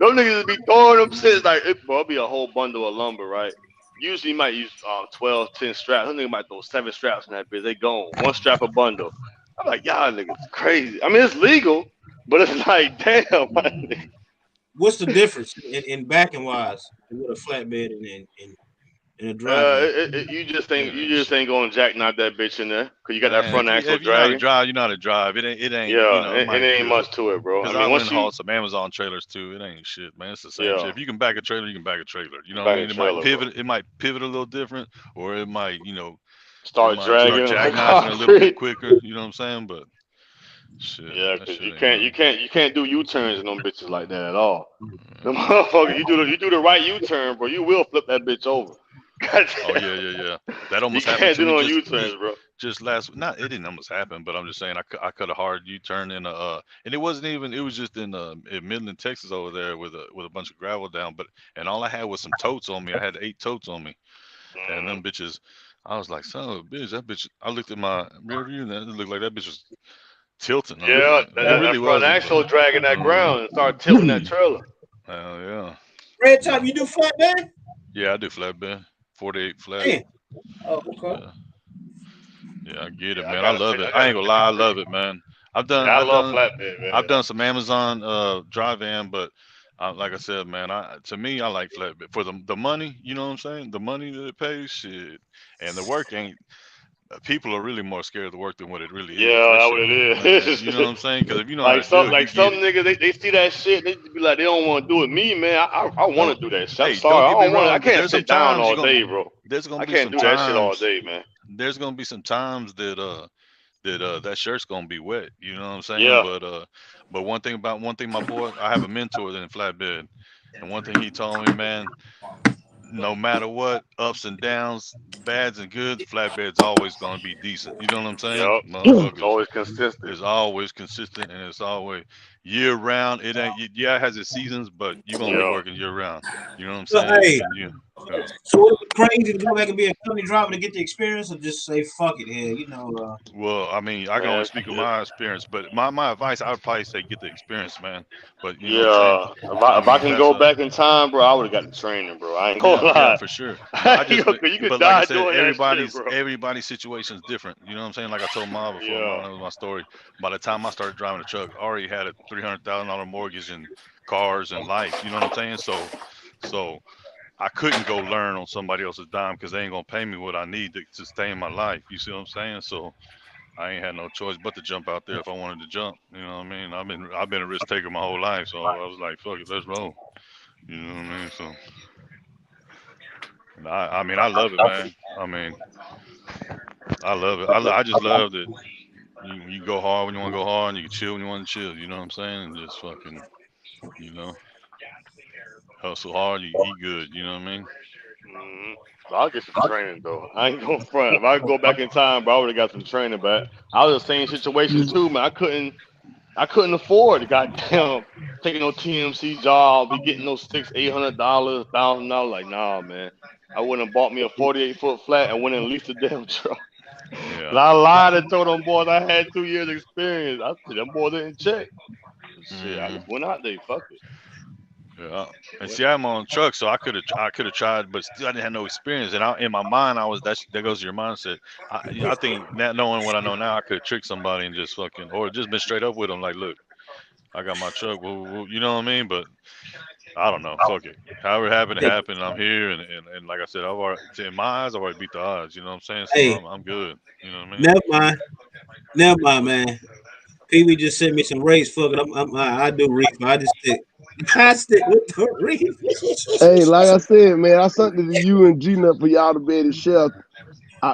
Them niggas just be throwing them shit like, bro, it'll be a whole bundle of lumber, right? Usually you might use 12, 10 straps. Some nigga might throw 7 straps in that bitch. They gone. One strap a bundle. I'm like, y'all niggas crazy. I mean, it's legal, but it's like, damn, my nigga. What's the difference in backing wise with a flatbed and a driveway? You just ain't gonna jackknot that bitch in there because you got that Man, front axle if you know how to dragging. drive, you know how to drive. It ain't Yeah, it it might ain't feel. much to it, bro. I Cause I mean, went once and you, hauled some Amazon trailers too. It ain't shit, man. It's the same shit. yeah, If you can back a trailer, you can back a trailer. You know what I back a mean? It might trailer, bro, pivot. It might pivot a little different, or it might, it start might start dragging like jackknifing a little bit concrete. quicker. You know what I'm saying? But shit, Yeah, that cause shit ain't nothing. you can't do U turns in them bitches like that at all. The motherfucker, you do the right U turn, bro. You will flip that bitch over. Oh Goddamn, yeah, yeah, yeah. That you almost happened can't to do me no U turns, bro. just last. Not it didn't almost happen, but I'm just saying I cut a hard U-turn in and it wasn't even. It was just in Midland, Texas over there with a bunch of gravel down. But and all I had was some totes on me. I had 8 totes on me, and Hmm. them bitches. I was like, son of a bitch, that bitch. I looked at my rear view and it looked like that bitch was tilting. I was Yeah, like, it really that front wasn't, but axle dragging that uh, ground and start tilting that trailer. hell yeah, Red yeah, top, you do flatbed? yeah. I do flatbed, 48 flat. Man. Oh, okay. Yeah. Yeah, I get it, Yeah, man. I love it. I I gotta ain't gonna take lie, a I break. love it, man. I've done, Yeah, I I've love done, flatbed, I've man. done some Amazon drive in, but like I said, man, to me, I like flatbed for the money. You know what I'm saying? The money that it pays, shit, and the work ain't. People are really more scared of the work than what it really Yeah, is. That that's shit, what it man. You know is. what I'm saying? Because if you know how to do it, you Like some get it. niggas, they see that shit, they be like, they don't want to do it. Me, man, I Oh, want to do that shit. I'm hey, don't sorry, I get me don't want to. I wrong, but can't there's some sit down times all day, bro. there's gonna I be can't some do that shit all times, day, man. there's gonna be some times that shirt's gonna be wet. You know what I'm saying? Yeah, But one thing my boy, I have a mentor in flatbed, and one thing he told me, man, no matter what, ups and downs, bads and good, flatbed's always gonna be decent. You know what I'm saying? yep. It's Motherfuckers always consistent. is always consistent and it's always year round. It ain't yeah, it has its seasons, but you're gonna be Yeah. working year round. You know what I'm So, saying? hey, And you yeah. so would it be crazy to go back and be a company driver to get the experience, or just say fuck it here? Well, I mean, I can only Man, speak of my experience, but my advice, I would probably say get the experience, man. But you know what I'm saying? yeah. I If I mean, can that's go a back in time, bro, I would have got the training, bro. I ain't gonna yeah, yeah, lie. for sure. But I I ain't just, gonna, cause you could but like I die said, doing that shit, bro. everybody's situation's different. You know what I'm saying? Like I told Ma before, Yeah. Ma knows my story. By the time I started driving a truck, I already had a $300,000 mortgage and cars and life. You know what I'm saying? So I couldn't go learn on somebody else's dime because they ain't gonna pay me what I need to sustain my life. You see what I'm saying? So I ain't had no choice but to jump out there if I wanted to jump. You know what I mean? I've been a risk taker my whole life, so I was like, fuck it, let's roll. You know what I mean? So and I mean, I love it, man. I mean, I love it. I just love that you go hard when you want to go hard, and you can chill when you want to chill. You know what I'm saying? And just fucking, you know, hustle hard, you eat good. You know what I mean? Hmm. I'll get some training though. I ain't gonna front. If I could go back in time, bro, I would have got some training. But I was in the same situation too, man. I couldn't afford the goddamn taking no TMC job, be getting those $600, $1,000. Like, nah, man. I wouldn't have bought me a 48-foot flat and went and leased a damn truck. Yeah. And I lied and told them boys I had 2 years experience. I said them boys didn't check. Shit, I Hmm. just went out there. Fuck it. Yeah. And What? see, I'm on truck, so I could have tried, but still I didn't have no experience. And in my mind, I was that goes to your mindset. I think that knowing what I know now, I could have tricked somebody and just fucking or just been straight up with them, like, look, I got my truck, you know what I mean? But I don't know, fuck it. However it happened, it Hey, happened. I'm here, and like I said, in my eyes, I've already beat the odds. You know what I'm saying? So hey, I'm good. You know what I mean? never mind, never mind, But man. Pee Wee just sent me some rates. Fuck it, I do reefer. I just stick. I stick with the Hey, like I reefer. said, man, I sent it to you and G Nut for y'all to be able to share.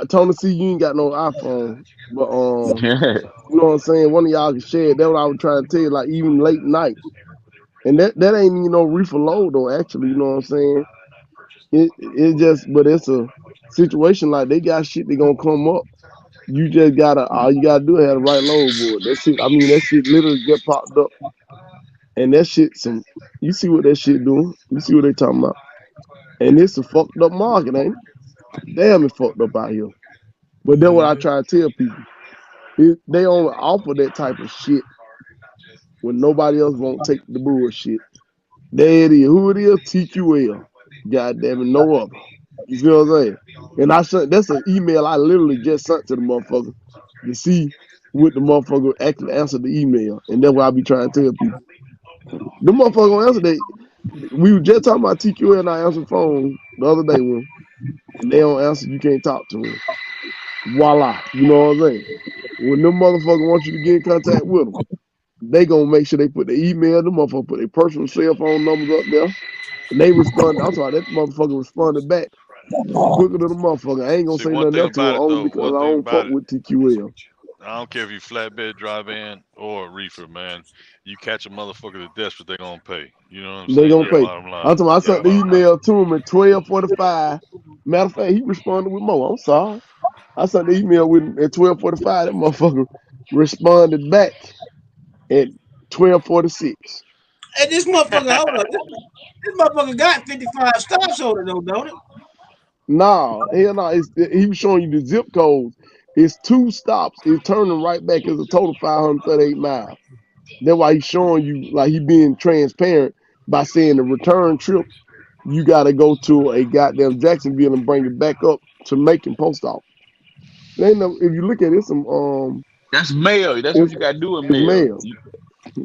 Tony, see, you ain't got no iPhone, but You know what I'm saying? One of y'all can share it. That's what I was trying to tell you, like even late nights. And that ain't even no reefer load though, actually, you know what I'm saying? It just but it's a situation like they got shit they gonna come up. You just gotta all you gotta do is have the right load board. That shit, I mean that shit literally just popped up and that shit some you see what that shit doing. You see what they talking about. And it's a fucked up market, ain't it? Damn it fucked up out here. But that's what I Mhm. try to tell people. They only offer that type of shit when nobody else won't take the bullshit. There it is. Who it is? TQL. God damn it, no other. You feel what I'm saying? And I sent that's an email I literally just sent to the motherfucker to see what the motherfucker actually answered the email. And that's what I be trying to tell people. The motherfucker gonna answer that. We were just talking about TQL and I answered the phone the other day and they don't answer, you can't talk to them. Voila. You know what I'm saying? When them motherfucker want you to get in contact with them, they gonna make sure they put the email, the motherfucker put their personal cell phone numbers up there. And they respond. I'm sorry, that motherfucker responded back quicker than the motherfucker. I ain't gonna See, say one nothing thing else to about her it only though, because one I thing don't fuck about it, with TQL. I don't care if you flatbed drive in or a reefer, man. You catch a motherfucker that's desperate, they gonna pay. You know what I'm They saying? gonna That's Yeah. pay. bottom I'm line. talking about, I That's sent Yeah. the bottom line. email to him at 12:45. Matter of fact, he responded with more. I'm sorry. I sent the email with at 12:45. That motherfucker responded back at 12:46. Hey, this motherfucker, hold up. This motherfucker got 55 stops on it, though, don't it? Nah, hell no. He was showing you the zip codes. It's two stops. It's turning right back. It's a total 538 miles. That's why he's showing you, like he being transparent by saying the return trip, you got to go to a goddamn Jacksonville and bring it back up to Macon post office. They know if you look at it, That's mail. That's what it's you gotta do in it's mail. mail.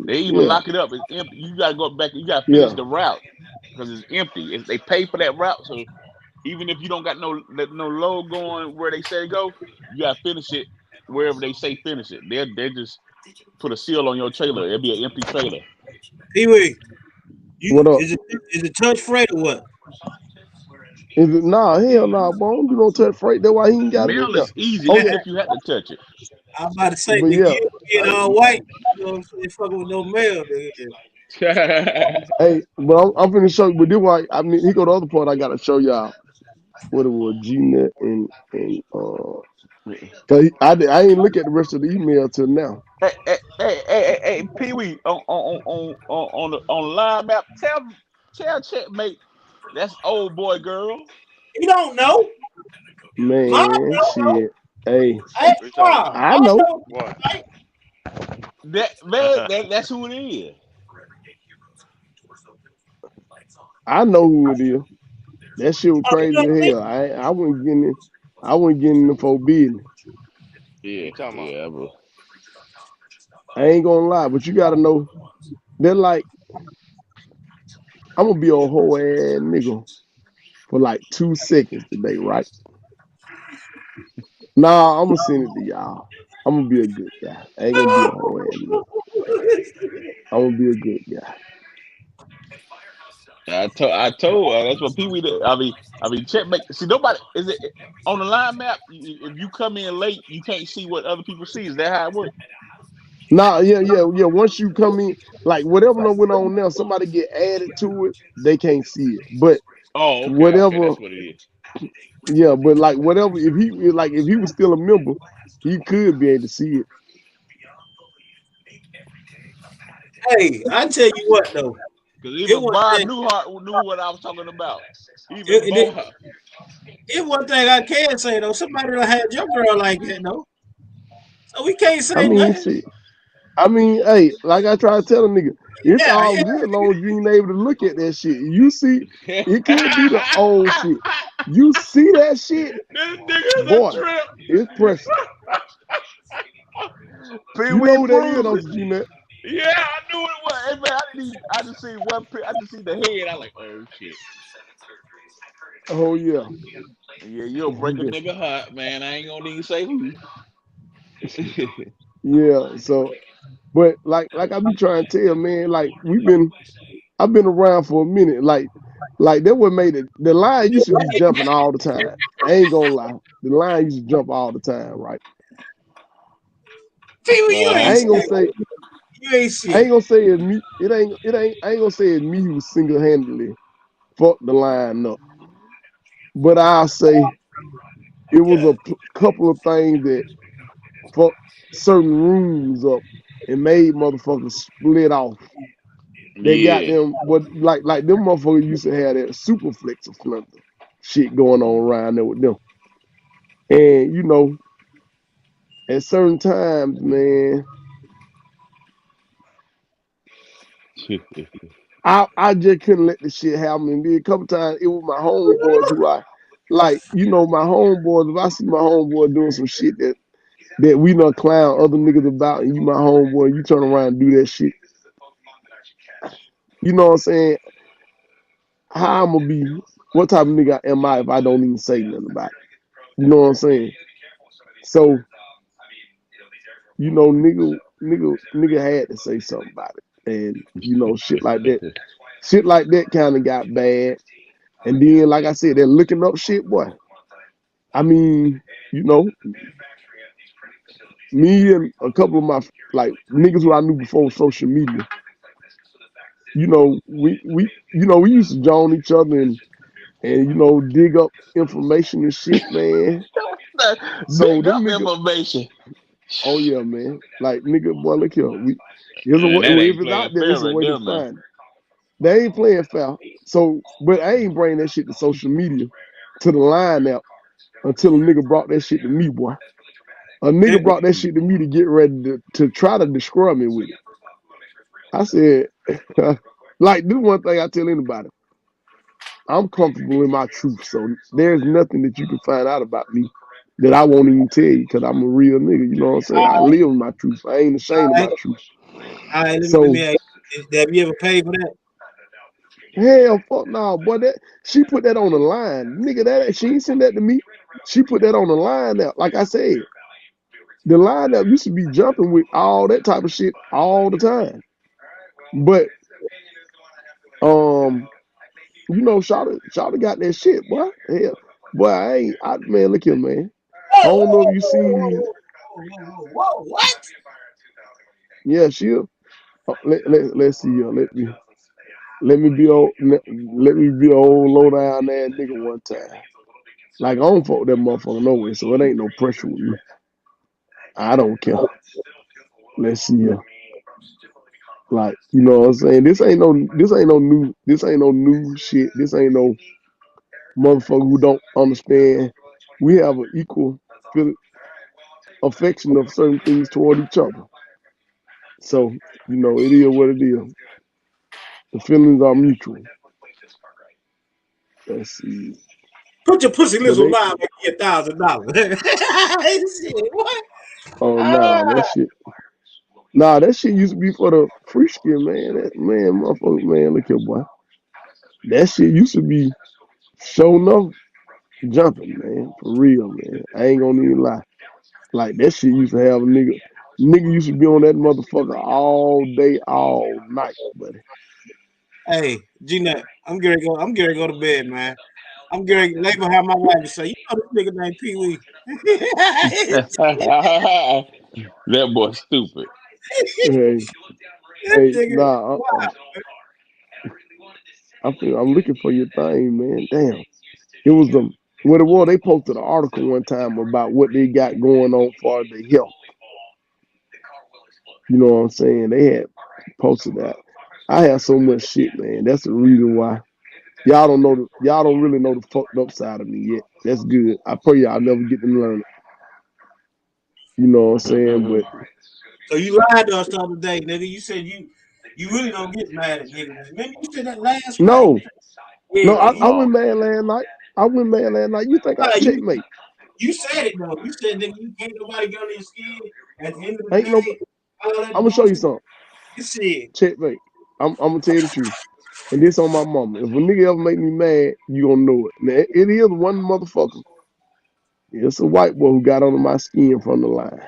They even Yeah, lock it up. It's empty. You gotta go back. You gotta finish yeah. the route because it's empty. They pay for that route, so even if you don't got no load going where they say go, you gotta finish it wherever they say finish it. They just put a seal on your trailer. It'll be an empty trailer. Pee Wee, you What up? is it touch freight or what? Is it nah? Hell nah, bro. Don't do no touch freight. That's why he ain't got it in Mail there. is easy, Oh even yeah, if you had to touch it. I'm about to say, but nigga, yeah. you being all white, you know what I'm saying? Fucking with no mail, nigga. Hey, but I'm finna show you. But this why I mean, he go to the other part. I gotta show y'all what it was. GNet and. Cause I ain't look at the rest of the email till now. Hey, Pee Wee on the line map. Tell checkmate that's old boy girl. You don't know. Mom Man, don't know. shit. Hey, Hey, What you talking about? Mom, I I know. know. What? Right? That man, that's who it is. I know who it is. That shit was Oh, you crazy know as me? hell. I wasn't getting it. I wasn't getting the for business. Yeah, What you talking about? yeah, bro. I ain't gonna lie, but you gotta know they're like I'm gonna be a whole ass nigga for like 2 seconds today, right? Nah, I'm gonna send it to y'all. I'm gonna be a good guy. I ain't gonna be a whole ass nigga. I'm gonna be a good guy. I told that's what Pee Wee did. I mean checkmate. See nobody is it on the line map. If you come in late, you can't see what other people see. Is that how it works? Nah, yeah. Once you come in, like whatever done went on now, somebody get added to it, they can't see it. But Oh, okay, whatever, that's what it is. yeah, but like whatever, if he was still a member, he could be able to see it. Hey, I tell you what though, Because it even one Bob thing. Newhart knew what I was talking about. Even It, Bob. it one thing I can say though. Somebody done had your girl like that though, so we can't I say mean, nothing. shit. I mean, hey, like I try to tell a nigga, it's Yeah, all yeah. good as long as you ain't able to look at that shit. You see, This it could be the old shit. You see that shit, nigga's a boy, trip. it's pressure. Pee You Wee know who that is, proves it. don't you, G-Net? Yeah, I knew it was. Hey man, I just see one. I just see the head. I like, oh shit. Oh yeah. Yeah, you'll break a nigga heart, man. I ain't gonna even say who. Yeah, so but like I be trying to tell man, like I've been around for a minute. Like that what made it the line used to be jumping all the time. I ain't gonna lie. The line used to jump all the time, right? Pee-wee, you I ain't ain't gonna shit. say You ain't I shit. ain't gonna say it's me. I ain't gonna say it's me who single handedly fucked the line up. But I'll say it was Yeah. a couple of things that fucked certain rooms up and made motherfuckers split off. They got Yeah. them what like them motherfuckers used to have that super flex of flunder shit going on around there with them. And at certain times, man, I just couldn't let the shit happen. And then a couple times it was my homeboys who I like, my homeboys, if I see my homeboy doing some shit that we done clown other niggas about and you my homeboy, you turn around and do that shit. You know what I'm saying? How I'm gonna be, what type of nigga am I if I don't even say nothing about it? You know what I'm saying? So, nigga had to say something about it. And, shit like that kind of got bad. And then, like I said, that looking up shit, boy. I mean, you know, me and a couple of my like niggas who I knew before social media, we used to join each other and dig up information and shit, man. So Dig them up niggas, information. oh yeah, man. Like nigga, boy, look here. Here's a And way. that If ain't it's playing out there, fair it's a right way to there now. find it. They ain't playing foul. So, but I ain't bring that shit to social media, to the line app until a nigga brought that shit to me, boy. A nigga brought that shit to me to get ready to try to destroy me with it. I said, like, this one thing I tell anybody. I'm comfortable in my truth, so there's nothing that you can find out about me that I won't even tell you because I'm a real nigga. You know what I'm saying? I All live in my truth. I ain't ashamed of right. my truth. All right. Let So, me ask you, have you ever paid for that? hell, fuck no, boy. That she put that on the line, nigga. That she ain't send that to me. She put that on the line now. Like I said, the lineup used to be jumping with all that type of shit all the time. But Shawty got that shit, boy. Hell, boy, man, look here, man. I Whoa, don't know if whoa, you whoa, seen whoa, these. whoa, whoa, whoa, whoa, what? Yeah, she'll. Let's see here. Let me be a old low down ass nigga one time. Like I don't fuck with that motherfucker no way, so it ain't no pressure with me. I don't care. Let's see here. Like, you know what I'm saying? This ain't no new shit. This ain't no motherfucker who don't understand. We have an equal affection of certain things toward each other. So, it is what it is. The feelings are mutual. Let's see. Put your pussy But lips on they live and get $1,000. Shit, what? oh Ah, nah, that shit used to be for the free skin, man. Motherfucker, man, look here, boy. That shit used to be showing up jumping, man. For real, man. I ain't gonna even lie. Like that shit used to have a nigga used to be on that motherfucker all day, all night, buddy. hey, G-Nut, I'm getting to go to bed, man. I'm getting to lay behind my wife and say, you know this nigga named Pee Wee. That boy stupid. Hey, This hey, nigga, nah, wow. I'm looking for your thing, man. Damn. It was what it was, they posted an article one time about what they got going on for the health. You know what I'm saying? They had posted that. I have so much shit, man. That's the reason why. Y'all don't really know the fucked up side of me yet. That's good. I pray y'all never get to learn it. You know what I'm saying? But So you lied to us the other day, nigga. You said you really don't get mad at niggas. Remember you said that last night? no, Yeah, no, man. I went mad last night. I went mad last night. You think I Nah, checkmate? you said it though. You said nigga, you can't nobody get on your skin. At the end of the Ain't no. day, all that I'm gonna show you bullshit. something. Shit. Checkmate. I'm gonna tell you the truth. And this on my mama. If a nigga ever make me mad, you gonna know it. Now, it is one motherfucker. It's a white boy who got under my skin from the line.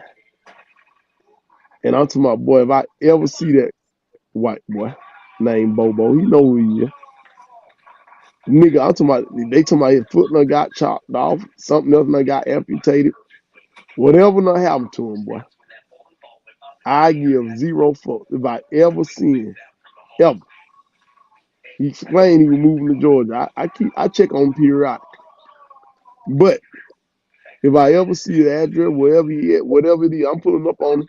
And I'm to my boy, if I ever see that white boy named Bobo, he know who he is. Nigga, I'm talking about, they talking about his foot done got chopped off, something else done got amputated. Whatever done happened to him, boy. I give zero fucks if I ever see him. Ever. He explained he was moving to Georgia. I check on him periodic. But if I ever see the address, wherever he at, whatever it is, I'm pulling up on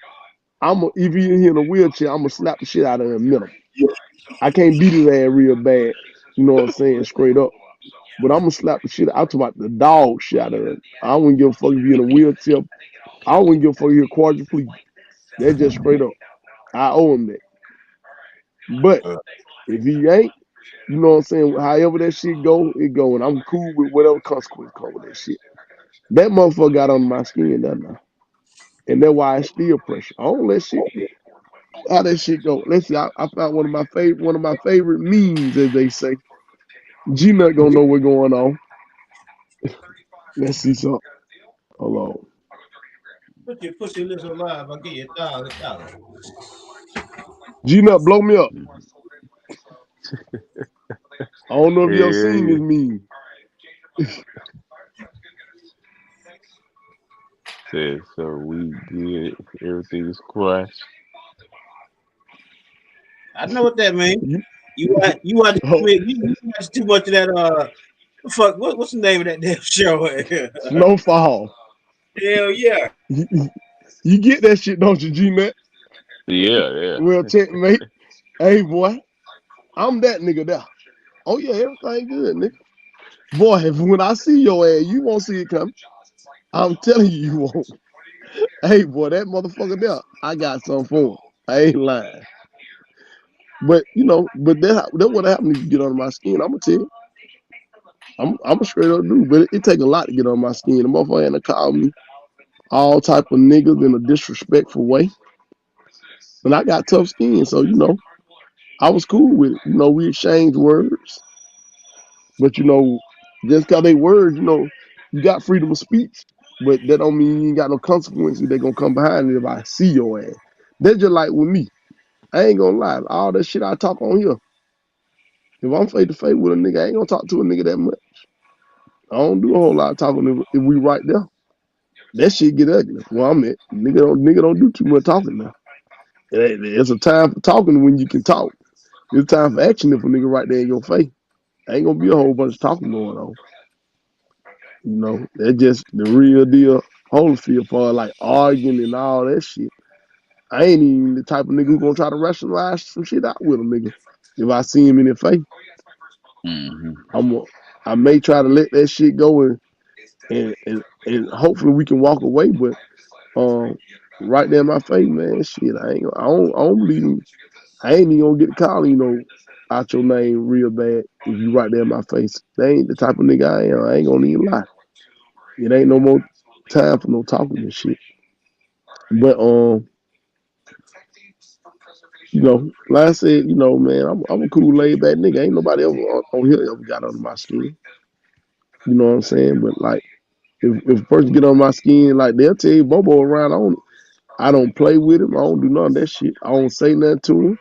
him. If he in here in a wheelchair, I'm gonna slap the shit out of him minimum. I can't beat his ass real bad, you know what I'm saying, straight up. But I'm gonna slap the shit out. I'm talking about the dog shit out of him. I wouldn't give a fuck if he in a wheelchair. I wouldn't give a fuck if he a quadriplegic. That's just straight up. I owe him that. But if he ain't, you know what I'm saying, however that shit go, it go. And I'm cool with whatever consequence come with that shit. That motherfucker got under my skin that now. And that's why I still pressure. I don't let shit how that shit go. Let's see. I found one of my favorite memes, as they say. G Nut gonna know what's going on. Let's see something. Hold on. Put your pussy lips alive. I'll give you $1,000. G Nut, blow me up. Mhm. I don't know if you ever seen Yeah, this meme. said so we good. Everything is quiet. I know what that means. You, oh, You watch too much of that fuck what's the name of that damn show? Snowfall. Hell yeah. You get that shit, don't you, G Nut? Yeah, yeah. Well, checkmate. Hey, boy, I'm that nigga there. Oh, yeah, everything good, nigga. Boy, when I see your ass, you won't see it coming. I'm telling you, you won't. Hey, boy, that motherfucker there, I got something for him. I ain't lying. But, but that what happened if you get under my skin. I'm going to tell you. I'm a straight up dude, but it take a lot to get on my skin. The motherfucker had to call me all type of niggas in a disrespectful way. And I got tough skin, so, I was cool with it. We exchanged words. But just cause they words, you got freedom of speech. But that don't mean you ain't got no consequences. They gonna come behind it if I see your ass. That's just like with me. I ain't gonna lie. All that shit I talk on here. If I'm face to face with a nigga, I ain't gonna talk to a nigga that much. I don't do a whole lot of talking if we right there. That shit get ugly. Well, I'm at. Nigga don't do too much talking now. It's a time for talking when you can talk. It's time for action if a nigga right there in your face. Ain't gonna be a whole bunch of talking going on. That's just the real deal. Holyfield for like arguing and all that shit. I ain't even the type of nigga who gonna try to rationalize some shit out with a nigga. If I see him in the face, Hmm. I'm a, I may try to let that shit go and hopefully we can walk away. But um, right there in my face, man, shit, I don't believe him. I ain't even gonna get the call, out your name real bad if you right there in my face. They ain't the type of nigga I am. I ain't gonna even lie. It ain't no more time for no talking and shit. But like I said, man, I'm a cool laid back nigga. Ain't nobody ever on here ever got under my skin. You know what I'm saying? But like if a person get on my skin, like they'll tell you Bobo around, I don't play with him. I don't do none of that shit. I don't say nothing to him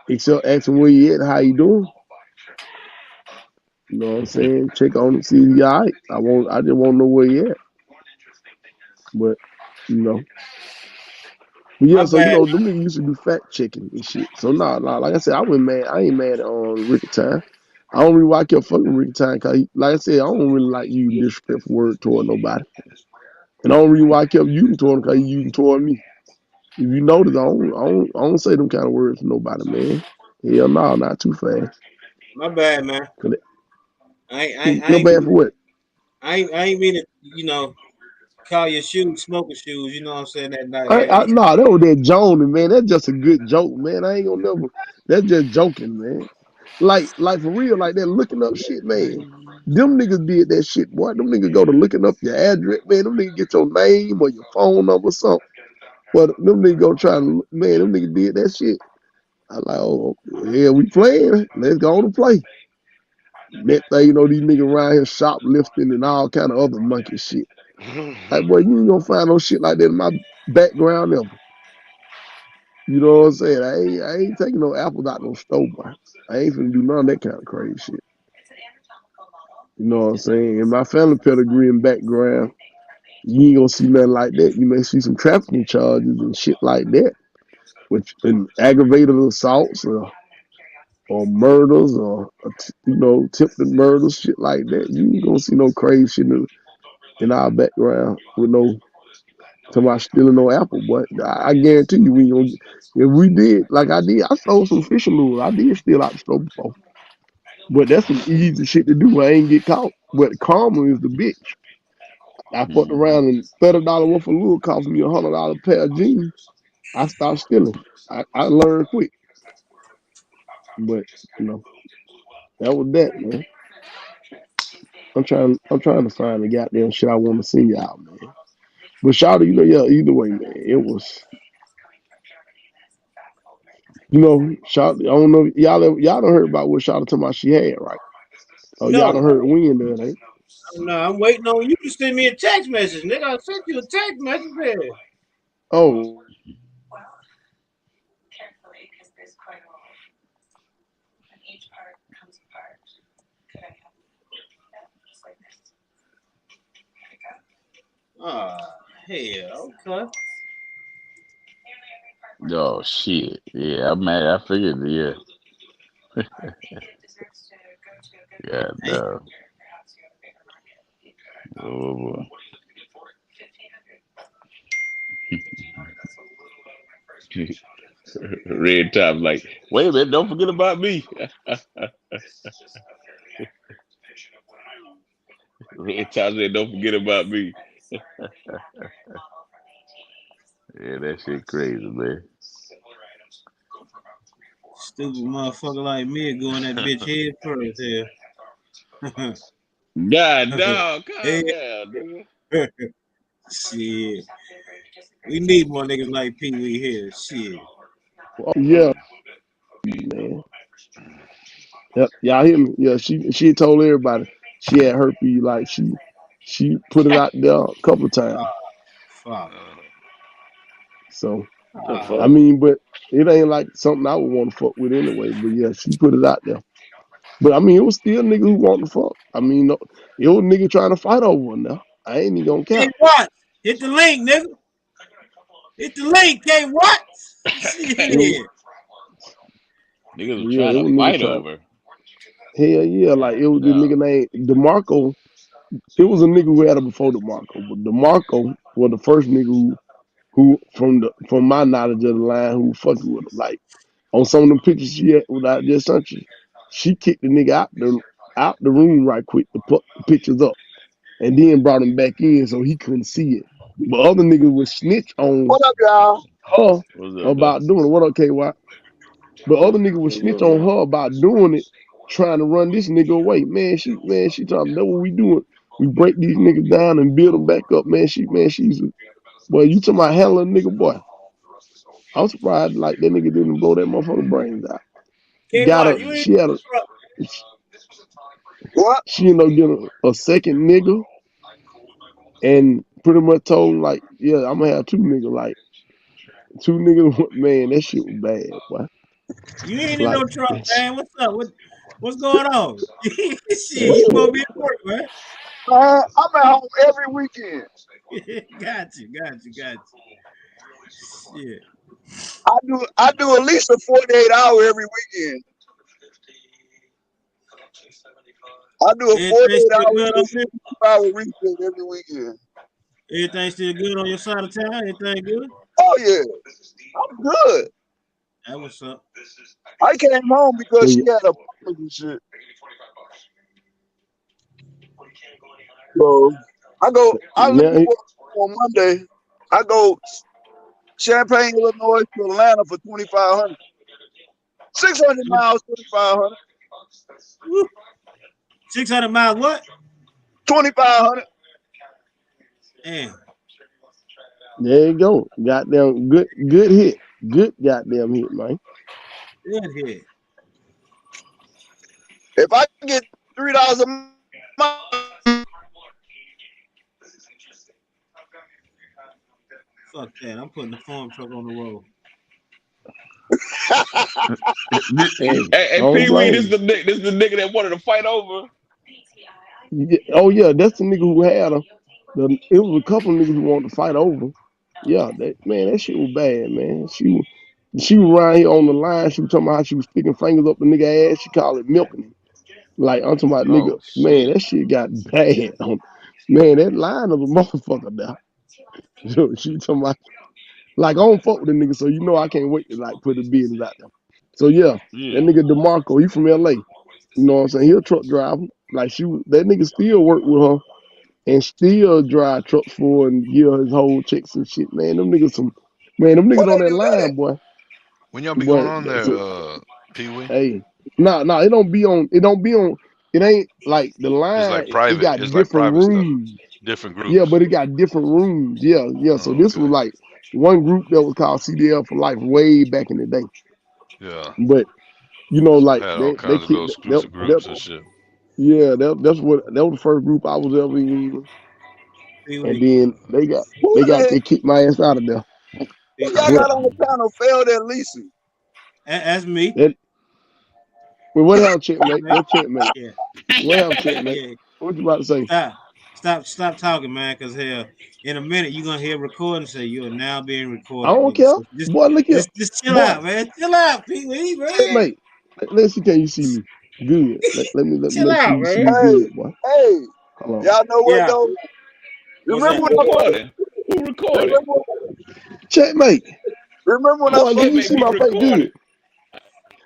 except ask him where he at, how he doing. You know what I'm saying? Check on him, see if he all right. I just want to know where he at. But you know. But My yeah, so bad. them niggas used to do fact checking and shit. So nah, like I said, I wasn't mad. I ain't mad at Ricky Time. I don't really why I kept fucking Ricky Time because, like I said, I don't really like using disrespectful word toward nobody. And I don't really why I kept using toward him because he using toward me. If you notice, I don't say them kind of words to nobody, man. Hell no, not too fast. My bad, man. 'Cause I your ain't bad for what? I ain't mean to, call your shoes smoking shoes, you know what I'm saying, that night. Hey, Nah, that was that joning, man. That's just a good joke, man. I ain't gonna never. That's just joking, man. Like for real, like that looking up shit, man. Them niggas did that shit, boy. Them niggas go to looking up your address, man. Them niggas get your name or your phone number or something. But them niggas go try to, man. Them niggas did that shit. I like, oh yeah, we playing. Let's go on to play. Next thing you know, these niggas around here shoplifting and all kind of other monkey shit. Like, boy, you ain't gonna find no shit like that in my background ever. You know what I'm saying? I ain't taking no apples out no store, boy. I ain't finna do none of that kind of crazy shit. You know what I'm saying? In my family pedigree and background, You ain't gonna see nothing like that. You may see some trafficking charges and shit like that, which and aggravated assaults or murders or attempted murders, shit like that. You ain't gonna see no crazy shit in our background with no talking about stealing no apple. But I guarantee you, we gonna if we did like I did, I stole some fishing lures. I did steal out the store before, but that's some easy shit to do. I ain't get caught. But karma is the bitch. I fucked around and $30 worth of lure cost me $100 pair of jeans. I stopped stealing. I learned quick. But that was that, man. I'm trying to find the goddamn shit I want to send y'all, man. But shout out, yeah, either way, man. It was, shout. I don't know, y'all done heard about what shout out to my she had, right? Oh, y'all done No, heard Win done, ain't? no, I'm waiting on you to send me a text message, nigga. I sent you a text message there. Oh, Ah, hell, okay. Oh shit. Yeah, I'm mad. I figured. Yeah. Yeah. Hey, No. Oh boy. Red Top's like, wait a minute, don't forget about me. Red Top said, don't forget about me. Yeah, that shit crazy, man. stupid motherfucker like me going that bitch head first here. God, dog, Hey, calm down, nigga. shit. We need more niggas like Pee Wee here. Shit. yeah, man. Yep, y'all hear me? Yeah, she told everybody she had herpes. Like she put it out there a couple of times. Oh, fuck. So The Ah, I fuck? mean, but it ain't like something I would want to fuck with anyway. But yeah, she put it out there. But I mean, it was still niggas who want to fuck. I mean, no, it was nigga trying to fight over her now. I ain't even gonna K count. Watts. Hit the link, nigga. Hit the link, K Watts. It was, Shit. Niggas was yeah, trying it to was nigga fight trying. over. Hell yeah, like God, it was the dog. nigga named DeMarco. It was a nigga who had her before DeMarco, but DeMarco was the first nigga who from my knowledge of the line who fucking with him. Like on some of them pictures she had without just sent you, she kicked the nigga out the room right quick to put the pictures up, and then brought him back in so he couldn't see it. But other niggas would snitch on What up, y'all? her What's up, though? about doing it. What up, KY? But other niggas would What's snitch up, on man? her about doing it, trying to run this nigga away. Man, she told me that what we doing. We break these niggas down and build them back up. She's boy, you talking about hella nigga boy. I'm surprised like that nigga didn't blow that motherfucker brains out. K Got Watts, her, you ain't she had a, What? she ended up getting a second nigga and pretty much told him like, yeah, I'm gonna have two niggas, like two niggas. Man, that shit was bad, boy. you ain't in Like no trouble, that shit. man. What's up? What's going on? Shit, you supposed to be at work, man. I'm at home every weekend. Got you. Shit. I do at least a 48 hour every weekend. I do a Everything 48 still hour good to a on you? 52-hour weekend every weekend. Everything still good on your side of town? Everything good? Oh yeah, I'm good. That what's up. I came home because Yeah, she had appointments and shit. So I now, leave work on Monday. I go Champaign, Illinois to Atlanta for 2,500. 600 miles, 2,500. Woo. 600 miles what? 2,500. Damn. there you go. Goddamn good hit. Good goddamn hit, man. Good here. If I get $3 a mile, Fuck that. I'm putting the farm truck on the road. Hey, I Hey, don't Pee Wee, blame this is the nigga that wanted to fight over. you. Oh yeah, that's the nigga who had her. It was a couple of niggas who wanted to fight over. Yeah, that shit was bad, man. She was around here on the line. She was talking about how she was sticking fingers up the nigga ass. She called it milking him. Like I'm talking about nigga, Oh man, shit. that shit got bad. Man, that line of a motherfucker now. So she talking about like I don't fuck with the nigga, so you know I can't wait to like put the business out there. So yeah, that Yeah. nigga DeMarco, he from LA. You know what I'm saying? He a truck driver. Like that nigga still work with her and still drive trucks for her and give her his whole checks and shit. Man, them What niggas on they that do that? line, boy. When y'all be going Boy, on there, so Pee Wee? hey, nah, it ain't like the It's line, like it private. got It's like different private stuff. rooms. Different Yeah, groups. but it got different rooms. Yeah, yeah. So Oh, this was okay. like one group that was called CDL for life way back in the day. Yeah. But you know, So like had all they kinds of little kicked exclusive groups and shit. yeah, that was the first group I was ever in. Pee And Wee, then Who the hell they kicked my ass out of there. Pee y'all Wee. But got on the panel failed at leasing? That's me. that well, what happened, That's checkmate? me. What checkmate? Yeah, What happened, checkmate? yeah. What you about to say? Stop talking, man. Cause hell, in a minute you're gonna hear recording say you are now being I recorded, don't nigga. care. So Boy, look here. just chill Boy, out, man. Chill out, Pee Wee, man. checkmate. Let's see, can you see me? Good. Let me Chill make sure out, you see man. me Hey, good, boy. hey, Hold on. y'all know what Yeah. though? What's Remember that? Who when I first recording? Who recording? remember Checkmate. remember when I Let Boy, do first you Checkmate see be my face recording. good?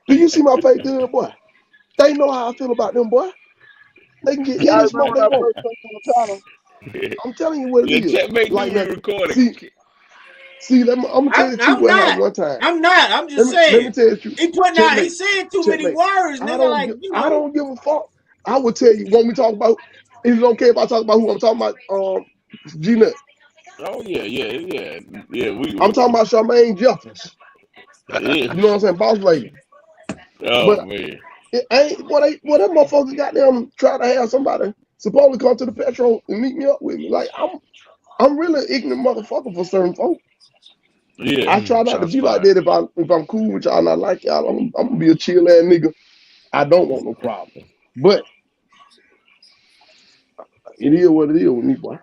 Do you see my face good, boy? They know how I feel about them, boy. They can get y'all any remember smoke when they I want. first came on the panel? I'm telling you what it Yeah, is. Checkmate do Like be now, recording. see, I'm gonna tell you the truth. I'm What happened not. one time? I'm not. I'm just Let me saying. tell you the truth. He putting out. He Checkmate, saying too many checkmate. words, nigga. Like you I know. don't give a fuck. I would tell you. Want me to talk about? Is it okay if I talk about who I'm talking about? G Nut. Oh yeah. I'm talking about Charmaine Jeffers. Yeah. You know what I'm saying, boss lady. Oh But man. it ain't what that motherfucker got them try to have somebody supposed to come to the petrol and meet me up with me. Like I'm really an ignorant motherfucker for certain folks. Yeah. I try not to Shots be like fired. that if I'm cool with y'all, not like y'all. I'm gonna be a chill ass nigga. I don't want no problem. But it is what it is with me, boy.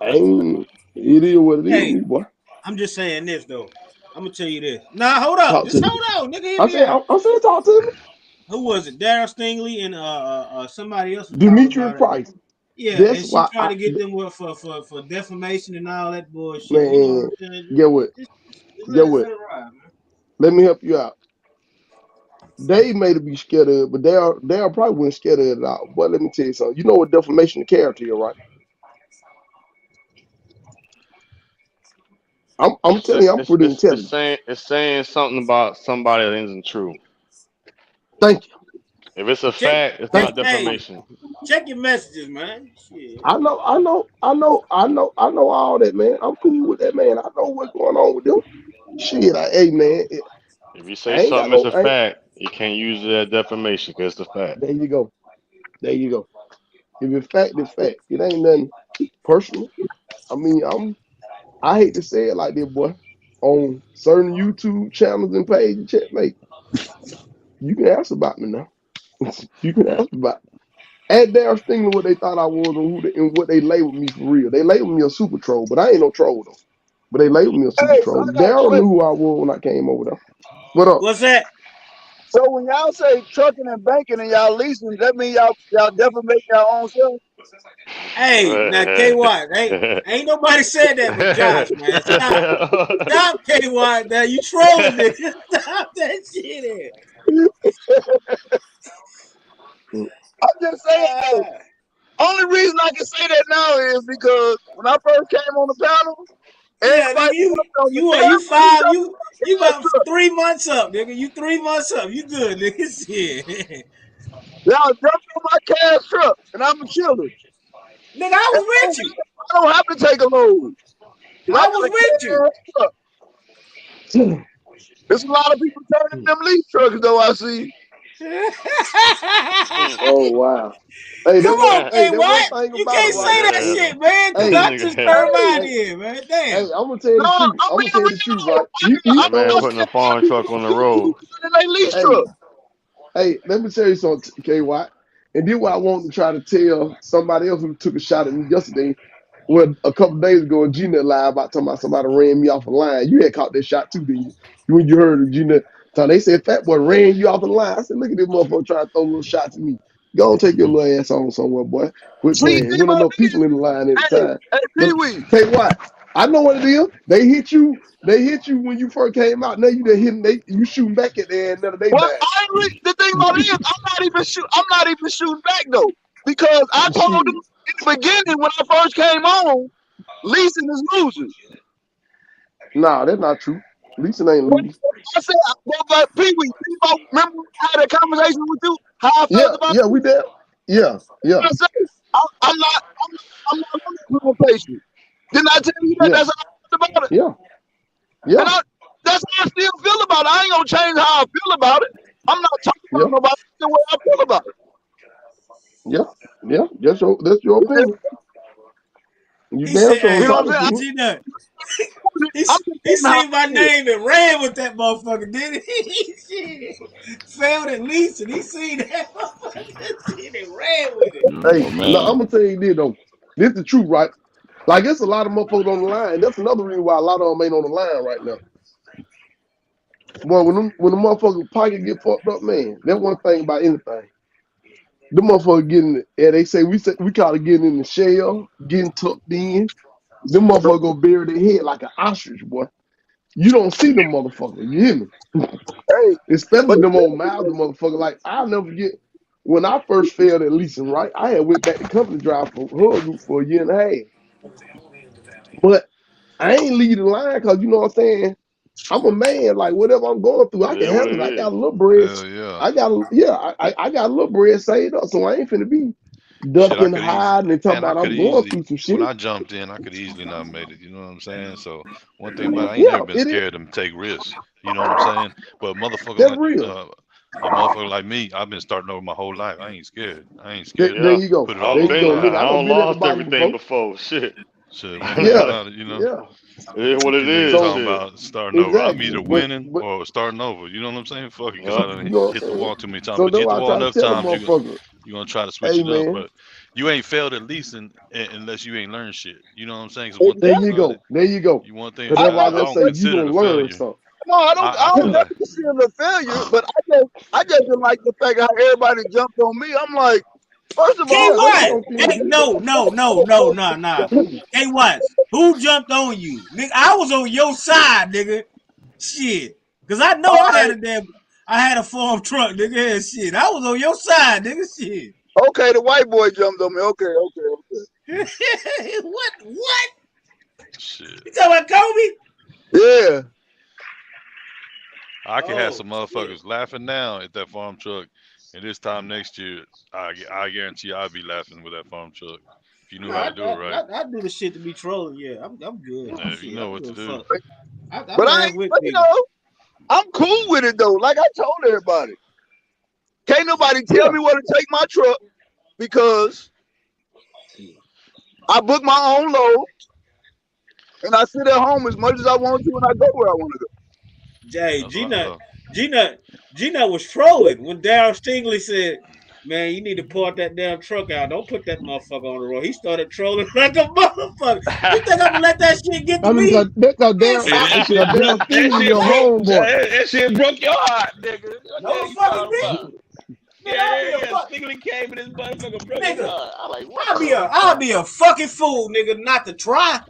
I ain't. It is what it is with Hey, me, boy. I'm just saying this though. I'm gonna tell you this. Nah, hold up. Talk Just to me. hold on, nigga. Hear me out. I'm saying talk to me. Who was it? Daryl Stingley and somebody else was talking Demetrius about it. Price. Yeah, That's and she why tried to get them for defamation and all that bullshit. You know what man. I'm saying? Get what? Just Get let what? it ride, man. Let me help you out. They may be scared of it, but they are probably wouldn't scared of it at all. But let me tell you something. You know what defamation of character is, right? I'm telling you, I'm pretty intelligent. It's saying something about somebody that isn't true. Thank you. If it's a Check, fact, it's check, not hey, defamation. check your messages, man. Shit. I know all that, man. I'm cool with that, man. I know what's going on with them. Shit, hey, man, If you say I ain't got something is no. a fact, you can't use it as defamation because it's a fact. There you go. There you go. If it's fact, it's fact. It ain't nothing personal. I mean, I hate to say it like this, boy. On certain YouTube channels and pages, checkmate. You can ask about me now. You can ask about. Ask Darren Stingler what they thought I was and what they labeled me for real. They labeled me a super troll, but I ain't no troll though. But they labeled me a super Hey, so troll. I got a Daryl knew question. who I was when I came over there. What up? What's that? So when y'all say trucking and banking and y'all leasing, that mean y'all definitely make your own self? Hey, now K Watt, ain't nobody said that but Josh, man. Stop, K Watt. Now you trolling nigga. Stop that shit. I'm just saying though. Only reason I can say that now is because when I first came on the panel, Yeah, nigga, everybody told me, you "Damn, you five, trucking you that about truck." 3 months up, nigga. You 3 months up. You good, nigga. Shit. Y'all jumped on my cash truck, and I'm a chiller. Nigga, I And was with you. I don't have to take a load because I I got was a with you. cash truck. There's a lot of people turning them lease trucks, though. I see. Oh wow. Hey, Come on, K that one Watt. thing You about it, can't right? say that shit, man, because Hey, I just turned mine hey, in, man. hey, Damn. I'm gonna tell you No, the truth. I'm I'm gonna tell being you the truth, real. right? You That man I putting see a a lot of farm people truck on the on road. YouTube turning their lease hey, truck. let me tell you something, K Watt. And then what I want to try to tell somebody else who took a shot at me yesterday. Well, a couple days ago, Gina live about talking about somebody ran me off a line. You had caught that shot too, didn't you? When you heard Gina, so they said Fat Boy ran you off the line. I said, look at this motherfucker trying to throw little shots at me. Go and take your little ass on somewhere, boy. Quit See, playing. think When about enough people in the line at the hey, time. hey, Pee But Wee. tell you what, I know what it is. They hit you. They hit you when you first came out. Now you done hit them. You shooting back at their end of they Well, bad. the thing about it is, I'm not even shooting back though, because I told Shit. them in the beginning when I first came on, leasing is losing. Nah, that's not true. Leasing ain't But losing. I said, but Pee Wee, remember I had a conversation with you how I felt Yeah, about yeah, you. we did. Yeah, yeah, I said, I'm not implementation. Didn't I tell you that? yeah, That's how I felt about it. yeah, And yeah, that's how I still feel about it. I ain't gonna change how I feel about it. I'm not talking about yeah, nobody the way I feel about yeah, yeah. That's your it. opinion. You He damn said, sure You know what entitled I'm saying? to it. G Nut. I'm just He saying how seen my I feel. name and ran with that motherfucker, didn't he? Shit. Failed at least, and he seen that motherfucker. Shit, and ran with it. Hey, Oh no, I'm man. gonna tell you this though. This is the truth, right? Like it's a lot of motherfuckers on the line. That's another reason why a lot of them ain't on the line right now. Boy, when the motherfucker pocket get fucked up, man, that one thing about anything. The motherfucker getting, yeah, they say we call it getting in the shell, getting tucked in. Them motherfucker go bury their head like an ostrich, boy. You don't see them motherfuckers. You hear me? Hey, Especially but them old mouths, motherfucker. Like I'll never forget when I first failed at leasing. Right, I had went back to company drive for her group for a year and a half, but I ain't lead the line because you know what I'm saying. I'm a man. Like whatever I'm going through, I It can is what handle it it. I got is. a little bread. Hell yeah. I got I got a little bread saved up, so I ain't finna be Shit, I ducking, could easily, hiding, and talking man, I about could I'm going easily, through some when shit. I jumped in, I could easily not made it. You know what I'm saying? So one thing about it, I ain't never Yeah, been it is. scared to take risks. You know what I'm saying? But motherfuckers That's like, real. a motherfucker like me, I've been starting over my whole life. I ain't scared. I ain't There, scared there to Yeah. you go. put it There all I've you on the been go, line. nigga. I I done don't been at the lost bottom everything before. before. Shit. Shit, one thing Yeah, about it, you know, yeah. It is what what it these niggas is. So talking Shit. about starting over. I'm exactly, either but winning but or starting over. You know what I'm saying? Fuck it, because I Yeah. done you know what hit I'm the saying. wall too many times. So But that's you hit the why I wall try to enough tell a times, motherfucker, you're gonna try to switch hey it up. man, But you ain't failed at leasing unless you ain't learned shit. You know what I'm saying? So one there thing you exactly. about it, go, there you go. you one thing Cause I that's why I I never just don't say say you consider it gonna a learn failure. something. no. I I don't feel never like consider it a failure, but I just didn't like the fact how everybody jumped on me. I'm like, first of K all, Yeah, who that's your What? opinion. No, no, no, no, no, nah. K What? Who jumped on you? Nigga, I was on your side, nigga. Shit. Cause I know all right, I had a farm truck, nigga. And shit. I was on your side, nigga. Shit. okay, the white boy jumped on me. Okay. What? What? shit. You talking about Kobe? Yeah. I could have Oh some shit. motherfuckers laughing now at that farm truck, and this time next year, I guarantee you I'll be laughing with that farm truck if you knew No, how to do it right. I do the shit to be trolling. Yeah, I'm good. You Shit, I know don't what give to a do. fuck. I But laugh with but niggas. I'm cool with it though. Like I told everybody, can't nobody tell Yeah, me where to take my truck because I book my own load and I sit at home as much as I want to and I go where I want to go. Jay, That's what I love. G Nut was trolling when Daryl Stingley said, "Man, you need to park that damn truck out. Don't put that motherfucker on the road." He started trolling like a motherfucker. You think I'm gonna let that shit get to I mean, me? cause Man, damn, Shit, fuck that you, cause shit damn broke. That Stingley nigga. shit your What? broke. homeboy. That shit broke your heart, nigga. What the hell No you fucking talking thing. about? Nigga, I'll be a Yeah. fuck. Stingley came and this motherfucker broke his Nigga, heart. I'm like, what the I'll fuck? be a fucking fool, nigga, not to try.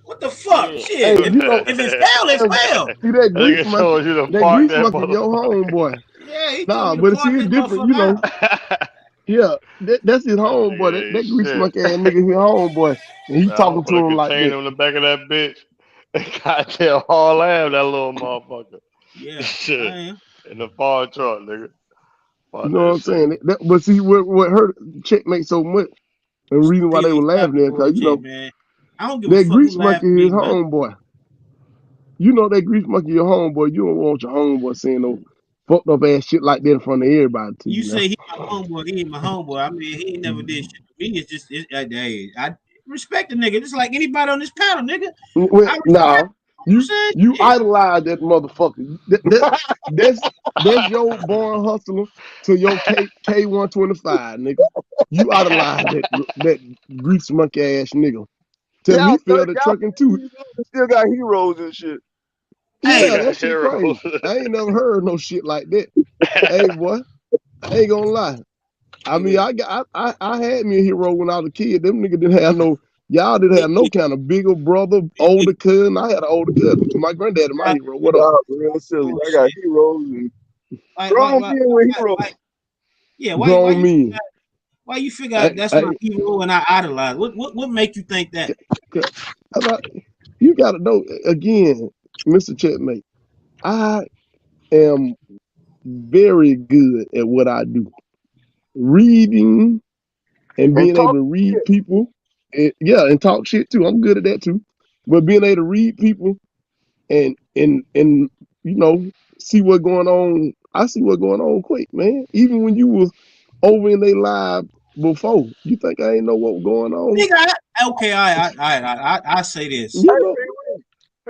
What the fuck? Shit. Hey, Shit. you know, If it's fail, it's damn, fail. see that grease Nigga monkey, told you to that park grease that monkey, your motherfucker. homeboy. Yeah, he told Nah, me to but see, park it's this different, motherfucker out. Yeah, that's his That homeboy. nigga That ain't grease shit. monkey ass nigga, his homeboy, and he I'll talking to put a him like that. container in the back of that bitch. Goddamn haul ass that little motherfucker. Yeah, I Shit. am. In the far truck, nigga. You Fuck know what that I'm shit. saying? But see, what hurt check make so much, and the reason why Pee they Wee, were stop laughing the at, cause you bullshit, know man. I don't give a that fuck who grease laugh monkey at me, his man. homeboy. You know that grease monkey your homeboy. You don't want your homeboy saying no fucked up ass shit like that in front of everybody to You you now. say he my homeboy, he ain't my homeboy. I mean, he ain't never did shit to me. It's just, hey, I respect the nigga, just like anybody on this panel, nigga. Well, I respect. nah, you I'm you saying shit. idolize that motherfucker. That's that's your born hustler to your K125 nigga. You idolize that grease monkey ass nigga. Tell Yeah, me 30 failed at y'all trucking too. still got heroes and shit. Hey, Yeah, that shit Hero. crazy. I ain't never heard no shit like that. Hey, boy, I ain't gonna lie. I Pee mean, Wee. I had me a hero when I was a kid. Them niggas didn't have no, y'all didn't have no kind of bigger brother, Pee Wee. older cousin. I had an older cousin. My granddaddy, my hero. What up? Y'all real silly. I got Bullshit. heroes and Why, why, grown why, men with why, heroes. why, yeah, Grown men. why you figure I, that's my I, hero and I idolize? What make you think that? you gotta know, again, Mr. Checkmate, I am very good at what I do. Reading and And being able talk to read shit. people. And, yeah, and talk shit too. I'm good at that too. But being able to read people and you know, see what's going on. I see what's going on quick, man. Even when you was over in their live before, you think I ain't know what was going on? Nigga, okay, I say this. You Hey, know Pee Wee.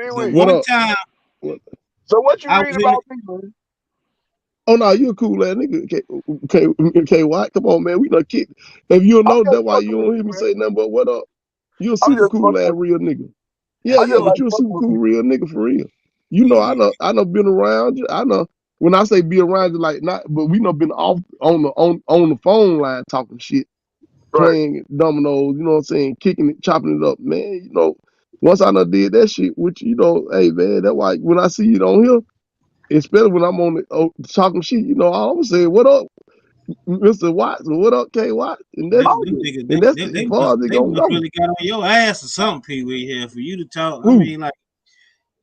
Pee The Wee. what one up? time What? So what you I read was in, about me, man? Oh no, you a cool ass nigga. K White, come on, man. We done kicked. If you I'm know just that why you fucking with don't hear you, me man. say nothing but what up. You a I'm super just cool fucking ass with real nigga. you. Yeah, I that's yeah, just cool. but like you a fucking super with cool you. real nigga for real. You know, Yeah, I know been around you. I know when I say be around you, like not, but we know been off on the phone line talking shit, Right. playing dominoes. You know what I'm saying, kicking it, chopping it up, man. You know, once I done did that shit, which you know, hey man, that's why when I see you on here, especially when I'm on the talking shit, you know, I always say, "What up, Mr. Watson? What up, K Watts?" And that's them, Oh, them niggas, and that's as they far must as it they gonna must go. really got on your ass or something, Pee Wee here for you to talk. I Who? mean, like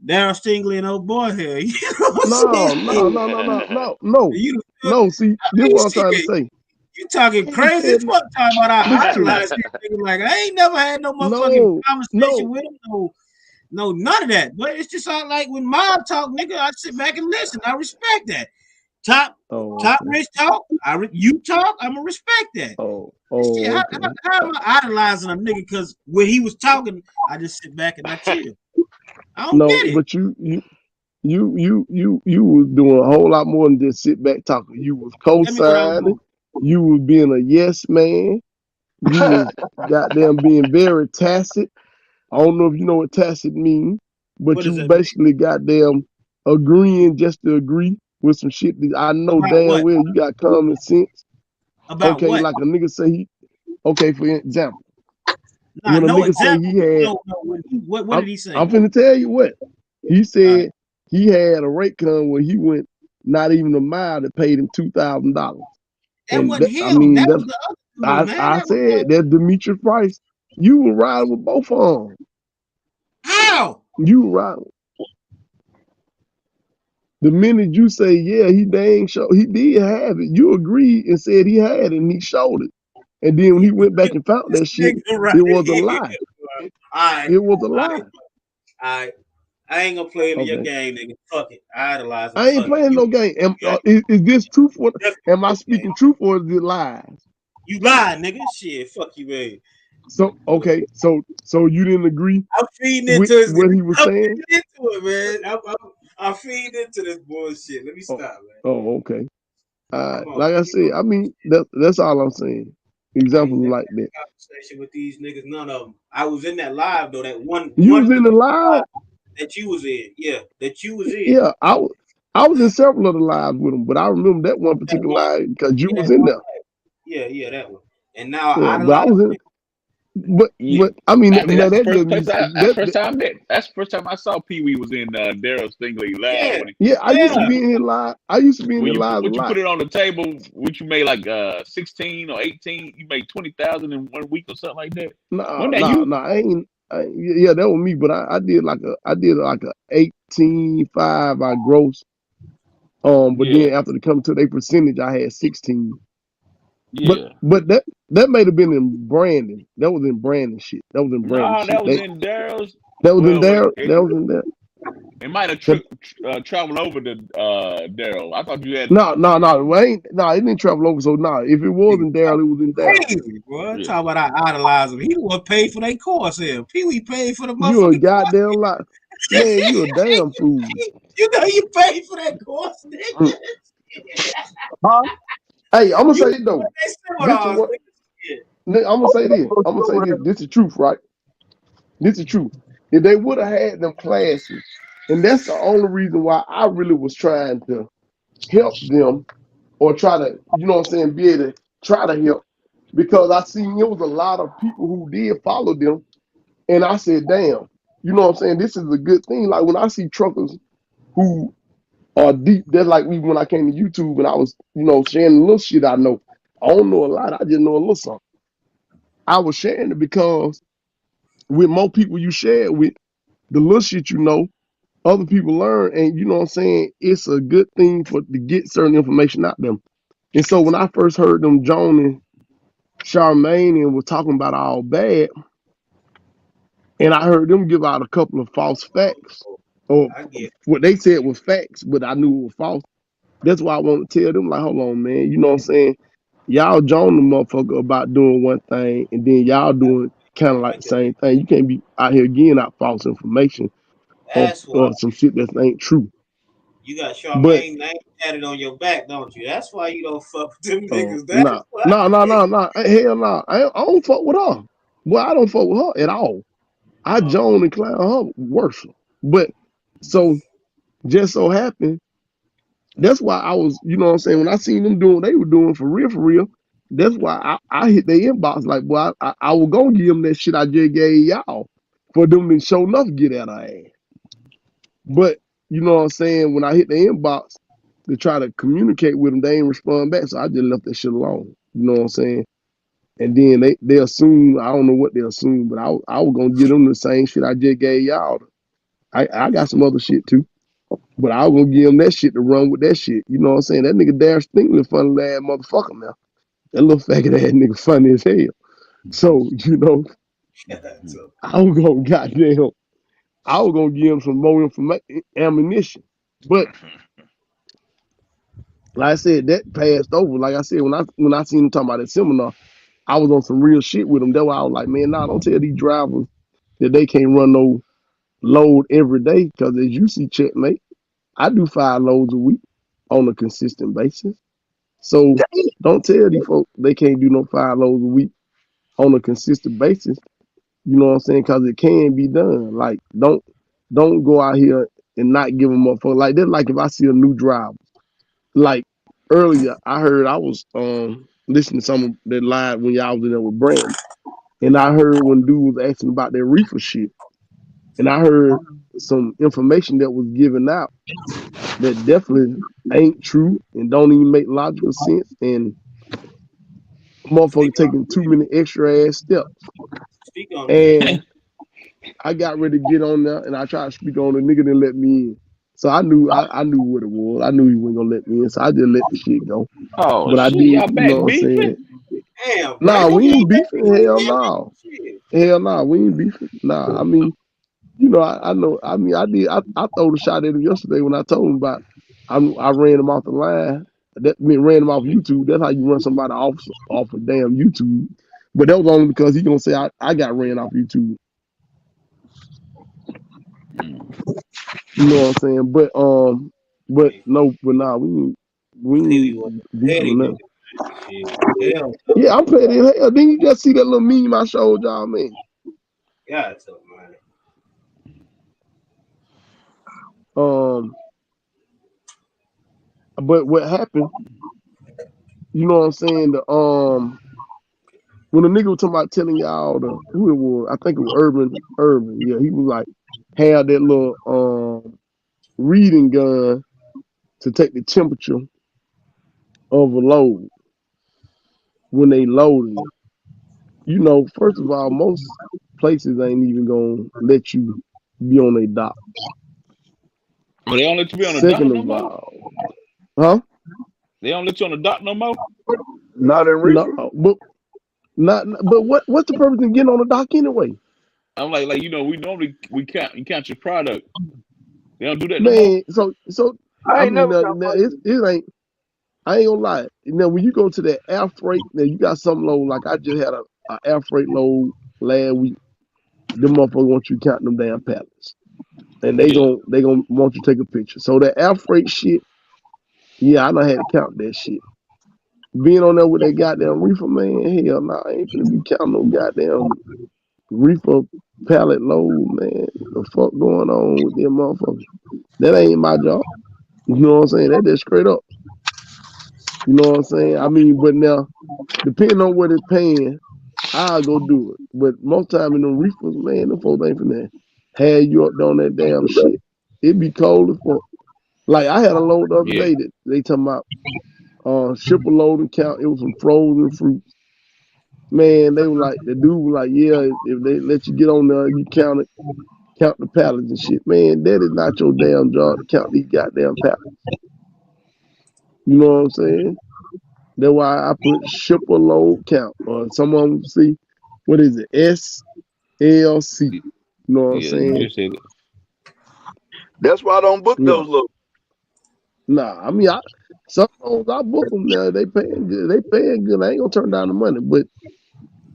Daryl Stingley and old boy here. You know what I'm saying? No, no, no, no, no, no, no, You, no. See, I this is mean, what I'm trying to shit. say. You talking I ain't crazy as said fuck talking about I listen. idolize these niggas. Like I ain't never had no motherfucking No, conversation no. with them. No, none of that. But it's just all like when Mob talk, nigga, I sit back and listen. I respect that. Top Oh, top okay. rich talk. You talk. I'ma respect that. Shit, Oh, how okay. am I idolizing a nigga? Because when he was talking, I just sit back and I chill. I don't No, get it. but you was doing a whole lot more than just sit back talking. You was Tell me what I was co-signing. doing. You was being a yes man. You was goddamn being very tacit. I don't know if you know what tacit means, but What does you that mean? basically goddamn agreeing just to agree with some shit that I know About damn what? well you got common sense. About Okay, what? like a nigga say okay, for example, Not when a no nigga say example. he had, No. What I'm, did he say? I'm finna tell you what. He All right. said he had a rate con where he went not even a mile that paid him $2,000. That And wasn't that, I him. mean, That that's was the other dude, man. I That was said that Demetrius Price, you were riding with both of them. how? You were riding. The minute you say, yeah, he dang show, he did have it, you agreed and said he had it and he showed it. And then when he went back and found This that shit, nigga right it was a here. lie. All right. It was a All lie. right. All right. I ain't gonna play into your Okay. game, nigga. Fuck it. I idolize him. I ain't Fuck it. playing You no game. got Is this truth or definitely am I your game. speaking truth or is it lies? You lie, nigga. Shit. Fuck you, man. So okay, so you didn't agree I'm feeding with into his. what he was I'm saying? feeding into it, man. I'm feeding into this bullshit. Let me Oh, stop, man. oh, okay. Come on. Like I said, I mean that's all I'm saying. I ain't Examples never like that. had a conversation with these niggas. None of them. I was in that live though. That You one was in the particular live? live that you was in. Yeah, that you was in. Yeah, I was in several of the lives with him, but I remember that one That particular one. live because you Yeah, was that in one. there. Yeah, that one. And now I Yeah, but I idolize was in. niggas. But Yeah, I mean, I think now that's the that first just place means that's the first time I met. That's the first time I saw Pee Wee was in Daryl Stingley live Yeah, when he yeah. I used to yeah. be in his live. I used to be in when his you lives a once you lot. put it on the table, which you made like 16 or 18, you made 20,000 in 1 week or something like that. Nah, Wasn't that nah, you? nah. Yeah, that was me. But I did like a 18.5 I gross. But Yeah, then after the come to their percentage, I had 16. But yeah. that may have been in Brandon. That was in Brandon shit. That was in Brandon No, shit. that was in Daryl's. That was in Well, there. it That was in there. it might have 'Cause- traveled over to Daryl. I thought you had. no. It ain't. No, it didn't travel over. So no, if it was Nigga in Daryl, it was in Daryl. crazy, bro. Yeah. Talk about I idolize him. He the one paid for their course here. Pee Wee paid for the You a motherfucking course. goddamn lot, man. You a damn fool. You know you paid for that course, Mm. nigga. Huh? Hey, I'm gonna You say paid it for though. their This is seminars, what nigga. Shit. I'm gonna Oh, say. This. go I'm gonna say somewhere. this. This is the truth, right? This is true. If they would have had them classes, and that's the only reason why I really was trying to help them or try to, you know what I'm saying, be able to try to help because I seen it was a lot of people who did follow them, and I said, damn, you know what I'm saying, this is a good thing. Like when I see truckers who are deep, that's like me when I came to YouTube and I was, you know, sharing the little shit I know. I don't know a lot, I just know a little something. I was sharing it because with more people you share it with, the little shit you know, other people learn, and you know what I'm saying, it's a good thing for to get certain information out them. And so when I first heard them Joan and Charmaine and was talking about all bad, and I heard them give out a couple of false facts, or I get what they said was facts, but I knew it was false. That's why I want to tell them, like, hold on, man, you know what I'm saying? Y'all join the motherfucker about doing one thing, and then y'all doing kind of like the like that. same thing. You can't be out here getting out false information That's why or some shit that ain't true. you got But Charmaine name tatted on your back, don't you? That's why you don't fuck with them niggas. That's nah, why. nah, nah, nah, nah. Hell nah. I don't fuck with her. Well, I don't fuck with her at all. I Oh, join and clown her worse. But so just so happened, that's why I was, you know what I'm saying, when I seen them doing what they were doing for real, that's why I hit their inbox like, boy, I was gonna give them that shit I just gave y'all for them to show enough get at her ass. But you know what I'm saying, when I hit the inbox to try to communicate with them, they ain't respond back. So I just left that shit alone. You know what I'm saying? And then they assume, I don't know what they assume, but I was gonna give them the same shit I just gave y'all. I got some other shit too. But I was gonna give him that shit to run with that shit. You know what I'm saying? That nigga Darren Stingley funny ass motherfucker now. That little faggot ass nigga funny as hell. So, you know, so I was gonna goddamn, I was gonna give him some more ammunition. But like I said, that passed over. Like I said, when I seen him talking about that seminar, I was on some real shit with him. That's why I was like, man, nah, don't tell these drivers that they can't run no load every day. Cause as you see, checkmate, I do 5 loads a week on a consistent basis. So don't tell these folks they can't do no 5 loads a week on a consistent basis. You know what I'm saying? Because it can be done. Like don't go out here and not give them up for like that. Like if I see a new driver, like earlier I heard I was listening to some of that live when y'all was in there with Brandon, and I heard when dude was asking about their reefer shit, and I heard some information that was given out that definitely ain't true and don't even make logical sense, and speak motherfucker on taking too many extra ass steps. speak on that. And I got ready to get on there and I tried to speak on the nigga didn't let me in. So I knew what it was. I knew he wasn't gonna let me in. So I just let the shit go. Oh But I shit, did, y'all you back know what I'm beefing? saying? Damn, Nah, Brandon, we you ain't ain't let beefing. me Hell in, damn it. no. Shit. Hell nah, we ain't beefing. Nah, I mean, you know, I know. I mean, I did. I throw the shot at him yesterday when I told him about. I ran him off the line. That mean ran him off YouTube. That's how you run somebody off of damn YouTube. But that was only because he gonna say I got ran off YouTube. You know what I'm saying? But Hey, no, but nah, we knew ain't you was beefing or petty nothing. nigga. Shit. Hell no. Yeah, I'm petty as hell. Then you just see that little meme I showed y'all, man. God, so man. Um, but what happened? You know what I'm saying? When the nigga was talking about telling y'all who it was, I think it was Urban. Yeah, he was like had that little reading gun to take the temperature of a load when they loading it. You know, first of all, most places ain't even gonna let you be on a dock. Well, they don't let you be on the dock Second no of more. all, huh? They don't let you on the dock no more. Not in No, reefer. but not. But what's the purpose of getting on the dock anyway? I'm like we normally we count you count your product. They don't do that no more. Man, so I I ain't mean, never now, got my it ain't. I ain't gonna lie. Now, when you go to that air freight, now you got some load. Like I just had a air freight load last week. Them motherfuckers want you to count them damn pallets, and Yeah. they gonna want you to take a picture. So that air freight shit, yeah, I done had to count that shit. Being on there with that goddamn reefer, man, hell nah, I ain't finna be counting no goddamn reefer pallet load, man. The fuck going on with them motherfuckers? That ain't my job. You know what I'm saying? That just straight up. You know what I'm saying? I mean, but now, depending on what it's paying, I'll go do it. But most time in them reefers, man, them folks ain't finna have you up on that damn shit. It be cold as fuck. Like I had a load the other Yeah. day that they talking about ship a load and count. It was some frozen fruits. Man, they were like the dude was like, yeah, if they let you get on there, you count the pallets and shit. Man, that is not your damn job to count these goddamn pallets. You know what I'm saying? That's why I put ship a load count. Or someone see what is it? SLC. You know what I'm Yeah, you saying? just said it. That's why I don't book Yeah. those loads. Nah, I mean, some loads I book them now. They paying good. They paying good. I ain't gonna turn down the money. But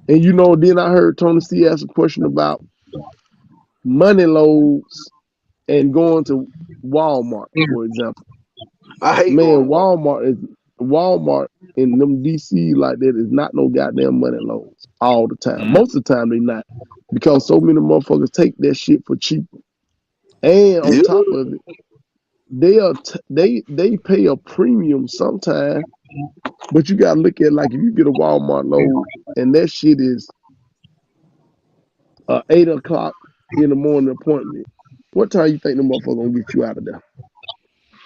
and you know, then I heard Tony C ask a question about money loads and going to Walmart, for example. I hate going Man, to work. Walmart in them DC like that is not no goddamn money loads all the time. Mm. Most of the time they not because so many motherfuckers take that shit for cheap. And on Yeah. top of it, they pay a premium sometime. But you gotta look at like if you get a Walmart load and that shit is 8 o'clock in the morning appointment. What time you think the motherfucker gonna get you out of there?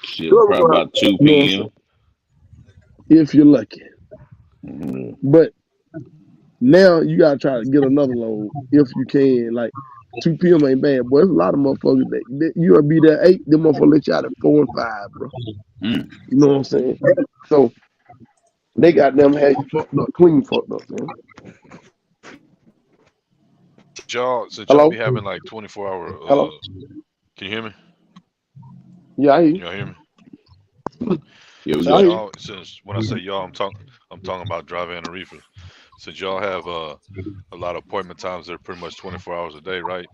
Shit, Whoever probably gonna about 2 You know what I'm p.m. saying? If you're lucky. Mm. But now you gotta try to get another load if you can. Like 2 p.m. ain't bad, but there's a lot of motherfuckers that you'll be there 8, them motherfuckers let you out at 4 and 5, bro. Mm. You know what I'm saying? So they got them had you fucked up, clean fucked up, man. Since y'all be Hello? having like 24-hour, Hello? can you hear me? Yeah, I hear Can you. y'all hear me? Yeah, we I Since got hear you. you. y'all, since when I say y'all, I'm talking about driving and reefer. Since y'all have a lot of appointment times that are pretty much 24 hours a day, right?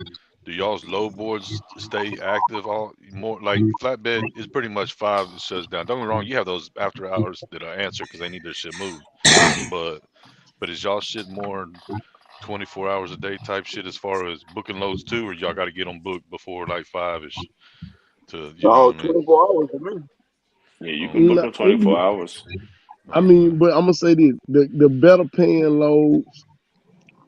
Do y'all's load boards stay active all more like flatbed is pretty much 5 it shuts down. Don't get me wrong, you have those after hours that are answered because they need their shit moved. But is y'all shit more 24 hours a day type shit as far as booking loads too, or y'all got to get them booked before like 5 ish to you know no what I mean? 24 hours for me. Yeah, you can book Nah, them 24 hours. I Uh, mean, but I'm gonna say this: the better paying loads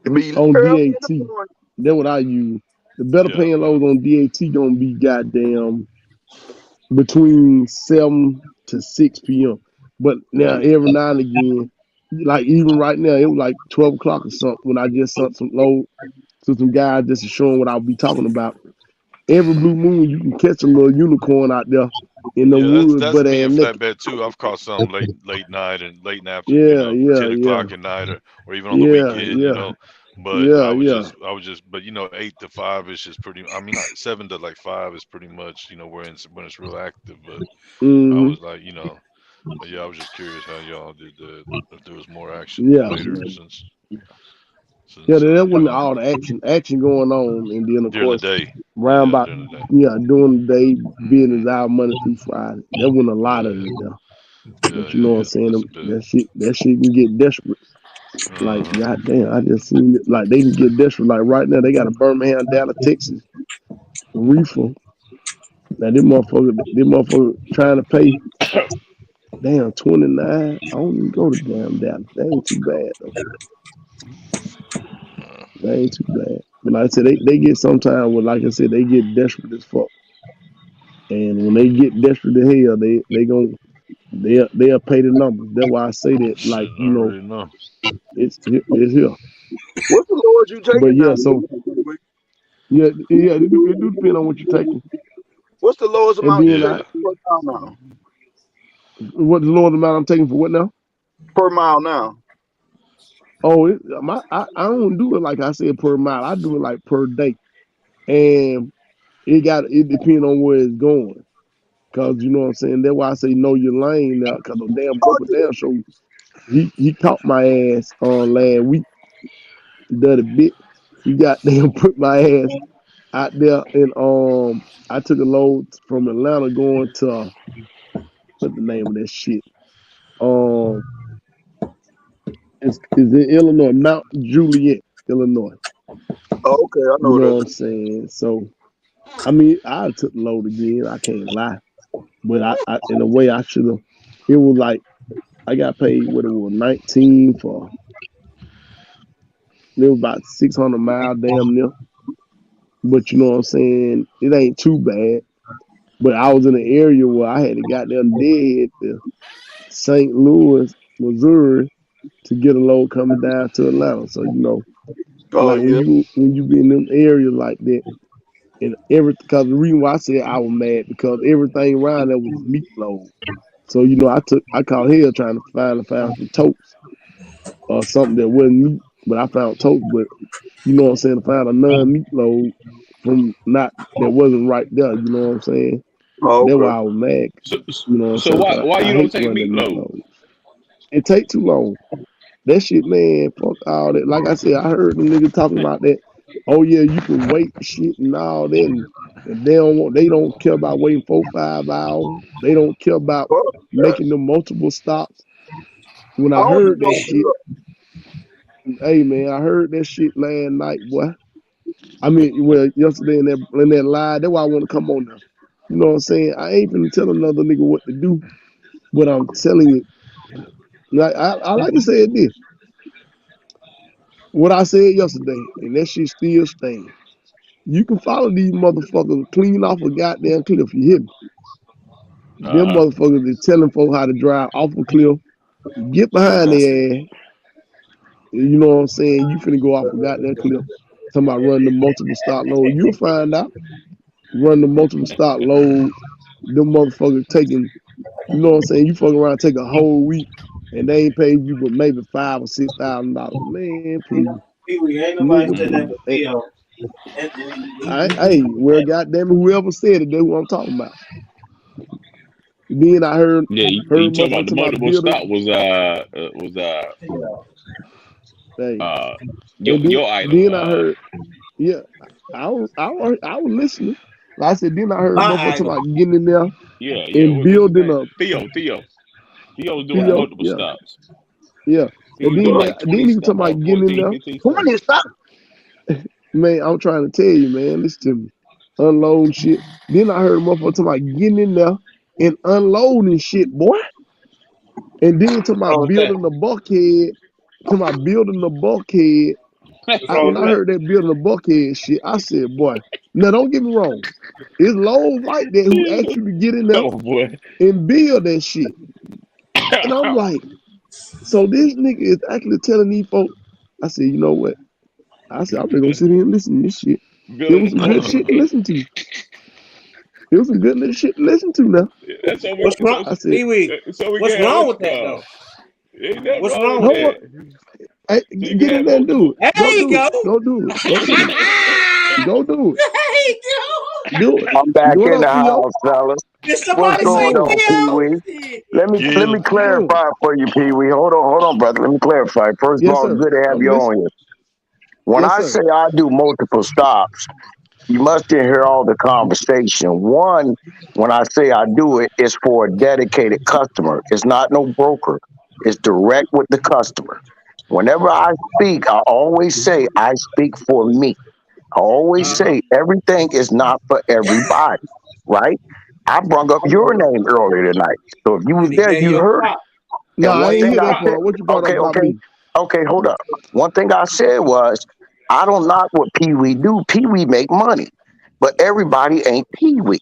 It be on early in the DAT. morning. That's what I use. The better yeah, paying yeah, loads on DAT gonna be goddamn between 7 to 6 p.m. But now yeah, every now and again, like even right now, it was like 12 o'clock or something when I just sent some load to some guys just showing what I'll be talking about. Every blue moon, you can catch a little unicorn out there in the yeah. That's woods, that's butt me ass in naked. flatbed too. I've caught some late night and late in the after, Yeah, yeah, 10 yeah, o'clock at night or even on the yeah, weekend, yeah, But yeah, yeah. I was just, but 8 to 5 is just pretty. I mean, not 7 to like 5 is pretty much when it's real active. But I Hmm. was like, but yeah, I was just curious how y'all did that. If there was more action Yeah, later yeah. since That wasn't all the action going on, and then of during the course, day. round Yeah, about during the day. during the day, Hmm. business out Monday through Friday. That wasn't a lot of Yeah, it there, yeah, but you yeah, know what I'm yeah. That's saying. a bit. That shit can get desperate. Like Uh huh. goddamn, I just seen it. Like they can get desperate. Like right now, they got a Birmingham, Dallas, Texas reefer. Now this motherfucker trying to pay damn 29. I don't even go to damn Dallas. That ain't too bad though. That ain't too bad. But like I said, they get sometimes with like I said, they get desperate as fuck. And when they get desperate to hell, they'll pay the numbers. That's why I say that, like, Shit, I already know. it's here. What's the lowest you But taking yeah, now? so yeah, it do depend on what you're taking. What's the lowest And amount you then Yeah. taking per mile now? what the Lord amount I'm taking for what now? Per mile now. Oh, I don't do it like I said per mile. I do it like per day, and it depends on where it's going. Cause you know what I'm saying. That's why I say know your lane now. Cause the damn Oh broker yeah. down show he caught my ass on last week. Dirty bit. He got damn put my ass out there, and I took a load from Atlanta going to what the name of that shit. Um, it's in Illinois, Mount Juliet, Illinois. Oh, okay, I You know know what that. I'm saying? So I mean, I took the load again. I can't lie, but I in a way I should have. It was like I got paid what it was 19 for. It was about 600 miles, damn near. But you know what I'm saying? It ain't too bad. But I was in an area where I had to goddamn deadhead to St. Louis, Missouri, to get a load coming down to Atlanta. So you know, Oh like yeah. when you be in them areas like that, and every because the reason why I said I was mad because everything around there was meat load. So you know, I called hell trying to find some totes or something that wasn't meat, but I found totes. But you know what I'm saying? I found a non-meat load from not that wasn't right there. You know what I'm saying? Oh, That's why okay. I was mad. So You know what I'm so saying? why 'Cause why I you don't hate take running meat meatloaf? loads. It take too long. That shit, man, fuck all that. Like I said, I heard them niggas talking about that. Oh yeah, you can wait shit and all that, and they don't care about waiting 4 5 hours. They don't care about Fuck that. making them multiple stops. When I I don't do heard that no shit, hey man, I heard that shit last night, boy. I mean, well, yesterday in that live, that's why I want to come on now. You know what I'm saying? I ain't finna tell another nigga what to do, but I'm telling you, like I like to say it this. What I said yesterday, and that shit still stand. You can follow these motherfuckers clean off a goddamn cliff. You hear me? Them Uh-huh. motherfuckers is telling folks how to drive off a cliff. Get behind their ass. You know what I'm saying? You finna go off a goddamn cliff. Talking about running the multiple stop load. You'll find out. Run the multiple stop loads. Them motherfuckers taking, you know what I'm saying? You fuck around, take a whole week, and they ain't paid you but maybe $5 or $6,000. Man, please, Pee-wee, ain't nobody nigga, said that please. but Theo. And Hey, well, goddamn it, whoever said it, that's who I'm talking about. Then I Yeah, you heard talking about motherfucker the talking about multiple building. stop was Hey, and your item. then I heard, yeah, I was listening. Like I said, then I heard my motherfucker talking item. about getting in there Yeah. and What's his building name? a Theo was doing the Theo, multiple yeah, stops. yeah. He And was then doing that, like then 20 he was talking stop about getting in 14, there. 15 stops. 20 stop. Man, I'm trying to tell you, man, listen to me. Unloading shit. Then I heard a motherfucker talking about getting in there and unloading shit, boy. And then talking What's wrong about with that? building a bulkhead. Talking about building a bulkhead. What's wrong When with I that? heard that building a buckhead shit, I said, boy, now don't get me wrong. It's lows like that who ask you to get in there Oh boy. and build that shit. And I'm like, so this nigga is actually telling these folks, I said, you know what? I said, I'm just gonna sit here and listen to this shit. It Building was the some good shit to bulkhead. listen to. It was some good little shit to listen to now. That's so we What's wrong, I said, Pee-wee? so we can What's have wrong what with you that call. though? Ain't nothing What's wrong wrong with with hold on. that? that. Hey, So you can get in have there and do multiple. it. There Go you do go. it. Go do it. Go do it. Go do it. There you Do it. I'm back Do it in the up, Theo. house, fellas. go. Did What's somebody What you say going doing? on, Pee Theo? Wee? Shit. Let Yeah. me What you doing? clarify for you, Pee Wee. Hold on, brother. Let me clarify. First of Yes, all, sir. good to have I'm you on listening. here. When Yes, I sir. say I do multiple stops, you must hear all the conversation. One, when I say I do it, it's for a dedicated customer. It's not no broker. It's direct with the customer. Whenever I speak, I always say I speak for me. I always Uh-huh. say everything is not for everybody, right? I brought up your name earlier tonight. So if you was And he there, gave you you a heard it. prop. No, And He I one gave ain't thing you a hear I that prop. said, part. What you brought up okay, about okay, me? okay, hold up. One thing I said was, I don't knock what Pee Wee do. Pee Wee make money, but everybody ain't Pee Wee.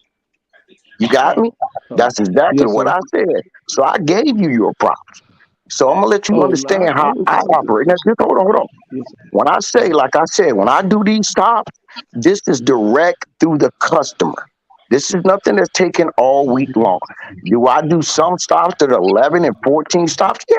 You got Oh. me? Oh, That's exactly yes, what sir. I said. So I gave you your props. So I'm gonna let you Oh, no, understand I how wouldn't I call it that. operate. Now, just hold on. Yes, sir. When I say, like I said, when I do these stops, this is direct through the customer. This is nothing that's taken all week long. Do I do some stops that are 11 and 14 stops? Yeah.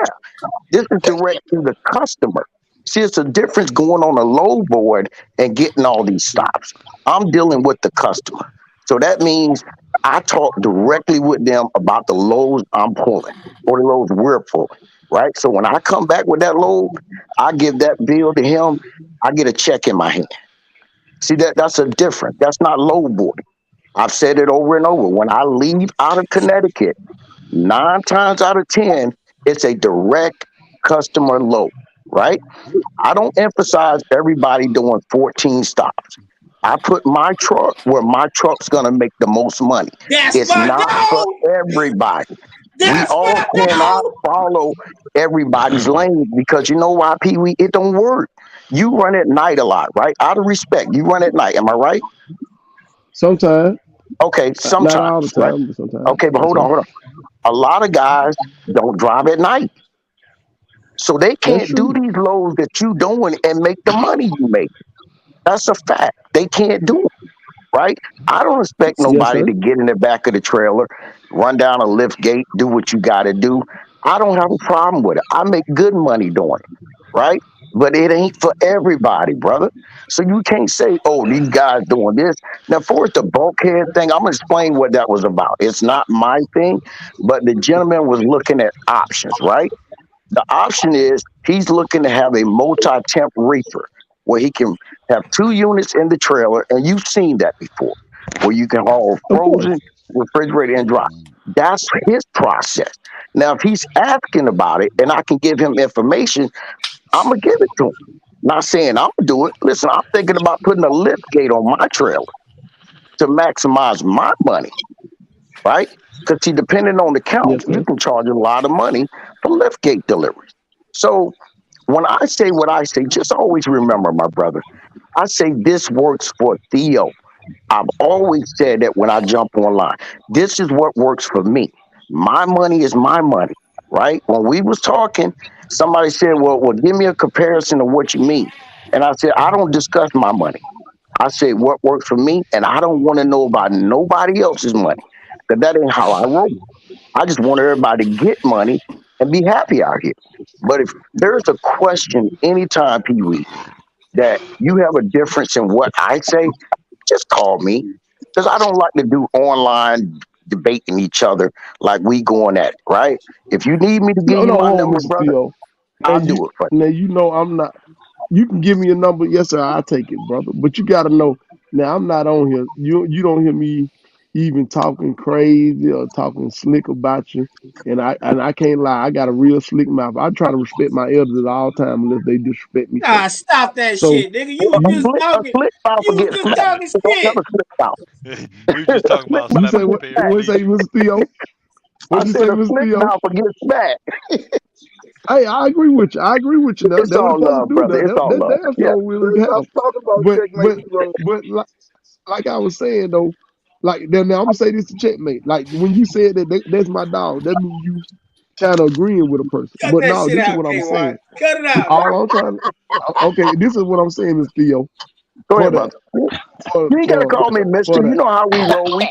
This is direct to the customer. See, it's a difference going on a load board and getting all these stops. I'm dealing with the customer. So that means I talk directly with them about the loads I'm pulling or the loads we're pulling, right? So when I come back with that load, I give that bill to him. I get a check in my hand. See, that's a difference. That's not load boarding. I've said it over and over. When I leave out of Connecticut, 9 times out of 10, it's a direct customer load. right? I don't emphasize everybody doing 14 stops. I put my truck where my truck's going to make the most money. That's It's my not for dog. everybody. We That's all my cannot dog. follow everybody's lane because you know why, Pee Wee? It don't work. You run at night a lot, right? Out of respect, you run at night. Am I right? Sometimes, Okay, not sometimes, all the right? time, but sometimes. Okay, but Yes, hold on, sir. hold on. A lot of guys don't drive at night. So they That's can't do true. these loads that you doing and make the money you make. That's a fact. They can't do it, right? I don't expect Yes, nobody sir. to get in the back of the trailer, run down a lift gate, do what you got to do. I don't have a problem with it. I make good money doing it, right? But it ain't for everybody, brother. So you can't say, oh, these guys doing this. Now, for the bulkhead thing, I'm going to explain what that was about. It's not my thing, but the gentleman was looking at options, right? The option is he's looking to have a multi-temp reefer where he can have 2 units in the trailer, and you've seen that before, where you can haul Of frozen, course. refrigerated, and dry. That's his process. Now, if he's asking about it and I can give him information, I'm gonna give it to him. Not saying I'm gonna do it. Listen, I'm thinking about putting a lift gate on my trailer to maximize my money, right? Because see, depending on the count, Yes, you sir. can charge a lot of money for lift gate deliveries. So when I say what I say, just always remember, my brother, I say this works for Theo. I've always said that when I jump online. This is what works for me. My money is my money, right? When we was talking, somebody said, well, give me a comparison of what you mean. And I said, I don't discuss my money. I said what works for me, and I don't want to know about nobody else's money. Because that ain't how I roll. I just want everybody to get money and be happy out here. But if there's a question anytime, Pee Wee, that you have a difference in what I say, just call me. Because I don't like to do online debating each other like we going at it, right? If you need me to give No, you no, my hold on, number, Mr. brother, Theo. Now I'll you, do it for now you know I'm not. You can give me a number, yes sir. I'll take it, brother. But you got to know. Now I'm not on here. You don't hear me even talking crazy or talking slick about you. And I can't lie. I got a real slick mouth. I try to respect my elders at all times unless they disrespect me Nah, first. stop that So shit, nigga. you. You was A just slip, a talking. slip mouth will You was get just smacked. talking Don't shit. never slip mouth. We was just A talking slip about you mouth say will slapping get what? Perry smacked. What say, P. Mr. Theo? I What you say, said a Mr. slip Theo? mouth will get smacked. Hey, I agree with you. I agree with you. Now It's that's what it's all supposed to love, do. brother. It's all That love. damn Yeah. sure will Man, look stop hell. talking about But checkmate. but but like I was saying though, like now I'm gonna say this to checkmate. Like when you said that's my dog, that means you kind of agreeing with a person. Cut But that no, shit this is out, what I'm KY. saying. Cut it out, All man. I'm trying. Okay, this is what I'm saying is Theo Go for ahead, the brother. You ain't gotta call me for mister. You the know how we roll. We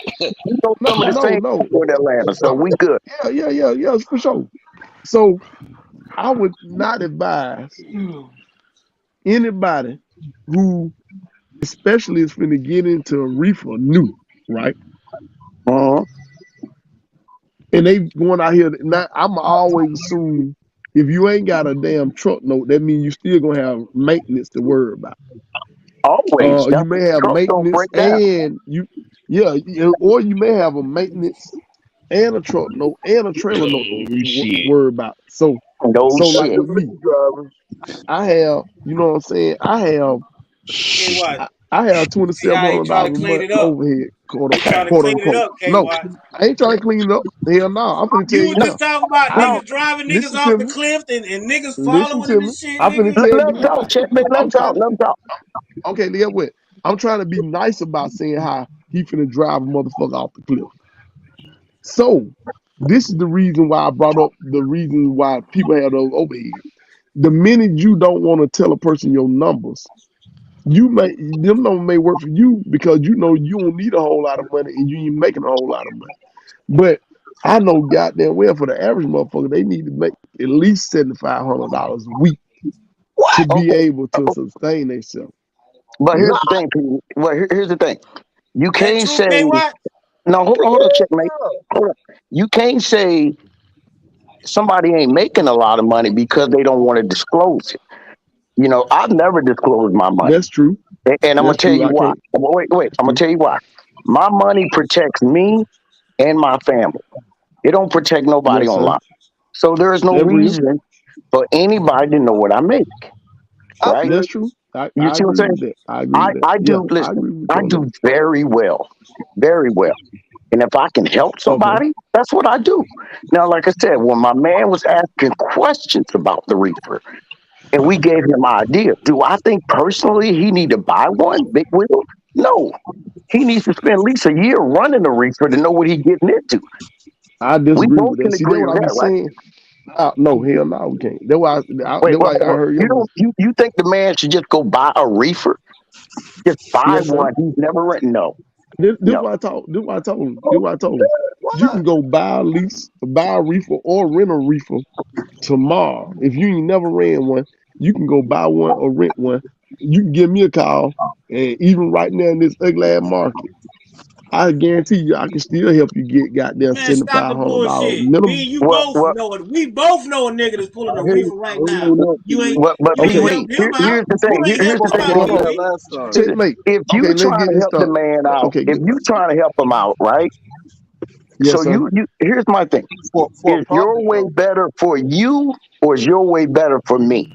know some of the same no. people in Atlanta, so we good. Yeah, for sure. So I would not advise anybody who especially is finna get into a reefer new, right? Uh-huh. And they going out here. Now, I'm always assume if you ain't got a damn truck note, that means you still gonna have maintenance to worry about. Always. You That's may why have trucks don't maintenance break down. and or you may have a maintenance and a truck note and a trailer note to Oh shit. worry about. So, No That's like shit. the with lead me, driver. I have, you know what I'm saying? KY. I have See how he trying to $2,700 a clean month it up. overhead, He trying to quote clean it unquote. up, KY. No, I ain't trying to clean it up. Hell no, I'm finna tell You you was No, now. just talking about I niggas driving niggas listen to off the me, cliff and niggas listen following to him me. and shit, I'm finna nigga. tell let you him why. talk, checkmate. Let him I'm talk. trying. Let him talk. Okay, get what? I'm trying to be nice about saying how he finna drive a motherfucker off the cliff. So this is the reason why I brought up the reason why people have those overheads. The minute you don't want to tell a person your numbers, them numbers may work for you because you know you don't need a whole lot of money and you ain't making a whole lot of money. But I know goddamn well for the average motherfucker, they need to make at least $7,500 a week to What? be Okay. able to sustain themselves. But Yeah. here's the thing, Pete. Well, here's the thing. You That can't true, say KY? no. Hold on, checkmate. Hold on. You can't say somebody ain't making a lot of money because they don't want to disclose it. You know, I've never disclosed my money, That's true. and I'm gonna That's tell true. you I why. can't. Wait. That's I'm gonna true. tell you why. My money protects me and my family. It don't protect nobody Yes, sir. online. So there is no That real. reason. for anybody to know what I make, That, right? that's true. You I see what agree I'm saying? with that. I agree with that. I Yeah, do, I listen, agree with I you on that. do very well, very well. And if I can help Okay. somebody, that's what I do. Now, like I said, when my man was asking questions about the reefer and we gave him ideas, do I think personally he need to buy one, big wheel? No. He needs to spend at least a year running the reefer to know what he's getting into. I We disagree both with that. can See, that's agree what on I be that, right? saying. No, hell no, we can't. Wait, That's wait, why I wait. heard You your don't you think the man should just go buy a reefer? Just buy yes, sir. one he's never written? No, This no. what I told. This what I told him. This what I told him. Why You not? can go buy a reefer or rent a reefer tomorrow. If you ain't never ran one, you can go buy one or rent one. You can give me a call, and even right now in this ugly ass market, I guarantee you I can still help you get goddamn Man, stop the $7,500 bullshit. Me minimum. and you Well, both well, know it. We both know a nigga that's pulling a I hear reefer you. right I hear now. you know, You ain't but you Okay, ain't PD, helped him out. here's the thing. You ain't Here's helped the him thing, out, Pee hold Wee. on. Pee-Wee. last time. Listen, Checkmate. if Okay, you let's trying get to this help the started. man out, Okay, if good. you trying to help him out, right? Yes, So sir. you here's my thing. For a Is your profit way though. better for you or is your way better for me?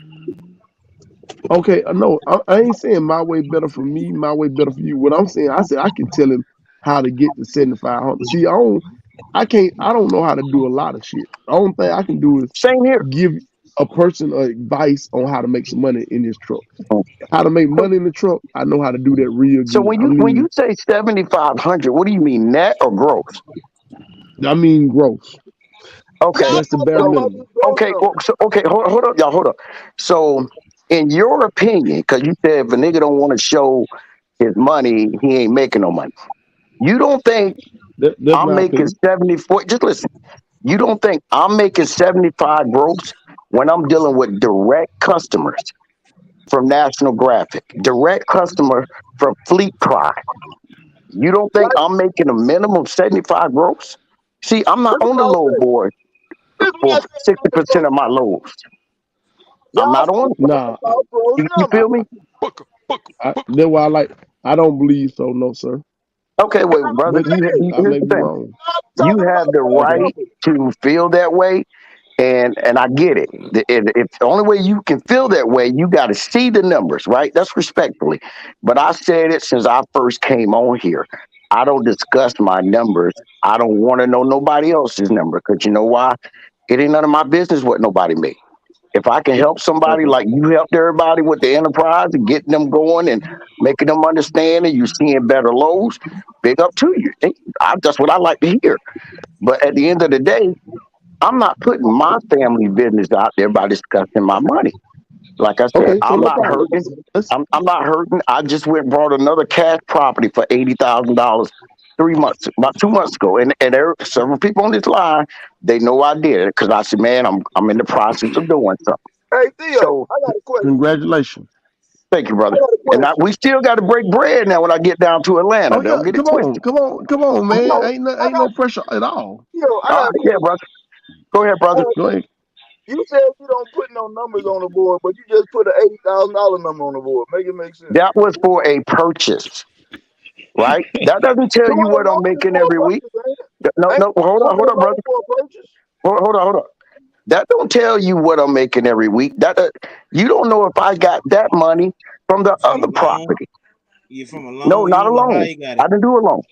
Okay, no, I ain't saying my way better for me, my way better for you. What I'm saying, I said I can tell him how to get to 7,500. See, I don't know how to do a lot of shit. The only thing I can do is Same here. give a person advice on how to make some money in this truck. How to make So, money in the truck, I know how to do that real so good. when you say 7,500, what do you mean, net or gross? I mean gross. Y'all Okay, That's the not bare talking about minimum. these growth okay, well, numbers. okay, hold up, y'all, hold up. So, in your opinion, because you said if a nigga don't want to show his money, he ain't making no money. You don't think That's I'm my making opinion. 74? Just listen. You don't think I'm making 75 gross when I'm dealing with direct customers from National Graphic, direct customer from Fleet Pride? You don't think Like, I'm making a minimum 75 gross? See, I'm not this is on the what I load say. board This is what for I say about the 60% growth of my numbers. loads. I'm Y'all not on still it. talking Nah, about growth You numbers. feel me? Booker, Booker, Booker. that's why I like. I don't believe so, no sir. Okay, wait, Y'all brother. But I Here's may the be thing. wrong. You talking have about the growth Okay. right numbers. to feel that way, and I get it. If the only way you can feel that way, you got to see the numbers, right? That's respectfully. But I said it since I first came on here. I don't discuss my numbers. I don't want to know nobody else's number because you know why? It ain't none of my business what nobody made. If I can help somebody Okay. like you helped everybody with the enterprise and getting them going and making them understand and you seeing better lows, big up to you. That's what I like to hear. But at the end of the day, I'm not putting my family business out there by discussing my money. Like I said, Okay. So I'm no not problem. hurting. Let's I'm not hurting. I just went and brought another cash property for $80,000 3 months, about 2 months ago, and there are several people on this line. They know I did it because I said, "Man, I'm in the process of doing something." Hey Theo, So I got a question. congratulations. thank you, I brother. got a And question. we still got to break bread now when I get down to Atlanta. Oh yeah. Don't get it Come on. twisted. Come on, I man. know. I Ain't got no pressure at all. Theo, I All got a right, yeah, question. brother. Go ahead, brother. Go ahead. You said you don't put no numbers on the board, but you just put an $80,000 number on the board. Make it make sense. That was for a purchase, right? That doesn't tell Doing you a what I'm loan is making for a every week. purchase, ain't it? No, Ain't no, doing hold a on, brother. loan for a purchase? Hold on. That don't tell you what I'm making every week. You don't know if I got that money from the From a other loan. property. You from a No, loan. You not don't know how alone. you got I it. didn't do it alone.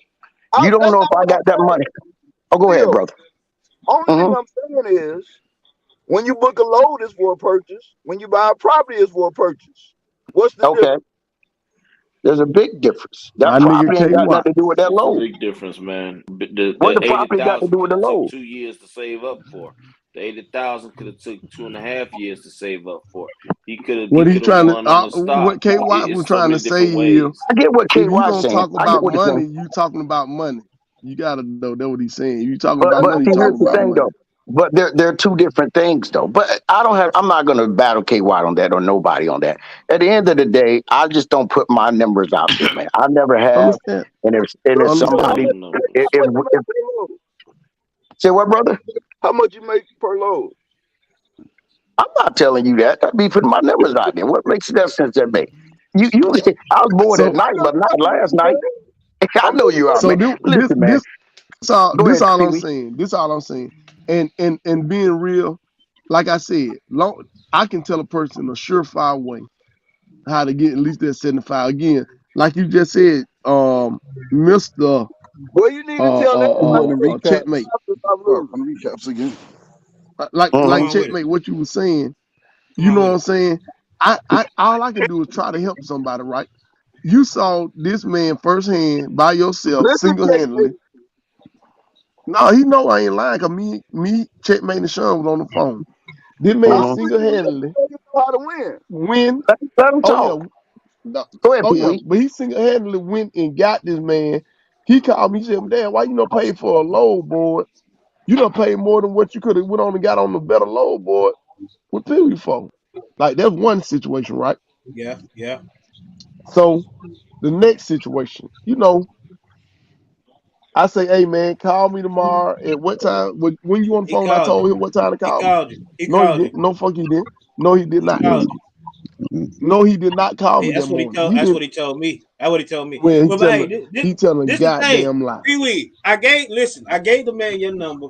You don't That's know if not I what got I'm that money. saying. Oh, go ahead, Theo, brother. only thing Hmm. I'm saying is when you book a load is for a purchase. When you buy a property is for a purchase. What's the Okay. difference? There's a big difference. That My nigga property ain't K got nothing Watt. to do with that It's a load. big difference, man. The What the the eighty property got to thousand do with could the have took load? 2 years to save up for. The 80,000 could have took 2.5 years to save up for. He What he could have trying to won on the what stock. K Watt It's was so trying to many say different is ways. I get what if you KY gonna saying. talk I get about what he's saying. money, you talking about money. You gotta know that what he's saying. You talking But about That's but what money, see, you I'm here's talking the about thing money. though. But they're two different things though. But I'm not gonna battle KY on that or nobody on that. At the end of the day, I just don't put my numbers out there, man. I never have. Understand? And if saying. Theo, how somebody Understandable. much if, Numbers. how much you if make per load? say what, brother? How much you make per load? I'm not telling you that. I'd be putting my numbers out there. What makes that sense that make? You I was bored at So night, I'm but just not messing with last you, night. man. I I'm know just you are, so man. messing with this you. Listen, man. this all Go this ahead, all Pee I'm Wee. saying. This all I'm saying. And being real, like I said, I can tell a person a surefire way how to get at least that 75. Again, like you just said, Mr. Well, you need to tell everybody The that you recaps. Checkmate. stop Right, losing. run the recaps again. Come Like on with it. Checkmate, what you were saying, Come you on know with what it. I'm saying? I all I can do is try to help somebody, right? You saw this man firsthand by yourself, Listen, single-handedly. Checkmate. No, he know I ain't lying, cause me, Checkmate and Sean was on the phone. This I man already single-handedly know you know how to win. win. Let him Oh yeah, talk. no, Go ahead, oh Pee yeah, Wee. but he single-handedly went and got this man. He called me, he said, "Dad, why you not pay for a load board? You don't pay more than what you could have went on and got on the better load board with Pee for." Like that's one situation, right? Yeah, yeah. So the next situation, I say, "Hey man, call me tomorrow at what time? When you on the He phone?" I called you. told him what time to He call me. called you. He No, he called you. didn't. No, fuck, he didn't. No, he did He not. called you. No, he did not call me that That's what he morning. told. He That's what didn't. he told me. That's what he told me. Well, But hey, this he telling a this the thing, goddamn lie. Pee Wee. Listen. I gave the man your number,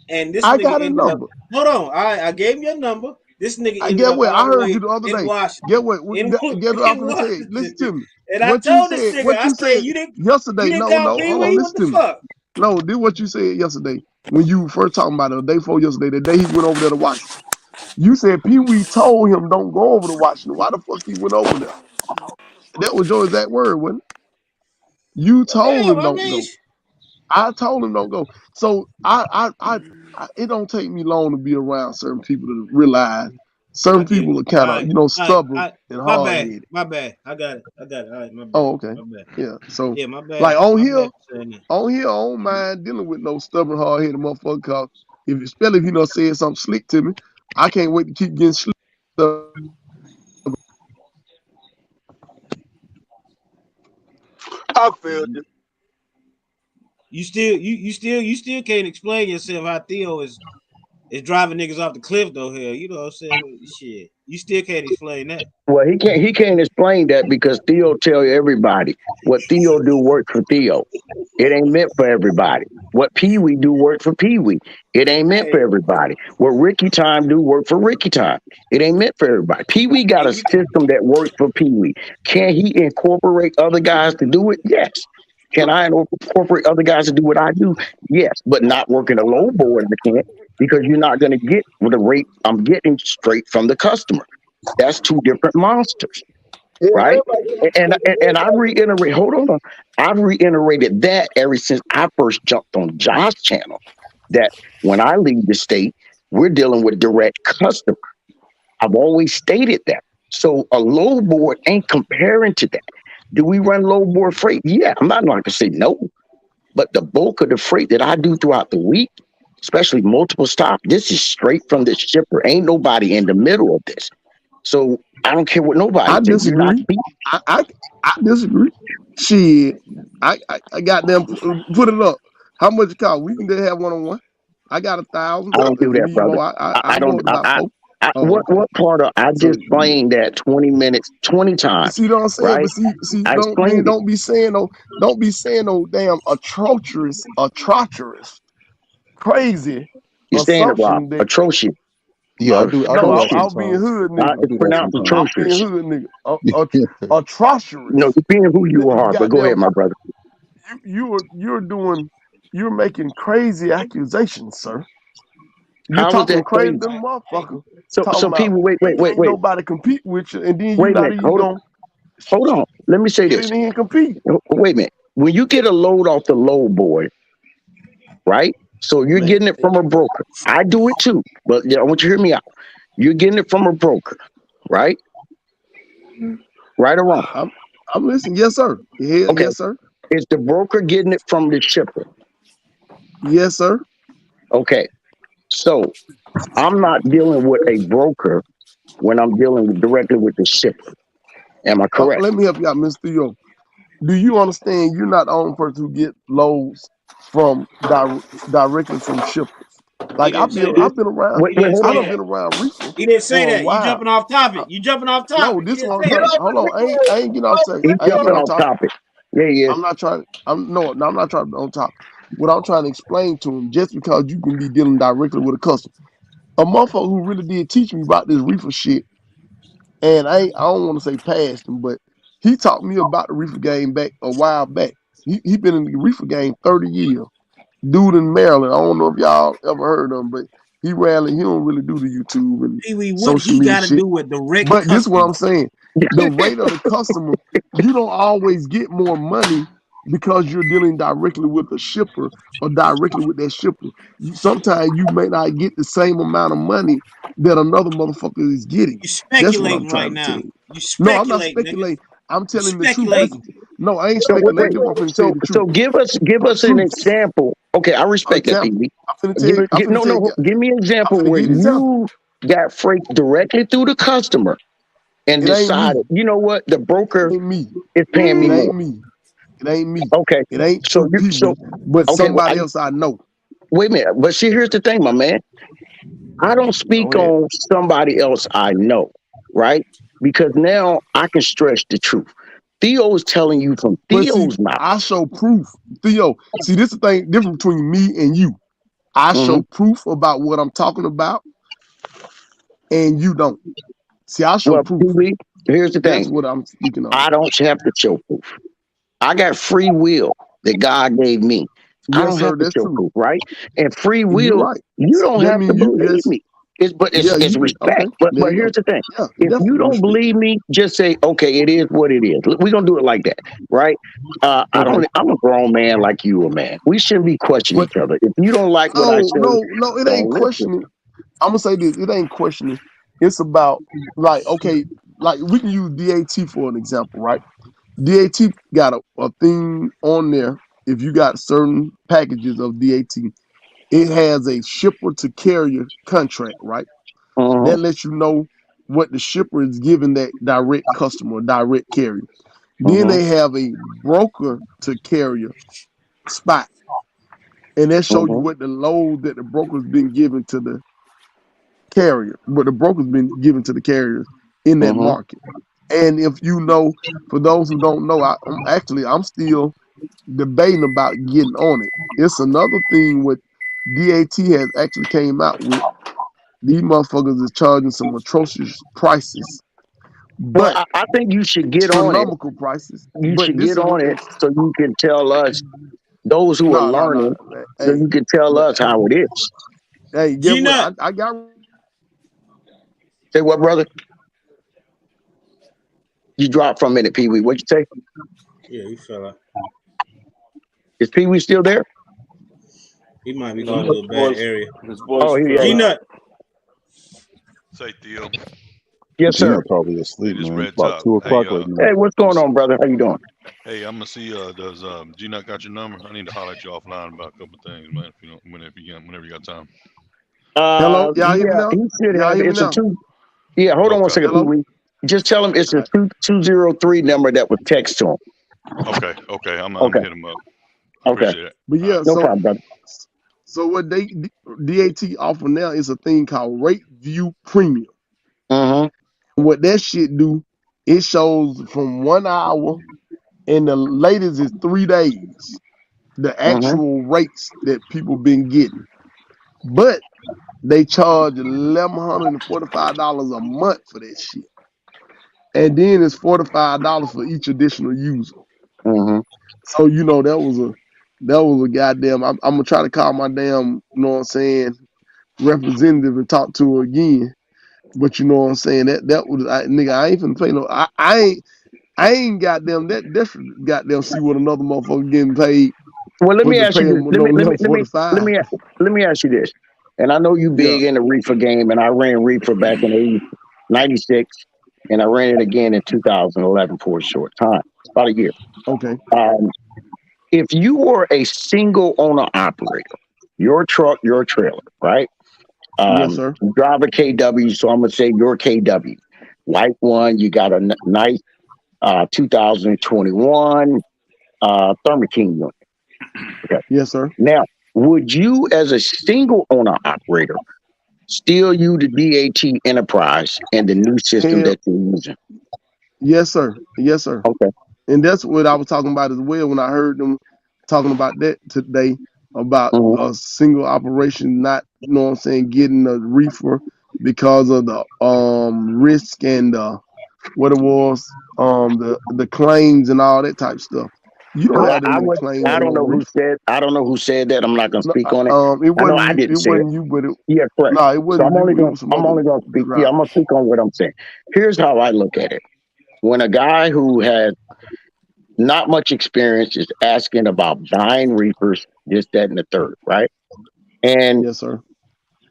and this I nigga got his ended up. number. Hold on. I gave him your number. This nigga I ended get up what all I the heard you way the other in day. Washington. Get what? In, Get what I'm in finna say. Listen Washington, to me. and I What you told this said. nigga, What I you said, said you yesterday. didn't No, call no. Pee Hold on. Wee. What Listen the to me. fuck? No, this what you said yesterday when you first talking about it. The day before yesterday, the day he went over there to Washington. You said Pee Wee told him don't go over to Washington. Why the fuck he went over there? That was your exact word, wasn't it? You Well, told damn. him I don't mean, go. I told him don't go. So it don't take me long to be around certain people to realize I certain get it. people are All kind of right. All right. stubborn and My hard bad. headed. My bad. I got it. I got it. All right. My bad. Oh, okay. My bad. Yeah. So Yeah, my bad. like on My here, bad for saying that. I don't mind dealing with no stubborn, hard headed motherfucker. Cause especially if you know said something slick to me, I can't wait to keep getting slick. I feel you. You still can't explain yourself how Theo is driving niggas off the cliff though. Hell, you know what I'm saying? Shit, you still can't explain that. Well, he can't explain that because Theo tell everybody what Theo do work for Theo. It ain't meant for everybody. What Pee Wee do work for Pee Wee. It ain't meant for Hey, everybody. What Ricky Time do work for Ricky Time. It ain't meant for everybody. Pee Wee got and a you system that works for Pee Wee. Can he incorporate other guys to do it? Yes. Can I incorporate other guys to do what I do? Yes, but not working a low board. I can't because you're not going to get the rate I'm getting straight from the customer. That's two different monsters, Yeah, right? And I everybody. reiterate. Hold on, I've reiterated that ever since I first jumped on Josh's channel. That when I leave the state, we're dealing with direct customer. I've always stated that. So a low board ain't comparing to that. Do we run low board freight? Yeah, I'm not going to say no, but the bulk of the freight that I do throughout the week, especially multiple stop, this is straight from the shipper. Ain't nobody in the middle of this. So I don't care what nobody I think. You're not disagree. beat. I I, I disagree. Shit, I got them put it up. How much it cost? We can just have one on one. I got 1,000, I but don't if do you that, need brother. more, I I go don't. up to about four. Oh, okay. What part of I So just explained that 20 minutes, 20 you times, see what I'm saying? right? But see, I don't then explained it. don't be saying no damn atrocious, crazy You're saying it, Rob. assumption that Atrocious. Yeah, I no, do that Atrocious. I'll be a sometimes. hood I nigga. It's do that pronounced sometimes. I'm being atrocious. hood nigga. No, Atrocious. depending who you are, but go ahead, Goddamn, my brother. you're making crazy accusations, sir. You're How was talking that crazy crazy? than a motherfucker. Talking So about people, can't nobody compete with you, and then you wait a not minute. even gonna Hold on. Let me say get this. in here and compete. Wait a minute. When you get a load off the load board, right? So you're Man, getting it from a broker. I do it too, but I want you to hear me out. You're getting it from a broker, right? Right or wrong? I'm I'm listening. Yes, sir. Yeah, Okay. yes, sir. Is the broker getting it from the shipper? Yes, sir. Okay. So I'm not dealing with a broker when I'm dealing directly with the shipper. Am I correct? Let me help you out, Mr. Yo. Do you understand you're not the only person who get loads from directly from shippers? He Like didn't say that. I've been around. Wait, He wait, didn't hold I say on. done that. been around reefer He didn't say for a that. You while. jumping off topic. Uh, You jumping off no, topic. He this is didn't what I'm say Get trying to. that. off Hold the on, I ain't getting off. replay. Say He's I ain't Replay. getting jumping on off top. topic. Yeah, yeah. I'm not trying. I'm not trying to be on top. What I'm trying to explain to him, just because you can be dealing directly with a customer. a motherfucker who really did teach me about this reefer shit, and I don't want to say past him, but he taught me about the reefer game back a while back. He been in the reefer game 30 years. Dude in Maryland. I don't know if y'all ever heard of him, but he don't really do the YouTube and Pee Wee, what social he media got to shit. do with direct But this is what customers? I'm saying. The rate of the customer, you don't always get more money because you're dealing directly with a shipper or directly with that shipper. Sometimes you may not get the same amount of money that another motherfucker is getting. You That's what I'm speculating right trying to tell now. you. You No, I'm not speculating, nigga. speculating. I'm You telling the truth. speculating. No, I ain't So speculating. wait. That's why I'm finna tell you So the truth. give us an Truth. example. Okay, I respect that, Example. Pee-wee. I'm finna tell you. I'm finna tell you. Give me an I'm example finna where give you an example. you got freight directly through the customer and It ain't me. decided, you know what, the broker It ain't me. is paying me It more. ain't me. It ain't me. Okay, It ain't so True Pee Wee, but okay, well, somebody else I know. wait a minute. But see, here's the thing, my man. I don't Go speak ahead. on somebody else I know, right? Because now I can stretch the truth. Theo is telling you from But see, Theo's mouth. I show proof. Theo, see, this is the thing different between me and you. I Hmm. show proof about what I'm talking about, and you don't. See, I show Well, proof. Pee-wee, here's the That's thing. what I'm speaking on. I don't have to show proof. I got free will that God gave me. I Yes, don't sir. have to That's show true. proof, right? And free You're will, right. you don't That have to means you believe yes. me. It's Yeah, you okay. respect. But There you here's go. the thing. Yeah, If you definitely don't respect. believe me, just say, okay, it is what it is. We're gonna do it like that, right? Okay. I'm a grown man like you a man. We shouldn't be questioning But each other. If you don't like what I no, say, no, no, it ain't don't listen. questioning. I'm gonna say this. It ain't questioning. It's about like okay, like we can use DAT for an example, right? DAT got a thing on there. If you got certain packages of DAT, it has a shipper to carrier contract, right? Uh-huh, That lets you know what the shipper is giving that direct customer, direct carrier. Then uh-huh, they have a broker to carrier spot, and that show you uh-huh, what the load that the broker's been giving to the carrier, what the broker's been giving to the carriers in that uh-huh. market. And if you know, for those who don't know, I'm still debating about getting on it. It's another thing what DAT has actually came out with. These motherfuckers is charging some atrocious prices, Well, but I think you should get on it. astronomical prices. You But should this get is on what they it so you can tell us, those who are no. learning, so Hey, you can tell but us how it is. hey, get G what Nut. I got. Say what, brother? You dropped for a minute, Pee Wee. What'd you say? Yeah, he fell out. Is Pee Wee still there? He might be going No, to a bad area. his Oh, voice here he G fell is. out. Nut. Say Theo, Yes, Gina sir. probably hey, asleep, this man. It's red about top. 2 o'clock right now. Hey, what's I'm going on, brother? How you doing? hey, I'm gonna see. Does G Nut got your number? I need to holler at you offline about a couple of things, man. If you don't, whenever you got time. Hello, y'all hear me Yeah, now? he should Y'all have hear it. me It's a now? two. Yeah, hold on one Okay. second, Pee Hello. Wee. Just tell him it's All a right. 203 number that was text to him. Okay. I'm Okay, gonna hit him up. I okay. appreciate it. But All right. yeah, No problem, brother. so what they DAT offer now is a thing called Rate View Premium. Uh-huh, What that shit do, it shows from 1 hour and the latest is 3 days, the uh-huh, actual rates that people been getting. But they charge $1,145 a month for that shit. And then it's $45 for each additional user. uh-huh. So that was a goddamn I'm gonna try to call my damn, you know what I'm saying, representative and talk to her again. But you know what I'm saying? That was nigga, I ain't finna pay no I ain't goddamn that different goddamn see what another motherfucker getting paid Well, let but me to ask pay you this. him no damn 45. Let me ask you this. And I know you Yeah, big in the reefer game, and I ran reefer back in 96, and I ran it again in 2011 for a short time, about a year. okay. Um, if you were a single owner operator, your truck, your trailer, right? Yes, sir. You drive a KW, so I'm gonna say your KW, light one. You got a nice 2021 Thermo King unit. Okay. Yes, sir. Now, would you, as a single owner operator, still use the DAT Enterprise and the new system Hell that you're using? yes, sir. Yes, sir. Okay. And that's what I was talking about as well when I heard them talking about that today. about Mhm. a single operation not, you know what I'm saying, getting a reefer because of the risk and what it was, the claims and all that type stuff. You don't Well, have that many claims I don't on a know who reefer. said. I don't know who said that. I'm not going to No, speak on it. it I know wasn't I you. didn't It say it. wasn't you, but Yeah, correct. no, it So wasn't you. It was some I'm other only going to speak. Yeah, I'm driver. going to speak on what I'm saying. Here's how I look at it. When a guy who has not much experience is asking about buying reefers, this, that, and the third, right? And Yes, sir.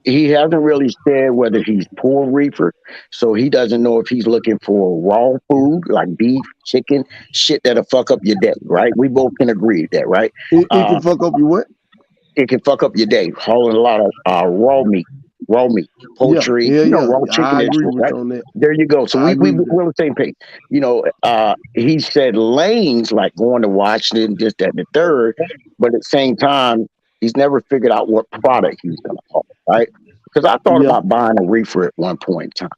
he hasn't really said whether he's poor reefer, so he doesn't know if he's looking for raw food like beef, chicken, shit that'll fuck up your day, right? We both can agree with that, right? It Uh, can fuck up your what? it can fuck up your day. Hauling a lot of raw meat, Yeah, poultry, yeah, yeah. raw chicken I and agree shit, with right? you on that. There you go. So I we agree with that. we're on the same page. He said lanes like going to Washington, this, that, and the third, but at the same time, he's never figured out what product he's going to haul, right? Because I thought Yeah, about buying a reefer at one point in time,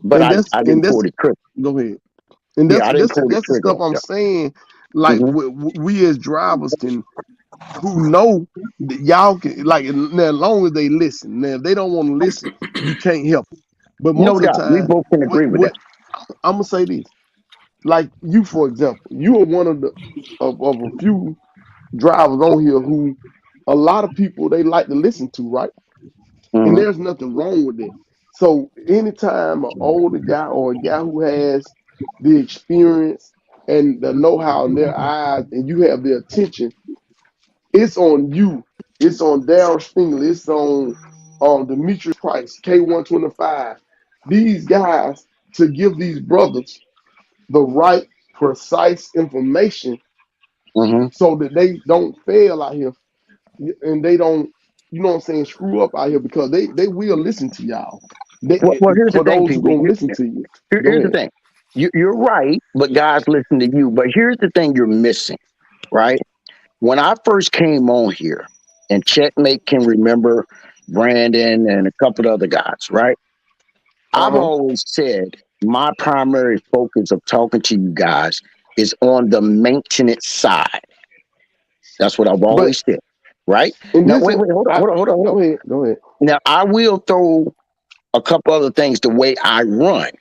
but and that's I and didn't pull that's the trigger. go ahead. And Yeah, that's I didn't that's pull the that's the trigger stuff on I'm that. saying. Like Hmm. we as drivers can, who know that y'all can, like, now, as long as they listen. Now, if they don't want to listen, you can't help them. But No most of the doubt, we time, both can agree with what that. I'm gonna say this, like you, for example, you are one of the of a few drivers on here who a lot of people they like to listen to, right? And Hmm. there's nothing wrong with it. So anytime an older guy or a guy who has the experience and the know-how in their eyes, and you have their attention, it's on you. It's on Daryl Stingley. It's on Demetrius Price, K125. These guys to give these brothers the right, precise information Hmm. so that they don't fail out here and they don't, you know what I'm saying, screw up out here because they will listen to y'all. Well, here's the For thing, those who PB. gonna listen to you. Go Here's the ahead. thing. You're right, but guys listen to you. But here's the thing you're missing, right? When I first came on here, and Checkmate can remember Brandon and a couple of other guys, right? I've Uh-huh. always said my primary focus of talking to you guys is on the maintenance side. That's what I've But always said, right? and Now, this wait, is hold on, I hold on, hold on, hold on. go ahead, go ahead. Now, I will throw a couple other things the way I run.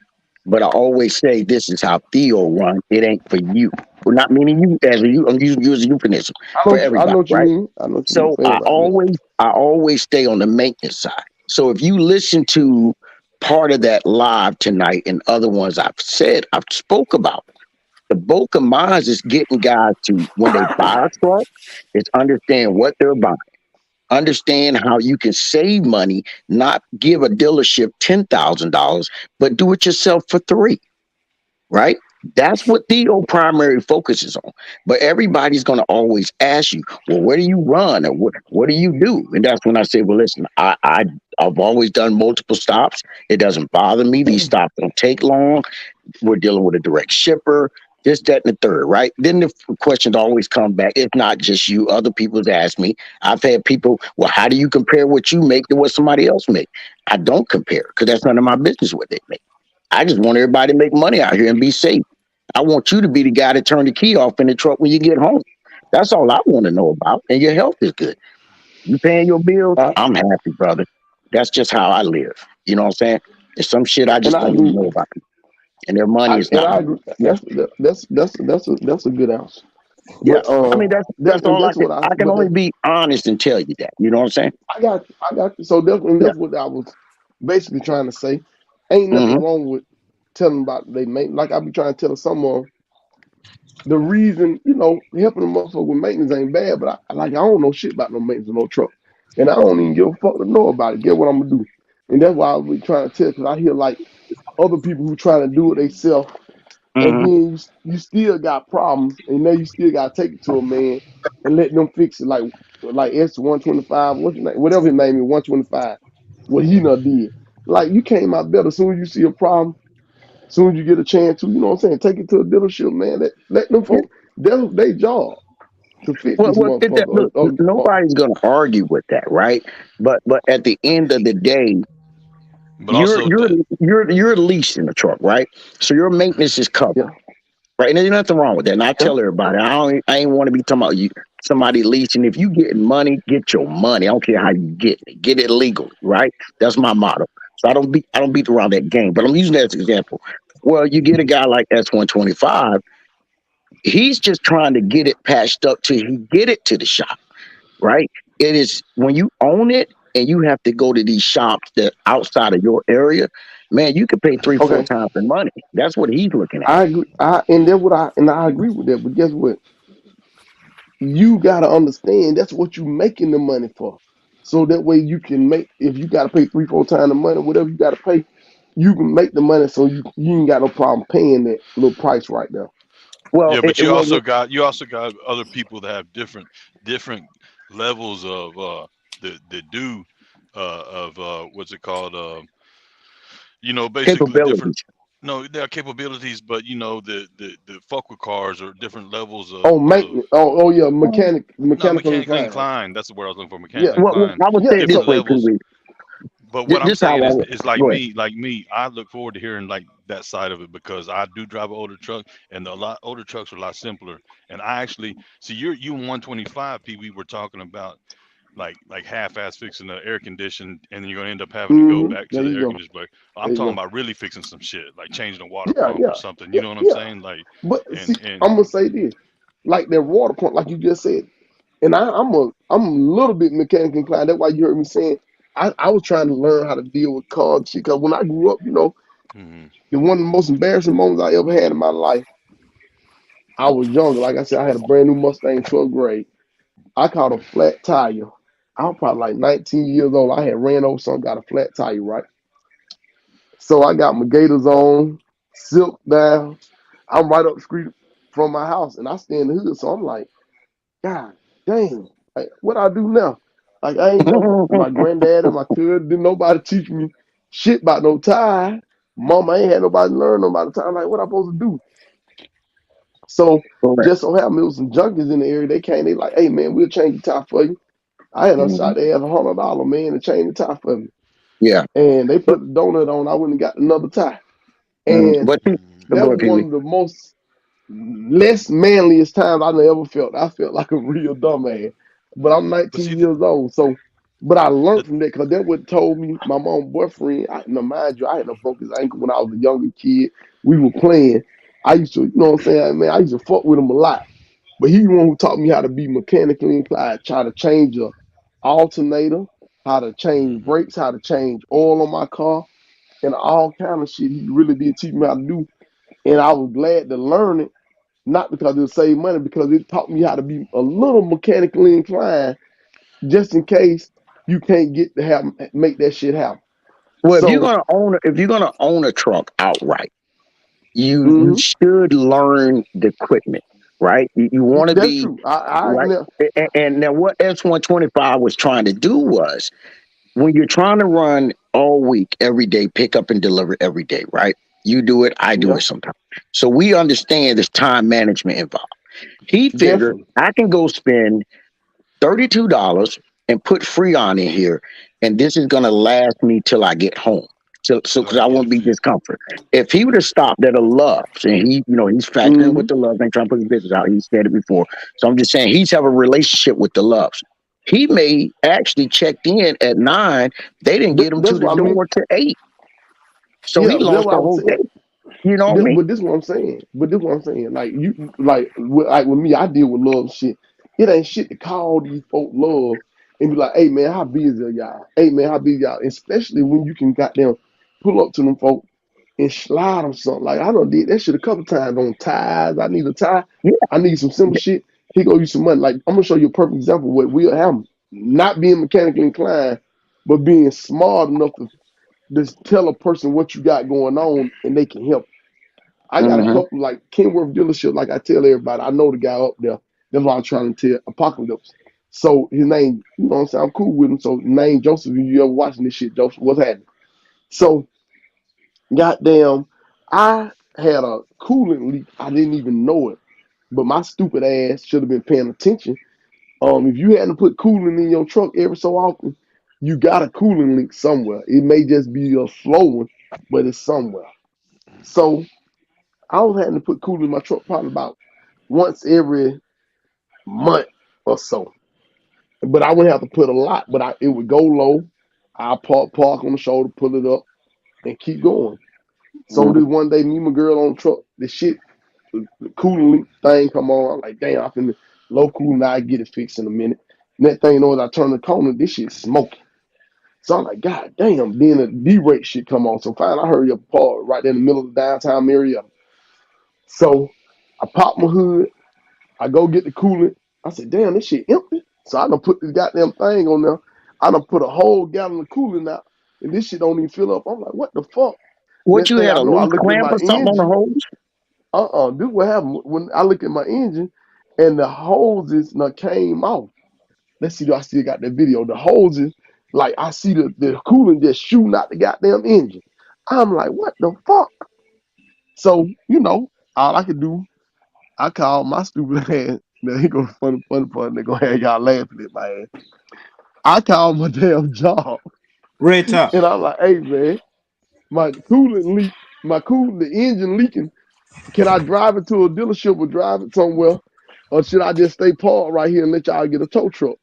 But I always say this is how Theo run. It ain't for you. Well, not meaning you as a you. I'm using you as a euphemism for I know everybody, what you right? mean. I know what you mean So for everybody. Yeah. I always stay on the maintenance side. So if you listen to part of that live tonight and other ones I've spoke about, the bulk of mine is getting guys to when they buy a truck, is understand what they're buying. Understand how you can save money, not give a dealership $10,000, but do it yourself for three, right? That's what Theo primary focuses on. But everybody's going to always ask you, well, where do you run or what do you do? And that's when I say, well, listen, I've always done multiple stops. It doesn't bother me. These stops don't take long. We're dealing with a direct shipper, this, that, and the third, right? Then the questions always come back. It's not just you. Other people's asked me. I've had people, well, how do you compare what you make to what somebody else make? I don't compare because that's none of my business what they make. I just want everybody to make money out here and be safe. I want you to be the guy to turn the key off in the truck when you get home. That's all I want to know about. And your health is good. You paying your bills? I, I'm happy, brother. That's just how I live. You know what I'm saying? There's some shit I and just I don't even agree. know about people. And their money is not I money. agree. Yeah. That's a good answer. Yeah. But I mean that's all that's what I I can but only be honest and tell you that. You know what I'm saying? I got you. So Yeah. that's what I was basically trying to say. Ain't nothing Mm-hmm. wrong with telling about they make, like I be trying to tell someone the reason, helping a motherfucker with maintenance ain't bad, but I don't know shit about no maintenance of no truck. And I don't even give a fuck to know about it. Get what I'm gonna do. And that's why I be trying to tell, because I hear like other people who trying to do it themselves, and Mm-hmm. then you still got problems, and now you still gotta take it to a man and let them fix it, like S125, what's his name, whatever his name is, 125, what he done did. Like, you came out better as soon as you see a problem, as soon as you get a chance to, you know what I'm saying, take it to a dealership, man. Let them Yeah. folk, that's their job to fix Well, this look, motherfucker. nobody's gonna argue with that, right? But at the end of the day, But also, you're leasing the truck, right? So your maintenance is covered, Yeah, right? And there's nothing wrong with that. And I Yeah. tell everybody, I ain't want to be talking about you, somebody leasing. If you getting money, get your money. I don't care how you get it legally, right? That's my motto. So I don't beat around that game. But I'm using that as an example. Well, you get a guy like S125, he's just trying to get it patched up till he get it to the shop, right? It is when you own it and you have to go to these shops that outside of your area, man, you could pay three, four Okay. times the money. That's what he's looking at. I agree. I agree with that. But guess what? You gotta understand that's what you making the money for. So that way you can make, if you gotta pay three, four times the money, whatever you gotta pay, you can make the money so you ain't got no problem paying that little price right there. Well, Yeah, but it was you also got other people that have different levels of that do of what's it called basically different. capabilities. No, there are capabilities, but the fuck with cars are different levels Oh, of maintenance. Oh yeah, no, mechanical mechanically inclined. inclined. That's the word I was looking for. Yeah, Mechanically Well, inclined, I would yeah. say it this different So way, Pee levels. Wee. But what I'm This how saying I would is go ahead. like me, I look forward to hearing like that side of it because I do drive an older truck, and a lot older trucks are a lot simpler. And I actually see you 125 P. We were talking about like half-ass fixing the air condition, and you're gonna end up having to go back to there the you air go. conditioner. But I'm There you talking go. about really fixing some shit, like changing the water Yeah, pump or yeah, something. You yeah, know what I'm yeah. saying? Like, But and see, I'm gonna say this, like that water pump, like you just said, and I'm a little bit mechanically inclined. That's why you heard me saying I was trying to learn how to deal with cars and shit. Cause when I grew up, mhm, one of the most embarrassing moments I ever had in my life, I was younger. Like I said, I had a brand new Mustang 12th grade. I caught a flat tire. I was probably like 19 years old. I had ran over something, got a flat tire, right? So I got my gators on, silk down. I'm right up the street from my house, and I stay in the hood. So I'm like, God damn, like what I do now? Like I ain't never, my granddad and my cousin didn't nobody teach me shit about no tie. Mama ain't had nobody learn nobody time. Like what I supposed to do? So Correct. just so happened there was some junkies in the area. They came, they like, hey man, we'll change the tie for you. I had a Mhm. shot there at $100, man, to change the tie for me. Yeah. And they But, put the donut on. I went and got another tie. And but that go was ahead, Pee one Wee. of the most less manliest times I ever felt. I felt like a real dumbass. But I'm but 19 see, years old. So, but I the, learned from that because that what told me my mom boyfriend. Now, mind you, I had no broke his ankle when I was a younger kid. We were playing. I used to, what I'm saying, man, I used to fuck with him a lot. But he the one who taught me how to be mechanically inclined, try to change a alternator, how to change mhm. brakes, how to change oil on my car, and all kind of shit. He really did teach me how to do. And I was glad to learn it, not because it saved money, because it taught me how to be a little mechanically inclined, just in case you can't get to have make that shit happen. Well, So, if you're gonna own a truck outright, you mhm, should learn the equipment, right? You want to that's be true. I right. now, And now, what S125 was trying to do was when you're trying to run all week, every day, pick up and deliver every day, right? You do it, I do yeah, it sometimes. So we understand there's time management involved. He figured definitely. I can go spend $32 and put Freon in here, and this is gonna last me till I get home. So So because I I get it won't be fixed. discomfort. If he would have stopped at a Love's and he's factoring with Hmm. the Love's, ain't trying to put his business out. He said it before. So I'm just saying he's have a relationship with the Love's. He may actually checked in at 9. They didn't get him to That's the what I mean. door to 8. So he Yeah, but that's lost what the I was whole day. saying. You know what I mean? But this is what I'm saying. But this is what I'm saying. Like with me, I deal with love shit. It ain't shit to call these folk love and be like, hey man, how busy are y'all? Hey man, how busy y'all? Especially when you can goddamn pull up to them folk and slide them something. Like I done did that shit a couple times on ties. I need a tie. Yeah. I need some simple shit. He go use some money. Like I'm gonna show you a perfect example of what we'll have not being mechanically inclined, but being smart enough to just tell a person what you got going on and they can help. I got a Hmm. couple like Kenworth dealership, like I tell everybody. I know the guy up there. That's why I'm trying to tell Apocalypse. So his name, you know what I'm saying? I'm cool with him. So name Joseph, if you ever watching this shit, Joseph, what's happening? So goddamn, I had a coolant leak. I didn't even know it. But my stupid ass should have been paying attention. If you hadn't put coolant in your truck every so often, you got a coolant leak somewhere. It may just be a slow one, but it's somewhere. So I was having to put coolant in my truck probably about once every month or so. But I wouldn't have to put a lot, but it would go low. I park on the shoulder, pull it up, and keep going. So this one day, me and my girl on the truck, the coolant leak thing come on. I'm like, damn, I finna low cool now. I get it fixed in a minute. Next thing you know, as I turn the corner, this shit smoking. So I'm like, God damn. Then the D-rate shit come on. So finally, I hurry up, park right there in the middle of the downtown area. So I pop my hood. I go get the coolant. I said, damn, this shit empty. So I done put this goddamn thing on there. I done put a whole gallon of coolant out, and this shit don't even fill up. I'm like, what the fuck? What Next you thing had I a know, I loose look at clamp my or something on the engine. hose? This what happened when I look at my engine, and the hoses now came off. Let's see, do I still got that video? The hoses, like I see the coolant just shooting out the goddamn engine. I'm like, what the fuck? So, all I could do, I called my stupid ass. Now he gonna funny. They gonna have y'all laughing at my ass. I called my damn job, Red Top. and I'm like, hey man, my coolant leak, the engine leaking. Can I drive it to a dealership or drive it somewhere, or should I just stay parked right here and let y'all get a tow truck?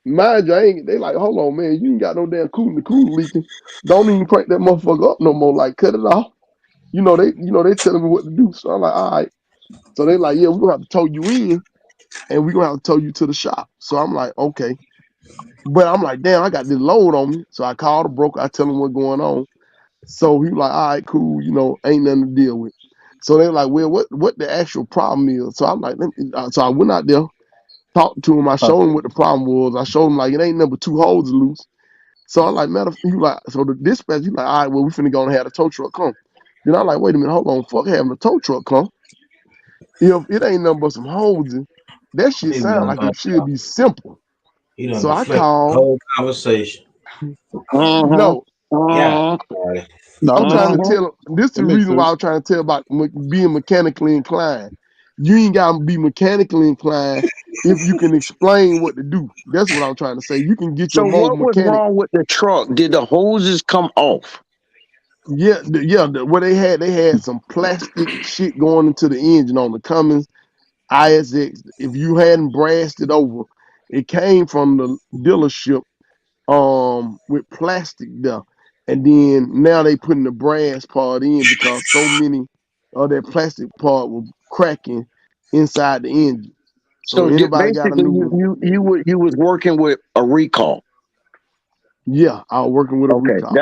Mind you, they like, hold on, man, you ain't got no damn coolant. The coolant leaking. Don't even crank that motherfucker up no more. Like, cut it off. They telling me what to do. So I'm like, all right. So they like, yeah, we're gonna have to tow you in, and we're gonna have to tow you to the shop. So I'm like, okay. But I'm like, damn, I got this load on me. So I called the broker. I tell him what's going on. So he like, all right, cool. Ain't nothing to deal with. So they're like, well, what the actual problem is? So I'm like, so I went out there, talked to him. I showed him what the problem was. I showed him like it ain't number two hoses loose. So I'm like, he like, so the dispatch, he like, all right, well, we finna go and have the tow truck come. Then I'm like, wait a minute, hold on, fuck having the tow truck come. If it ain't nothing but some hoses, that shit sound like it should be simple. He done So I deflected the called. whole conversation. Mm-hmm. No, Yeah. Mm-hmm. Right. I'm trying to Mm-hmm. tell. This is That the makes reason why sense. I'm trying to tell about being mechanically inclined. You ain't gotta be mechanically inclined if you can explain what to do. That's what I'm trying to say. You can get your So motor what was mechanic. wrong with the truck? Did the hoses come off? Yeah, what they had some plastic shit going into the engine on the Cummins ISX. If you hadn't brassed it over, it came from the dealership with plastic there. And then now they putting the brass part in because so many of that plastic part was cracking inside the engine. So So anybody got a basically, new one? you was working with a recall. Yeah, I was working with a Okay, recall.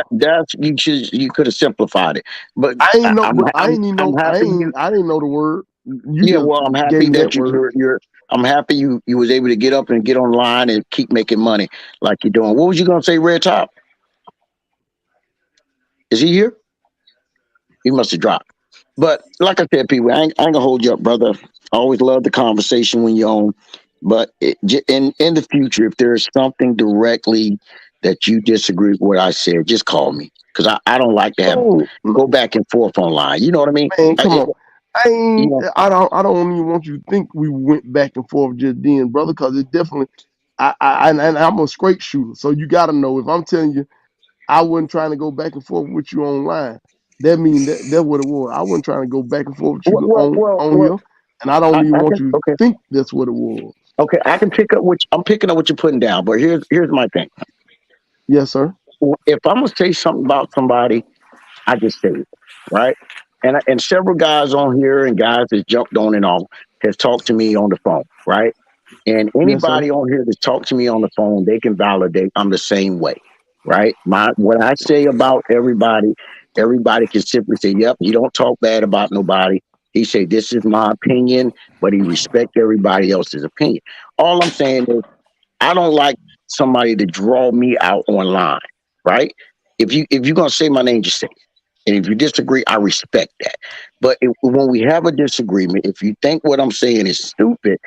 you could have simplified it, but I ain't know, but I I'm ain't even I'm know. happy you. I didn't know the word. You Yeah, just well, I'm gave happy me that that word. I'm happy you was able to get up and get online and keep making money like you're doing. What was you gonna say, Red Top? Is he here? He must have dropped. But like I said, people, I ain't gonna hold you up, brother. I always love the conversation when you're on. But in the future, if there's something directly that you disagree with what I said, just call me because I don't like to have Oh go back and forth online. You know what I mean? man, come on. You know, I don't even want you to think we went back and forth just then, brother, because it definitely and I'm a straight shooter. So you gotta know if I'm telling you I wasn't trying to go back and forth with you online, that mean that's what it was. I wasn't trying to go back and forth with you on here. And I don't even I want can you to okay, think that's what it was. okay. I can pick up what I'm picking up what you're putting down. But here's my thing. Yes, sir. If I'm gonna say something about somebody, I just say it, right? And several guys on here and guys that jumped on and off has talked to me on the phone, right? And Yes, sir. anybody on here that's talked to me on the phone, they can validate I'm the same way, right? My what I say about everybody, everybody can simply say, "Yep, he don't talk bad about nobody." He say, "This is my opinion," but he respect everybody else's opinion. All I'm saying is I don't like somebody to draw me out online, right? If you're gonna say my name, just say it. And if you disagree, I respect that. But when we have a disagreement, if you think what I'm saying is stupid,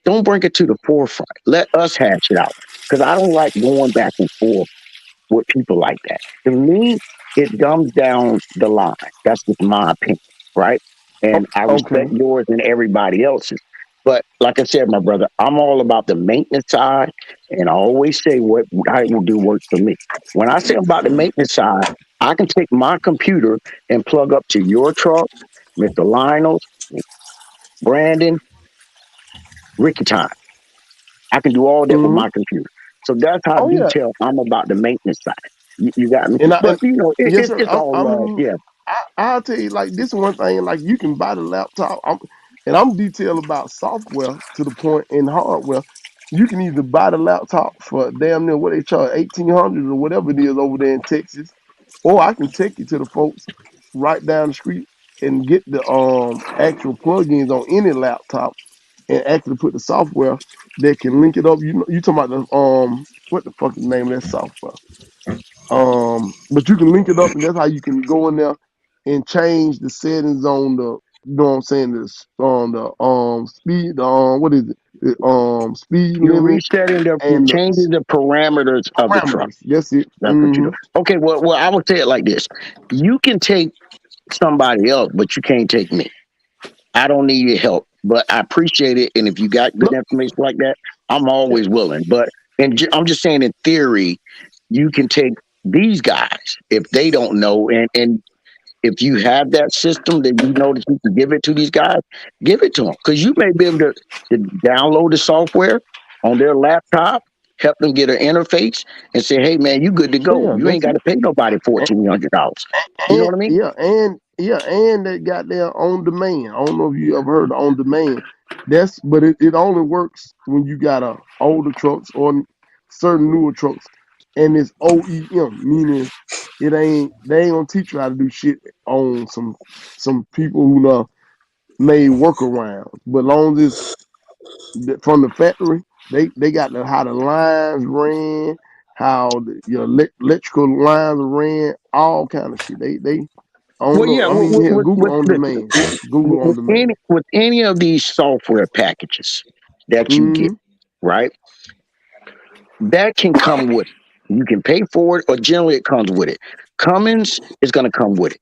don't bring it to the forefront. Let us hash it out. Because I don't like going back and forth with people like that. To me, it dumbs down the line. That's just my opinion, right? And I respect Okay. yours and everybody else's. But like I said, my brother, I'm all about the maintenance side, and I always say what I will do works for me. When I say about the maintenance side, I can take my computer and plug up to your truck. Mr. Lionel, Brandon, Ricky Time. I can do all that with Mm-hmm. my computer. So that's how Oh yeah, detailed I'm about the maintenance side. You got me? and But you know, yes sir. it's all love. Yeah. I'll tell you like this one thing. Like you can buy the laptop. I'm detailed about software to the point in hardware. You can either buy the laptop for damn near what they charge 1,800 or whatever it is over there in Texas, or I can take you to the folks right down the street and get the actual plugins on any laptop and actually put the software that can link it up. You know, you talking about the what the fuck is the name of that software? But you can link it up, and that's how you can go in there and change the settings on the, you know what I'm saying, this on the speed, what is it? The speed You're limit resetting you're and the changing the parameters of the truck. parameters. That's it. That's what you do. Mm-hmm. Okay, well, I would say it like this. You can take somebody else, but you can't take me. I don't need your help, but I appreciate it. And if you got good No, information like that, I'm yeah, always willing. But I'm just saying, in theory, you can take these guys if they don't know, and if you have that system that you know that you can give it to these guys, give it to them because you may be able to download the software on their laptop, help them get an interface, and say, "Hey, man, you good to oh, go. yeah, You ain't that's got it. to pay nobody $1,400." You know And what I mean? and they got their on demand. I don't know if you ever heard of on demand. But it only works when you got older trucks or certain newer trucks, and it's OEM, meaning they ain't gonna teach you how to do shit on some people who know made workarounds. But long as it's from the factory, they got how the lines ran, how your electrical lines ran, all kind of shit. They I don't Well, know. yeah. I mean, hell, Google on Listen, demand. Google on demand. with any of these software packages that you get, Mm-hmm. right? That can come with it. You can pay for it, or generally it comes with it. Cummins is going to come with it,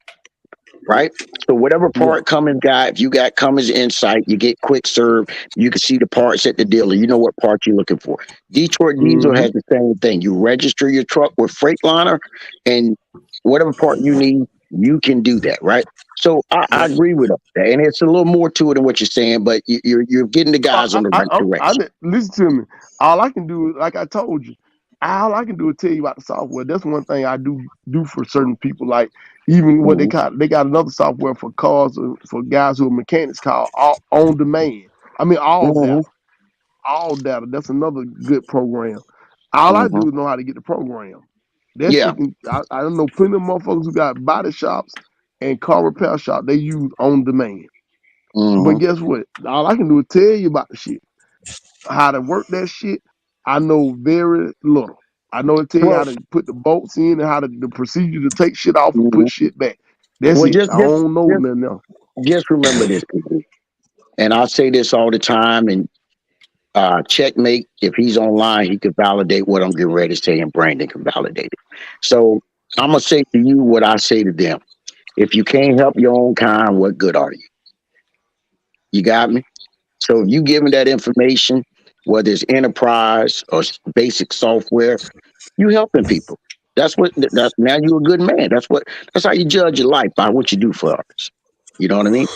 right? So whatever Yeah. part Cummins got, if you got Cummins Insight, you get quick serve, you can see the parts at the dealer. You know what part you're looking for. Detroit Diesel Mm-hmm. has the same thing. You register your truck with Freightliner, and whatever part you need, you can do that, right? So I agree with that, and it's a little more to it than what you're saying, but you're getting the guys on the right direction. Listen to me. All I can do, like I told you, all I can do is tell you about the software. That's one thing I do for certain people. Like even what Hmm. they got another software for cars for guys who are mechanics called On Demand. I mean All Hmm. Data. All Data. That's another good program. All I Hmm. do is know how to get the program. That Yeah. shit can. I don't know plenty of motherfuckers who got body shops and car repair shop. They use On Demand. But Hmm. guess what? All I can do is tell you about the shit. How to work that shit, I know very little. I know it tell you how Well, to put the bolts in and how to the procedure to take shit off and put mhm. shit back. That's well, it. I don't know just nothing else. just remember this, people. And I say this all the time. And checkmate, if he's online, he could validate what I'm getting ready to say, and Brandon can validate it. So I'm gonna say to you what I say to them. If you can't help your own kind, what good are you? You got me? So if you giving that information, whether it's enterprise or basic software, you helping people. That's now you're a good man. That's how you judge your life, by what you do for others. You know what I mean?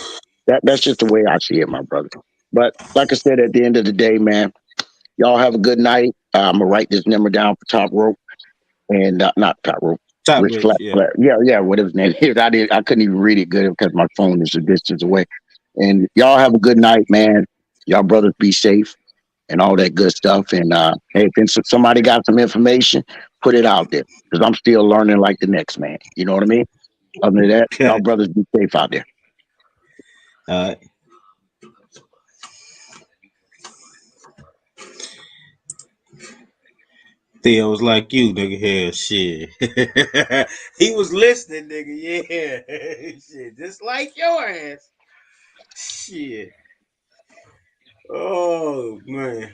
That's just the way I see it, my brother. But like I said, at the end of the day, man, y'all have a good night. I'm gonna write this number down for top rope, and not top rope. Top Rich rich, Flat, yeah. Flat. Yeah, whatever his name is. I couldn't even read it good because my phone is a distance away. And y'all have a good night, man. Y'all brothers be safe and all that good stuff. And hey, if somebody got some information, put it out there because I'm still learning like the next man. You know what I mean? Other than that, y'all brothers be safe out there. uh, Theo was like you, nigga. Hell, shit. He was listening, nigga. Yeah, shit, just like your ass. Shit. Oh man.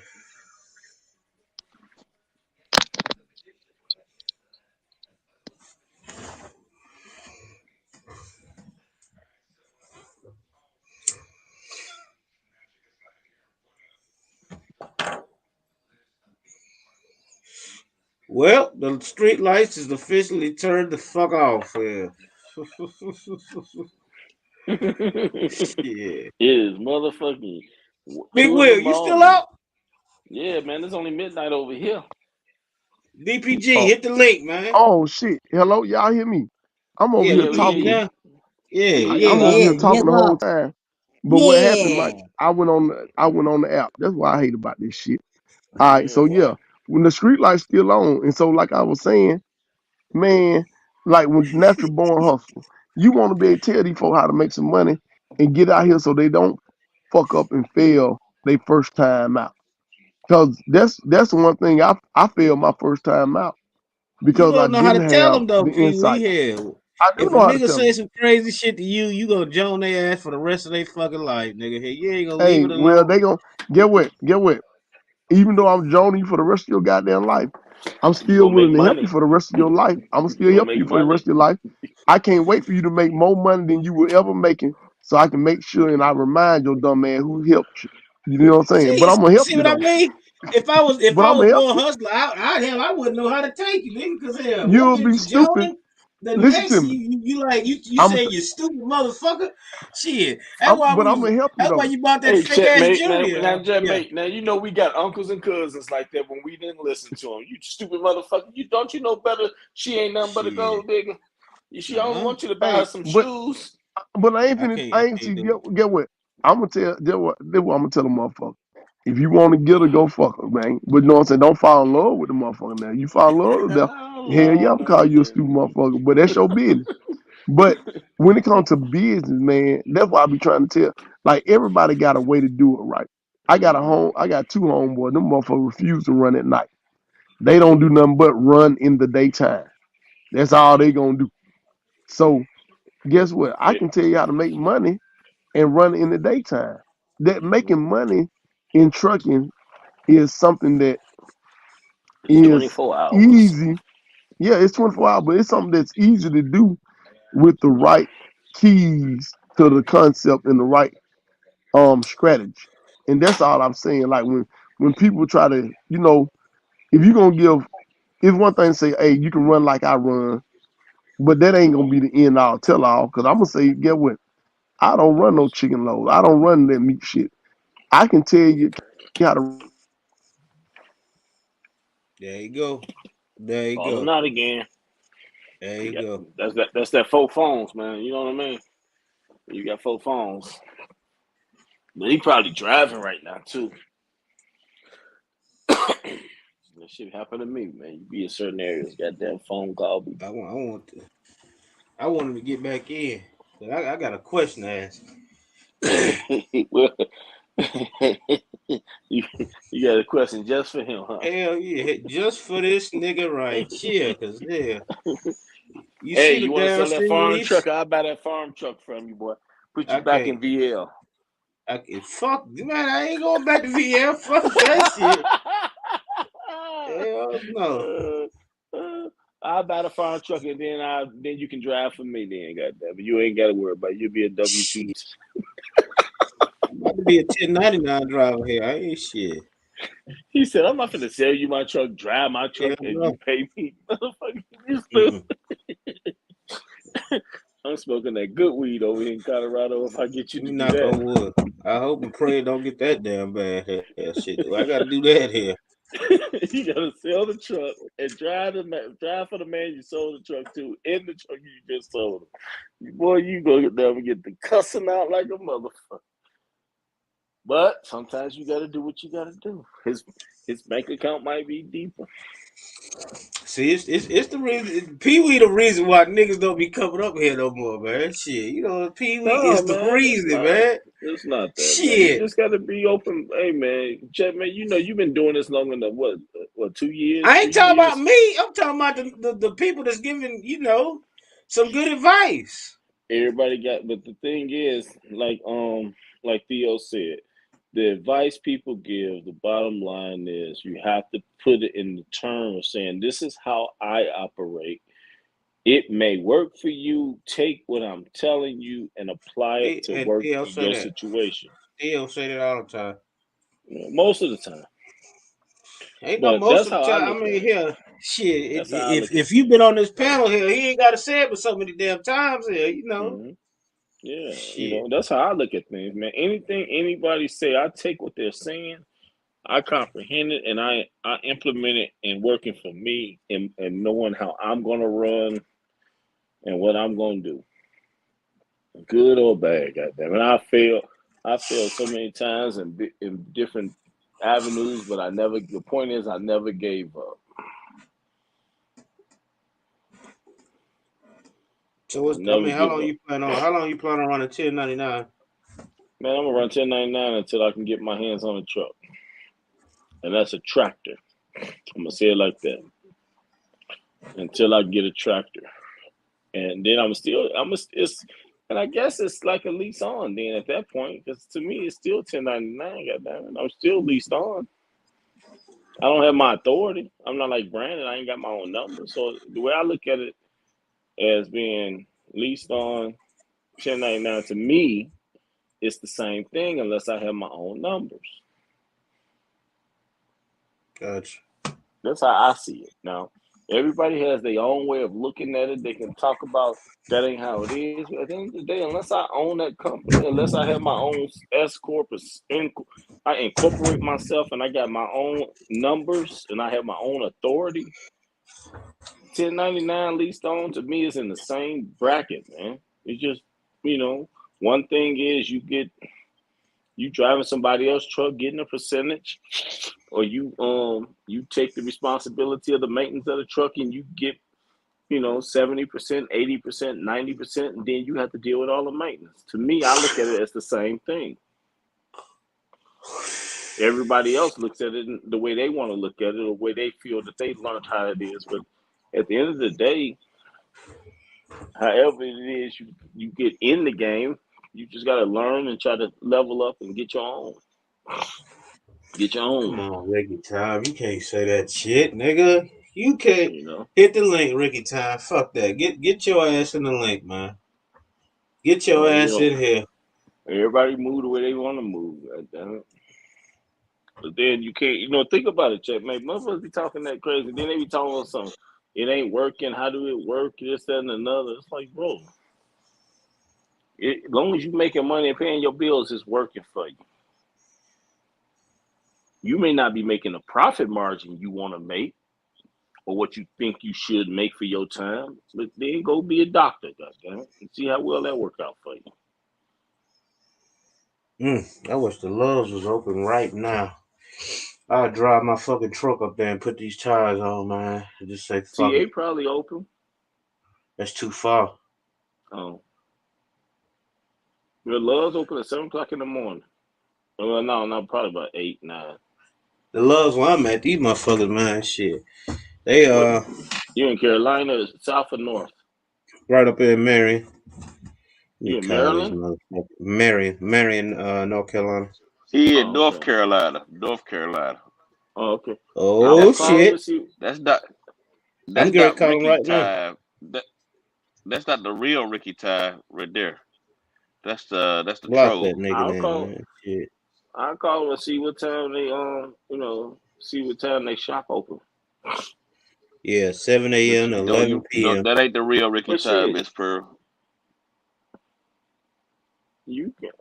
Well, the street lights is officially turned the fuck off. Yeah. Shit. It is motherfucking Big 2 in the Will, you still morning. out? Yeah, man, it's only midnight over here. DPG, Oh, hit the link, man. oh shit. Hello, y'all hear me? I'm over Yeah, here we Yeah, we can hear hear you you. talking. now. Yeah, We hear yeah, I'm you over now. yeah, here yes, talking the whole time. But what happened, Mike? yeah. I went on the app. That's what I hate about this shit. All right, Yeah, so boy. yeah, when the street light's still on, and so like I was saying, man, like when natural born hustle, you want to be able to tell these folks how to make some money and get out here so they don't fuck up and fail their first time out. Cause that's the one thing I failed my first time out You because I don't know how to didn't tell have them though, the Pee Wee. insight. Hell, I do if a know how to nigga tell say them. some crazy shit to you, you gonna joan their ass for the rest of their fucking life, nigga. Hey, you ain't gonna leave Hey, it well alone. they gonna get what? Get what? Even though I'm joining you for the rest of your goddamn life, I'm You still gonna make willing to help you money. for the rest of your life. I'm gonna You still gonna help make you for the rest money. of your life. I can't wait for you to make more money than you will ever making, so I can make sure and I remind your dumb man who helped you. You know what I'm saying? But See, I'm gonna help see you what I though. mean? If But I I'm was gonna help born you. hustler, hell, I wouldn't know how to take you, nigga. Cause hell, one You'll minute be you stupid. joning, the Listen to next me. you like you I'm say you stupid motherfucker. Shit, but I'm gonna help you that's why though. you bought that Hey, fake ass checkmate. Now, junior. now, Yeah, checkmate. Now, you know we got uncles and cousins like that when we didn't listen to them. You stupid motherfucker. You don't you know better? She ain't nothing but a shit. gold digger. She only Uh-uh. want you to buy her Hey, some shoes. but I ain't I finna. can't I I ain't can't see. do it. Get what? I'm gonna tell. Get what I'm gonna tell the motherfucker. If you want to get her, go fuck her, man. But you know what I'm saying? Don't fall in love with the motherfucker now. You fall in love with them. Oh Hell yeah, Lord, I'm call have you a stupid motherfucker. But that's your business. But when it comes to business, man, that's why I be trying to tell. Like everybody got a way to do it right. Mm-hmm. I got two homeboys. Them motherfuckers refuse to run at night. They don't do nothing but run in the daytime. That's all they gonna do. So guess what? I Yeah, can tell you how to make money and run in the daytime. That making money in trucking is something that it's is 24 hours. easy. Yeah, it's 24 hours, but it's something that's easy to do with the right keys to the concept and the right strategy. And that's all I'm saying. Like when people try to, if you're gonna give it's one thing to say, hey, you can run like I run, but that ain't gonna be the end all tell all. Cause I'm gonna say, get what? I don't run no chicken load. I don't run that meat shit. I can tell you how to There you go. There you Falling go. out again. There You you got go. that's that four phones, man. You know what I mean? You got four phones. But he probably driving right now too. That shit happened to me, man. You be in certain areas, goddamn phone call. Be... I want him to get back in. But I got a question to ask. Well, you, you got a question just for him, huh? Hell yeah, just for this nigga right here, cause yeah, you Hey, see the you want to damn sell that stream farm lease? truck? I'll buy that farm truck from you, boy. Put you I back can't. in VL. Fuck, man, I ain't going back to VF. Fuck that shit. Hell no. I'll buy the farm truck and then you can drive for me. Then, goddamn it, you ain't got to worry about it. You'll be a W-2. I'm about to be a 1099 driver here. I ain't shit. He said, "I'm not gonna sell you my truck, drive my truck, Hell and you no. pay me." Motherfucker, you Mm-mm. stupid. I'm smoking that good weed over here in Colorado. If I get you Let to me do knock that. on wood. I hope and pray it don't get that damn bad here. Shit. I gotta do that here. You gotta sell the truck and drive for the man you sold the truck to in the truck you just sold him. Boy, you gonna never get the cussing out like a motherfucker. But sometimes you gotta do what you gotta do. His bank account might be deeper. See, it's the reason Pee Wee the reason why niggas don't be coming up here no more, man. Shit, Pee Wee No, is the man, it's reason, not. man. It's not that, man. You Shit. just gotta be open. Hey, man, Chet, man, you've been doing this long enough. What, 2 years, I ain't 3 talking about years? me. I'm talking about the people that's giving, some good advice. Everybody got, but the thing is, like Theo said, the advice people give, the bottom line is you have to put it in the terms of saying, this is how I operate. It may work for you. Take what I'm telling you and apply it to And work Theo in say your that. situation. Theo say that all the time. Most of the time. Ain't no But most that's of the how I time. I look mean, at it. here, shit. That's how I look at If you've been on this panel here, he ain't got to say it but so many damn times here. it. Yeah, Shit. that's how I look at things, man. Anything anybody say, I take what they're saying, I comprehend it, and I implement it in working for me and knowing how I'm gonna run and what I'm gonna do, good or bad. Goddamn it, I failed so many times in different avenues, but I never. The point is, I never gave up. So what's I Never mean, how give long up. you plan on running 1099? Man, I'm gonna run 1099 until I can get my hands on a truck, and that's a tractor. I'm gonna say it like that until I get a tractor, and then it's, and I guess it's like a lease on then at that point, because to me it's still 1099. Goddamn it, I'm still leased on. I don't have my authority. I'm not like Brandon. I ain't got my own number. So the way I look at it as being leased on 1099 to me, it's the same thing unless I have my own numbers. Gotcha. That's how I see it. Now, everybody has their own way of looking at it. They can talk about that ain't how it is. But at the end of the day, unless I own that company, unless I have my own S corp, I incorporate myself and I got my own numbers and I have my own authority. 1099 leased on to me is in the same bracket, man. It's just one thing is you driving somebody else's truck, getting a percentage, or you take the responsibility of the maintenance of the truck and you get 70%, 80%, 90%, and then you have to deal with all the maintenance. To me, I look at it as the same thing. Everybody else looks at it the way they want to look at it, or the way they feel that they learned how it is. But at the end of the day, however it is you get in the game, you just got to learn and try to level up and get your own. Get your Come own. on, Ricky Time. You can't say that shit, nigga. You can't You know. hit the link, Ricky Time. Fuck that. Get your ass in the link, man. Get your ass in here. Everybody move the way they want to move. Goddammit. But then you can't, think about it, Chet. Man, motherfuckers be talking that crazy. Then they be talking about something. It ain't working. How do it work? This, that, and another. It's like, bro, as long as you making money and paying your bills, it's working for you. You may not be making the profit margin you want to make or what you think you should make for your time, but then go be a doctor, goddamn it, and see how well that work out for you. I wish the Loves was open right now. I'd drive my fucking truck up there and put these tires on, man. And just say fuck TA it. probably open. That's too far. Oh, your Love's open at 7 o'clock in the morning. Well, no, probably about 8, 9. The Loves where I'm at, these motherfuckers, man, shit. They What you in Carolina, south or north? right up in Marion. Let me You in call this Maryland? motherfucker. Marion, North Carolina. Yeah, Oh, North okay. Carolina. North Carolina. Oh, okay. I'm Oh gonna call him shit. and see. That's not I'm that's gonna not call him Ricky right now. Time. That's not the real Ricky Time right there. That's the Block that troll. nigga I'll now, call. man. Shit. I'll call him and see what time they see what time they shop open. Yeah, 7 But a.m. to No, 11 no, p.m. that ain't the real Ricky but Time, shit, Miss Pearl. you can.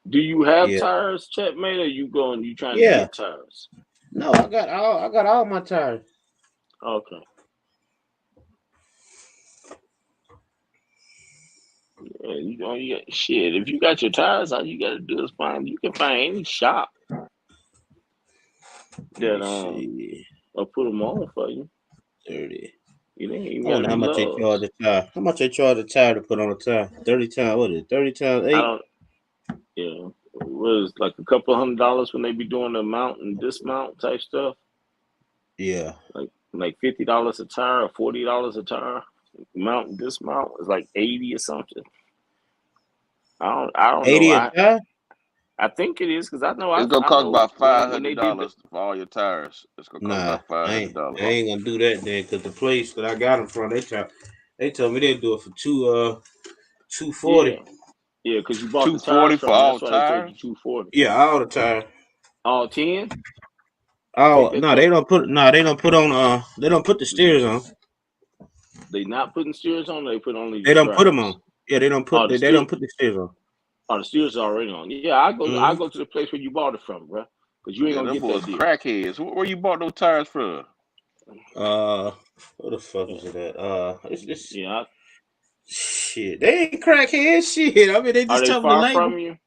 Do you have Yeah. tires, checkmate, or you trying to Yeah. get tires? No, I got all my tires. Okay. Yeah, you got shit. If you got your tires, all you gotta do is you can find any shop Let that me see. will put them on for you. 30. You ain't even I gotta wonder how be much they charge Loves. a tire. How much they charge a tire to put on a tire? 30 times, what is it? 30 times I 8? don't Yeah. It was like a couple $100 when they be doing the mount and dismount type stuff. Yeah. Like $50 a tire or $40 a tire. Mount and dismount is like 80 or something. I don't know. 80 a tire? I think it is because I know It's gonna I cost know about five when they hundred did the dollars for all your tires. It's gonna cost Nah, about five I hundred ain't, I dollars. ain't gonna do that then, cause the place that I got them from, they told me they'd do it for 240. yeah. Yeah, because you bought the tires 240 for from them. all That's why they told you tires. 240. Yeah, all the tire. All 10? Take Oh that no, truck. they don't put on they don't put the steers on. They not putting steers on, they put only the They don't put them tracks. on. Yeah, they don't put The they steer, don't put the steers on. the steers already on. Yeah, I Mm-hmm. go to the place where you bought it from, bro, because you ain't Yeah, gonna them get boys that deal. crackheads. Where you bought those tires from? What the fuck Yeah, is it at? It's yeah. shit. They ain't crackheads. Shit. I mean, they Are just they tell them the far label. from you?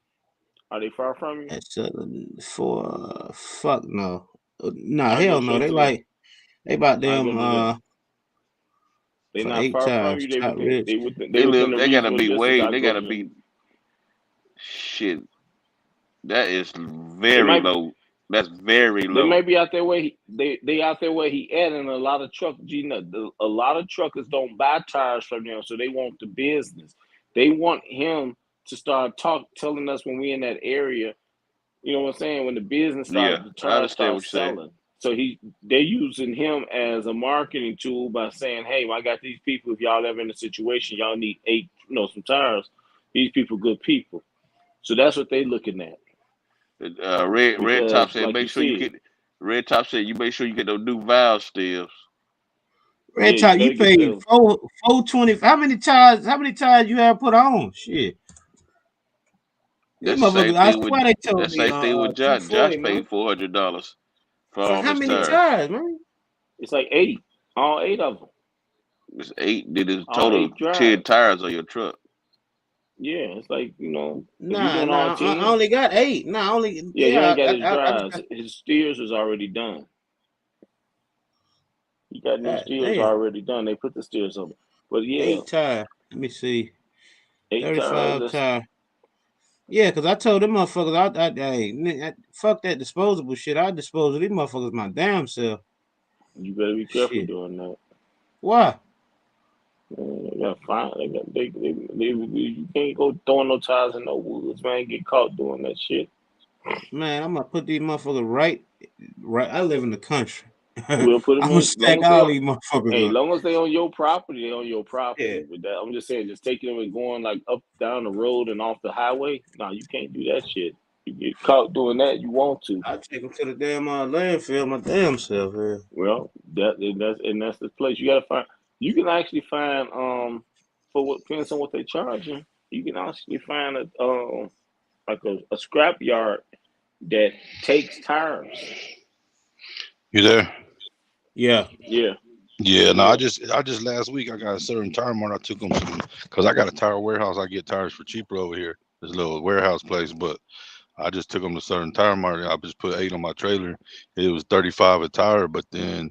Are they far from you? That's for fuck no. Nah, I go hell no. straight They to them. like they about I go them to them. They for not 8 far from tires. you. They Top within rich. they within a They gotta reasonable be distance. way. I They go gotta to them. be shit. That is They very might low. That's very they low. may be out there where they out there where he at, and a lot of a lot of truckers don't buy tires from them, so they want the business. They want him to start telling us when we in that area. You know what I'm saying? When Yeah, the I tires understand start what you're saying. selling. So they're using him as a marketing tool by saying, "Hey, I got these people. If y'all ever in a situation, y'all need some tires. These people, good people." So that's what they looking at Red Top because, said, like make you sure you said, get. Red Top said, you make sure you get those new valve steels. Red yeah, you top, better you get paid those. 420. How many tires you have put on? Shit. These That's the same motherfuckers, I thing with swear they told that me same thing with Josh. 240, Josh man. paid $400 for For all how his many Yeah, tires. tires, man? it's like eight, all eight of them, It's eight. Did his all total eight 10 drives. tires on your truck. Yeah, it's like if you're Nah, doing all nah, I 10, only got 8. Nah, only yeah, you yeah. ain't got his I just drives. got His steers was already done. He got new God steers damn already done. They put the steers on. But yeah, 8 tires. Let me see, eight tires. 35 tire. Yeah, cause I told them motherfuckers, fuck that disposable shit. I dispose of these motherfuckers my damn self. You better be careful Shit, doing that. why? Man, they got fine. You can't go throwing no tires in no woods, man. Get caught doing that shit. Man, I'm gonna put these motherfuckers right. I live in the country. I'm We'll put them gonna in. stack all these motherfuckers up. Long as they on your property, they on your Yeah, property. But that, I'm just saying, just taking them and going like up down the road and off the highway. No, you can't do that shit. You get caught doing that, you want to. I take them to the damn landfill my damn self. Yeah. Well, that's the place you gotta find. You can actually find for what depends on what they charge you. You can actually find a scrap yard that takes tires. You there? Yeah. Yeah, Yeah, no, yeah. I just last week I got a certain tire mart. I took them some because I got a tire warehouse. I get tires for cheaper over here. This little warehouse place, but I just took them to certain tire mart. I just put 8 on my trailer. It was 35 a tire, but then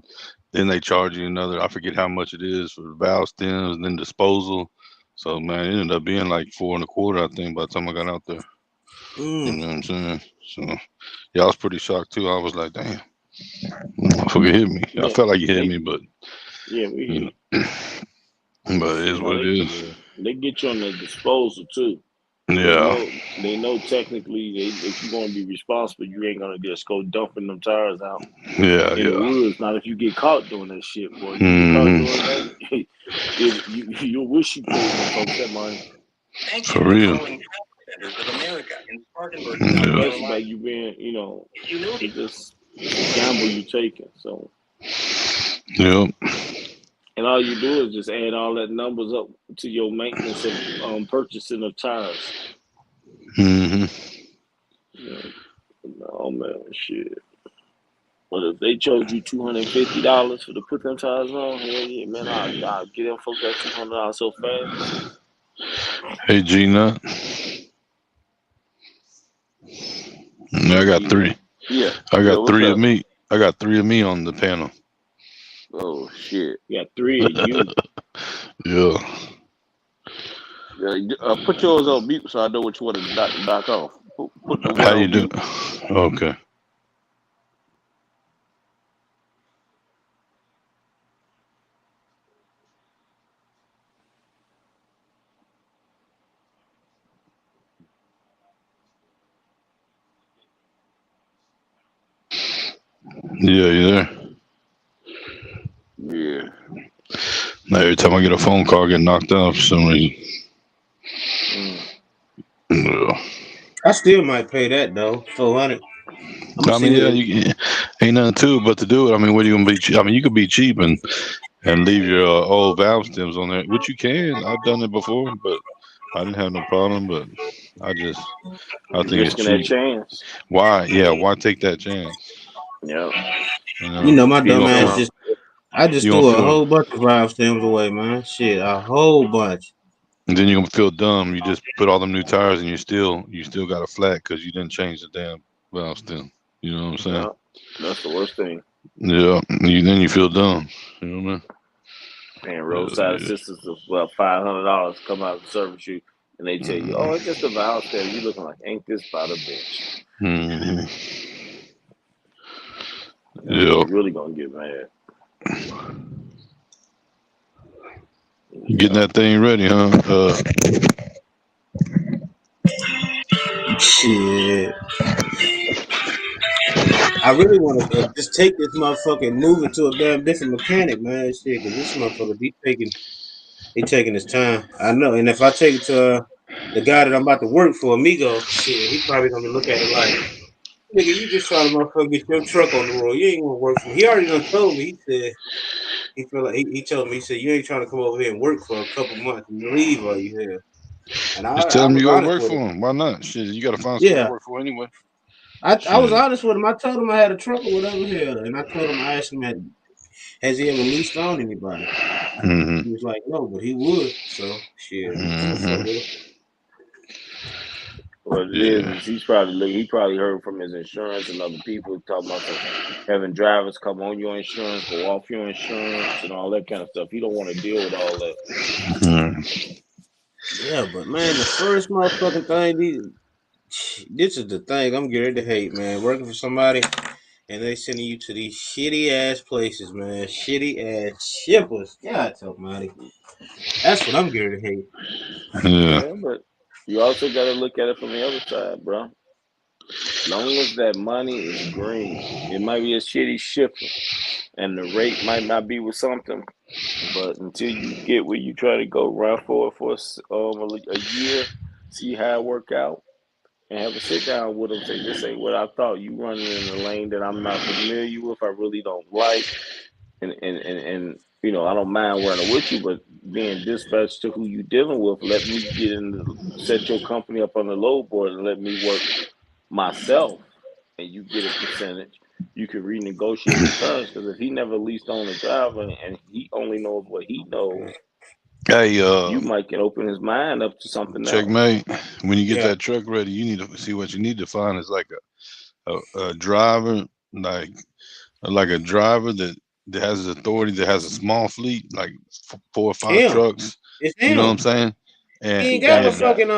they charge you another. I forget how much it is for valve stems and then disposal. So man, it ended up being like 4 and a quarter. I think by the time I got out there, you know what I'm saying. So yeah, I was pretty shocked too. I was like, damn, motherfucker hit me. I Yeah, felt like he hit they me, but we you hear know, you. but it is No, what it is. they get you on the disposal too. Because Yeah, they know technically if you're going to be responsible, you ain't going to just go dumping them tires out yeah, in the yeah. woods. Not if you get caught doing that shit, boy. You get caught Hmm. doing that, you wish you paid them folks that money. For real. Yeah. Especially by you being, it's a gamble you taking. So, Yep. and all you do is just add all that numbers up to your maintenance of purchasing of tires. Hmm. No man, shit. But if they charge you $250 for to put them tires on, hell yeah, man, I'll get them folks that $200 so fast. Hey, G Nut. I got G Nut. 3. Yeah, I yeah. got What's 3 of up? me. I got 3 of me on the panel. Oh shit. You got 3 of you. Yeah. Yeah, put yours on mute so I know which one to knock off. Put the one How you on do? mute. Okay. Yeah, you there? Yeah. Now, every time I get a phone call, I get knocked out for some reason. Yeah. I still might pay that though. 400. I'm gonna I see mean, what yeah, it. you ain't nothing to it but to do it. I mean, what are you gonna be? I mean, you could be cheap and leave your old valve stems on there, which you can. I've done it before, but I didn't have no problem, but I think it's Risking that cheap. chance. Why? Yeah, why take that chance? Yep. You You know, know, my you dumb gonna ass feel just I just you gonna threw a feel, whole bunch of valve stems away, man. Shit, a whole bunch. and then you're gonna feel dumb. You just put all them new tires, and you still got a flat because you didn't change the damn valve stem. You know what I'm saying? Yep. That's the worst thing. Yeah. Then you feel dumb. You know what Paying I mean? roadside assistance of about $500 come out and service you, and they tell you, "Oh, it's just a valve stem." You looking like, "Ain't this about a bitch?" Mm-hmm. And then Yeah. you really gonna get mad. Getting Yeah. that thing ready, huh? Shit. I really want to just take this motherfucker and move it to a damn different mechanic, man. Shit, because this motherfucker he taking his time. I know, and if I take it to the guy that I'm about to work for, Amigo, shit, he probably gonna look at it like, nigga, you just trying to motherfucker get your truck on the road. You ain't gonna work for me. He already done told me. He said he feel like he told me, he said you ain't trying to come over here and work for a couple months and leave, or you here? And Just tell I him was you go honest work with him. for him. Why not? Shit, you got to find somewhere to Yeah, work for anyway. I was Shit. honest with him. I told him I had a truck or whatever here, and I told him I asked him, has he ever leased on anybody? Mm-hmm. He was like, no, but he would. So shit, I'm gonna fuck Mm-hmm. with him. What it Yeah. is he probably heard from his insurance and other people talking about some having drivers come on your insurance, go off your insurance, and all that kind of stuff. He don't want to deal with all that. Mm-hmm. Yeah, but man, the first motherfucking thing, this is the thing I'm getting to hate, man. Working for somebody and they sending you to these shitty ass places, man. Shitty ass shippers. God almighty. That's what I'm getting to hate. Yeah. Yeah, but you also got to look at it from the other side, bro. Long as that money is green, it might be a shitty shipper, and the rate might not be with something. But until you get where you try to go, run for it for a year, see how it work out, and have a sit down with them. Say, this ain't what I thought. You running in a lane that I'm not familiar with. I really don't like, and I don't mind running with you, but being dispatched to who you dealing with, let me set your company up on the load board and let me work myself, and you get a percentage. You can renegotiate the terms because if he never leased on a driver and he only knows what he knows, Hey, you might can open his mind up to something else. checkmate. When you get Yeah, that truck ready, you need to see what you need to find is like a driver, like a driver that has his authority, that has a small fleet, like 4 or 5 him. trucks. It's You know what him. I'm saying? He And The ain't got guy, but the and guy, fucking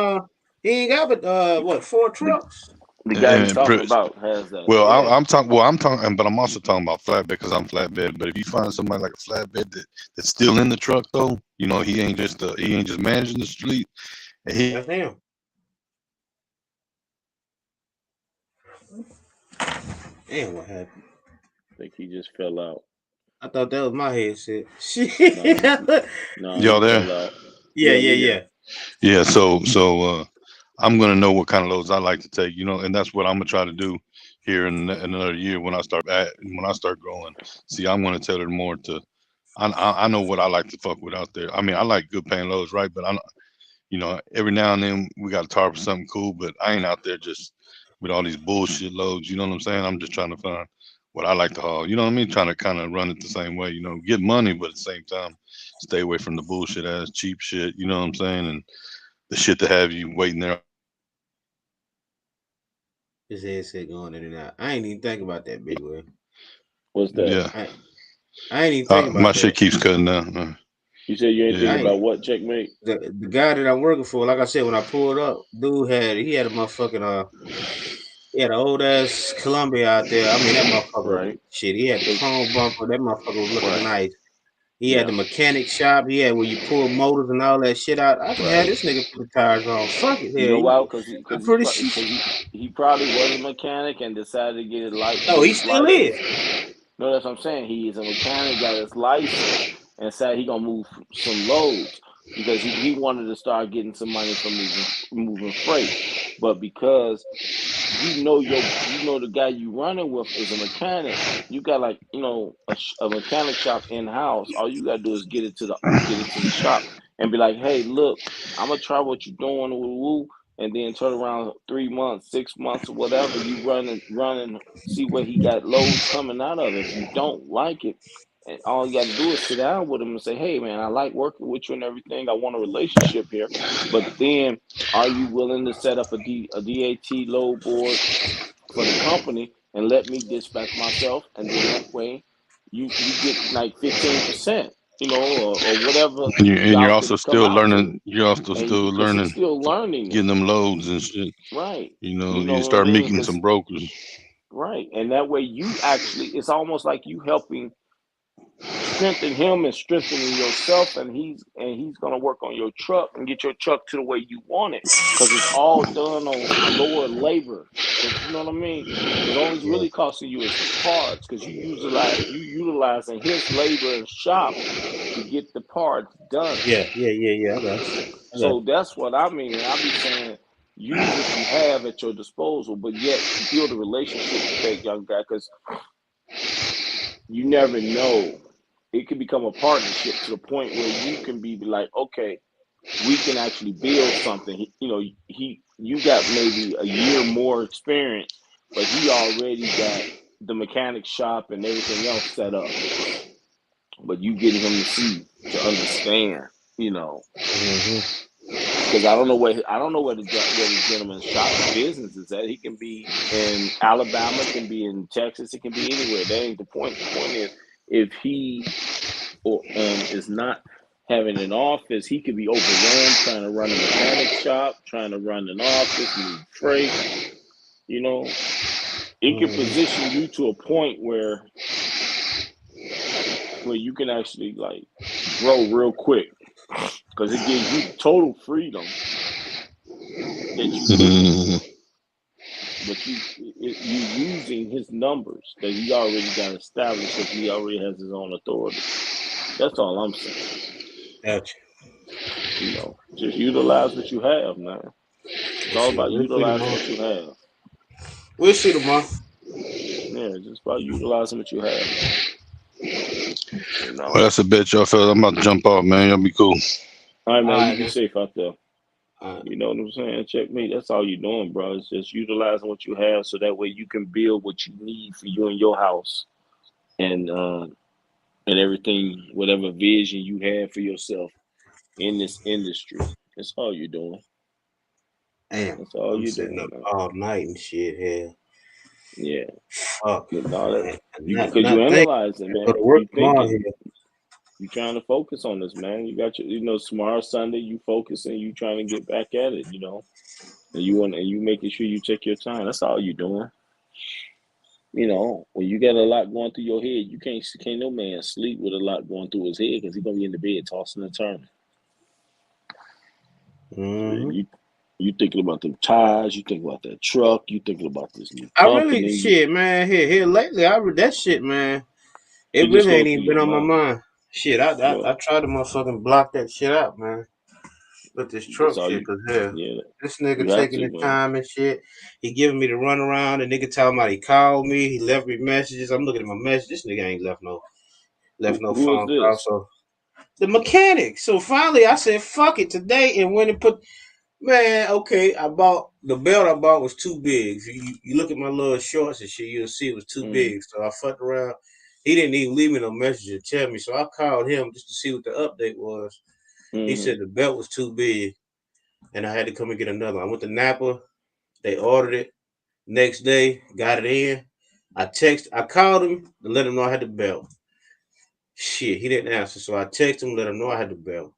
he ain't got but what, 4 the, trucks? the guy you and talking pre- about has that. well, Yeah, I'm talking. Well, I'm talking, but I'm also talking about flatbed because I'm flatbed. But if you find somebody like a flatbed that's still in the truck, though, he ain't just managing the street. And That's him. Damn, what happened? I think he just fell out. I thought that was my headset. Shit. No, no, y'all he there? fell out. Yeah, Yeah, yeah, yeah, yeah. yeah. Yeah. So I'm gonna know what kind of loads I like to take. And that's what I'm gonna try to do here in another year when I start growing. See, I'm gonna tailor more to. I know what I like to fuck with out there. I mean, I like good paying loads, right? But every now and then we got to target for something cool, but I ain't out there just with all these bullshit loads. You know what I'm saying? I'm just trying to find what I like to haul. You know what I mean? Trying to kind of run it the same way. Get money, but at the same time, stay away from the bullshit ass cheap shit. You know what I'm saying? And the shit to have you waiting there. His headset going in and out. I ain't even think about that, big way. What's that? Yeah, I ain't even think my about shit that. keeps cutting down. You said you ain't Yeah, thinking I ain't about what, checkmate? the guy that I'm working for, like I said, when I pulled up, dude had a motherfucking he had an old ass Columbia out there. I mean that motherfucker Right. shit, he had the They chrome bumper, that motherfucker was looking right. nice. He had Yeah. the mechanic shop, he had where you pull motors and all that shit out. I just had Right. this nigga put the tires on. Fuck it, You hell. know why? Because he I'm because he's pretty probably sure. because he probably was a mechanic and decided to No, get he his still is. license. No, that's what I'm saying. He is a mechanic, got his license, and said he gonna move some loads because he wanted to start getting some money from moving freight, but because the guy you running with is a mechanic. You got a mechanic shop in house. All you gotta do is get it to the shop, and be like, hey, look, I'm gonna try what you're doing, woo woo, and then turn around 3 months, 6 months, or whatever. You running, see where he got loads coming out of. If you don't like it, and all you got to do is sit down with him and say, hey, man, I like working with you and everything. I want a relationship here, but then are you willing to set up a DAT load board for the company and let me dispatch myself, and then that way you get like 15%, or whatever And you're y'all also can come still out to, learning. You're also and still because he's learning, still learning it, getting them loads and shit. right? You What I start mean? meeting some Because brokers. right, and that way you actually, it's almost like you helping strengthen him and strengthening yourself, and he's gonna work on your truck and get your truck to the way you want it, because it's all done on lower labor. Because you know what I mean. Because all it's Yeah, really costing you is the parts. Because you utilizing his labor and shop to get the parts done. yeah. I got you. So that's what I mean. And I be saying, use what you have at your disposal, but yet build a relationship with that young guy, because you never know. It can become a partnership to the point where you can be like, okay, we can actually build something. You got maybe a year more experience, but he already got the mechanic shop and everything else set up. But you getting him to understand, because I don't know where the gentleman's shop business is at. He can be in Alabama, can be in Texas, it can be anywhere. That ain't the point. The point is, if he is not having an office, he could be overwhelmed trying to run a mechanic shop, trying to run an office, move freight. It can position you to a point where you can actually like grow real quick, because it gives you total freedom that you couldn't. But you using his numbers that he already got established, because he already has his own authority. That's all I'm saying. Gotcha. Just utilize what you have, man. It's all about We'll see utilizing tomorrow. what you have. We'll see tomorrow. Yeah, just about utilizing what you have, man. Well, that's a bet, y'all fellas. I'm about to jump off, man. Y'all be cool. All right, All man. You right, be man. safe out there. All right. You know what I'm saying? Check me. That's all you're doing, bro. It's just utilizing what you have, so that way you can build what you need for you and your house, and everything, whatever vision you have for yourself in this industry. That's all you're doing. Damn, That's all I'm you're sitting doing, up man. all night and shit here. Yeah. Fuck, But no, that man. because you Not think analyze it, go man. to work You tomorrow thinking. here. You trying to focus on this, man. You got tomorrow Sunday. You focusing. You trying to get back at it. And you making sure you take your time. That's all you doing. When you got a lot going through your head, you can't no man sleep with a lot going through his head, because he's gonna be in the bed tossing and turning. Mm-hmm. You thinking about them tires. You thinking about that truck. You thinking about this new I really company. shit, man. Here lately, that shit, man. It It just really going ain't through even been your on my mind. mind. Shit, I Well, tried to motherfucking block that shit out, man. But this that's truck all shit, you. cause hell, Yeah, this nigga you have taking to, the man. time and shit. He giving me the runaround. The nigga talking about he called me. He left me messages. I'm looking at my message. This nigga ain't left no Who is phone call. this? So the mechanic. So finally, I said fuck it today and went and put. Man, okay, the belt I bought was too big. If you look at my little shorts and shit, you'll see it was too Mm, big. So I fucked around. He didn't even leave me no message to tell me. So I called him just to see what the update was. He mm, said the belt was too big and I had to come and get another one. I went to Napa. They ordered it. Next day, got it in. I called him to let him know I had the belt. Shit, he didn't answer. So I texted him, let him know I had the belt.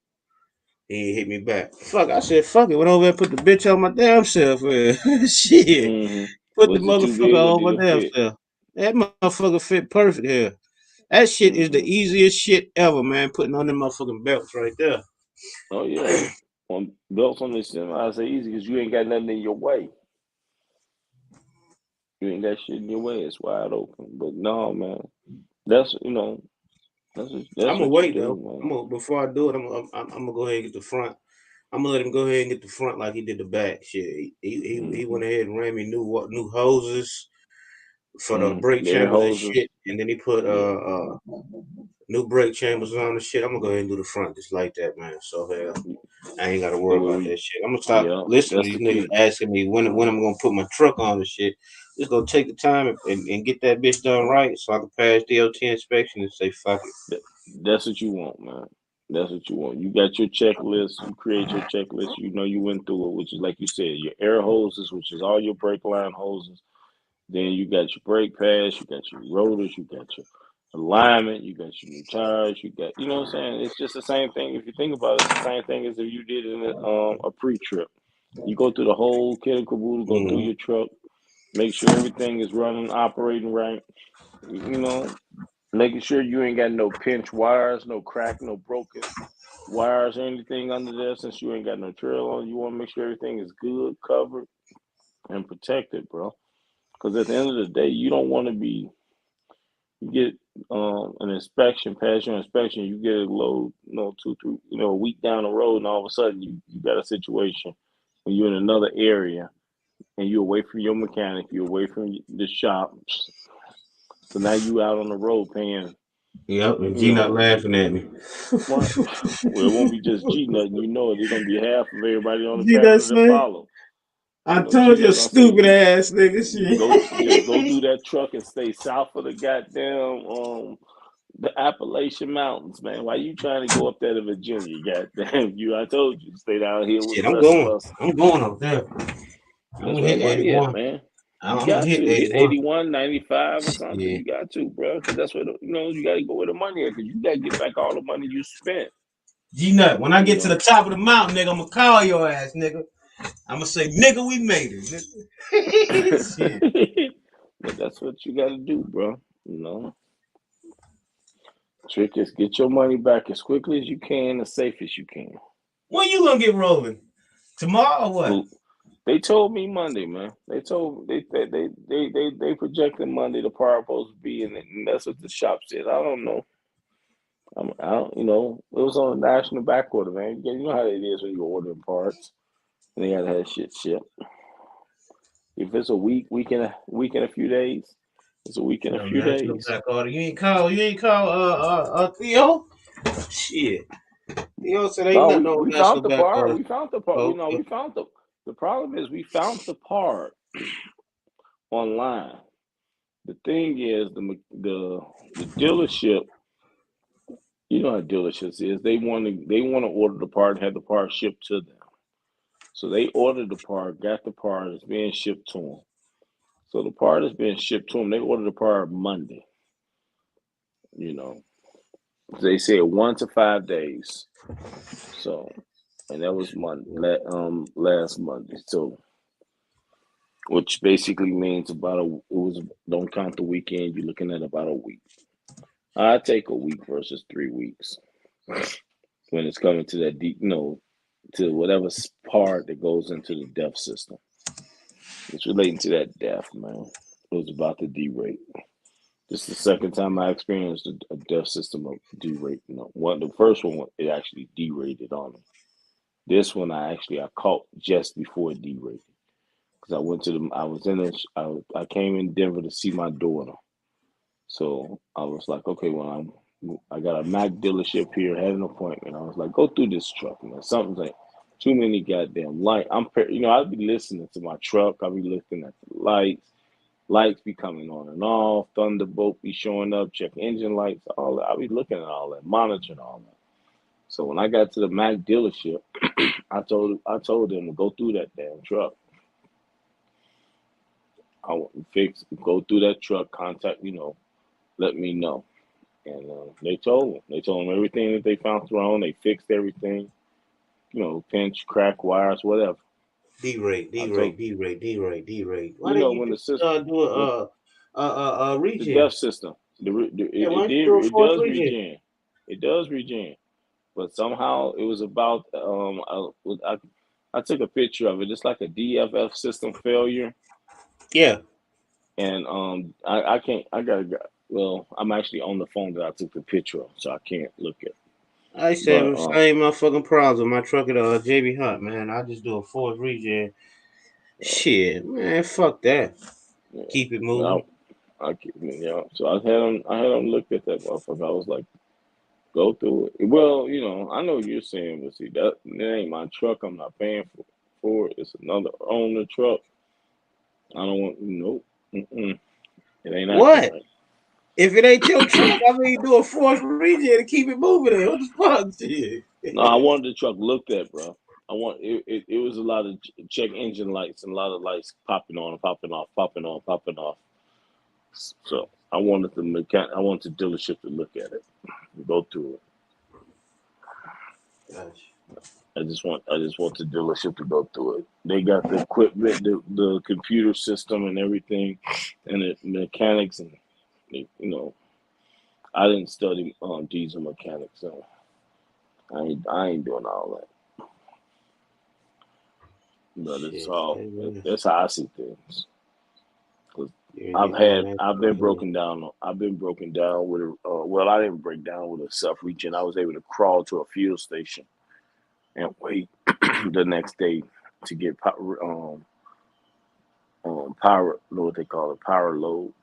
He ain't hit me back. Fuck, I said, fuck it. Went over there and put the bitch on my damn self. Shit. mm. Put the Was it too motherfucker big or on did my it damn fit? self. That motherfucker fit perfect here. That shit is the Mm-hmm. easiest shit ever, man. Putting on them motherfucking belts right there. Oh yeah. On belts on this, I say easy because you ain't got nothing in your way. You ain't got shit in your way. It's wide open. But no, man. That's I'm that's gonna what you wait do, though. man. Before I do it, I'm gonna go ahead and get the front. I'm gonna let him go ahead and get the front like he did the back. Shit, he went Mm-hmm. ahead and ran me new hoses, for the brake The air chambers and hoses. shit, and then he put new brake chambers on the shit. I'm gonna go ahead and do the front just like that, man. So I ain't gotta The worry way about we, that shit. I'm gonna stop yeah, listening that's to the these niggas key. asking me when I'm gonna put my truck on and shit. Just go take the time and get that bitch done right so I can pass DOT inspection and say fuck it. That's what you want, man. That's what you want. You got your checklist. You create your checklist. You know you went through it, which is like you said, your air hoses, which is all your brake line hoses. Then you got your brake pads. You got your rotors. You got your alignment. You got your new tires. You got, you know what I'm saying? It's just the same thing. If you think about it, it's the same thing as if you did in a pre-trip. You go through the whole kit and caboodle, go through Mm-hmm. your truck, make sure everything is running, operating right. You know, making sure you ain't got no pinch wires, no crack, no broken wires or anything under there. Since you ain't got no trail on, you want to make sure everything is good, covered, and protected, bro. Because at the end of the day, you don't want to be you get an inspection, pass your inspection, you get a load, two, three, a week down the road, and all of a sudden you got a situation when you're in another area and you're away from your mechanic, you're away from the shop. So now you out on the road paying, Yep, and you G not know, laughing at me. Right. Well, it won't be just G nothing. You know it. It's gonna be half of everybody on the G not camera that say, follow. I G told you, Nut gonna say, stupid ass nigga just go shit. through that truck and stay south of the goddamn the Appalachian Mountains, man. Why you trying to go up there to Virginia? Goddamn you! I told you to stay down here with Shit, the rest of us. I'm going up there. I'm That's gonna where the hit money at, 81. man. You I'm gonna got hit to hit 81. 81, 95 or something. Yeah. You got to, bro, because that's where you got to go where the money at, because you got to get back all the money you spent. G Nut, when I You get to the know. top of the mountain, nigga, I'm gonna call your ass, nigga. I'm gonna say, nigga, we made it. Nigga. Shit. But that's what you got to do, bro. Trick is get your money back as quickly as you can, as safe as you can. When you gonna get rolling? Tomorrow or what? They told me Monday, man. They projected Monday the power supposed to be in it, and that's what the shop said. I don't know. I don't, it was on a national back order, man. You know how it is when you're ordering parts, and they gotta have shit shipped. If it's a week and a few days, it's a week and a No, few national days. back order. You ain't call Theo? Shit. Theo said ain't No, nothing we on found national the back part. order. We found the part. Oh, We found the problem is we found the part online. The thing is the dealership. You know how dealerships is. They want to order the part and have the part shipped to them. So they ordered the part, got the part, it's being shipped to them. So the part is being shipped to them. They ordered the part Monday. You know, they said 1 to 5 days. So, and that was last Monday. So, which basically means don't count the weekend. You're looking at about a week. I take a week versus 3 weeks when it's coming to that deep, to whatever part that goes into the death system. It's relating to that death, man. It was about to derate. This is the second time I experienced a death system of derate. The first one it actually derated on me. This one I caught just before it derated because I came in Denver to see my daughter. So I was like, okay, well, I got a Mac dealership here, had an appointment. I was like, go through this truck, man. Something's like too many goddamn light. I'll be listening to my truck. I'll be looking at the lights. Lights be coming on and off. Thunderbolt be showing up. Check engine lights. All that. I'll be looking at all that, monitoring all that. So when I got to the Mac dealership, I told them to go through that damn truck. I want to go through that truck. Contact, let me know. And they told them everything that they found wrong. They fixed everything, pinch, crack, wires, whatever. D-rate. I told Why didn't you when the do when a the regen? death system, Yeah, why it didn't you did do a it force does regen? regen, it does regen, but somehow it was about I took a picture of it. It's like a DFF system failure, Yeah. and I can't I gotta go. Well, I'm actually on the phone that I took the picture of, so I can't look at. I said But the same motherfucking problems with my truck at JB Hunt, man. I just do a force regen. Shit, man, fuck that. yeah, Keep it I, moving. So I had him look at that motherfucker. I was like, go through it. Well, I know what you're saying, but see that ain't my truck. I'm not paying for it. It's another owner truck. I don't want nope. Mm-mm. It ain't acting What? right. If it ain't your truck, I mean, do a forced regen to keep it moving there. What the fuck, shit? No, I wanted the truck looked at, bro. It was a lot of check engine lights and a lot of lights popping on, popping off, popping on, popping off. So I wanted I wanted the dealership to look at it, and go through it. I just want the dealership to go through it. They got the equipment, the computer system, and everything, and the mechanics, and I didn't study diesel mechanics, so I ain't doing all that. But it's all that's how I see things. Cause I've been broken down. I've been broken down with a well, I didn't break down with a self regen. I was able to crawl to a fuel station and wait the next day to get power, what they call it, power load,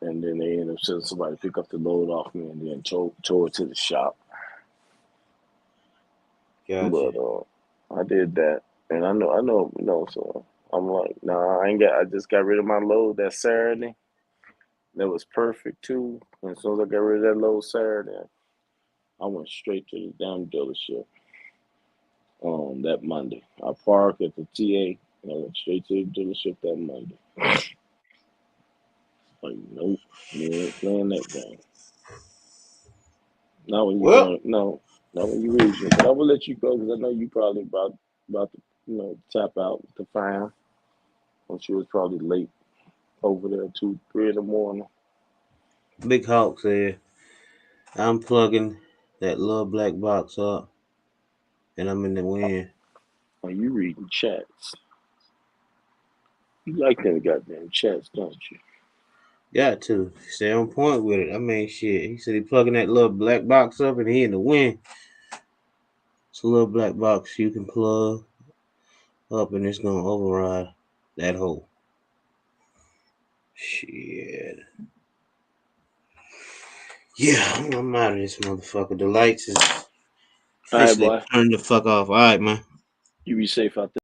and then they end up sending somebody to pick up the load off me and then tow it to the shop. Gotcha. But I did that, and I know, so I'm like, nah, I just got rid of my load that Saturday. That was perfect too. And as soon as I got rid of that load Saturday, I went straight to the damn dealership. That Monday, I parked at the TA and I went straight to the dealership that Monday. Like, nope, you ain't playing that game. Not when you regional. But I will let you go because I know you probably about to tap out the fine. When she was probably late over there 2, 3 in the morning. Big Hawk said, I'm plugging that little black box up and I'm in the wind. Are you reading chats? You like them goddamn chats, don't you? Got to stay on point with it. I mean, shit. He said he plugging that little black box up and he in the wind. It's a little black box you can plug up and it's gonna override that hole. Shit. Yeah, I'm out of this motherfucker. The lights is All right, officially boy. turned the fuck off. All right, man. You be safe out there.